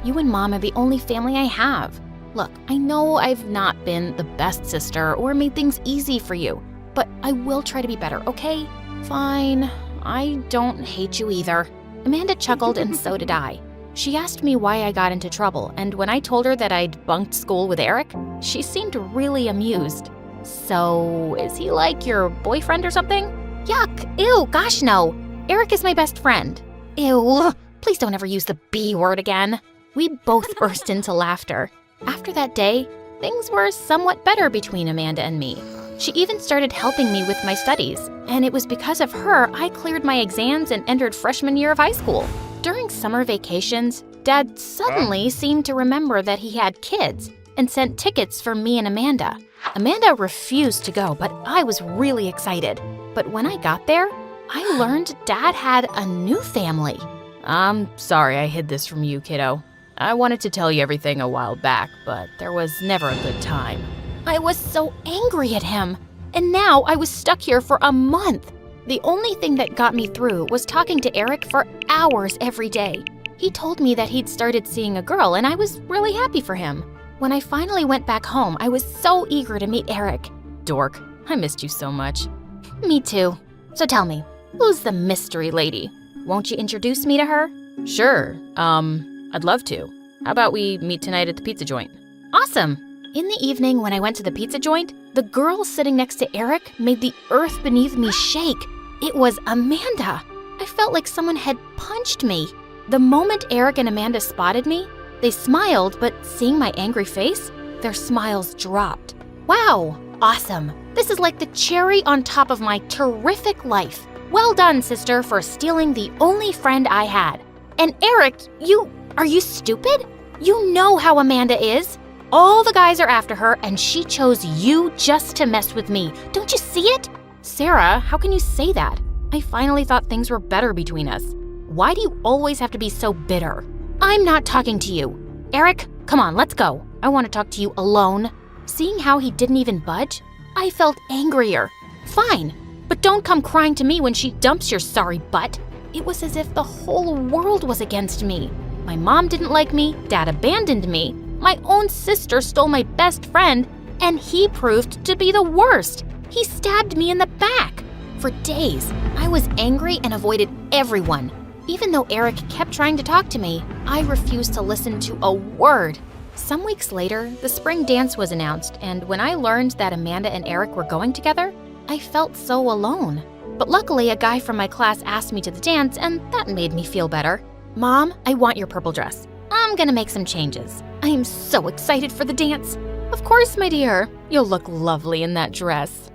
You and Mom are the only family I have. Look, I know I've not been the best sister or made things easy for you, but I will try to be better, okay? Fine. I don't hate you either. Amanda chuckled and so did I. She asked me why I got into trouble, and when I told her that I'd bunked school with Eric, she seemed really amused. So, is he like your boyfriend or something? Yuck! Ew, gosh no! Eric is my best friend. Ew, please don't ever use the B word again. We both burst into laughter. After that day, things were somewhat better between Amanda and me. She even started helping me with my studies, and it was because of her I cleared my exams and entered freshman year of high school. During summer vacations, Dad suddenly seemed to remember that he had kids and sent tickets for me and Amanda. Amanda refused to go, but I was really excited. But when I got there, I learned Dad had a new family. I'm sorry I hid this from you, kiddo. I wanted to tell you everything a while back, but there was never a good time. I was so angry at him, and now I was stuck here for a month. The only thing that got me through was talking to Eric for hours every day. He told me that he'd started seeing a girl, and I was really happy for him. When I finally went back home, I was so eager to meet Eric. Dork, I missed you so much. Me too. So tell me, who's the mystery lady? Won't you introduce me to her? Sure, I'd love to. How about we meet tonight at the pizza joint? Awesome! In the evening when I went to the pizza joint, the girl sitting next to Eric made the earth beneath me shake. It was Amanda. I felt like someone had punched me. The moment Eric and Amanda spotted me, they smiled, but seeing my angry face, their smiles dropped. Wow, awesome. This is like the cherry on top of my terrific life. Well done, sister, for stealing the only friend I had. And Eric, are you stupid? You know how Amanda is. All the guys are after her, and she chose you just to mess with me. Don't you see it? Sarah, how can you say that? I finally thought things were better between us. Why do you always have to be so bitter? I'm not talking to you. Eric, come on, let's go. I want to talk to you alone. Seeing how he didn't even budge, I felt angrier. Fine, but don't come crying to me when she dumps your sorry butt. It was as if the whole world was against me. My mom didn't like me, Dad abandoned me, my own sister stole my best friend, and he proved to be the worst. He stabbed me in the back. For days, I was angry and avoided everyone. Even though Eric kept trying to talk to me, I refused to listen to a word. Some weeks later, the spring dance was announced, and when I learned that Amanda and Eric were going together, I felt so alone. But luckily, a guy from my class asked me to the dance, and that made me feel better. Mom, I want your purple dress. I'm gonna make some changes. I am so excited for the dance. Of course, my dear. You'll look lovely in that dress.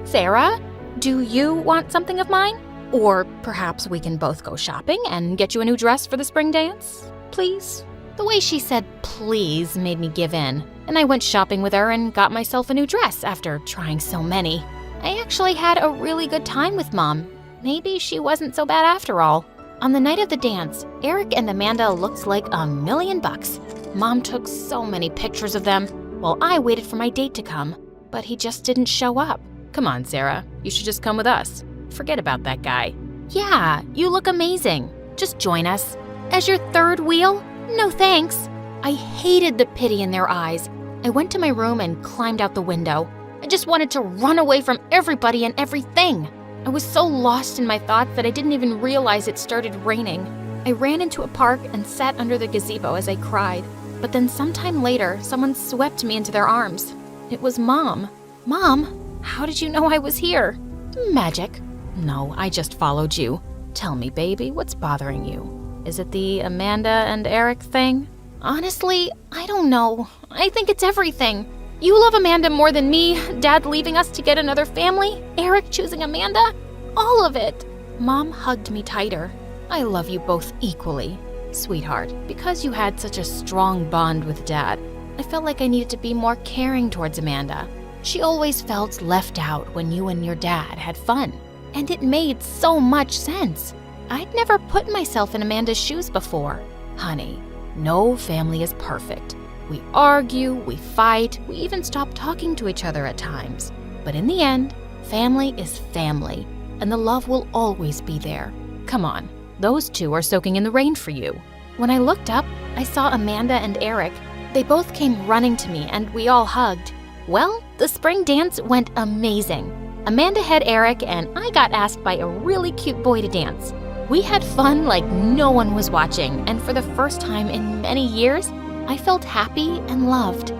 Sarah, do you want something of mine? Or perhaps we can both go shopping and get you a new dress for the spring dance, please? The way she said please made me give in, and I went shopping with her and got myself a new dress after trying so many. I actually had a really good time with Mom. Maybe she wasn't so bad after all. On the night of the dance, Eric and Amanda looked like $1,000,000. Mom took so many pictures of them while I waited for my date to come, but he just didn't show up. Come on, Sarah. You should just come with us. Forget about that guy. Yeah, you look amazing. Just join us. As your third wheel? No thanks. I hated the pity in their eyes. I went to my room and climbed out the window. I just wanted to run away from everybody and everything. I was so lost in my thoughts that I didn't even realize it started raining. I ran into a park and sat under the gazebo as I cried. But then sometime later, someone swept me into their arms. It was Mom. Mom, how did you know I was here? Magic. No, I just followed you. Tell me, baby, what's bothering you? Is it the Amanda and Eric thing? Honestly, I don't know. I think it's everything. You love Amanda more than me, Dad leaving us to get another family, Eric choosing Amanda, all of it. Mom hugged me tighter. I love you both equally, sweetheart. Because you had such a strong bond with Dad, I felt like I needed to be more caring towards Amanda. She always felt left out when you and your dad had fun, and it made so much sense. I'd never put myself in Amanda's shoes before. Honey, no family is perfect. We argue, we fight, we even stop talking to each other at times. But in the end, family is family, and the love will always be there. Come on, those two are soaking in the rain for you. When I looked up, I saw Amanda and Eric. They both came running to me, and we all hugged. Well, the spring dance went amazing. Amanda had Eric, and I got asked by a really cute boy to dance. We had fun like no one was watching, and for the first time in many years, I felt happy and loved.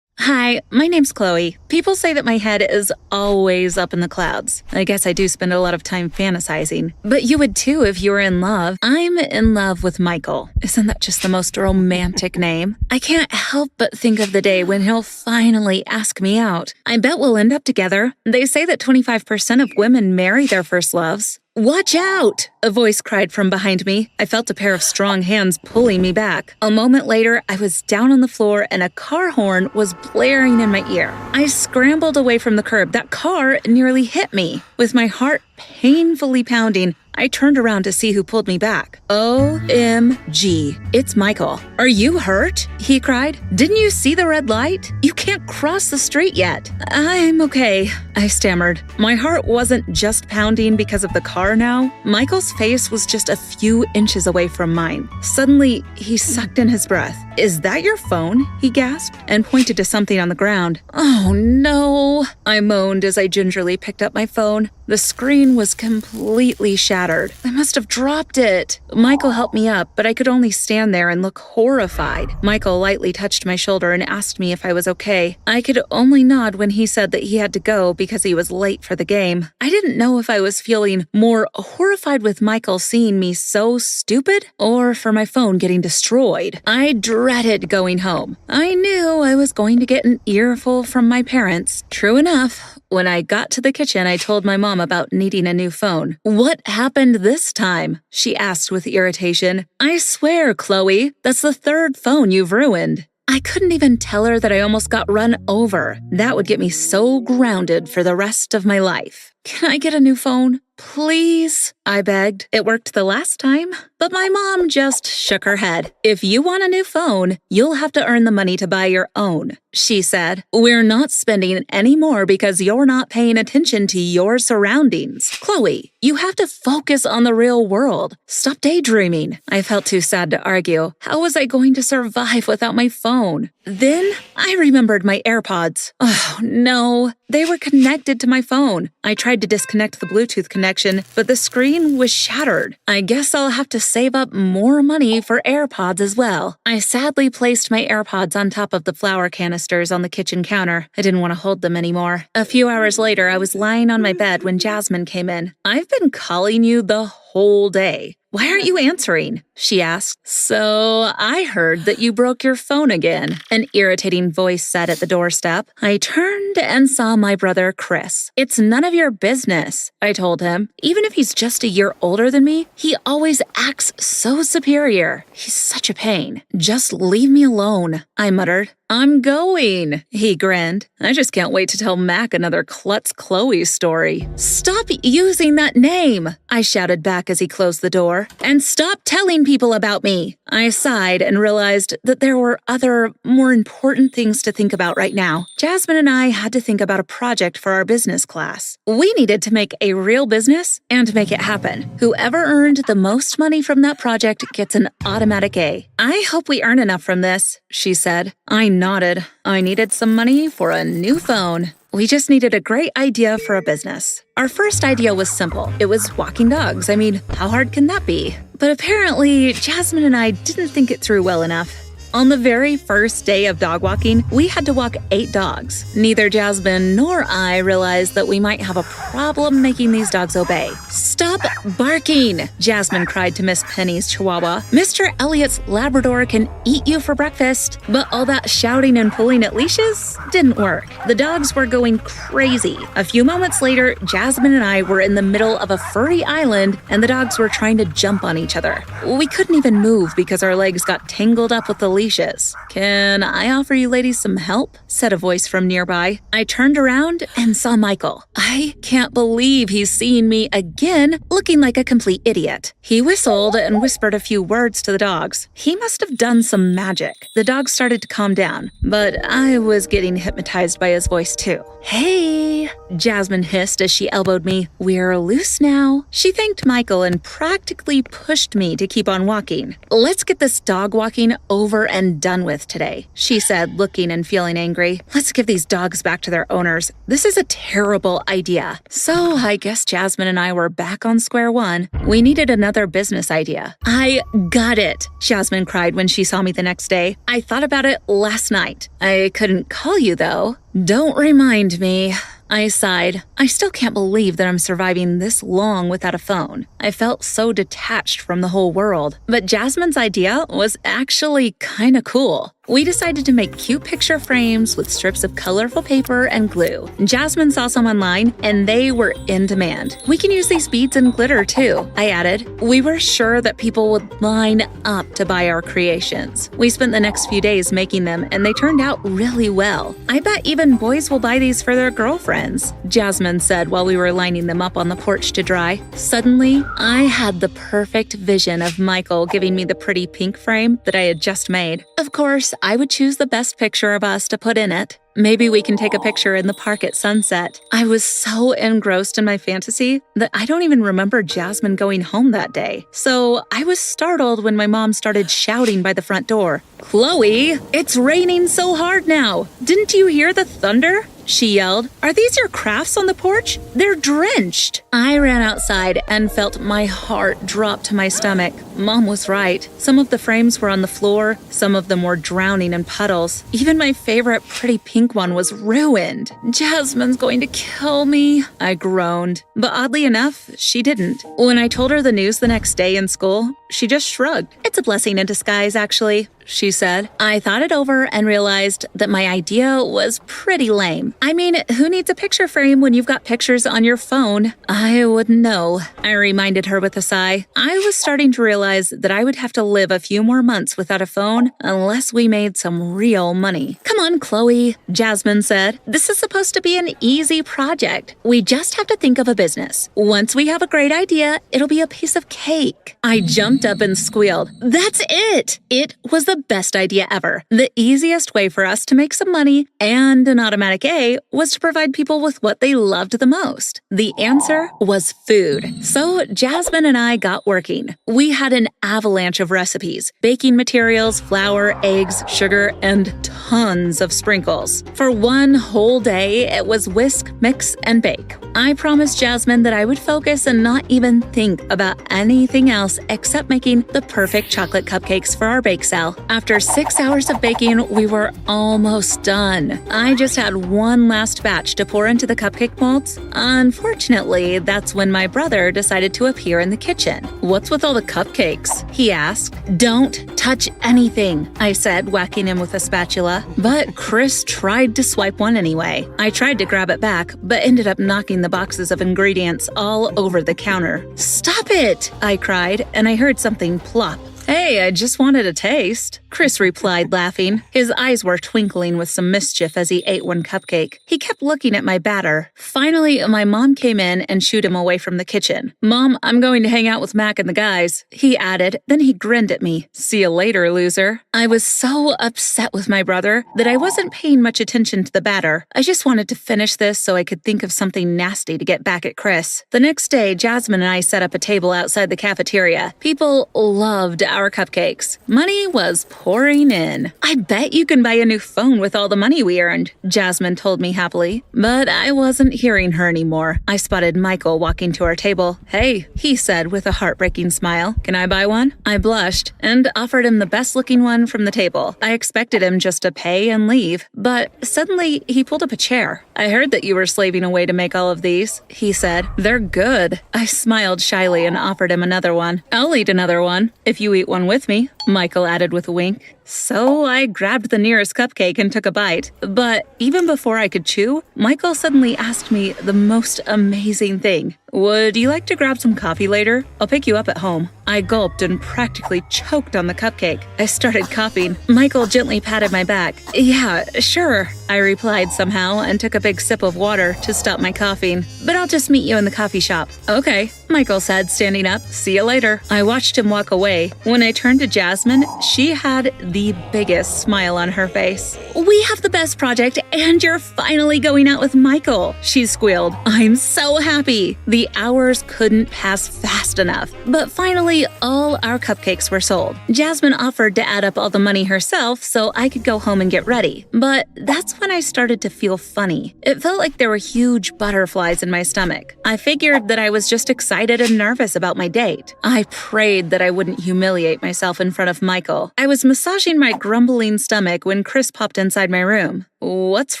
Hi, my name's Chloe. People say that my head is always up in the clouds. I guess I do spend a lot of time fantasizing. But you would too if you were in love. I'm in love with Michael. Isn't that just the most romantic name? I can't help but think of the day when he'll finally ask me out. I bet we'll end up together. They say that 25% of women marry their first loves. Watch out! A voice cried from behind me. I felt a pair of strong hands pulling me back. A moment later, I was down on the floor and a car horn was blaring in my ear. I scrambled away from the curb. That car nearly hit me. With my heart painfully pounding, I turned around to see who pulled me back. OMG, it's Michael. Are you hurt? He cried. Didn't you see the red light? You can't cross the street yet. I'm okay, I stammered. My heart wasn't just pounding because of the car now. Michael's face was just a few inches away from mine. Suddenly, he sucked in his breath. Is that your phone? He gasped and pointed to something on the ground. Oh no, I moaned as I gingerly picked up my phone. The screen was completely shattered. I must have dropped it. Michael helped me up, but I could only stand there and look horrified. Michael lightly touched my shoulder and asked me if I was okay. I could only nod when he said that he had to go because he was late for the game. I didn't know if I was feeling more horrified with Michael seeing me so stupid or for my phone getting destroyed. I dreaded going home. I knew I was going to get an earful from my parents. True enough, when I got to the kitchen, I told my mom about needing a new phone. What happened this time? She asked with irritation. I swear, Chloe, that's the third phone you've ruined. I couldn't even tell her that I almost got run over. That would get me so grounded for the rest of my life. Can I get a new phone? Please, I begged. It worked the last time. But my mom just shook her head. If you want a new phone, you'll have to earn the money to buy your own, she said. We're not spending any more because you're not paying attention to your surroundings. Chloe, you have to focus on the real world. Stop daydreaming. I felt too sad to argue. How was I going to survive without my phone? Then I remembered my AirPods. Oh no, they were connected to my phone. I tried to disconnect the Bluetooth connection, but the screen was shattered. I guess I'll have to save up more money for AirPods as well. I sadly placed my AirPods on top of the flour canisters on the kitchen counter. I didn't want to hold them anymore. A few hours later, I was lying on my bed when Jasmine came in. I've been calling you the whole day. Why aren't you answering? she asked. So I heard that you broke your phone again, an irritating voice said at the doorstep. I turned and saw my brother Chris. It's none of your business, I told him. Even if he's just a year older than me, he always acts so superior. He's such a pain. Just leave me alone, I muttered. I'm going, he grinned. I just can't wait to tell Mac another Klutz Chloe story. Stop using that name, I shouted back as he closed the door. And stop telling people about me. I sighed and realized that there were other, more important things to think about right now. Jasmine and I had to think about a project for our business class. We needed to make a real business and make it happen. Whoever earned the most money from that project gets an automatic A. I hope we earn enough from this, she said. I nodded. I needed some money for a new phone. We just needed a great idea for a business. Our first idea was simple. It was walking dogs. I mean, how hard can that be? But apparently, Jasmine and I didn't think it through well enough. On the very first day of dog walking, we had to walk 8 dogs. Neither Jasmine nor I realized that we might have a problem making these dogs obey. Stop barking, Jasmine cried to Miss Penny's Chihuahua. Mr. Elliot's Labrador can eat you for breakfast. But all that shouting and pulling at leashes didn't work. The dogs were going crazy. A few moments later, Jasmine and I were in the middle of a furry island and the dogs were trying to jump on each other. We couldn't even move because our legs got tangled up with the leashes. Can I offer you ladies some help? Said a voice from nearby. I turned around and saw Michael. I can't believe he's seeing me again, looking like a complete idiot. He whistled and whispered a few words to the dogs. He must have done some magic. The dogs started to calm down, but I was getting hypnotized by his voice too. Hey, Jasmine hissed as she elbowed me. We're loose now. She thanked Michael and practically pushed me to keep on walking. Let's get this dog walking over and done with today, she said, looking and feeling angry. Let's give these dogs back to their owners. This is a terrible idea. So I guess Jasmine and I were back on square one. We needed another business idea. I got it, Jasmine cried when she saw me the next day. I thought about it last night. I couldn't call you though. Don't remind me. I sighed. I still can't believe that I'm surviving this long without a phone. I felt so detached from the whole world. But Jasmine's idea was actually kinda cool. We decided to make cute picture frames with strips of colorful paper and glue. Jasmine saw some online, and they were in demand. We can use these beads and glitter too, I added. We were sure that people would line up to buy our creations. We spent the next few days making them, and they turned out really well. I bet even boys will buy these for their girlfriends, Jasmine said while we were lining them up on the porch to dry. Suddenly, I had the perfect vision of Michael giving me the pretty pink frame that I had just made. Of course, I would choose the best picture of us to put in it. Maybe we can take a picture in the park at sunset. I was so engrossed in my fantasy that I don't even remember Jasmine going home that day. So I was startled when my mom started shouting by the front door. Chloe, it's raining so hard now. Didn't you hear the thunder? She yelled. Are these your crafts on the porch? They're drenched. I ran outside and felt my heart drop to my stomach. Mom was right. Some of the frames were on the floor. Some of them were drowning in puddles. Even my favorite pretty pink one was ruined. Jasmine's going to kill me, I groaned. But oddly enough, she didn't. When I told her the news the next day in school, she just shrugged. It's a blessing in disguise, actually, she said. I thought it over and realized that my idea was pretty lame. I mean, who needs a picture frame when you've got pictures on your phone? I wouldn't know, I reminded her with a sigh. I was starting to realize that I would have to live a few more months without a phone unless we made some real money. Come on, Chloe, Jasmine said. This is supposed to be an easy project. We just have to think of a business. Once we have a great idea, it'll be a piece of cake. I jumped up and squealed. That's it! It was the best idea ever. The easiest way for us to make some money and an automatic A was to provide people with what they loved the most. The answer was food. So Jasmine and I got working. We had an avalanche of recipes, baking materials, flour, eggs, sugar, and tons of sprinkles. For one whole day, it was whisk, mix, and bake. I promised Jasmine that I would focus and not even think about anything else except making the perfect chocolate cupcakes for our bake sale. After 6 hours of baking, we were almost done. I just had one last batch to pour into the cupcake molds. Unfortunately, that's when my brother decided to appear in the kitchen. "What's with all the cupcakes?" he asked. "Don't touch anything," I said, whacking him with a spatula. But Chris tried to swipe one anyway. I tried to grab it back, but ended up knocking the boxes of ingredients all over the counter. "Stop it!" I cried, and I heard something plop. "Hey, I just wanted a taste," Chris replied, laughing. His eyes were twinkling with some mischief as he ate one cupcake. He kept looking at my batter. Finally, my mom came in and shooed him away from the kitchen. "Mom, I'm going to hang out with Mac and the guys," he added. Then he grinned at me. "See you later, loser." I was so upset with my brother that I wasn't paying much attention to the batter. I just wanted to finish this so I could think of something nasty to get back at Chris. The next day, Jasmine and I set up a table outside the cafeteria. People loved our cupcakes. Money was pouring in. "I bet you can buy a new phone with all the money we earned," Jasmine told me happily. But I wasn't hearing her anymore. I spotted Michael walking to our table. "Hey," he said with a heartbreaking smile. "Can I buy one?" I blushed and offered him the best-looking one from the table. I expected him just to pay and leave, but suddenly he pulled up a chair. "I heard that you were slaving away to make all of these," he said. "They're good." I smiled shyly and offered him another one. "I'll eat another one if you eat one with me," Michael added with a wink. So I grabbed the nearest cupcake and took a bite. But even before I could chew, Michael suddenly asked me the most amazing thing. "Would you like to grab some coffee later? I'll pick you up at home." I gulped and practically choked on the cupcake. I started coughing. Michael gently patted my back. "Yeah, sure," I replied somehow and took a big sip of water to stop my coughing. "But I'll just meet you in the coffee shop." "Okay," Michael said, standing up. "See you later." I watched him walk away. When I turned to Jasmine, she had the biggest smile on her face. "We have the best project, and you're finally going out with Michael," she squealed. "I'm so happy." The hours couldn't pass fast enough, but finally all our cupcakes were sold. Jasmine offered to add up all the money herself so I could go home and get ready. But that's when I started to feel funny. It felt like there were huge butterflies in my stomach. I figured that I was just excited and nervous about my date. I prayed that I wouldn't humiliate myself in front of Michael. I was massaging my grumbling stomach when Chris popped inside my room. "What's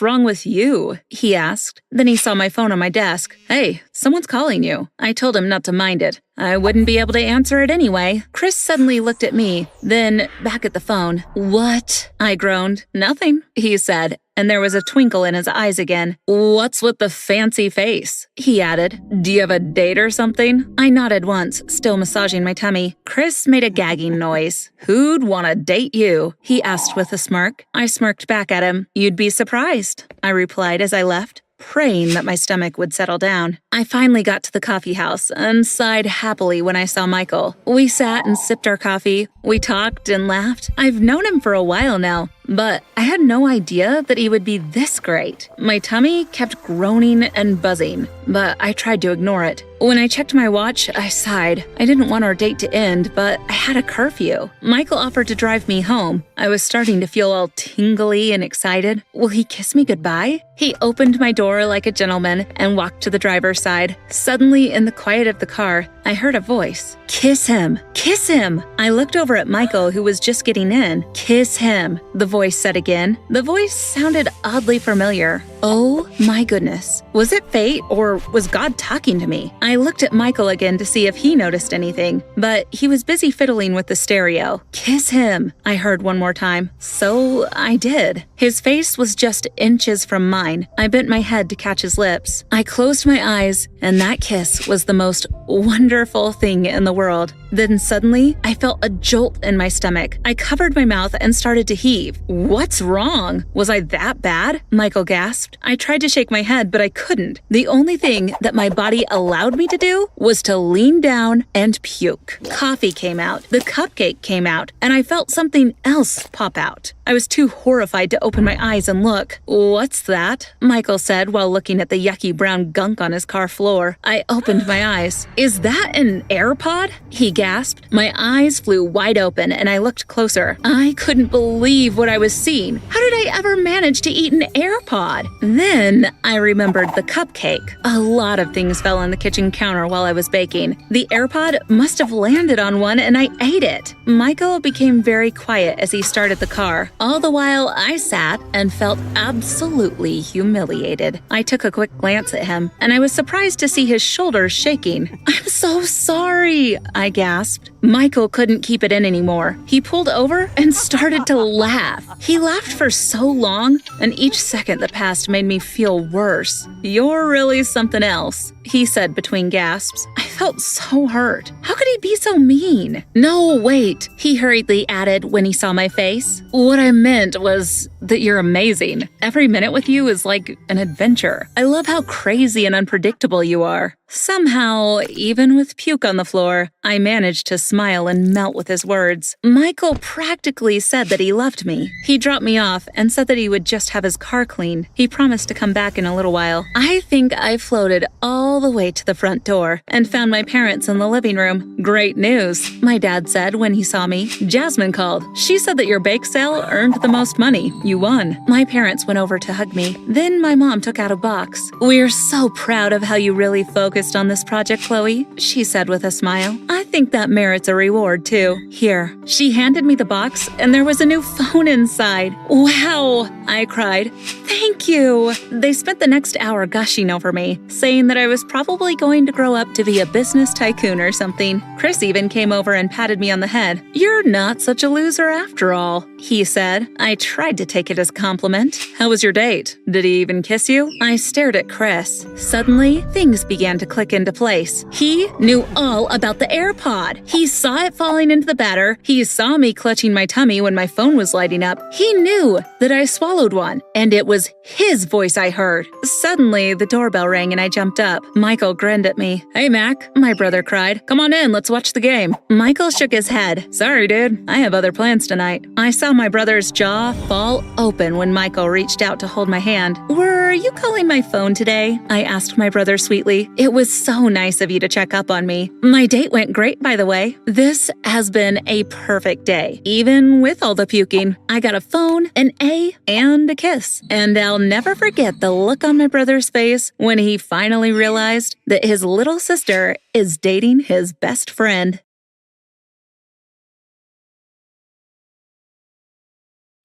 wrong with you?" he asked. Then he saw my phone on my desk. "Hey, someone's calling you." I told him not to mind it. I wouldn't be able to answer it anyway. Chris suddenly looked at me, then back at the phone. "What?" I groaned. "Nothing," he said, and there was a twinkle in his eyes again. "What's with the fancy face?" he added. "Do you have a date or something?" I nodded once, still massaging my tummy. Chris made a gagging noise. "Who'd want to date you?" he asked with a smirk. I smirked back at him. "You'd be surprised," I replied as I left, praying that my stomach would settle down. I finally got to the coffee house and sighed happily when I saw Michael. We sat and sipped our coffee. We talked and laughed. I've known him for a while now, but I had no idea that he would be this great. My tummy kept groaning and buzzing, but I tried to ignore it. When I checked my watch, I sighed. I didn't want our date to end, but I had a curfew. Michael offered to drive me home. I was starting to feel all tingly and excited. Will he kiss me goodbye? He opened my door like a gentleman and walked to the driver's side. Suddenly, in the quiet of the car, I heard a voice. "Kiss him! Kiss him!" I looked over at Michael, who was just getting in. "Kiss him," the voice said again. The voice sounded oddly familiar. Oh my goodness. Was it fate or was God talking to me? I looked at Michael again to see if he noticed anything, but he was busy fiddling with the stereo. "Kiss him," I heard one more time. So I did. His face was just inches from mine. I bent my head to catch his lips. I closed my eyes, and that kiss was the most wonderful thing in the world. Then suddenly, I felt a jolt in my stomach. I covered my mouth and started to heave. "What's wrong? Was I that bad?" Michael gasped. I tried to shake my head, but I couldn't. The only thing that my body allowed me to do was to lean down and puke. Coffee came out, the cupcake came out, and I felt something else pop out. I was too horrified to open my eyes and look. "What's that?" Michael said while looking at the yucky brown gunk on his car floor. I opened my eyes. "Is that an AirPod?" he gasped. My eyes flew wide open and I looked closer. I couldn't believe what I was seeing. How did I ever manage to eat an AirPod? Then I remembered the cupcake. A lot of things fell on the kitchen counter while I was baking. The AirPod must have landed on one and I ate it. Michael became very quiet as he started the car. All the while I sat and felt absolutely humiliated. I took a quick glance at him and I was surprised to see his shoulders shaking. "I'm so sorry," I gasped. Michael couldn't keep it in anymore. He pulled over and started to laugh. He laughed for so long, and each second that passed made me feel worse. "You're really something else," he said between gasps. I felt so hurt. How could he be so mean? "No, wait," he hurriedly added when he saw my face. "What I meant was that you're amazing. Every minute with you is like an adventure. I love how crazy and unpredictable you are." Somehow, even with puke on the floor, I managed to smile and melt with his words. Michael practically said that he loved me. He dropped me off and said that he would just have his car cleaned. He promised to come back in a little while. I think I floated all the way to the front door and found my parents in the living room. "Great news," my dad said when he saw me. "Jasmine called. She said that your bake sale earned the most money. You won." My parents went over to hug me. Then my mom took out a box. "We're so proud of how you really focused on this project, Chloe," she said with a smile. "I think that merits a reward, too. Here." She handed me the box, and there was a new phone inside. "Wow," I cried. "Thank you." They spent the next hour gushing over me, saying that I was probably going to grow up to be a business tycoon or something. Chris even came over and patted me on the head. "You're not such a loser after all," he said. I tried to take it as a compliment. "How was your date? Did he even kiss you?" I stared at Chris. Suddenly, things began to click into place. He knew all about the AirPod. He saw it falling into the batter. He saw me clutching my tummy when my phone was lighting up. He knew that I swallowed one, and it was his voice I heard. Suddenly, the doorbell rang and I jumped up. Michael grinned at me. "Hey, Mac," my brother cried. "Come on in, let's watch the game." Michael shook his head. "Sorry, dude. I have other plans tonight." I saw my brother's jaw fall open when Michael reached out to hold my hand. "Were you calling my phone today?" I asked my brother sweetly. "It was so nice of you to check up on me. My date went great, by the way. This has been a perfect day, even with all the puking. I got a phone, an A, and a kiss. And I'll never forget the look on my brother's face when he finally realized that his little sister is dating his best friend."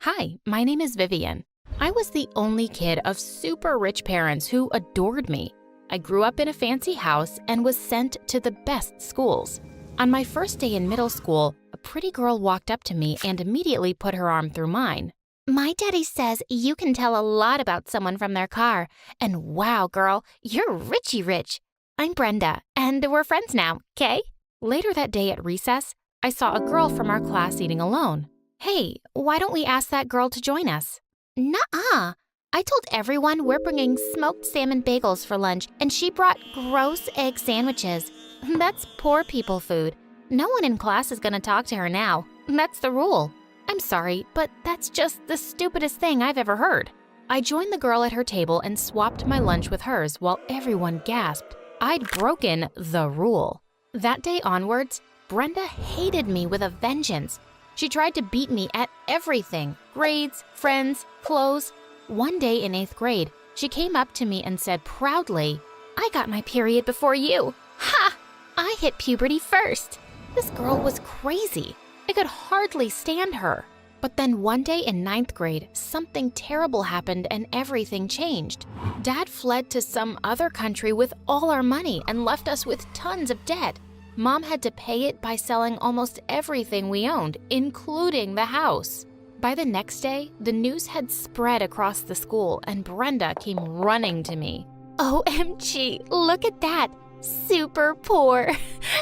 Hi, my name is Vivian. I was the only kid of super rich parents who adored me. I grew up in a fancy house and was sent to the best schools. On my first day in middle school, a pretty girl walked up to me and immediately put her arm through mine. "My daddy says you can tell a lot about someone from their car. And wow, girl, you're richy rich. I'm Brenda, and we're friends now, okay?" Later that day at recess, I saw a girl from our class eating alone. "Hey, why don't we ask that girl to join us?" "Nuh-uh. I told everyone we're bringing smoked salmon bagels for lunch, and she brought gross egg sandwiches. That's poor people food. No one in class is going to talk to her now. That's the rule." "I'm sorry, but that's just the stupidest thing I've ever heard." I joined the girl at her table and swapped my lunch with hers while everyone gasped. I'd broken the rule. That day onwards, Brenda hated me with a vengeance. She tried to beat me at everything: grades, friends, clothes. One day in 8th grade, she came up to me and said proudly, "I got my period before you. Ha! I hit puberty first." This girl was crazy. I could hardly stand her. But then one day in 9th grade, something terrible happened and everything changed. Dad fled to some other country with all our money and left us with tons of debt. Mom had to pay it by selling almost everything we owned, including the house. By the next day, the news had spread across the school and Brenda came running to me. "OMG, look at that. Super poor.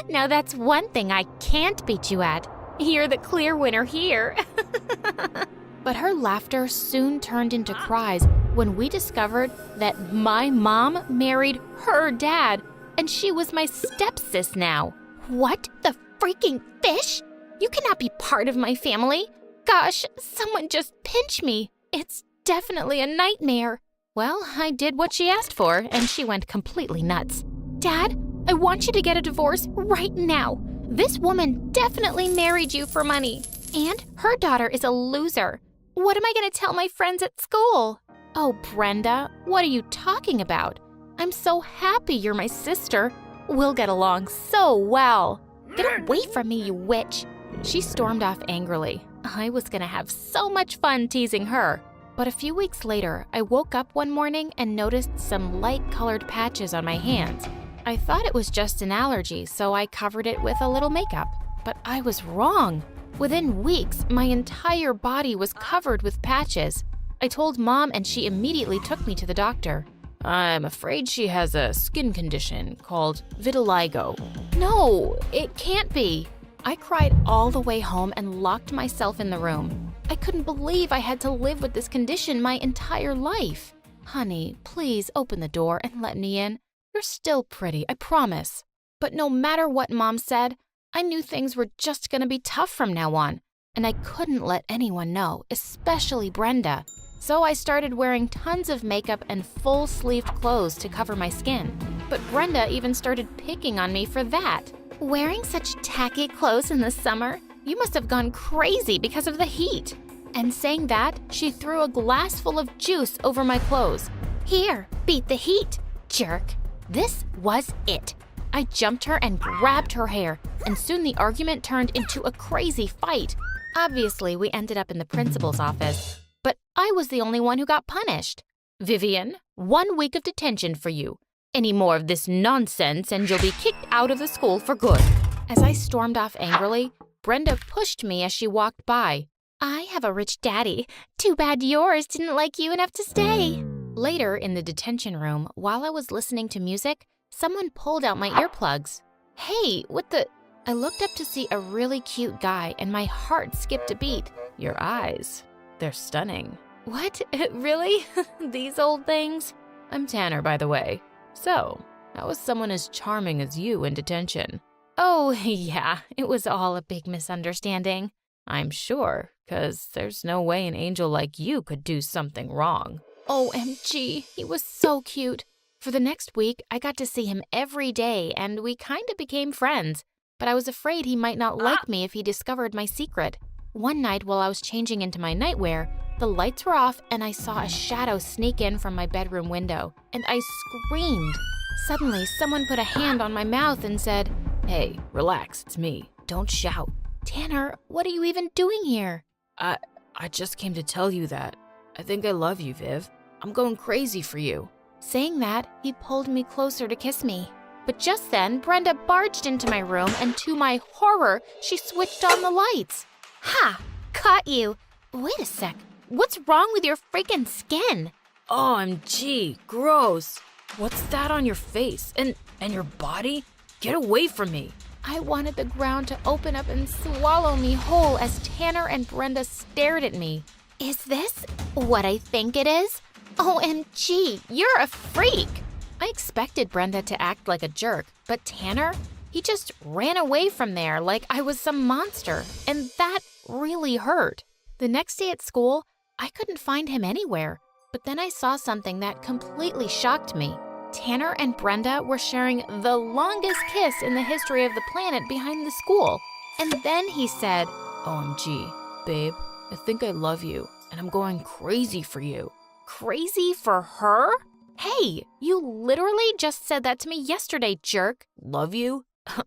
Now that's one thing I can't beat you at. You're the clear winner here." But her laughter soon turned into cries when we discovered that my mom married her dad, and she was my stepsis now. "What the freaking fish? You cannot be part of my family. gosh, someone just pinched me. It's definitely a nightmare. Well, I did what she asked for, and she went completely nuts. Dad, I want you to get a divorce right now. This woman definitely married you for money, and her daughter is a loser. What am I going to tell my friends at school? Oh, Brenda, what are you talking about? I'm so happy you're my sister. We'll get along so well. Get away from me, you witch. She stormed off angrily. I was going to have so much fun teasing her. But a few weeks later, I woke up one morning and noticed some light-colored patches on my hands. I thought it was just an allergy, so I covered it with a little makeup. But I was wrong. Within weeks, my entire body was covered with patches. I told Mom, and she immediately took me to the doctor. I'm afraid she has a skin condition called vitiligo. No, it can't be. I cried all the way home and locked myself in the room. I couldn't believe I had to live with this condition my entire life. Honey, please open the door and let me in. You're still pretty, I promise. But no matter what Mom said, I knew things were just gonna be tough from now on, and I couldn't let anyone know, especially Brenda. So I started wearing tons of makeup and full-sleeved clothes to cover my skin. But Brenda even started picking on me for that. Wearing such tacky clothes in the summer? You must have gone crazy because of the heat. And saying that, she threw a glass full of juice over my clothes. Here, beat the heat, jerk. This was it. I jumped her and grabbed her hair, and soon the argument turned into a crazy fight. Obviously, we ended up in the principal's office, but I was the only one who got punished. Vivian, 1 week of detention for you. Any more of this nonsense and you'll be kicked out of the school for good. As I stormed off angrily, Brenda pushed me as she walked by. I have a rich daddy. Too bad yours didn't like you enough to stay. Later, in the detention room, while I was listening to music, someone pulled out my earplugs. Hey, what the... I looked up to see a really cute guy, and my heart skipped a beat. Your eyes, they're stunning. What? Really? These old things? I'm Tanner, by the way. So, how was someone as charming as you in detention? Oh, yeah, it was all a big misunderstanding. I'm sure, 'cause there's no way an angel like you could do something wrong. OMG, he was so cute. For the next week, I got to see him every day, and we kind of became friends. But I was afraid he might not like me if he discovered my secret. One night while I was changing into my nightwear, the lights were off and I saw a shadow sneak in from my bedroom window, and I screamed. Suddenly, someone put a hand on my mouth and said, "Hey, relax, it's me. Don't shout." Tanner, what are you even doing here? I just came to tell you that. I think I love you, Viv. I'm going crazy for you. Saying that, he pulled me closer to kiss me. But just then, Brenda barged into my room, and to my horror, she switched on the lights. Ha! Caught you. Wait a sec. What's wrong with your freaking skin? OMG, gross. What's that on your face? And your body? Get away from me. I wanted the ground to open up and swallow me whole as Tanner and Brenda stared at me. Is this what I think it is? OMG, you're a freak. I expected Brenda to act like a jerk, but Tanner, he just ran away from there like I was some monster, and that really hurt. The next day at school, I couldn't find him anywhere, but then I saw something that completely shocked me. Tanner and Brenda were sharing the longest kiss in the history of the planet behind the school. And then he said, OMG, babe, I think I love you, and I'm going crazy for you. Crazy for her? Hey, you literally just said that to me yesterday, jerk. Love you?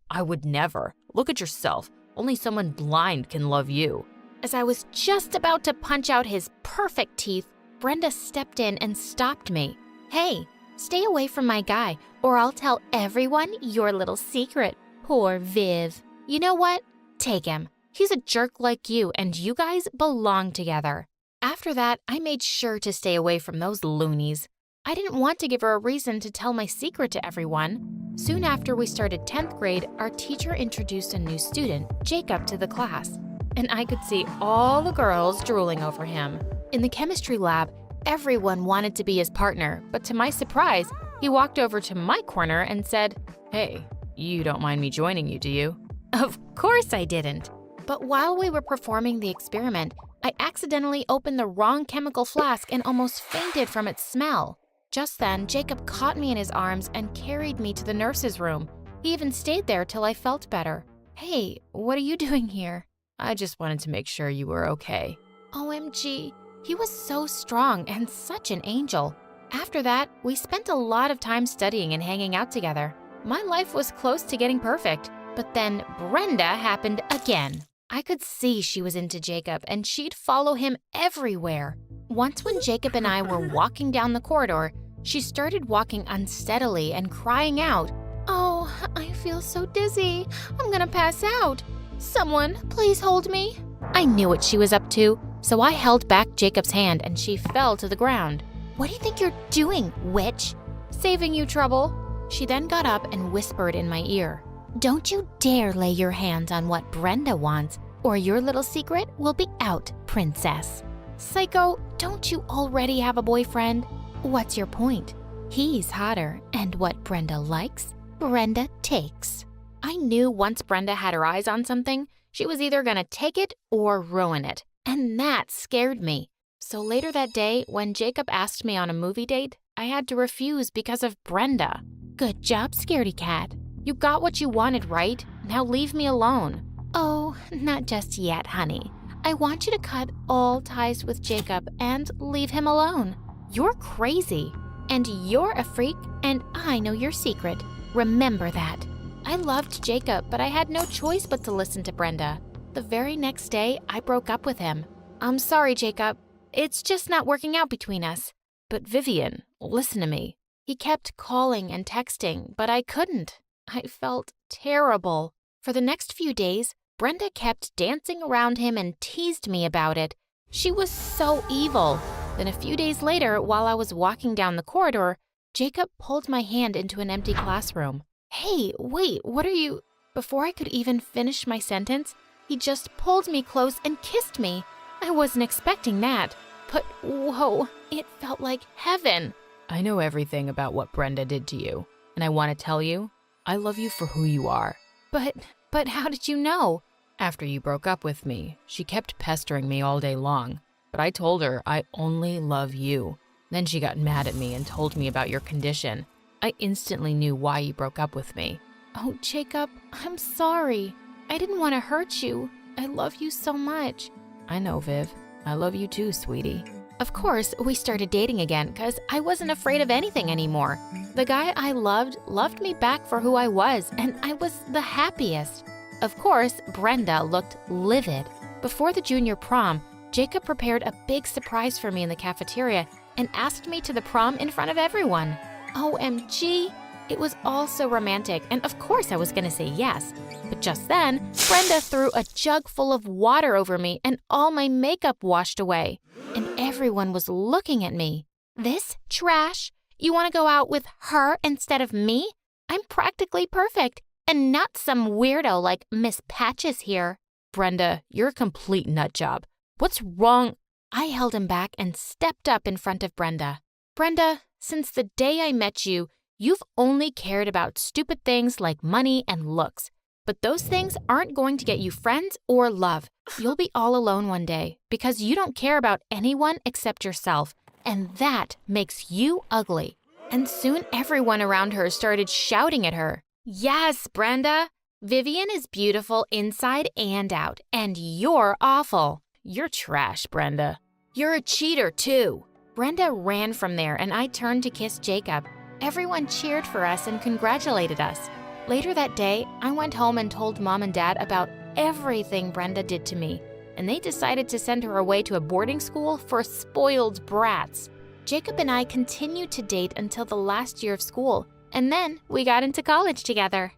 I would never. Look at yourself. Only someone blind can love you. As I was just about to punch out his perfect teeth, Brenda stepped in and stopped me. Hey, stay away from my guy, or I'll tell everyone your little secret. Poor Viv. You know what? Take him. He's a jerk like you, and you guys belong together. After that, I made sure to stay away from those loonies. I didn't want to give her a reason to tell my secret to everyone. Soon after we started 10th grade, our teacher introduced a new student, Jacob, to the class. And I could see all the girls drooling over him. In the chemistry lab, everyone wanted to be his partner, but to my surprise, he walked over to my corner and said, "Hey, you don't mind me joining you, do you?" Of course I didn't. But while we were performing the experiment, I accidentally opened the wrong chemical flask and almost fainted from its smell. Just then, Jacob caught me in his arms and carried me to the nurse's room. He even stayed there till I felt better. Hey, what are you doing here? I just wanted to make sure you were okay. OMG, he was so strong and such an angel. After that, we spent a lot of time studying and hanging out together. My life was close to getting perfect, but then Brenda happened again. I could see she was into Jacob and she'd follow him everywhere. Once when Jacob and I were walking down the corridor, she started walking unsteadily and crying out, "Oh, I feel so dizzy. I'm gonna pass out. Someone, please hold me." I knew what she was up to, so I held back Jacob's hand and she fell to the ground. "What do you think you're doing, witch?" "Saving you trouble." She then got up and whispered in my ear, "Don't you dare lay your hands on what Brenda wants, or your little secret will be out, princess." "Psycho, don't you already have a boyfriend? What's your point? He's hotter, and what Brenda likes, Brenda takes." I knew once Brenda had her eyes on something, she was either gonna take it or ruin it, and that scared me. So later that day, when Jacob asked me on a movie date, I had to refuse because of Brenda. "Good job, scaredy cat. You got what you wanted, right? Now leave me alone." "Oh, not just yet, honey. I want you to cut all ties with Jacob and leave him alone. You're crazy, and you're a freak, and I know your secret. Remember that." I loved Jacob, but I had no choice but to listen to Brenda. The very next day, I broke up with him. "I'm sorry, Jacob. It's just not working out between us." But Vivian, listen to me. He kept calling and texting, but I couldn't. I felt terrible. For the next few days, Brenda kept dancing around him and teased me about it. She was so evil. Then a few days later, while I was walking down the corridor, Jacob pulled my hand into an empty classroom. "Hey, wait, what are you—" Before I could even finish my sentence, he just pulled me close and kissed me. I wasn't expecting that, but whoa, it felt like heaven. I know everything about what Brenda did to you, and I want to tell you, I love you for who you are. But how did you know? After you broke up with me, she kept pestering me all day long, but I told her I only love you. Then she got mad at me and told me about your condition. I instantly knew why you broke up with me. Oh, Jacob, I'm sorry. I didn't want to hurt you. I love you so much. I know, Viv. I love you too, sweetie. Of course, we started dating again because I wasn't afraid of anything anymore. The guy I loved me back for who I was, and I was the happiest. Of course, Brenda looked livid. Before the junior prom, Jacob prepared a big surprise for me in the cafeteria and asked me to the prom in front of everyone. OMG! It was all so romantic, and of course I was gonna say yes. But just then, Brenda threw a jug full of water over me and all my makeup washed away. And everyone was looking at me. "This trash? You wanna go out with her instead of me? I'm practically perfect, and not some weirdo like Miss Patches here." Brenda, you're a complete nutjob. What's wrong? I held him back and stepped up in front of Brenda. "Brenda, since the day I met you, you've only cared about stupid things like money and looks. But those things aren't going to get you friends or love. You'll be all alone one day because you don't care about anyone except yourself, and that makes you ugly." And soon everyone around her started shouting at her. "Yes, Brenda, Vivian is beautiful inside and out, and you're awful." You're trash, Brenda. "You're a cheater too." Brenda ran from there and I turned to kiss Jacob. Everyone cheered for us and congratulated us. Later that day, I went home and told Mom and Dad about everything Brenda did to me, and they decided to send her away to a boarding school for spoiled brats. Jacob and I continued to date until the last year of school, and then we got into college together.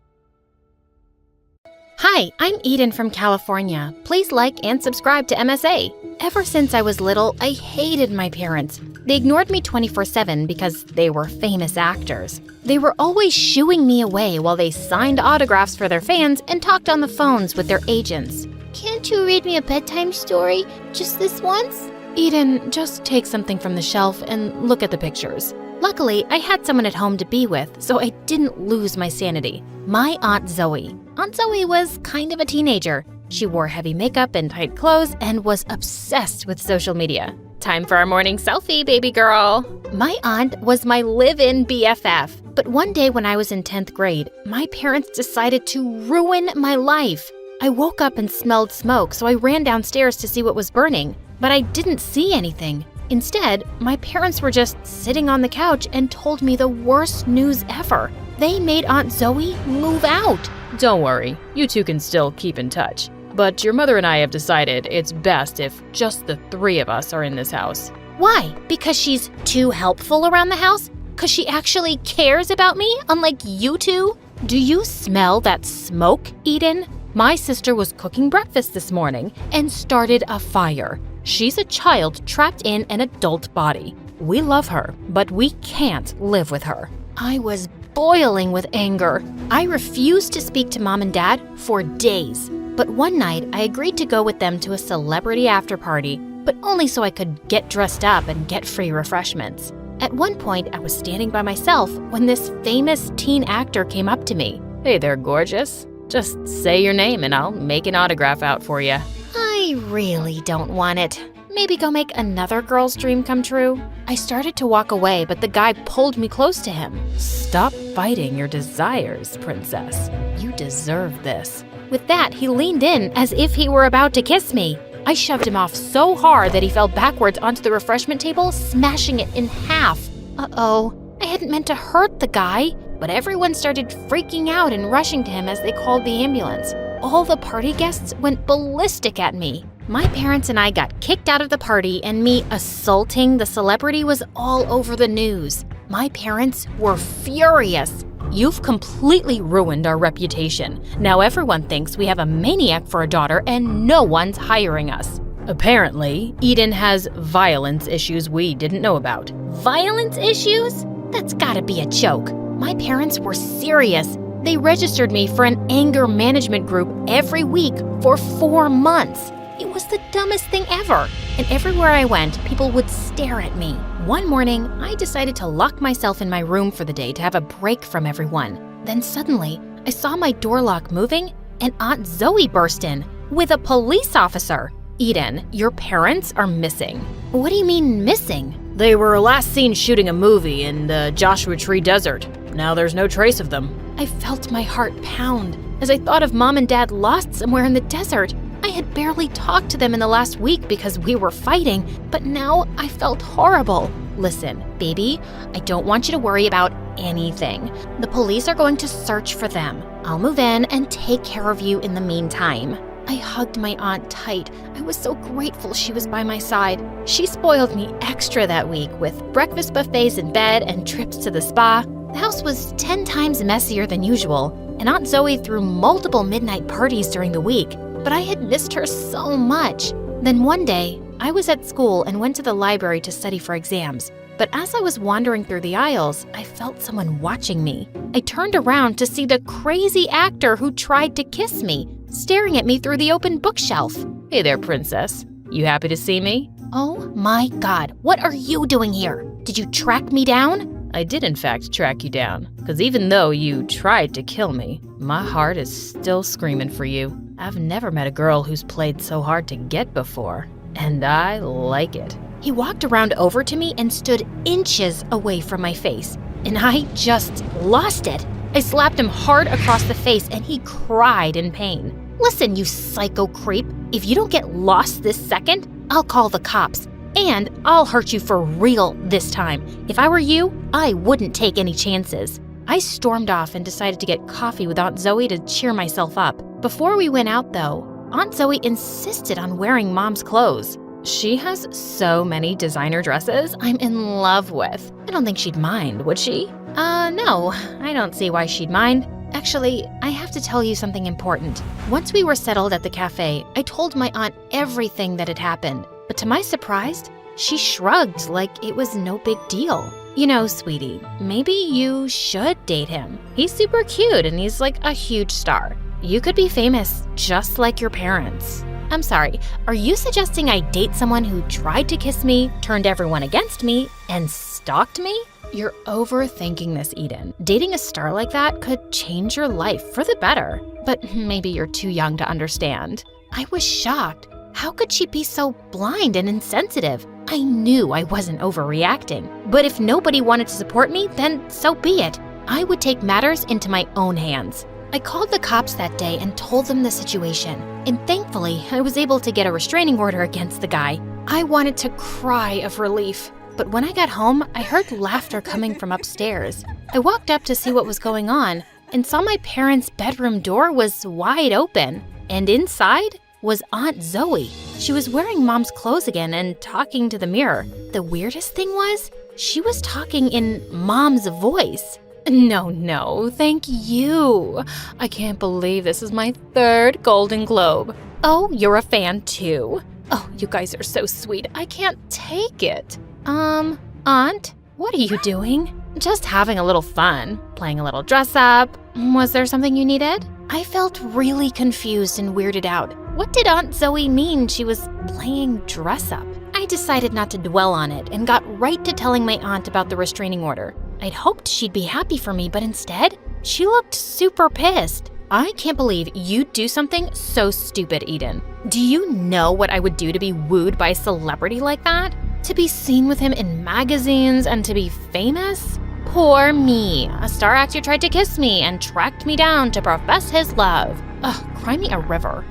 Hi, I'm Eden from California. Please like and subscribe to MSA. Ever since I was little, I hated my parents. They ignored me 24/7 because they were famous actors. They were always shooing me away while they signed autographs for their fans and talked on the phones with their agents. "Can't you read me a bedtime story? Just this once?" Eden, just take something from the shelf and look at the pictures. Luckily, I had someone at home to be with, so I didn't lose my sanity. My Aunt Zoe. Aunt Zoe was kind of a teenager. She wore heavy makeup and tight clothes and was obsessed with social media. Time for our morning selfie, baby girl. My aunt was my live-in BFF. But one day when I was in 10th grade, my parents decided to ruin my life. I woke up and smelled smoke, so I ran downstairs to see what was burning. But I didn't see anything. Instead, my parents were just sitting on the couch and told me the worst news ever. They made Aunt Zoe move out. Don't worry, you two can still keep in touch. But your mother and I have decided it's best if just the three of us are in this house. Why? Because she's too helpful around the house? Because she actually cares about me, unlike you two? Do you smell that smoke, Eden? My sister was cooking breakfast this morning and started a fire. She's a child trapped in an adult body. We love her, but we can't live with her. I was boiling with anger. I refused to speak to Mom and Dad for days. But one night, I agreed to go with them to a celebrity after party, but only so I could get dressed up and get free refreshments. At one point, I was standing by myself when this famous teen actor came up to me. Hey there, gorgeous. Just say your name and I'll make an autograph out for you. I really don't want it. Maybe go make another girl's dream come true. I started to walk away, but the guy pulled me close to him. Stop fighting your desires, princess. You deserve this. With that, he leaned in as if he were about to kiss me. I shoved him off so hard that he fell backwards onto the refreshment table, smashing it in half. Uh-oh, I hadn't meant to hurt the guy, but everyone started freaking out and rushing to him as they called the ambulance. All the party guests went ballistic at me. My parents and I got kicked out of the party, and me assaulting the celebrity was all over the news. My parents were furious. You've completely ruined our reputation. Now everyone thinks we have a maniac for a daughter and no one's hiring us. Apparently, Eden has violence issues we didn't know about. Violence issues? That's gotta be a joke. My parents were serious. They registered me for an anger management group every week for 4 months. It was the dumbest thing ever. And everywhere I went, people would stare at me. One morning, I decided to lock myself in my room for the day to have a break from everyone. Then suddenly, I saw my door lock moving, and Aunt Zoe burst in with a police officer. Eden, your parents are missing. What do you mean missing? They were last seen shooting a movie in the Joshua Tree Desert. Now there's no trace of them. I felt my heart pound as I thought of Mom and Dad lost somewhere in the desert. I had barely talked to them in the last week because we were fighting, but now I felt horrible. Listen, baby, I don't want you to worry about anything. The police are going to search for them. I'll move in and take care of you in the meantime. I hugged my aunt tight. I was so grateful she was by my side. She spoiled me extra that week with breakfast buffets in bed and trips to the spa. The house was 10 times messier than usual, and Aunt Zoe threw multiple midnight parties during the week. But I had missed her so much. Then one day, I was at school and went to the library to study for exams. But as I was wandering through the aisles, I felt someone watching me. I turned around to see the crazy actor who tried to kiss me, staring at me through the open bookshelf. Hey there, princess. You happy to see me? Oh my God, what are you doing here? Did you track me down? I did in fact track you down, because even though you tried to kill me, my heart is still screaming for you. I've never met a girl who's played so hard to get before, and I like it. He walked around over to me and stood inches away from my face, and I just lost it. I slapped him hard across the face, and he cried in pain. Listen, you psycho creep, if you don't get lost this second, I'll call the cops. And I'll hurt you for real this time. If I were you, I wouldn't take any chances. I stormed off and decided to get coffee with Aunt Zoe to cheer myself up. Before we went out, though, Aunt Zoe insisted on wearing Mom's clothes. She has so many designer dresses I'm in love with. I don't think she'd mind, would she? No, I don't see why she'd mind. Actually, I have to tell you something important. Once we were settled at the cafe, I told my aunt everything that had happened. But to my surprise, she shrugged like it was no big deal. You know, sweetie, maybe you should date him. He's super cute and he's like a huge star. You could be famous just like your parents. I'm sorry, are you suggesting I date someone who tried to kiss me, turned everyone against me, and stalked me? You're overthinking this, Eden. Dating a star like that could change your life for the better. But maybe you're too young to understand. I was shocked. How could she be so blind and insensitive? I knew I wasn't overreacting. But if nobody wanted to support me, then so be it. I would take matters into my own hands. I called the cops that day and told them the situation. And thankfully, I was able to get a restraining order against the guy. I wanted to cry of relief. But when I got home, I heard laughter coming from upstairs. I walked up to see what was going on and saw my parents' bedroom door was wide open. And inside was Aunt Zoe. She was wearing Mom's clothes again and talking to the mirror. The weirdest thing was, she was talking in Mom's voice. No, thank you. I can't believe this is my 3rd Golden Globe. Oh, you're a fan too? Oh, you guys are so sweet. I can't take it. Aunt, what are you doing? Just having a little fun, playing a little dress up. Was there something you needed? I felt really confused and weirded out. What did Aunt Zoe mean she was playing dress up? I decided not to dwell on it and got right to telling my aunt about the restraining order. I'd hoped she'd be happy for me, but instead, she looked super pissed. I can't believe you'd do something so stupid, Eden. Do you know what I would do to be wooed by a celebrity like that? To be seen with him in magazines and to be famous? Poor me. A star actor tried to kiss me and tracked me down to profess his love. Ugh, cry me a river.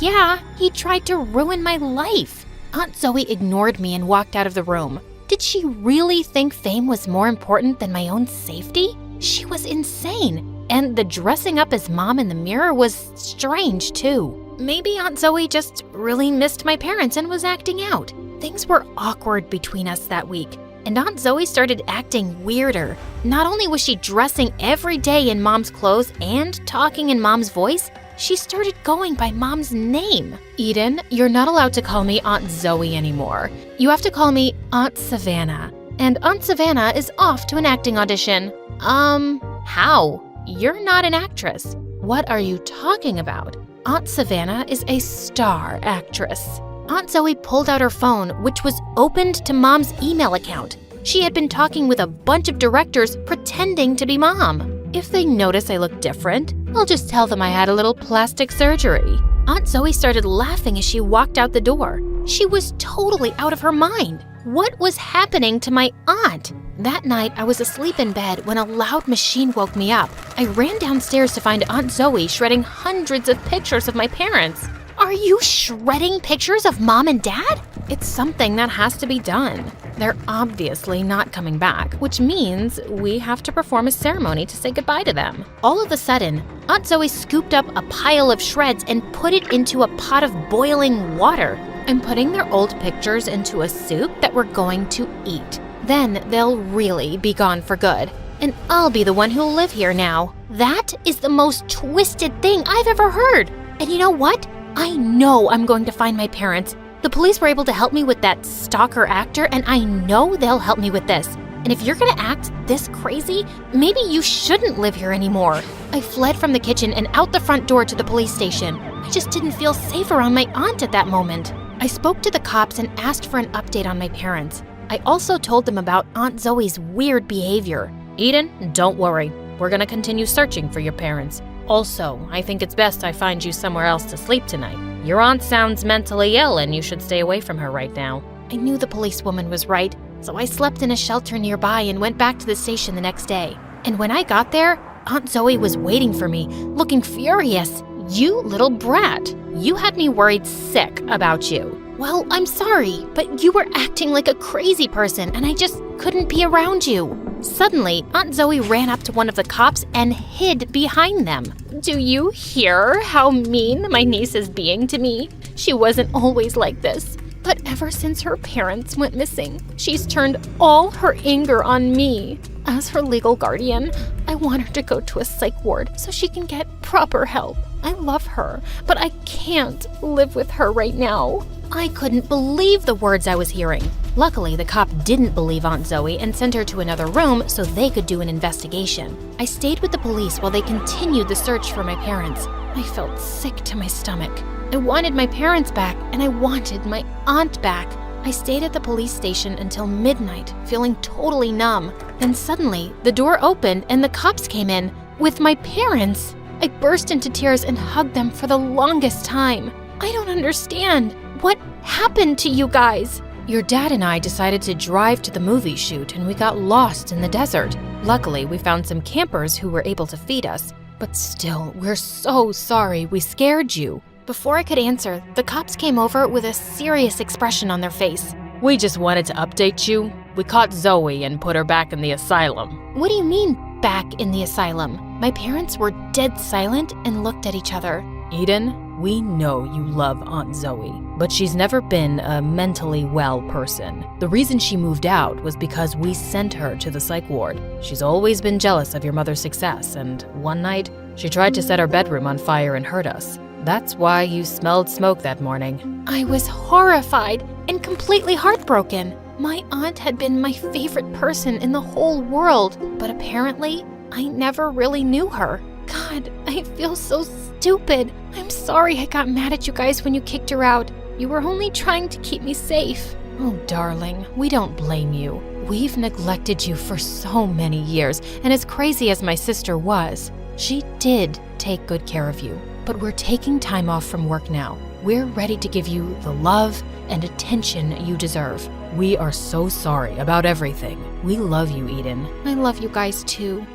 Yeah, he tried to ruin my life. Aunt Zoe ignored me and walked out of the room. Did she really think fame was more important than my own safety? She was insane. And the dressing up as Mom in the mirror was strange, too. Maybe Aunt Zoe just really missed my parents and was acting out. Things were awkward between us that week, and Aunt Zoe started acting weirder. Not only was she dressing every day in Mom's clothes and talking in Mom's voice, she started going by Mom's name. Eden, you're not allowed to call me Aunt Zoe anymore. You have to call me Aunt Savannah. And Aunt Savannah is off to an acting audition. How? You're not an actress. What are you talking about? Aunt Savannah is a star actress. Aunt Zoe pulled out her phone, which was opened to Mom's email account. She had been talking with a bunch of directors pretending to be Mom. If they notice I look different, I'll just tell them I had a little plastic surgery. Aunt Zoe started laughing as she walked out the door. She was totally out of her mind. What was happening to my aunt? That night, I was asleep in bed when a loud machine woke me up. I ran downstairs to find Aunt Zoe shredding hundreds of pictures of my parents. Are you shredding pictures of Mom and Dad? It's something that has to be done. They're obviously not coming back, which means we have to perform a ceremony to say goodbye to them. All of a sudden, Aunt Zoe scooped up a pile of shreds and put it into a pot of boiling water. I'm putting their old pictures into a soup that we're going to eat. Then they'll really be gone for good. And I'll be the one who'll live here now. That is the most twisted thing I've ever heard. And you know what? I know I'm going to find my parents. The police were able to help me with that stalker actor, and I know they'll help me with this. And if you're gonna act this crazy, maybe you shouldn't live here anymore. I fled from the kitchen and out the front door to the police station. I just didn't feel safe around my aunt at that moment. I spoke to the cops and asked for an update on my parents. I also told them about Aunt Zoe's weird behavior. Eden, don't worry. We're gonna continue searching for your parents. Also, I think it's best I find you somewhere else to sleep tonight. Your aunt sounds mentally ill and you should stay away from her right now. I knew the policewoman was right, so I slept in a shelter nearby and went back to the station the next day. And when I got there, Aunt Zoe was waiting for me, looking furious. You little brat. You had me worried sick about you. Well, I'm sorry, but you were acting like a crazy person and I just couldn't be around you. Suddenly, Aunt Zoe ran up to one of the cops and hid behind them. Do you hear how mean my niece is being to me? She wasn't always like this, but ever since her parents went missing, she's turned all her anger on me. As her legal guardian, I want her to go to a psych ward so she can get proper help. I love her, but I can't live with her right now. I couldn't believe the words I was hearing. Luckily, the cop didn't believe Aunt Zoe and sent her to another room so they could do an investigation. I stayed with the police while they continued the search for my parents. I felt sick to my stomach. I wanted my parents back, and I wanted my aunt back. I stayed at the police station until midnight, feeling totally numb. Then suddenly, the door opened and the cops came in with my parents. I burst into tears and hugged them for the longest time. I don't understand. What happened to you guys? Your dad and I decided to drive to the movie shoot and we got lost in the desert. Luckily, we found some campers who were able to feed us. But still, we're so sorry we scared you. Before I could answer, the cops came over with a serious expression on their face. We just wanted to update you. We caught Zoe and put her back in the asylum. What do you mean, back in the asylum? My parents were dead silent and looked at each other. Eden, we know you love Aunt Zoe, but she's never been a mentally well person. The reason she moved out was because we sent her to the psych ward. She's always been jealous of your mother's success, and one night, she tried to set our bedroom on fire and hurt us. That's why you smelled smoke that morning. I was horrified and completely heartbroken. My aunt had been my favorite person in the whole world, but apparently, I never really knew her. God, I feel so stupid. I'm sorry I got mad at you guys when you kicked her out. You were only trying to keep me safe. Oh, darling, we don't blame you. We've neglected you for so many years, and as crazy as my sister was, she did take good care of you. But we're taking time off from work now. We're ready to give you the love and attention you deserve. We are so sorry about everything. We love you, Eden. I love you guys too.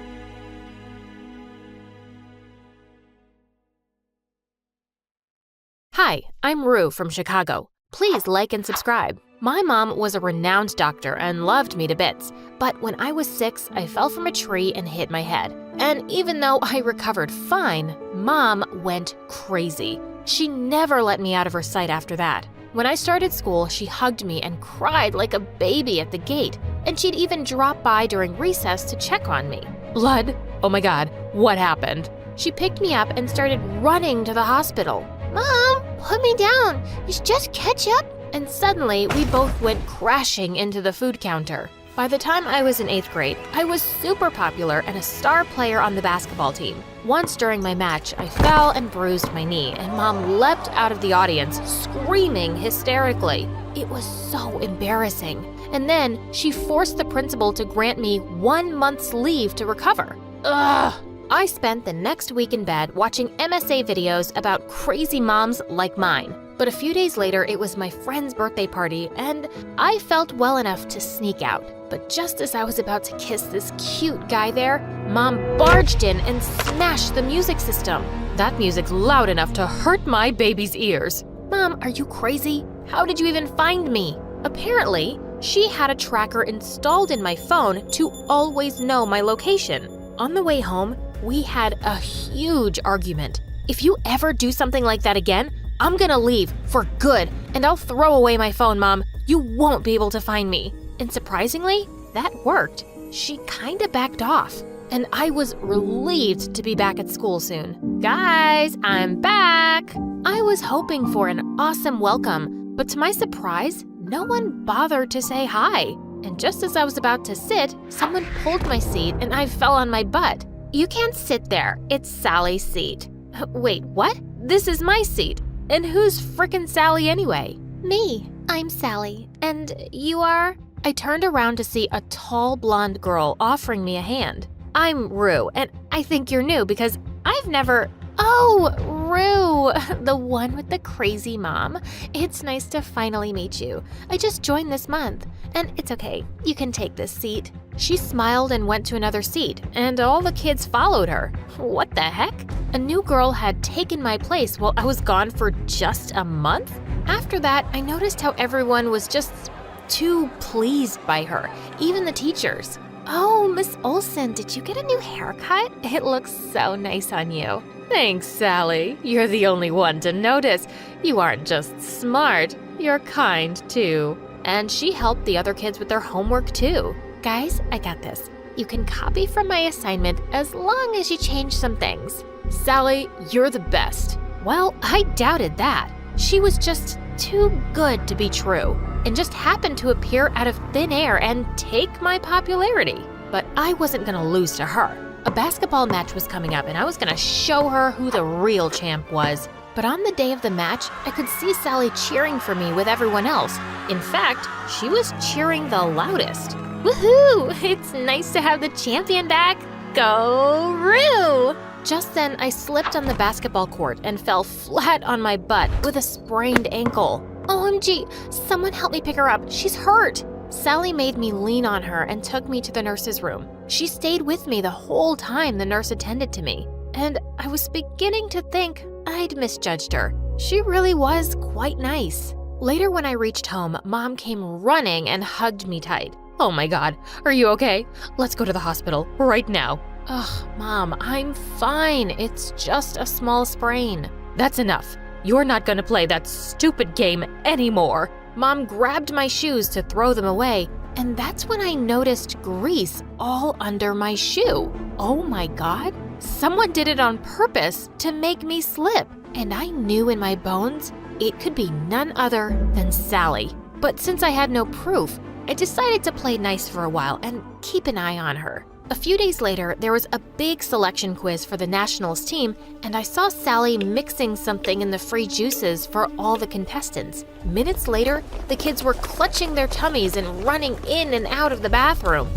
Hi, I'm Rue from Chicago. Please like and subscribe. My mom was a renowned doctor and loved me to bits, but when I was 6, I fell from a tree and hit my head. And even though I recovered fine, Mom went crazy. She never let me out of her sight after that. When I started school, she hugged me and cried like a baby at the gate, and she'd even drop by during recess to check on me. Blood? Oh my God, what happened? She picked me up and started running to the hospital. Mom, put me down. It's just ketchup. And suddenly, we both went crashing into the food counter. By the time I was in 8th grade, I was super popular and a star player on the basketball team. Once during my match, I fell and bruised my knee, and Mom leapt out of the audience, screaming hysterically. It was so embarrassing. And then she forced the principal to grant me 1 month's leave to recover. Ugh! I spent the next week in bed watching MSA videos about crazy moms like mine. But a few days later, it was my friend's birthday party, and I felt well enough to sneak out. But just as I was about to kiss this cute guy there, Mom barged in and smashed the music system. That music's loud enough to hurt my baby's ears. Mom, are you crazy? How did you even find me? Apparently, she had a tracker installed in my phone to always know my location. On the way home, we had a huge argument. If you ever do something like that again, I'm gonna leave for good, and I'll throw away my phone, Mom. You won't be able to find me. And surprisingly, that worked. She kinda backed off, and I was relieved to be back at school soon. Guys, I'm back! I was hoping for an awesome welcome, but to my surprise, no one bothered to say hi. And just as I was about to sit, someone pulled my seat and I fell on my butt. You can't sit there. It's Sally's seat. Wait, what? This is my seat. And who's frickin' Sally anyway? Me. I'm Sally. And you are? I turned around to see a tall blonde girl offering me a hand. I'm Rue, and I think you're new because I've never... Oh, Rue, the one with the crazy mom. It's nice to finally meet you. I just joined this month, and it's okay. You can take this seat. She smiled and went to another seat, and all the kids followed her. What the heck? A new girl had taken my place while I was gone for just a month? After that, I noticed how everyone was just too pleased by her, even the teachers. Oh, Miss Olsen, did you get a new haircut? It looks so nice on you. Thanks, Sally. You're the only one to notice. You aren't just smart, you're kind too. And she helped the other kids with their homework too. Guys, I got this. You can copy from my assignment as long as you change some things. Sally, you're the best. Well, I doubted that. She was just too good to be true, and just happened to appear out of thin air and take my popularity. But I wasn't gonna lose to her. A basketball match was coming up and I was gonna show her who the real champ was. But on the day of the match, I could see Sally cheering for me with everyone else. In fact, she was cheering the loudest. Woohoo! It's nice to have the champion back. Go Rue! Just then, I slipped on the basketball court and fell flat on my butt with a sprained ankle. OMG, someone help me pick her up. She's hurt. Sally made me lean on her and took me to the nurse's room. She stayed with me the whole time the nurse attended to me, and I was beginning to think I'd misjudged her. She really was quite nice. Later, when I reached home, Mom came running and hugged me tight. Oh my God, are you okay? Let's go to the hospital right now. Ugh, Mom, I'm fine. It's just a small sprain. That's enough. You're not gonna play that stupid game anymore. Mom grabbed my shoes to throw them away, and that's when I noticed grease all under my shoe. Oh my God, someone did it on purpose to make me slip, and I knew in my bones it could be none other than Sally. But since I had no proof, I decided to play nice for a while and keep an eye on her. A few days later, there was a big selection quiz for the nationals team, and I saw Sally mixing something in the free juices for all the contestants. Minutes later, the kids were clutching their tummies and running in and out of the bathroom.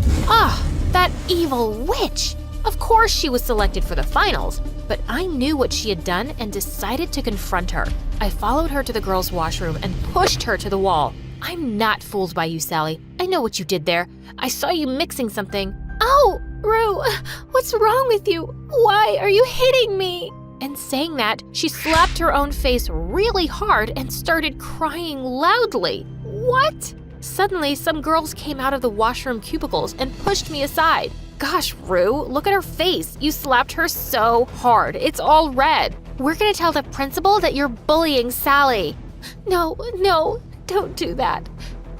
That evil witch! Of course she was selected for the finals, but I knew what she had done and decided to confront her. I followed her to the girls' washroom and pushed her to the wall. I'm not fooled by you, Sally. I know what you did there. I saw you mixing something. Oh, Rue, what's wrong with you? Why are you hitting me? And saying that, she slapped her own face really hard and started crying loudly. What? Suddenly, some girls came out of the washroom cubicles and pushed me aside. Gosh, Rue, look at her face. You slapped her so hard. It's all red. We're gonna tell the principal that you're bullying Sally. No, don't do that.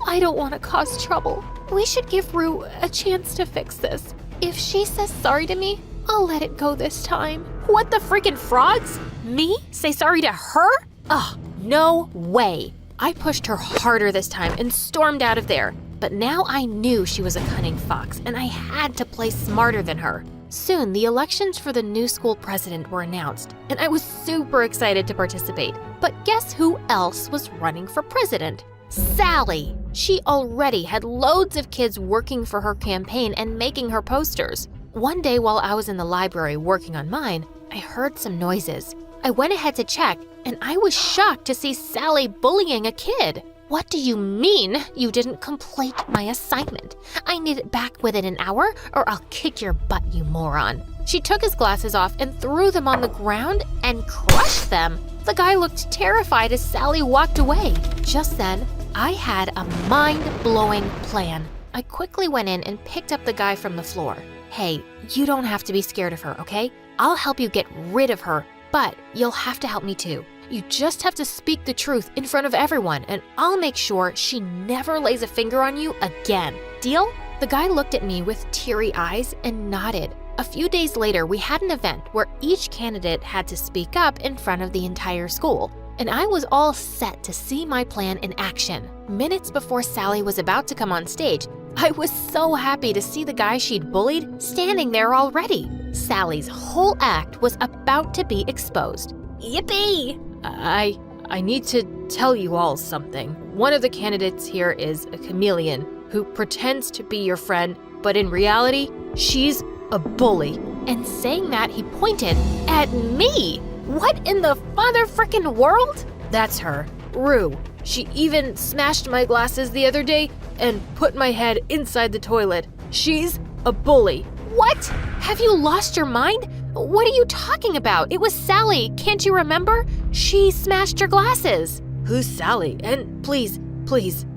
I don't want to cause trouble. We should give Rue a chance to fix this. If she says sorry to me, I'll let it go this time. What the freaking frogs? Me? Say sorry to her? Ugh, no way. I pushed her harder this time and stormed out of there. But now I knew she was a cunning fox, and I had to play smarter than her. Soon, the elections for the new school president were announced, and I was super excited to participate. But guess who else was running for president? Sally! She already had loads of kids working for her campaign and making her posters. One day while I was in the library working on mine, I heard some noises. I went ahead to check, and I was shocked to see Sally bullying a kid. What do you mean you didn't complete my assignment? I need it back within an hour, or I'll kick your butt, you moron. She took his glasses off and threw them on the ground and crushed them. The guy looked terrified as Sally walked away. Just then, I had a mind-blowing plan. I quickly went in and picked up the guy from the floor. Hey, you don't have to be scared of her, okay? I'll help you get rid of her, but you'll have to help me too. You just have to speak the truth in front of everyone, and I'll make sure she never lays a finger on you again. Deal? The guy looked at me with teary eyes and nodded. A few days later, we had an event where each candidate had to speak up in front of the entire school, and I was all set to see my plan in action. Minutes before Sally was about to come on stage, I was so happy to see the guy she'd bullied standing there already. Sally's whole act was about to be exposed. Yippee! I need to tell you all something. One of the candidates here is a chameleon who pretends to be your friend, but in reality, she's a bully. And saying that, he pointed at me. What in the mother-frickin' world? That's her, Rue. She even smashed my glasses the other day and put my head inside the toilet. She's a bully. What? Have you lost your mind? What are you talking about? It was Sally, can't you remember? She smashed your glasses. Who's Sally? And please,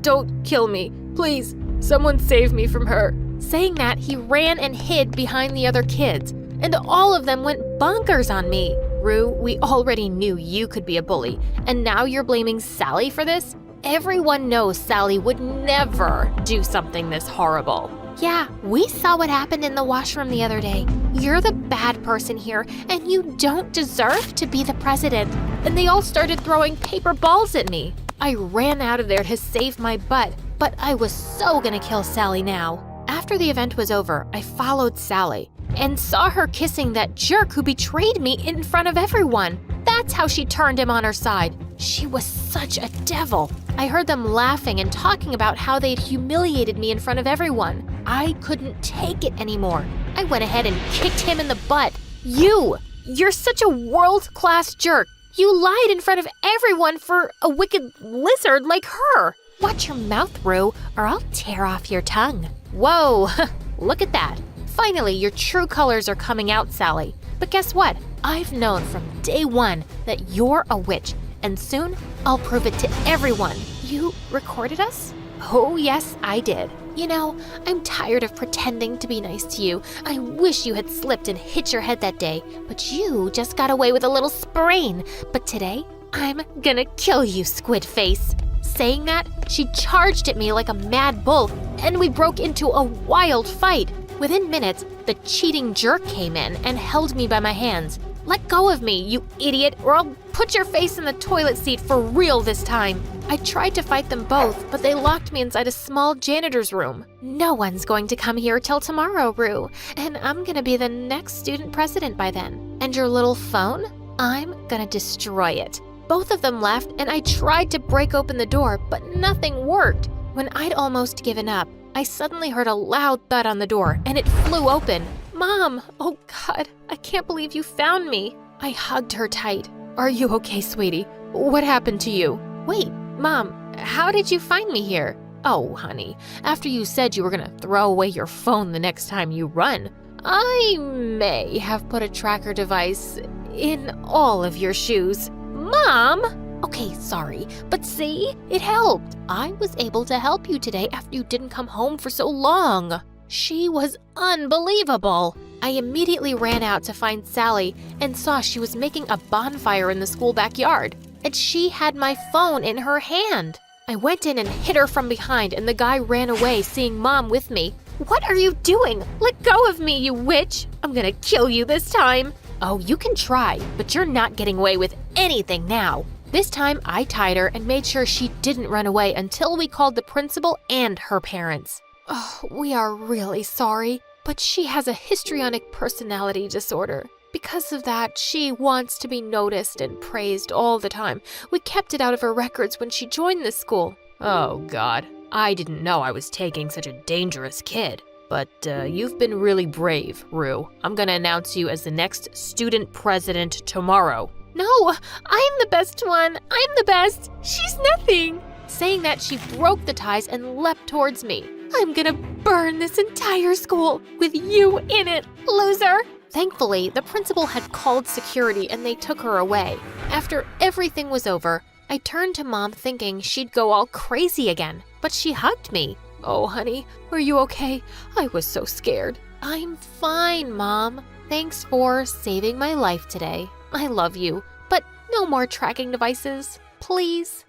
don't kill me. Please, someone save me from her. Saying that, he ran and hid behind the other kids, and all of them went bonkers on me. Rue, we already knew you could be a bully, and now you're blaming Sally for this? Everyone knows Sally would never do something this horrible. Yeah, we saw what happened in the washroom the other day. You're the bad person here, and you don't deserve to be the president. And they all started throwing paper balls at me. I ran out of there to save my butt, but I was so gonna kill Sally now. After the event was over, I followed Sally and saw her kissing that jerk who betrayed me in front of everyone. That's how she turned him on her side. She was such a devil. I heard them laughing and talking about how they'd humiliated me in front of everyone. I couldn't take it anymore. I went ahead and kicked him in the butt. You! You're such a world-class jerk. You lied in front of everyone for a wicked lizard like her. Watch your mouth, Rue, or I'll tear off your tongue. Whoa, look at that. Finally, your true colors are coming out, Sally. But guess what? I've known from day one that you're a witch, and soon I'll prove it to everyone. You recorded us? Oh, yes, I did. You know, I'm tired of pretending to be nice to you. I wish you had slipped and hit your head that day, but you just got away with a little sprain. But today, I'm gonna kill you, squid face. Saying that, she charged at me like a mad bull, and we broke into a wild fight. Within minutes, the cheating jerk came in and held me by my hands. Let go of me, you idiot, or I'll put your face in the toilet seat for real this time. I tried to fight them both, but they locked me inside a small janitor's room. No one's going to come here till tomorrow, Rue, and I'm gonna be the next student president by then. And your little phone? I'm gonna destroy it. Both of them left, and I tried to break open the door, but nothing worked. When I'd almost given up, I suddenly heard a loud thud on the door, and it flew open. Mom! Oh God, I can't believe you found me. I hugged her tight. Are you okay, sweetie? What happened to you? Wait, Mom, how did you find me here? Oh, honey, after you said you were gonna throw away your phone the next time you run, I may have put a tracker device in all of your shoes. Mom! Okay, sorry, but see, it helped. I was able to help you today after you didn't come home for so long. She was unbelievable. I immediately ran out to find Sally and saw she was making a bonfire in the school backyard, and she had my phone in her hand. I went in and hit her from behind, and the guy ran away, seeing Mom with me. What are you doing? Let go of me, you witch! I'm gonna kill you this time. Oh, you can try, but you're not getting away with anything now. This time, I tied her and made sure she didn't run away until we called the principal and her parents. Oh, we are really sorry, but she has a histrionic personality disorder. Because of that, she wants to be noticed and praised all the time. We kept it out of her records when she joined this school. Oh, God. I didn't know I was taking such a dangerous kid. But you've been really brave, Rue. I'm gonna announce you as the next student president tomorrow. No, I'm the best one. I'm the best. She's nothing. Saying that, she broke the ties and leapt towards me. I'm gonna burn this entire school with you in it, loser. Thankfully, the principal had called security and they took her away. After everything was over, I turned to Mom thinking she'd go all crazy again, but she hugged me. Oh, honey, are you okay? I was so scared. I'm fine, Mom. Thanks for saving my life today. I love you, but no more tracking devices, please.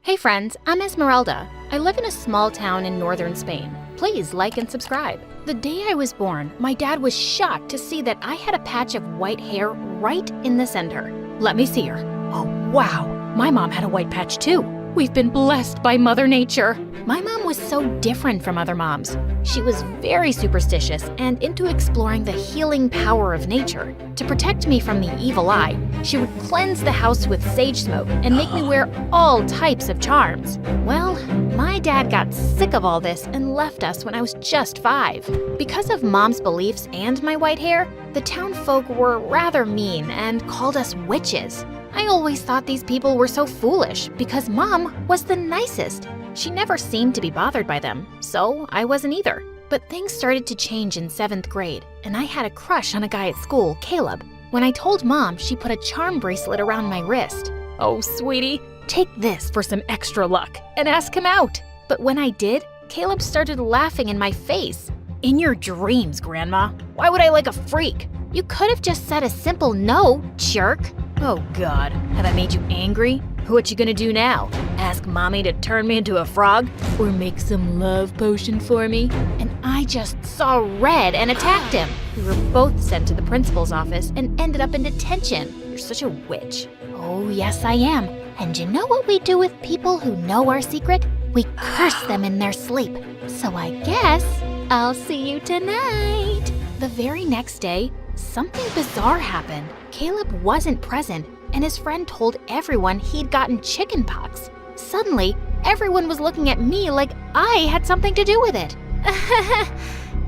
Hey friends, I'm Esmeralda. I live in a small town in northern Spain. Please like and subscribe. The day I was born, my dad was shocked to see that I had a patch of white hair right in the center. Let me see her. Oh wow, my mom had a white patch too. We've been blessed by Mother Nature. My mom was so different from other moms. She was very superstitious and into exploring the healing power of nature. To protect me from the evil eye, she would cleanse the house with sage smoke and make me wear all types of charms. Well, my dad got sick of all this and left us when I was just 5. Because of Mom's beliefs and my white hair, the town folk were rather mean and called us witches. I always thought these people were so foolish because Mom was the nicest. She never seemed to be bothered by them, so I wasn't either. But things started to change in 7th grade, and I had a crush on a guy at school, Caleb. When I told Mom, she put a charm bracelet around my wrist. Oh, sweetie, take this for some extra luck and ask him out. But when I did, Caleb started laughing in my face. In your dreams, Grandma. Why would I like a freak? You could have just said a simple no, jerk. Oh God, have I made you angry? What you gonna do now? Ask Mommy to turn me into a frog? Or make some love potion for me? And I just saw red and attacked him. We were both sent to the principal's office and ended up in detention. You're such a witch. Oh yes I am. And you know what we do with people who know our secret? We curse them in their sleep. So I guess I'll see you tonight. The very next day, something bizarre happened. Caleb wasn't present, and his friend told everyone he'd gotten chickenpox. Suddenly, everyone was looking at me like I had something to do with it.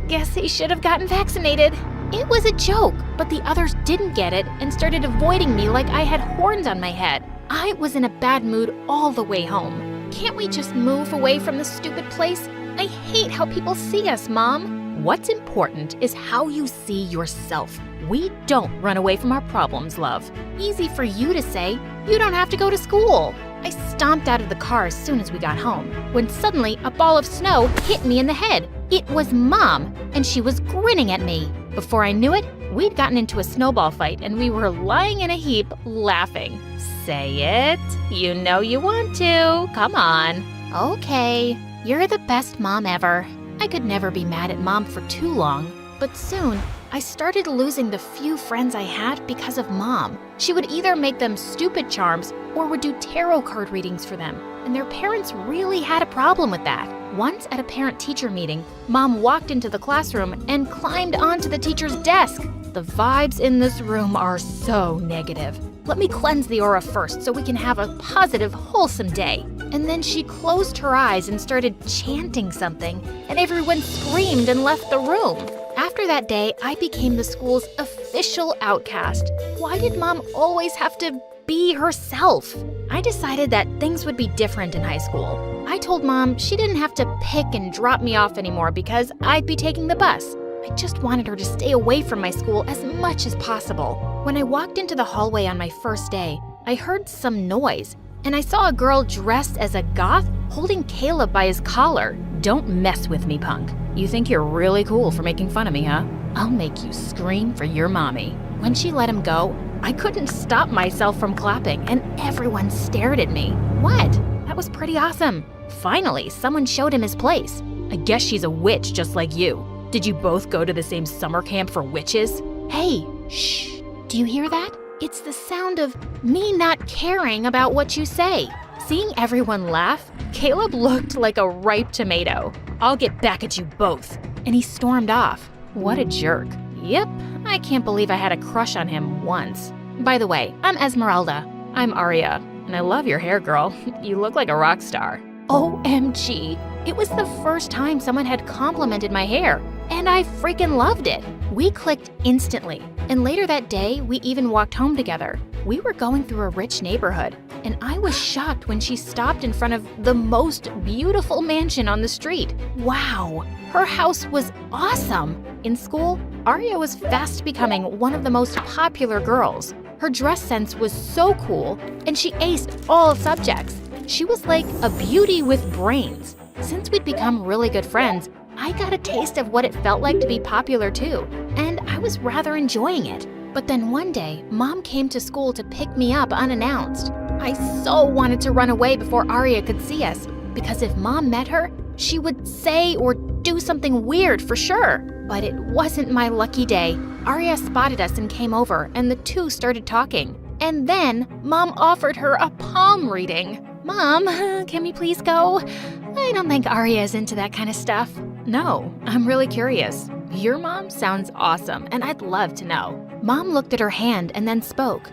guess he should have gotten vaccinated. It was a joke, but the others didn't get it and started avoiding me like I had horns on my head. I was in a bad mood all the way home. Can't we just move away from this stupid place? I hate how people see us, Mom. What's important is how you see yourself. We don't run away from our problems, love. Easy for you to say. You don't have to go to school. I stomped out of the car as soon as we got home, when suddenly a ball of snow hit me in the head. It was Mom, and she was grinning at me. Before I knew it, we'd gotten into a snowball fight and we were lying in a heap laughing. Say it. You know you want to. Come on. Okay, you're the best mom ever. I could never be mad at Mom for too long, but soon I started losing the few friends I had because of Mom. She would either make them stupid charms or would do tarot card readings for them, and their parents really had a problem with that. Once at a parent-teacher meeting, Mom walked into the classroom and climbed onto the teacher's desk. The vibes in this room are so negative. Let me cleanse the aura first so we can have a positive, wholesome day. And then she closed her eyes and started chanting something, and everyone screamed and left the room. After that day, I became the school's official outcast. Why did Mom always have to be herself? I decided that things would be different in high school. I told Mom she didn't have to pick and drop me off anymore because I'd be taking the bus. I just wanted her to stay away from my school as much as possible. When I walked into the hallway on my first day, I heard some noise, and I saw a girl dressed as a goth holding Caleb by his collar. Don't mess with me, punk. You think you're really cool for making fun of me, huh? I'll make you scream for your mommy. When she let him go, I couldn't stop myself from clapping, and everyone stared at me. What? That was pretty awesome. Finally, someone showed him his place. I guess she's a witch just like you. Did you both go to the same summer camp for witches? Hey, shh. Do you hear that? It's the sound of me not caring about what you say. Seeing everyone laugh, Caleb looked like a ripe tomato. I'll get back at you both. And he stormed off. What a jerk. Yep, I can't believe I had a crush on him once. By the way, I'm Esmeralda. I'm Aria, and I love your hair, girl. You look like a rock star. OMG, it was the first time someone had complimented my hair, and I freaking loved it. We clicked instantly, and later that day, we even walked home together. We were going through a rich neighborhood, and I was shocked when she stopped in front of the most beautiful mansion on the street. Wow, her house was awesome. In school, Aria was fast becoming one of the most popular girls. Her dress sense was so cool, and she aced all subjects. She was like a beauty with brains. Since we'd become really good friends, I got a taste of what it felt like to be popular too, and I was rather enjoying it. But then one day, Mom came to school to pick me up unannounced. I so wanted to run away before Aria could see us, because if Mom met her, she would say or do something weird for sure. But it wasn't my lucky day. Aria spotted us and came over, and the two started talking. And then Mom offered her a palm reading. Mom, can we please go? I don't think Aria is into that kind of stuff. No, I'm really curious. Your mom sounds awesome, and I'd love to know. Mom looked at her hand and then spoke.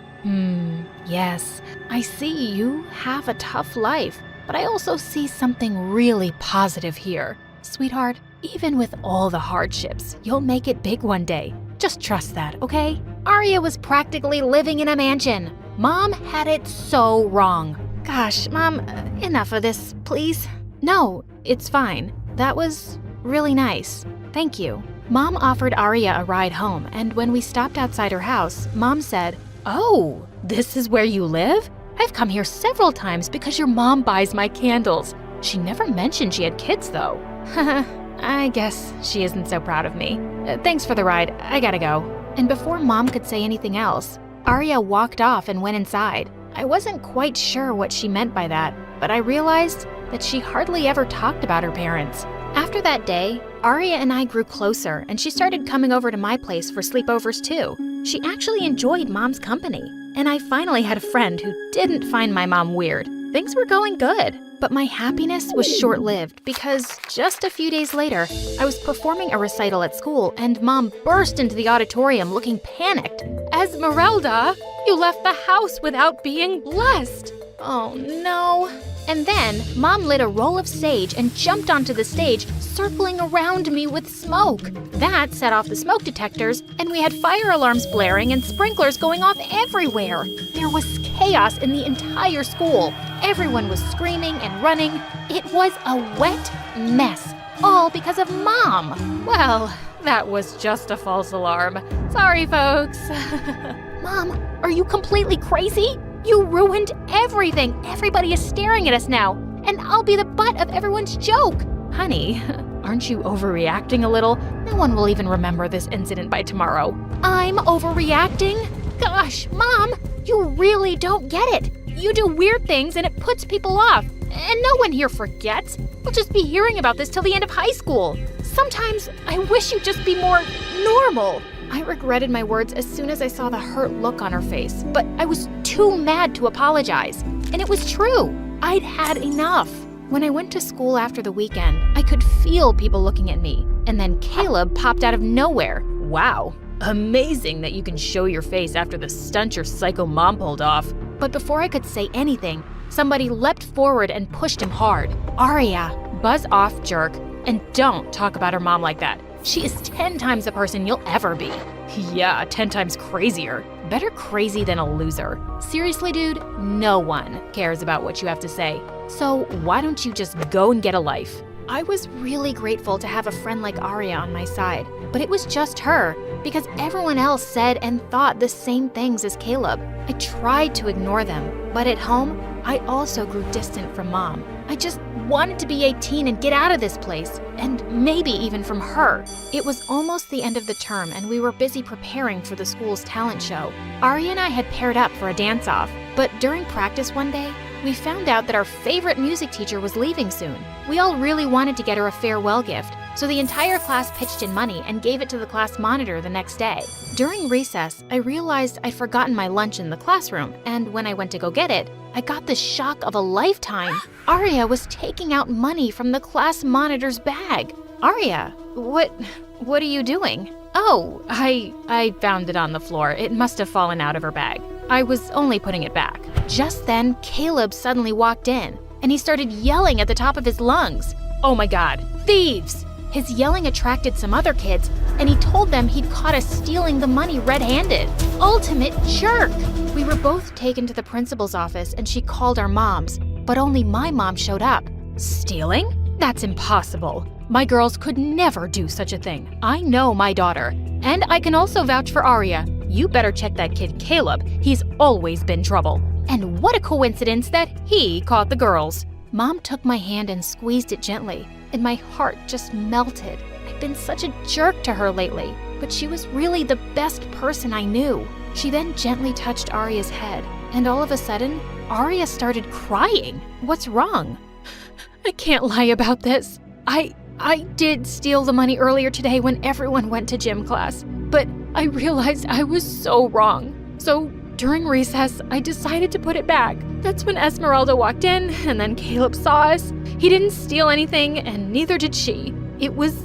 Yes, I see you have a tough life, but I also see something really positive here. Sweetheart, even with all the hardships, you'll make it big one day. Just trust that, okay? Aria was practically living in a mansion. Mom had it so wrong. Gosh, Mom, enough of this, please. No, it's fine. That was really nice. Thank you. Mom offered Aria a ride home, and when we stopped outside her house, Mom said, "Oh, this is where you live? I've come here several times because your mom buys my candles. She never mentioned she had kids, though." I guess she isn't so proud of me. Thanks for the ride. I gotta go. And before Mom could say anything else, Aria walked off and went inside. I wasn't quite sure what she meant by that, but I realized that she hardly ever talked about her parents. After that day, Aria and I grew closer, and she started coming over to my place for sleepovers too. She actually enjoyed Mom's company, and I finally had a friend who didn't find my mom weird. Things were going good, but my happiness was short-lived because just a few days later, I was performing a recital at school, and Mom burst into the auditorium looking panicked. "Esmeralda, you left the house without being blessed." Oh no. And then, Mom lit a roll of sage and jumped onto the stage, circling around me with smoke. That set off the smoke detectors, and we had fire alarms blaring and sprinklers going off everywhere. There was chaos in the entire school. Everyone was screaming and running. It was a wet mess, all because of Mom. Well, that was just a false alarm. Sorry, folks. Mom, are you completely crazy? You ruined everything. Everybody is staring at us now, and I'll be the butt of everyone's joke. Honey, aren't you overreacting a little? No one will even remember this incident by tomorrow. I'm overreacting? Gosh, Mom, you really don't get it. You do weird things and it puts people off, and no one here forgets. We'll just be hearing about this till the end of high school. Sometimes I wish you'd just be more normal. I regretted my words as soon as I saw the hurt look on her face, but I was too mad to apologize. And it was true. I'd had enough. When I went to school after the weekend, I could feel people looking at me. And then Caleb popped out of nowhere. Wow, amazing that you can show your face after the stunt your psycho mom pulled off. But before I could say anything, somebody leapt forward and pushed him hard. Aria, buzz off, jerk, and don't talk about her mom like that. She is 10 times the person you'll ever be. Yeah, 10 times crazier. Better crazy than a loser. Seriously, dude, no one cares about what you have to say. So why don't you just go and get a life? I was really grateful to have a friend like Aria on my side, but it was just her, because everyone else said and thought the same things as Caleb. I tried to ignore them, but at home, I also grew distant from Mom. I just wanted to be 18 and get out of this place, and maybe even from her. It was almost the end of the term, and we were busy preparing for the school's talent show. Aria and I had paired up for a dance-off, but during practice one day, we found out that our favorite music teacher was leaving soon. We all really wanted to get her a farewell gift, so the entire class pitched in money and gave it to the class monitor the next day. During recess, I realized I'd forgotten my lunch in the classroom, and when I went to go get it, I got the shock of a lifetime. Aria was taking out money from the class monitor's bag. Aria, what are you doing? Oh, I found it on the floor. It must have fallen out of her bag. I was only putting it back. Just then, Caleb suddenly walked in, and he started yelling at the top of his lungs. Oh my God, thieves! His yelling attracted some other kids, and he told them he'd caught us stealing the money red-handed. Ultimate jerk! We were both taken to the principal's office, and she called our moms, but only my mom showed up. Stealing? That's impossible. My girls could never do such a thing. I know my daughter. And I can also vouch for Aria. You better check that kid Caleb. He's always been trouble. And what a coincidence that he caught the girls. Mom took my hand and squeezed it gently, and my heart just melted. I've been such a jerk to her lately, but she was really the best person I knew. She then gently touched Aria's head, and all of a sudden, Aria started crying. What's wrong? I can't lie about this. I did steal the money earlier today when everyone went to gym class, but I realized I was so wrong. So during recess, I decided to put it back. That's when Esmeralda walked in, and then Caleb saw us. He didn't steal anything, and neither did she. It was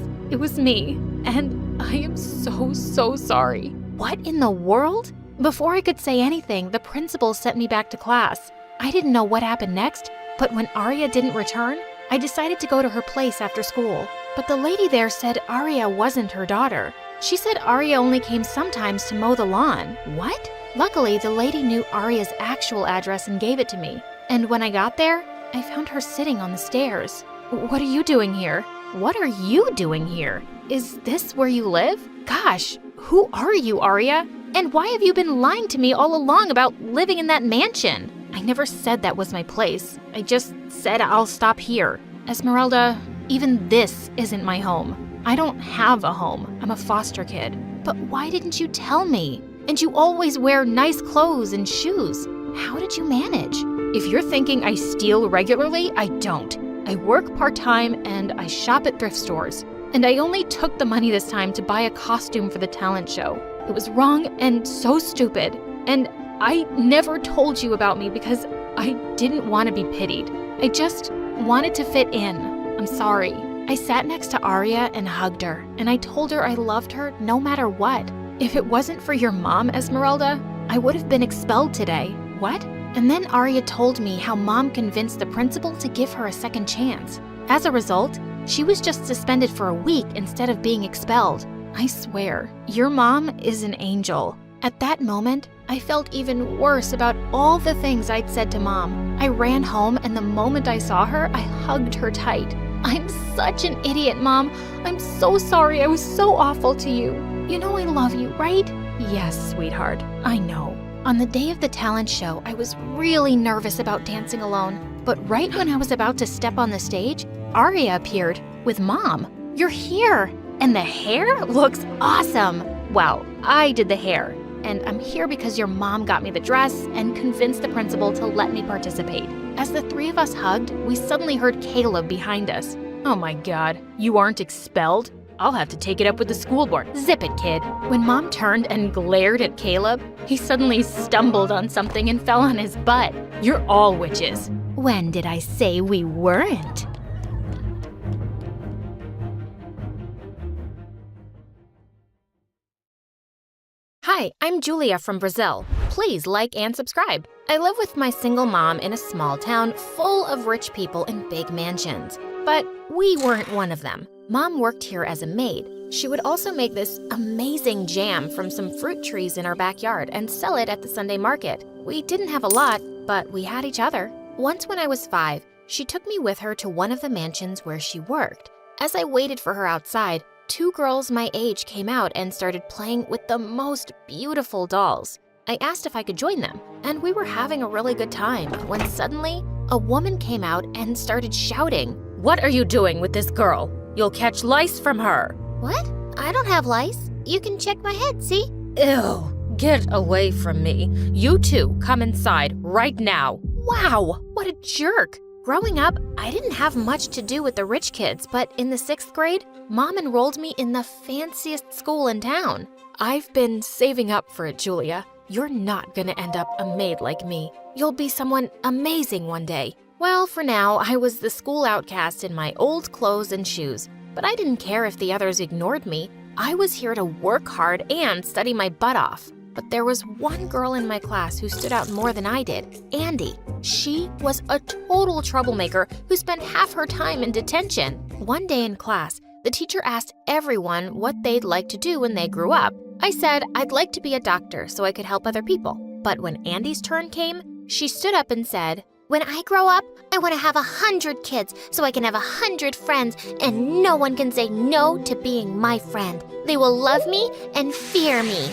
me, and I am so sorry. What in the world? Before I could say anything, the principal sent me back to class. I didn't know what happened next, but when Aria didn't return, I decided to go to her place after school. But the lady there said Aria wasn't her daughter. She said Aria only came sometimes to mow the lawn. What? Luckily, the lady knew Aria's actual address and gave it to me. And when I got there, I found her sitting on the stairs. What are you doing here? What are you doing here? Is this where you live? Gosh, who are you, Aria? And why have you been lying to me all along about living in that mansion? I never said that was my place. I just said I'll stop here. Esmeralda, even this isn't my home. I don't have a home. I'm a foster kid. But why didn't you tell me? And you always wear nice clothes and shoes. How did you manage? If you're thinking I steal regularly, I don't. I work part-time and I shop at thrift stores. And I only took the money this time to buy a costume for the talent show. It was wrong and so stupid. And I never told you about me because I didn't want to be pitied. I just wanted to fit in. I'm sorry. I sat next to Aria and hugged her, and I told her I loved her no matter what. If it wasn't for your mom, Esmeralda, I would have been expelled today. What? And then Arya told me how Mom convinced the principal to give her a second chance. As a result, she was just suspended for a week instead of being expelled. I swear, your mom is an angel. At that moment, I felt even worse about all the things I'd said to Mom. I ran home, and the moment I saw her, I hugged her tight. I'm such an idiot, Mom. I'm so sorry I was so awful to you. You know I love you, right? Yes, sweetheart, I know. On the day of the talent show, I was really nervous about dancing alone. But right when I was about to step on the stage, Arya appeared with Mom. You're here! And the hair looks awesome! Wow, I did the hair. And I'm here because your mom got me the dress and convinced the principal to let me participate. As the three of us hugged, we suddenly heard Caleb behind us. Oh my God, you aren't expelled? I'll have to take it up with the school board. Zip it, kid. When Mom turned and glared at Caleb, he suddenly stumbled on something and fell on his butt. You're all witches. When did I say we weren't? Hi, I'm Julia from Brazil. Please like and subscribe. I live with my single mom in a small town full of rich people in big mansions. But we weren't one of them. Mom worked here as a maid. She would also make this amazing jam from some fruit trees in our backyard and sell it at the Sunday market. We didn't have a lot, but we had each other. Once when I was 5, she took me with her to one of the mansions where she worked. As I waited for her outside, 2 girls my age came out and started playing with the most beautiful dolls. I asked if I could join them, and we were having a really good time when suddenly a woman came out and started shouting, "What are you doing with this girl? You'll catch lice from her." What? I don't have lice. You can check my head, see? Ew, get away from me. You two, come inside right now. Wow, what a jerk. Growing up, I didn't have much to do with the rich kids, but in the 6th grade, Mom enrolled me in the fanciest school in town. I've been saving up for it, Julia. You're not gonna end up a maid like me. You'll be someone amazing one day. Well, for now, I was the school outcast in my old clothes and shoes, but I didn't care if the others ignored me. I was here to work hard and study my butt off. But there was one girl in my class who stood out more than I did, Andy. She was a total troublemaker who spent half her time in detention. One day in class, the teacher asked everyone what they'd like to do when they grew up. I said I'd like to be a doctor so I could help other people. But when Andy's turn came, she stood up and said, "When I grow up, I want to have 100 kids so I can have 100 friends, and no one can say no to being my friend. They will love me and fear me."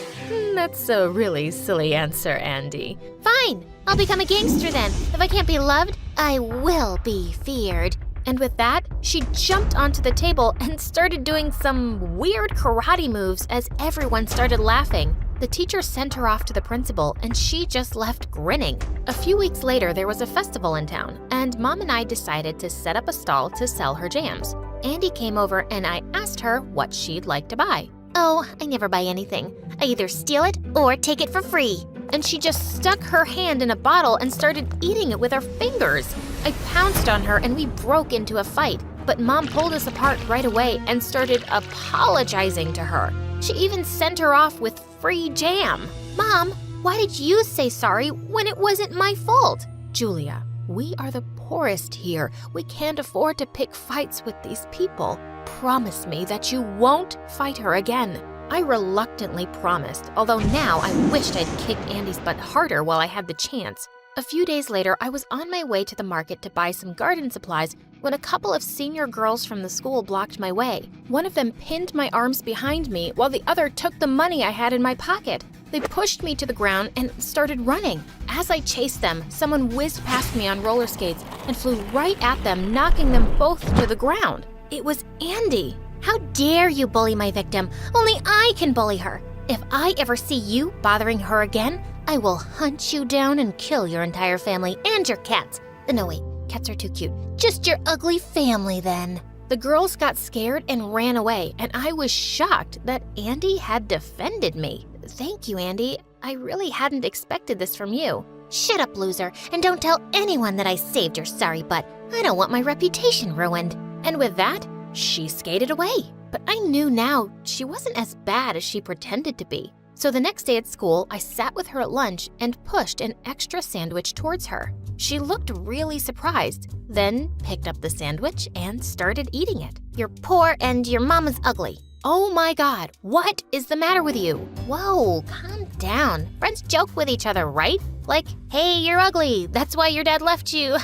That's a really silly answer, Andy. Fine, I'll become a gangster then. If I can't be loved, I will be feared. And with that, she jumped onto the table and started doing some weird karate moves as everyone started laughing. The teacher sent her off to the principal, and she just left grinning. A few weeks later, there was a festival in town, and Mom and I decided to set up a stall to sell her jams. Andy came over, and I asked her what she'd like to buy. "Oh, I never buy anything. I either steal it or take it for free." And she just stuck her hand in a bottle and started eating it with her fingers. I pounced on her, and we broke into a fight. But Mom pulled us apart right away and started apologizing to her. She even sent her off with free jam. "Mom, why did you say sorry when it wasn't my fault?" "Julia, we are the poorest here. We can't afford to pick fights with these people. Promise me that you won't fight her again." I reluctantly promised, although now I wished I'd kicked Andy's butt harder while I had the chance. A few days later, I was on my way to the market to buy some garden supplies when a couple of senior girls from the school blocked my way. One of them pinned my arms behind me while the other took the money I had in my pocket. They pushed me to the ground and started running. As I chased them, someone whizzed past me on roller skates and flew right at them, knocking them both to the ground. It was Andy. "How dare you bully my victim? Only I can bully her. If I ever see you bothering her again, I will hunt you down and kill your entire family and your cats. No, wait, cats are too cute. Just your ugly family, then." The girls got scared and ran away, and I was shocked that Andy had defended me. Thank you, Andy. I really hadn't expected this from you. "Shut up, loser, and don't tell anyone that I saved your sorry butt. I don't want my reputation ruined." And with that, she skated away. But I knew now she wasn't as bad as she pretended to be. So the next day at school, I sat with her at lunch and pushed an extra sandwich towards her. She looked really surprised, then picked up the sandwich and started eating it. You're poor and your mama's ugly. Oh my God, what is the matter with you? Whoa, calm down. Friends joke with each other, right? Like, hey, you're ugly. That's why your dad left you.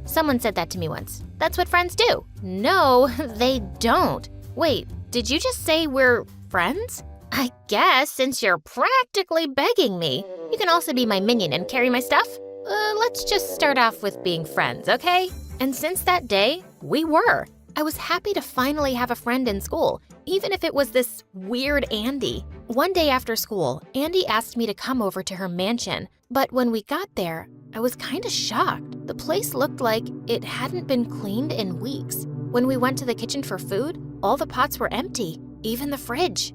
Someone said that to me once. That's what friends do. No, they don't. Wait, did you just say we're friends? I guess since you're practically begging me, you can also be my minion and carry my stuff. Let's just start off with being friends, okay? And since that day, we were. I was happy to finally have a friend in school, even if it was this weird Andy. One day after school, Andy asked me to come over to her mansion, but when we got there, I was kind of shocked. The place looked like it hadn't been cleaned in weeks. When we went to the kitchen for food, all the pots were empty, even the fridge.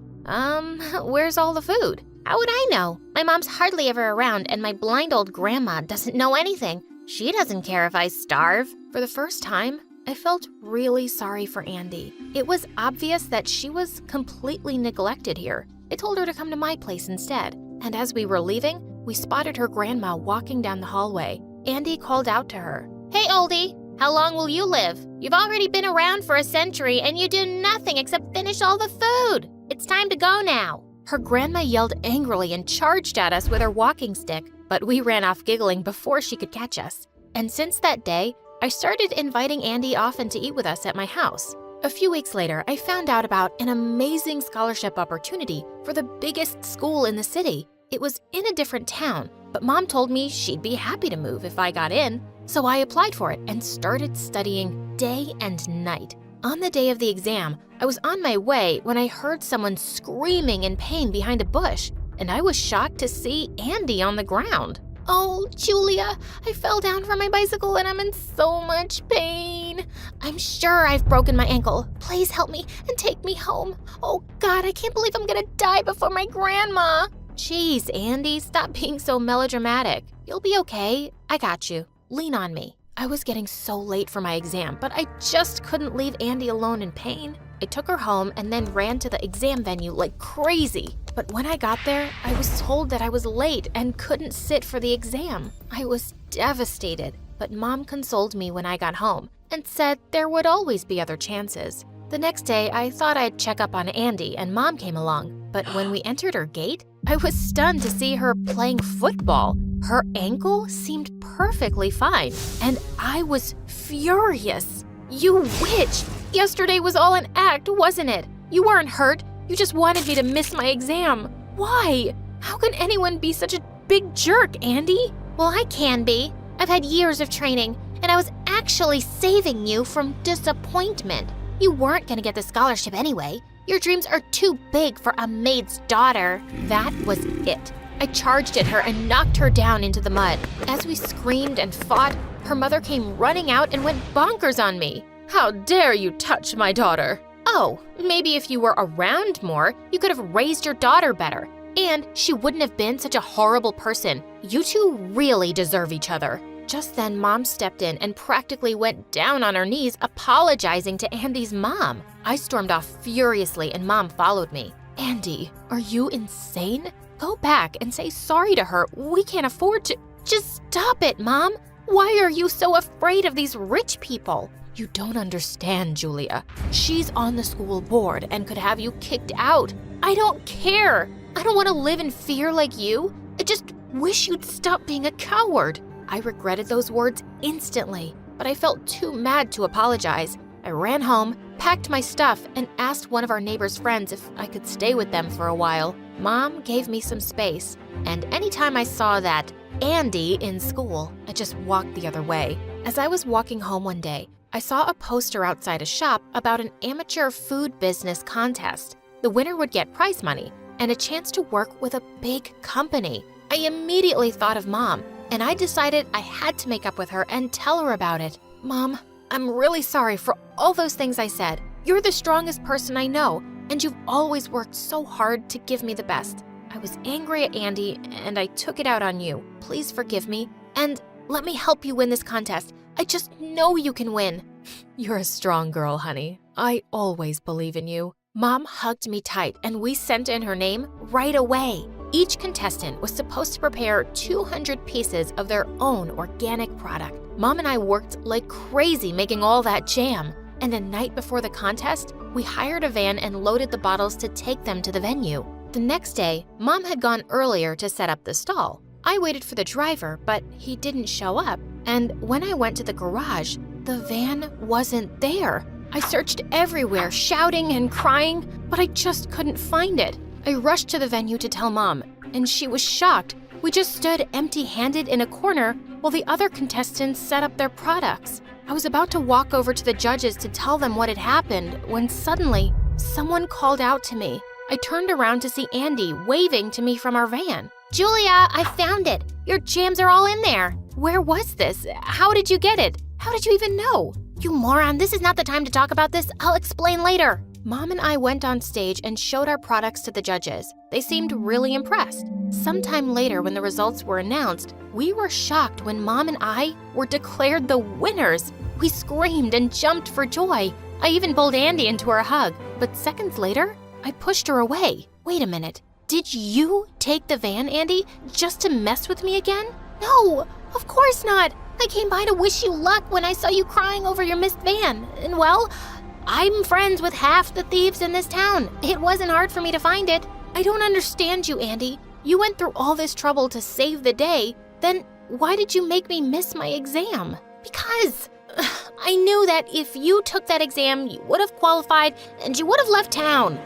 Where's all the food? How would I know? My mom's hardly ever around, and my blind old grandma doesn't know anything. She doesn't care if I starve. For the first time, I felt really sorry for Andy. It was obvious that she was completely neglected here. I told her to come to my place instead, and as we were leaving, we spotted her grandma walking down the hallway. Andy called out to her. Hey, oldie, how long will you live? You've already been around for a century, and you do nothing except finish all the food. It's time to go now. Her grandma yelled angrily and charged at us with her walking stick, but we ran off giggling before she could catch us. And since that day, I started inviting Andy often to eat with us at my house. A few weeks later, I found out about an amazing scholarship opportunity for the biggest school in the city. It was in a different town, but Mom told me she'd be happy to move if I got in. So I applied for it and started studying day and night. On the day of the exam, I was on my way when I heard someone screaming in pain behind a bush, and I was shocked to see Andy on the ground. Oh, Julia, I fell down from my bicycle and I'm in so much pain. I'm sure I've broken my ankle. Please help me and take me home. Oh God, I can't believe I'm gonna die before my grandma. Jeez, Andy, stop being so melodramatic. You'll be okay. I got you. Lean on me. I was getting so late for my exam, but I just couldn't leave Andy alone in pain. I took her home and then ran to the exam venue like crazy. But when I got there, I was told that I was late and couldn't sit for the exam. I was devastated, but Mom consoled me when I got home and said there would always be other chances. The next day, I thought I'd check up on Andy and Mom came along, but when we entered her gate, I was stunned to see her playing football. Her ankle seemed perfectly fine, and I was furious. You witch! Yesterday was all an act, wasn't it? You weren't hurt. You just wanted me to miss my exam. Why? How can anyone be such a big jerk, Andy? Well, I can be. I've had years of training, and I was actually saving you from disappointment. You weren't gonna get the scholarship anyway. Your dreams are too big for a maid's daughter. That was it. I charged at her and knocked her down into the mud. As we screamed and fought, her mother came running out and went bonkers on me. How dare you touch my daughter? Oh, maybe if you were around more, you could have raised your daughter better. And she wouldn't have been such a horrible person. You two really deserve each other. Just then, Mom stepped in and practically went down on her knees, apologizing to Andy's mom. I stormed off furiously and Mom followed me. Andy, are you insane? Go back and say sorry to her. We can't afford to. Just stop it, Mom. Why are you so afraid of these rich people? You don't understand, Julia. She's on the school board and could have you kicked out. I don't care. I don't want to live in fear like you. I just wish you'd stop being a coward. I regretted those words instantly, but I felt too mad to apologize. I ran home, packed my stuff, and asked one of our neighbor's friends if I could stay with them for a while. Mom gave me some space, and anytime I saw that Andy in school, I just walked the other way. As I was walking home one day, I saw a poster outside a shop about an amateur food business contest. The winner would get prize money and a chance to work with a big company. I immediately thought of Mom, and I decided I had to make up with her and tell her about it. Mom, I'm really sorry for all those things I said. You're the strongest person I know, and you've always worked so hard to give me the best. I was angry at Andy, and I took it out on you. Please forgive me, and let me help you win this contest. I just know you can win. You're a strong girl, honey. I always believe in you. Mom hugged me tight and we sent in her name right away. Each contestant was supposed to prepare 200 pieces of their own organic product. Mom and I worked like crazy making all that jam. And the night before the contest, we hired a van and loaded the bottles to take them to the venue. The next day, Mom had gone earlier to set up the stall. I waited for the driver, but he didn't show up. And when I went to the garage, the van wasn't there. I searched everywhere, shouting and crying, but I just couldn't find it. I rushed to the venue to tell Mom, and she was shocked. We just stood empty-handed in a corner while the other contestants set up their products. I was about to walk over to the judges to tell them what had happened when suddenly someone called out to me. I turned around to see Andy waving to me from our van. Julia, I found it. Your jams are all in there. Where was this? How did you get it? How did you even know? You moron, this is not the time to talk about this. I'll explain later. Mom and I went on stage and showed our products to the judges. They seemed really impressed. Sometime later, when the results were announced, we were shocked when Mom and I were declared the winners. We screamed and jumped for joy. I even pulled Andy into her hug, but seconds later, I pushed her away. Wait a minute. Did you take the van, Andy, just to mess with me again? No, of course not. I came by to wish you luck when I saw you crying over your missed van. And well, I'm friends with half the thieves in this town. It wasn't hard for me to find it. I don't understand you, Andy. You went through all this trouble to save the day. Then why did you make me miss my exam? Because I knew that if you took that exam, you would have qualified and you would have left town.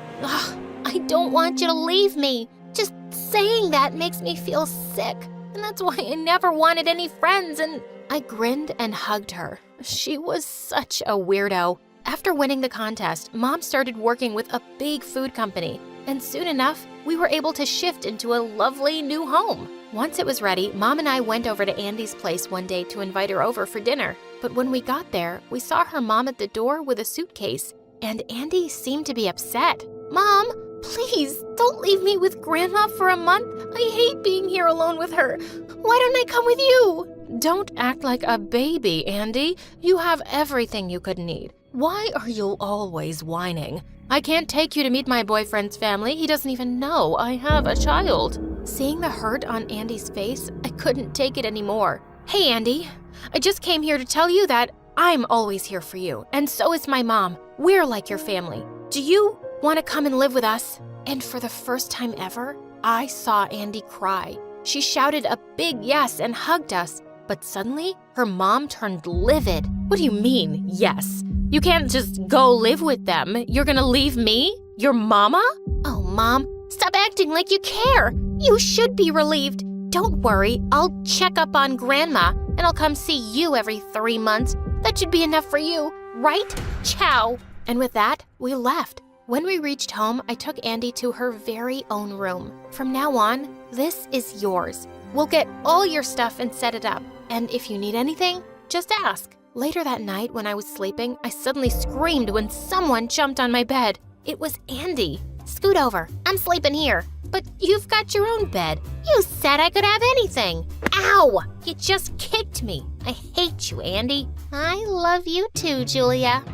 I don't want you to leave me. Just saying that makes me feel sick. And that's why I never wanted any friends. And I grinned and hugged her. She was such a weirdo. After winning the contest, Mom started working with a big food company. And soon enough, we were able to shift into a lovely new home. Once it was ready, Mom and I went over to Andy's place one day to invite her over for dinner. But when we got there, we saw her mom at the door with a suitcase. And Andy seemed to be upset. Mom, please don't leave me with Grandma for a month. I hate being here alone with her. Why don't I come with you? Don't act like a baby, Andy. You have everything you could need. Why are you always whining? I can't take you to meet my boyfriend's family. He doesn't even know I have a child. Seeing the hurt on Andy's face, I couldn't take it anymore. Hey, Andy, I just came here to tell you that I'm always here for you, and so is my mom. We're like your family. Do you want to come and live with us? And for the first time ever, I saw Andy cry. She shouted a big yes and hugged us, but suddenly her mom turned livid. What do you mean, yes? You can't just go live with them. You're gonna leave me? Your mama? Oh, Mom, stop acting like you care. You should be relieved. Don't worry, I'll check up on Grandma and I'll come see you every 3 months. That should be enough for you, right? Ciao. And with that, we left. When we reached home, I took Andy to her very own room. From now on, this is yours. We'll get all your stuff and set it up. And if you need anything, just ask. Later that night, when I was sleeping, I suddenly screamed when someone jumped on my bed. It was Andy. Scoot over. I'm sleeping here. But you've got your own bed. You said I could have anything. Ow! You just kicked me. I hate you, Andy. I love you too, Julia.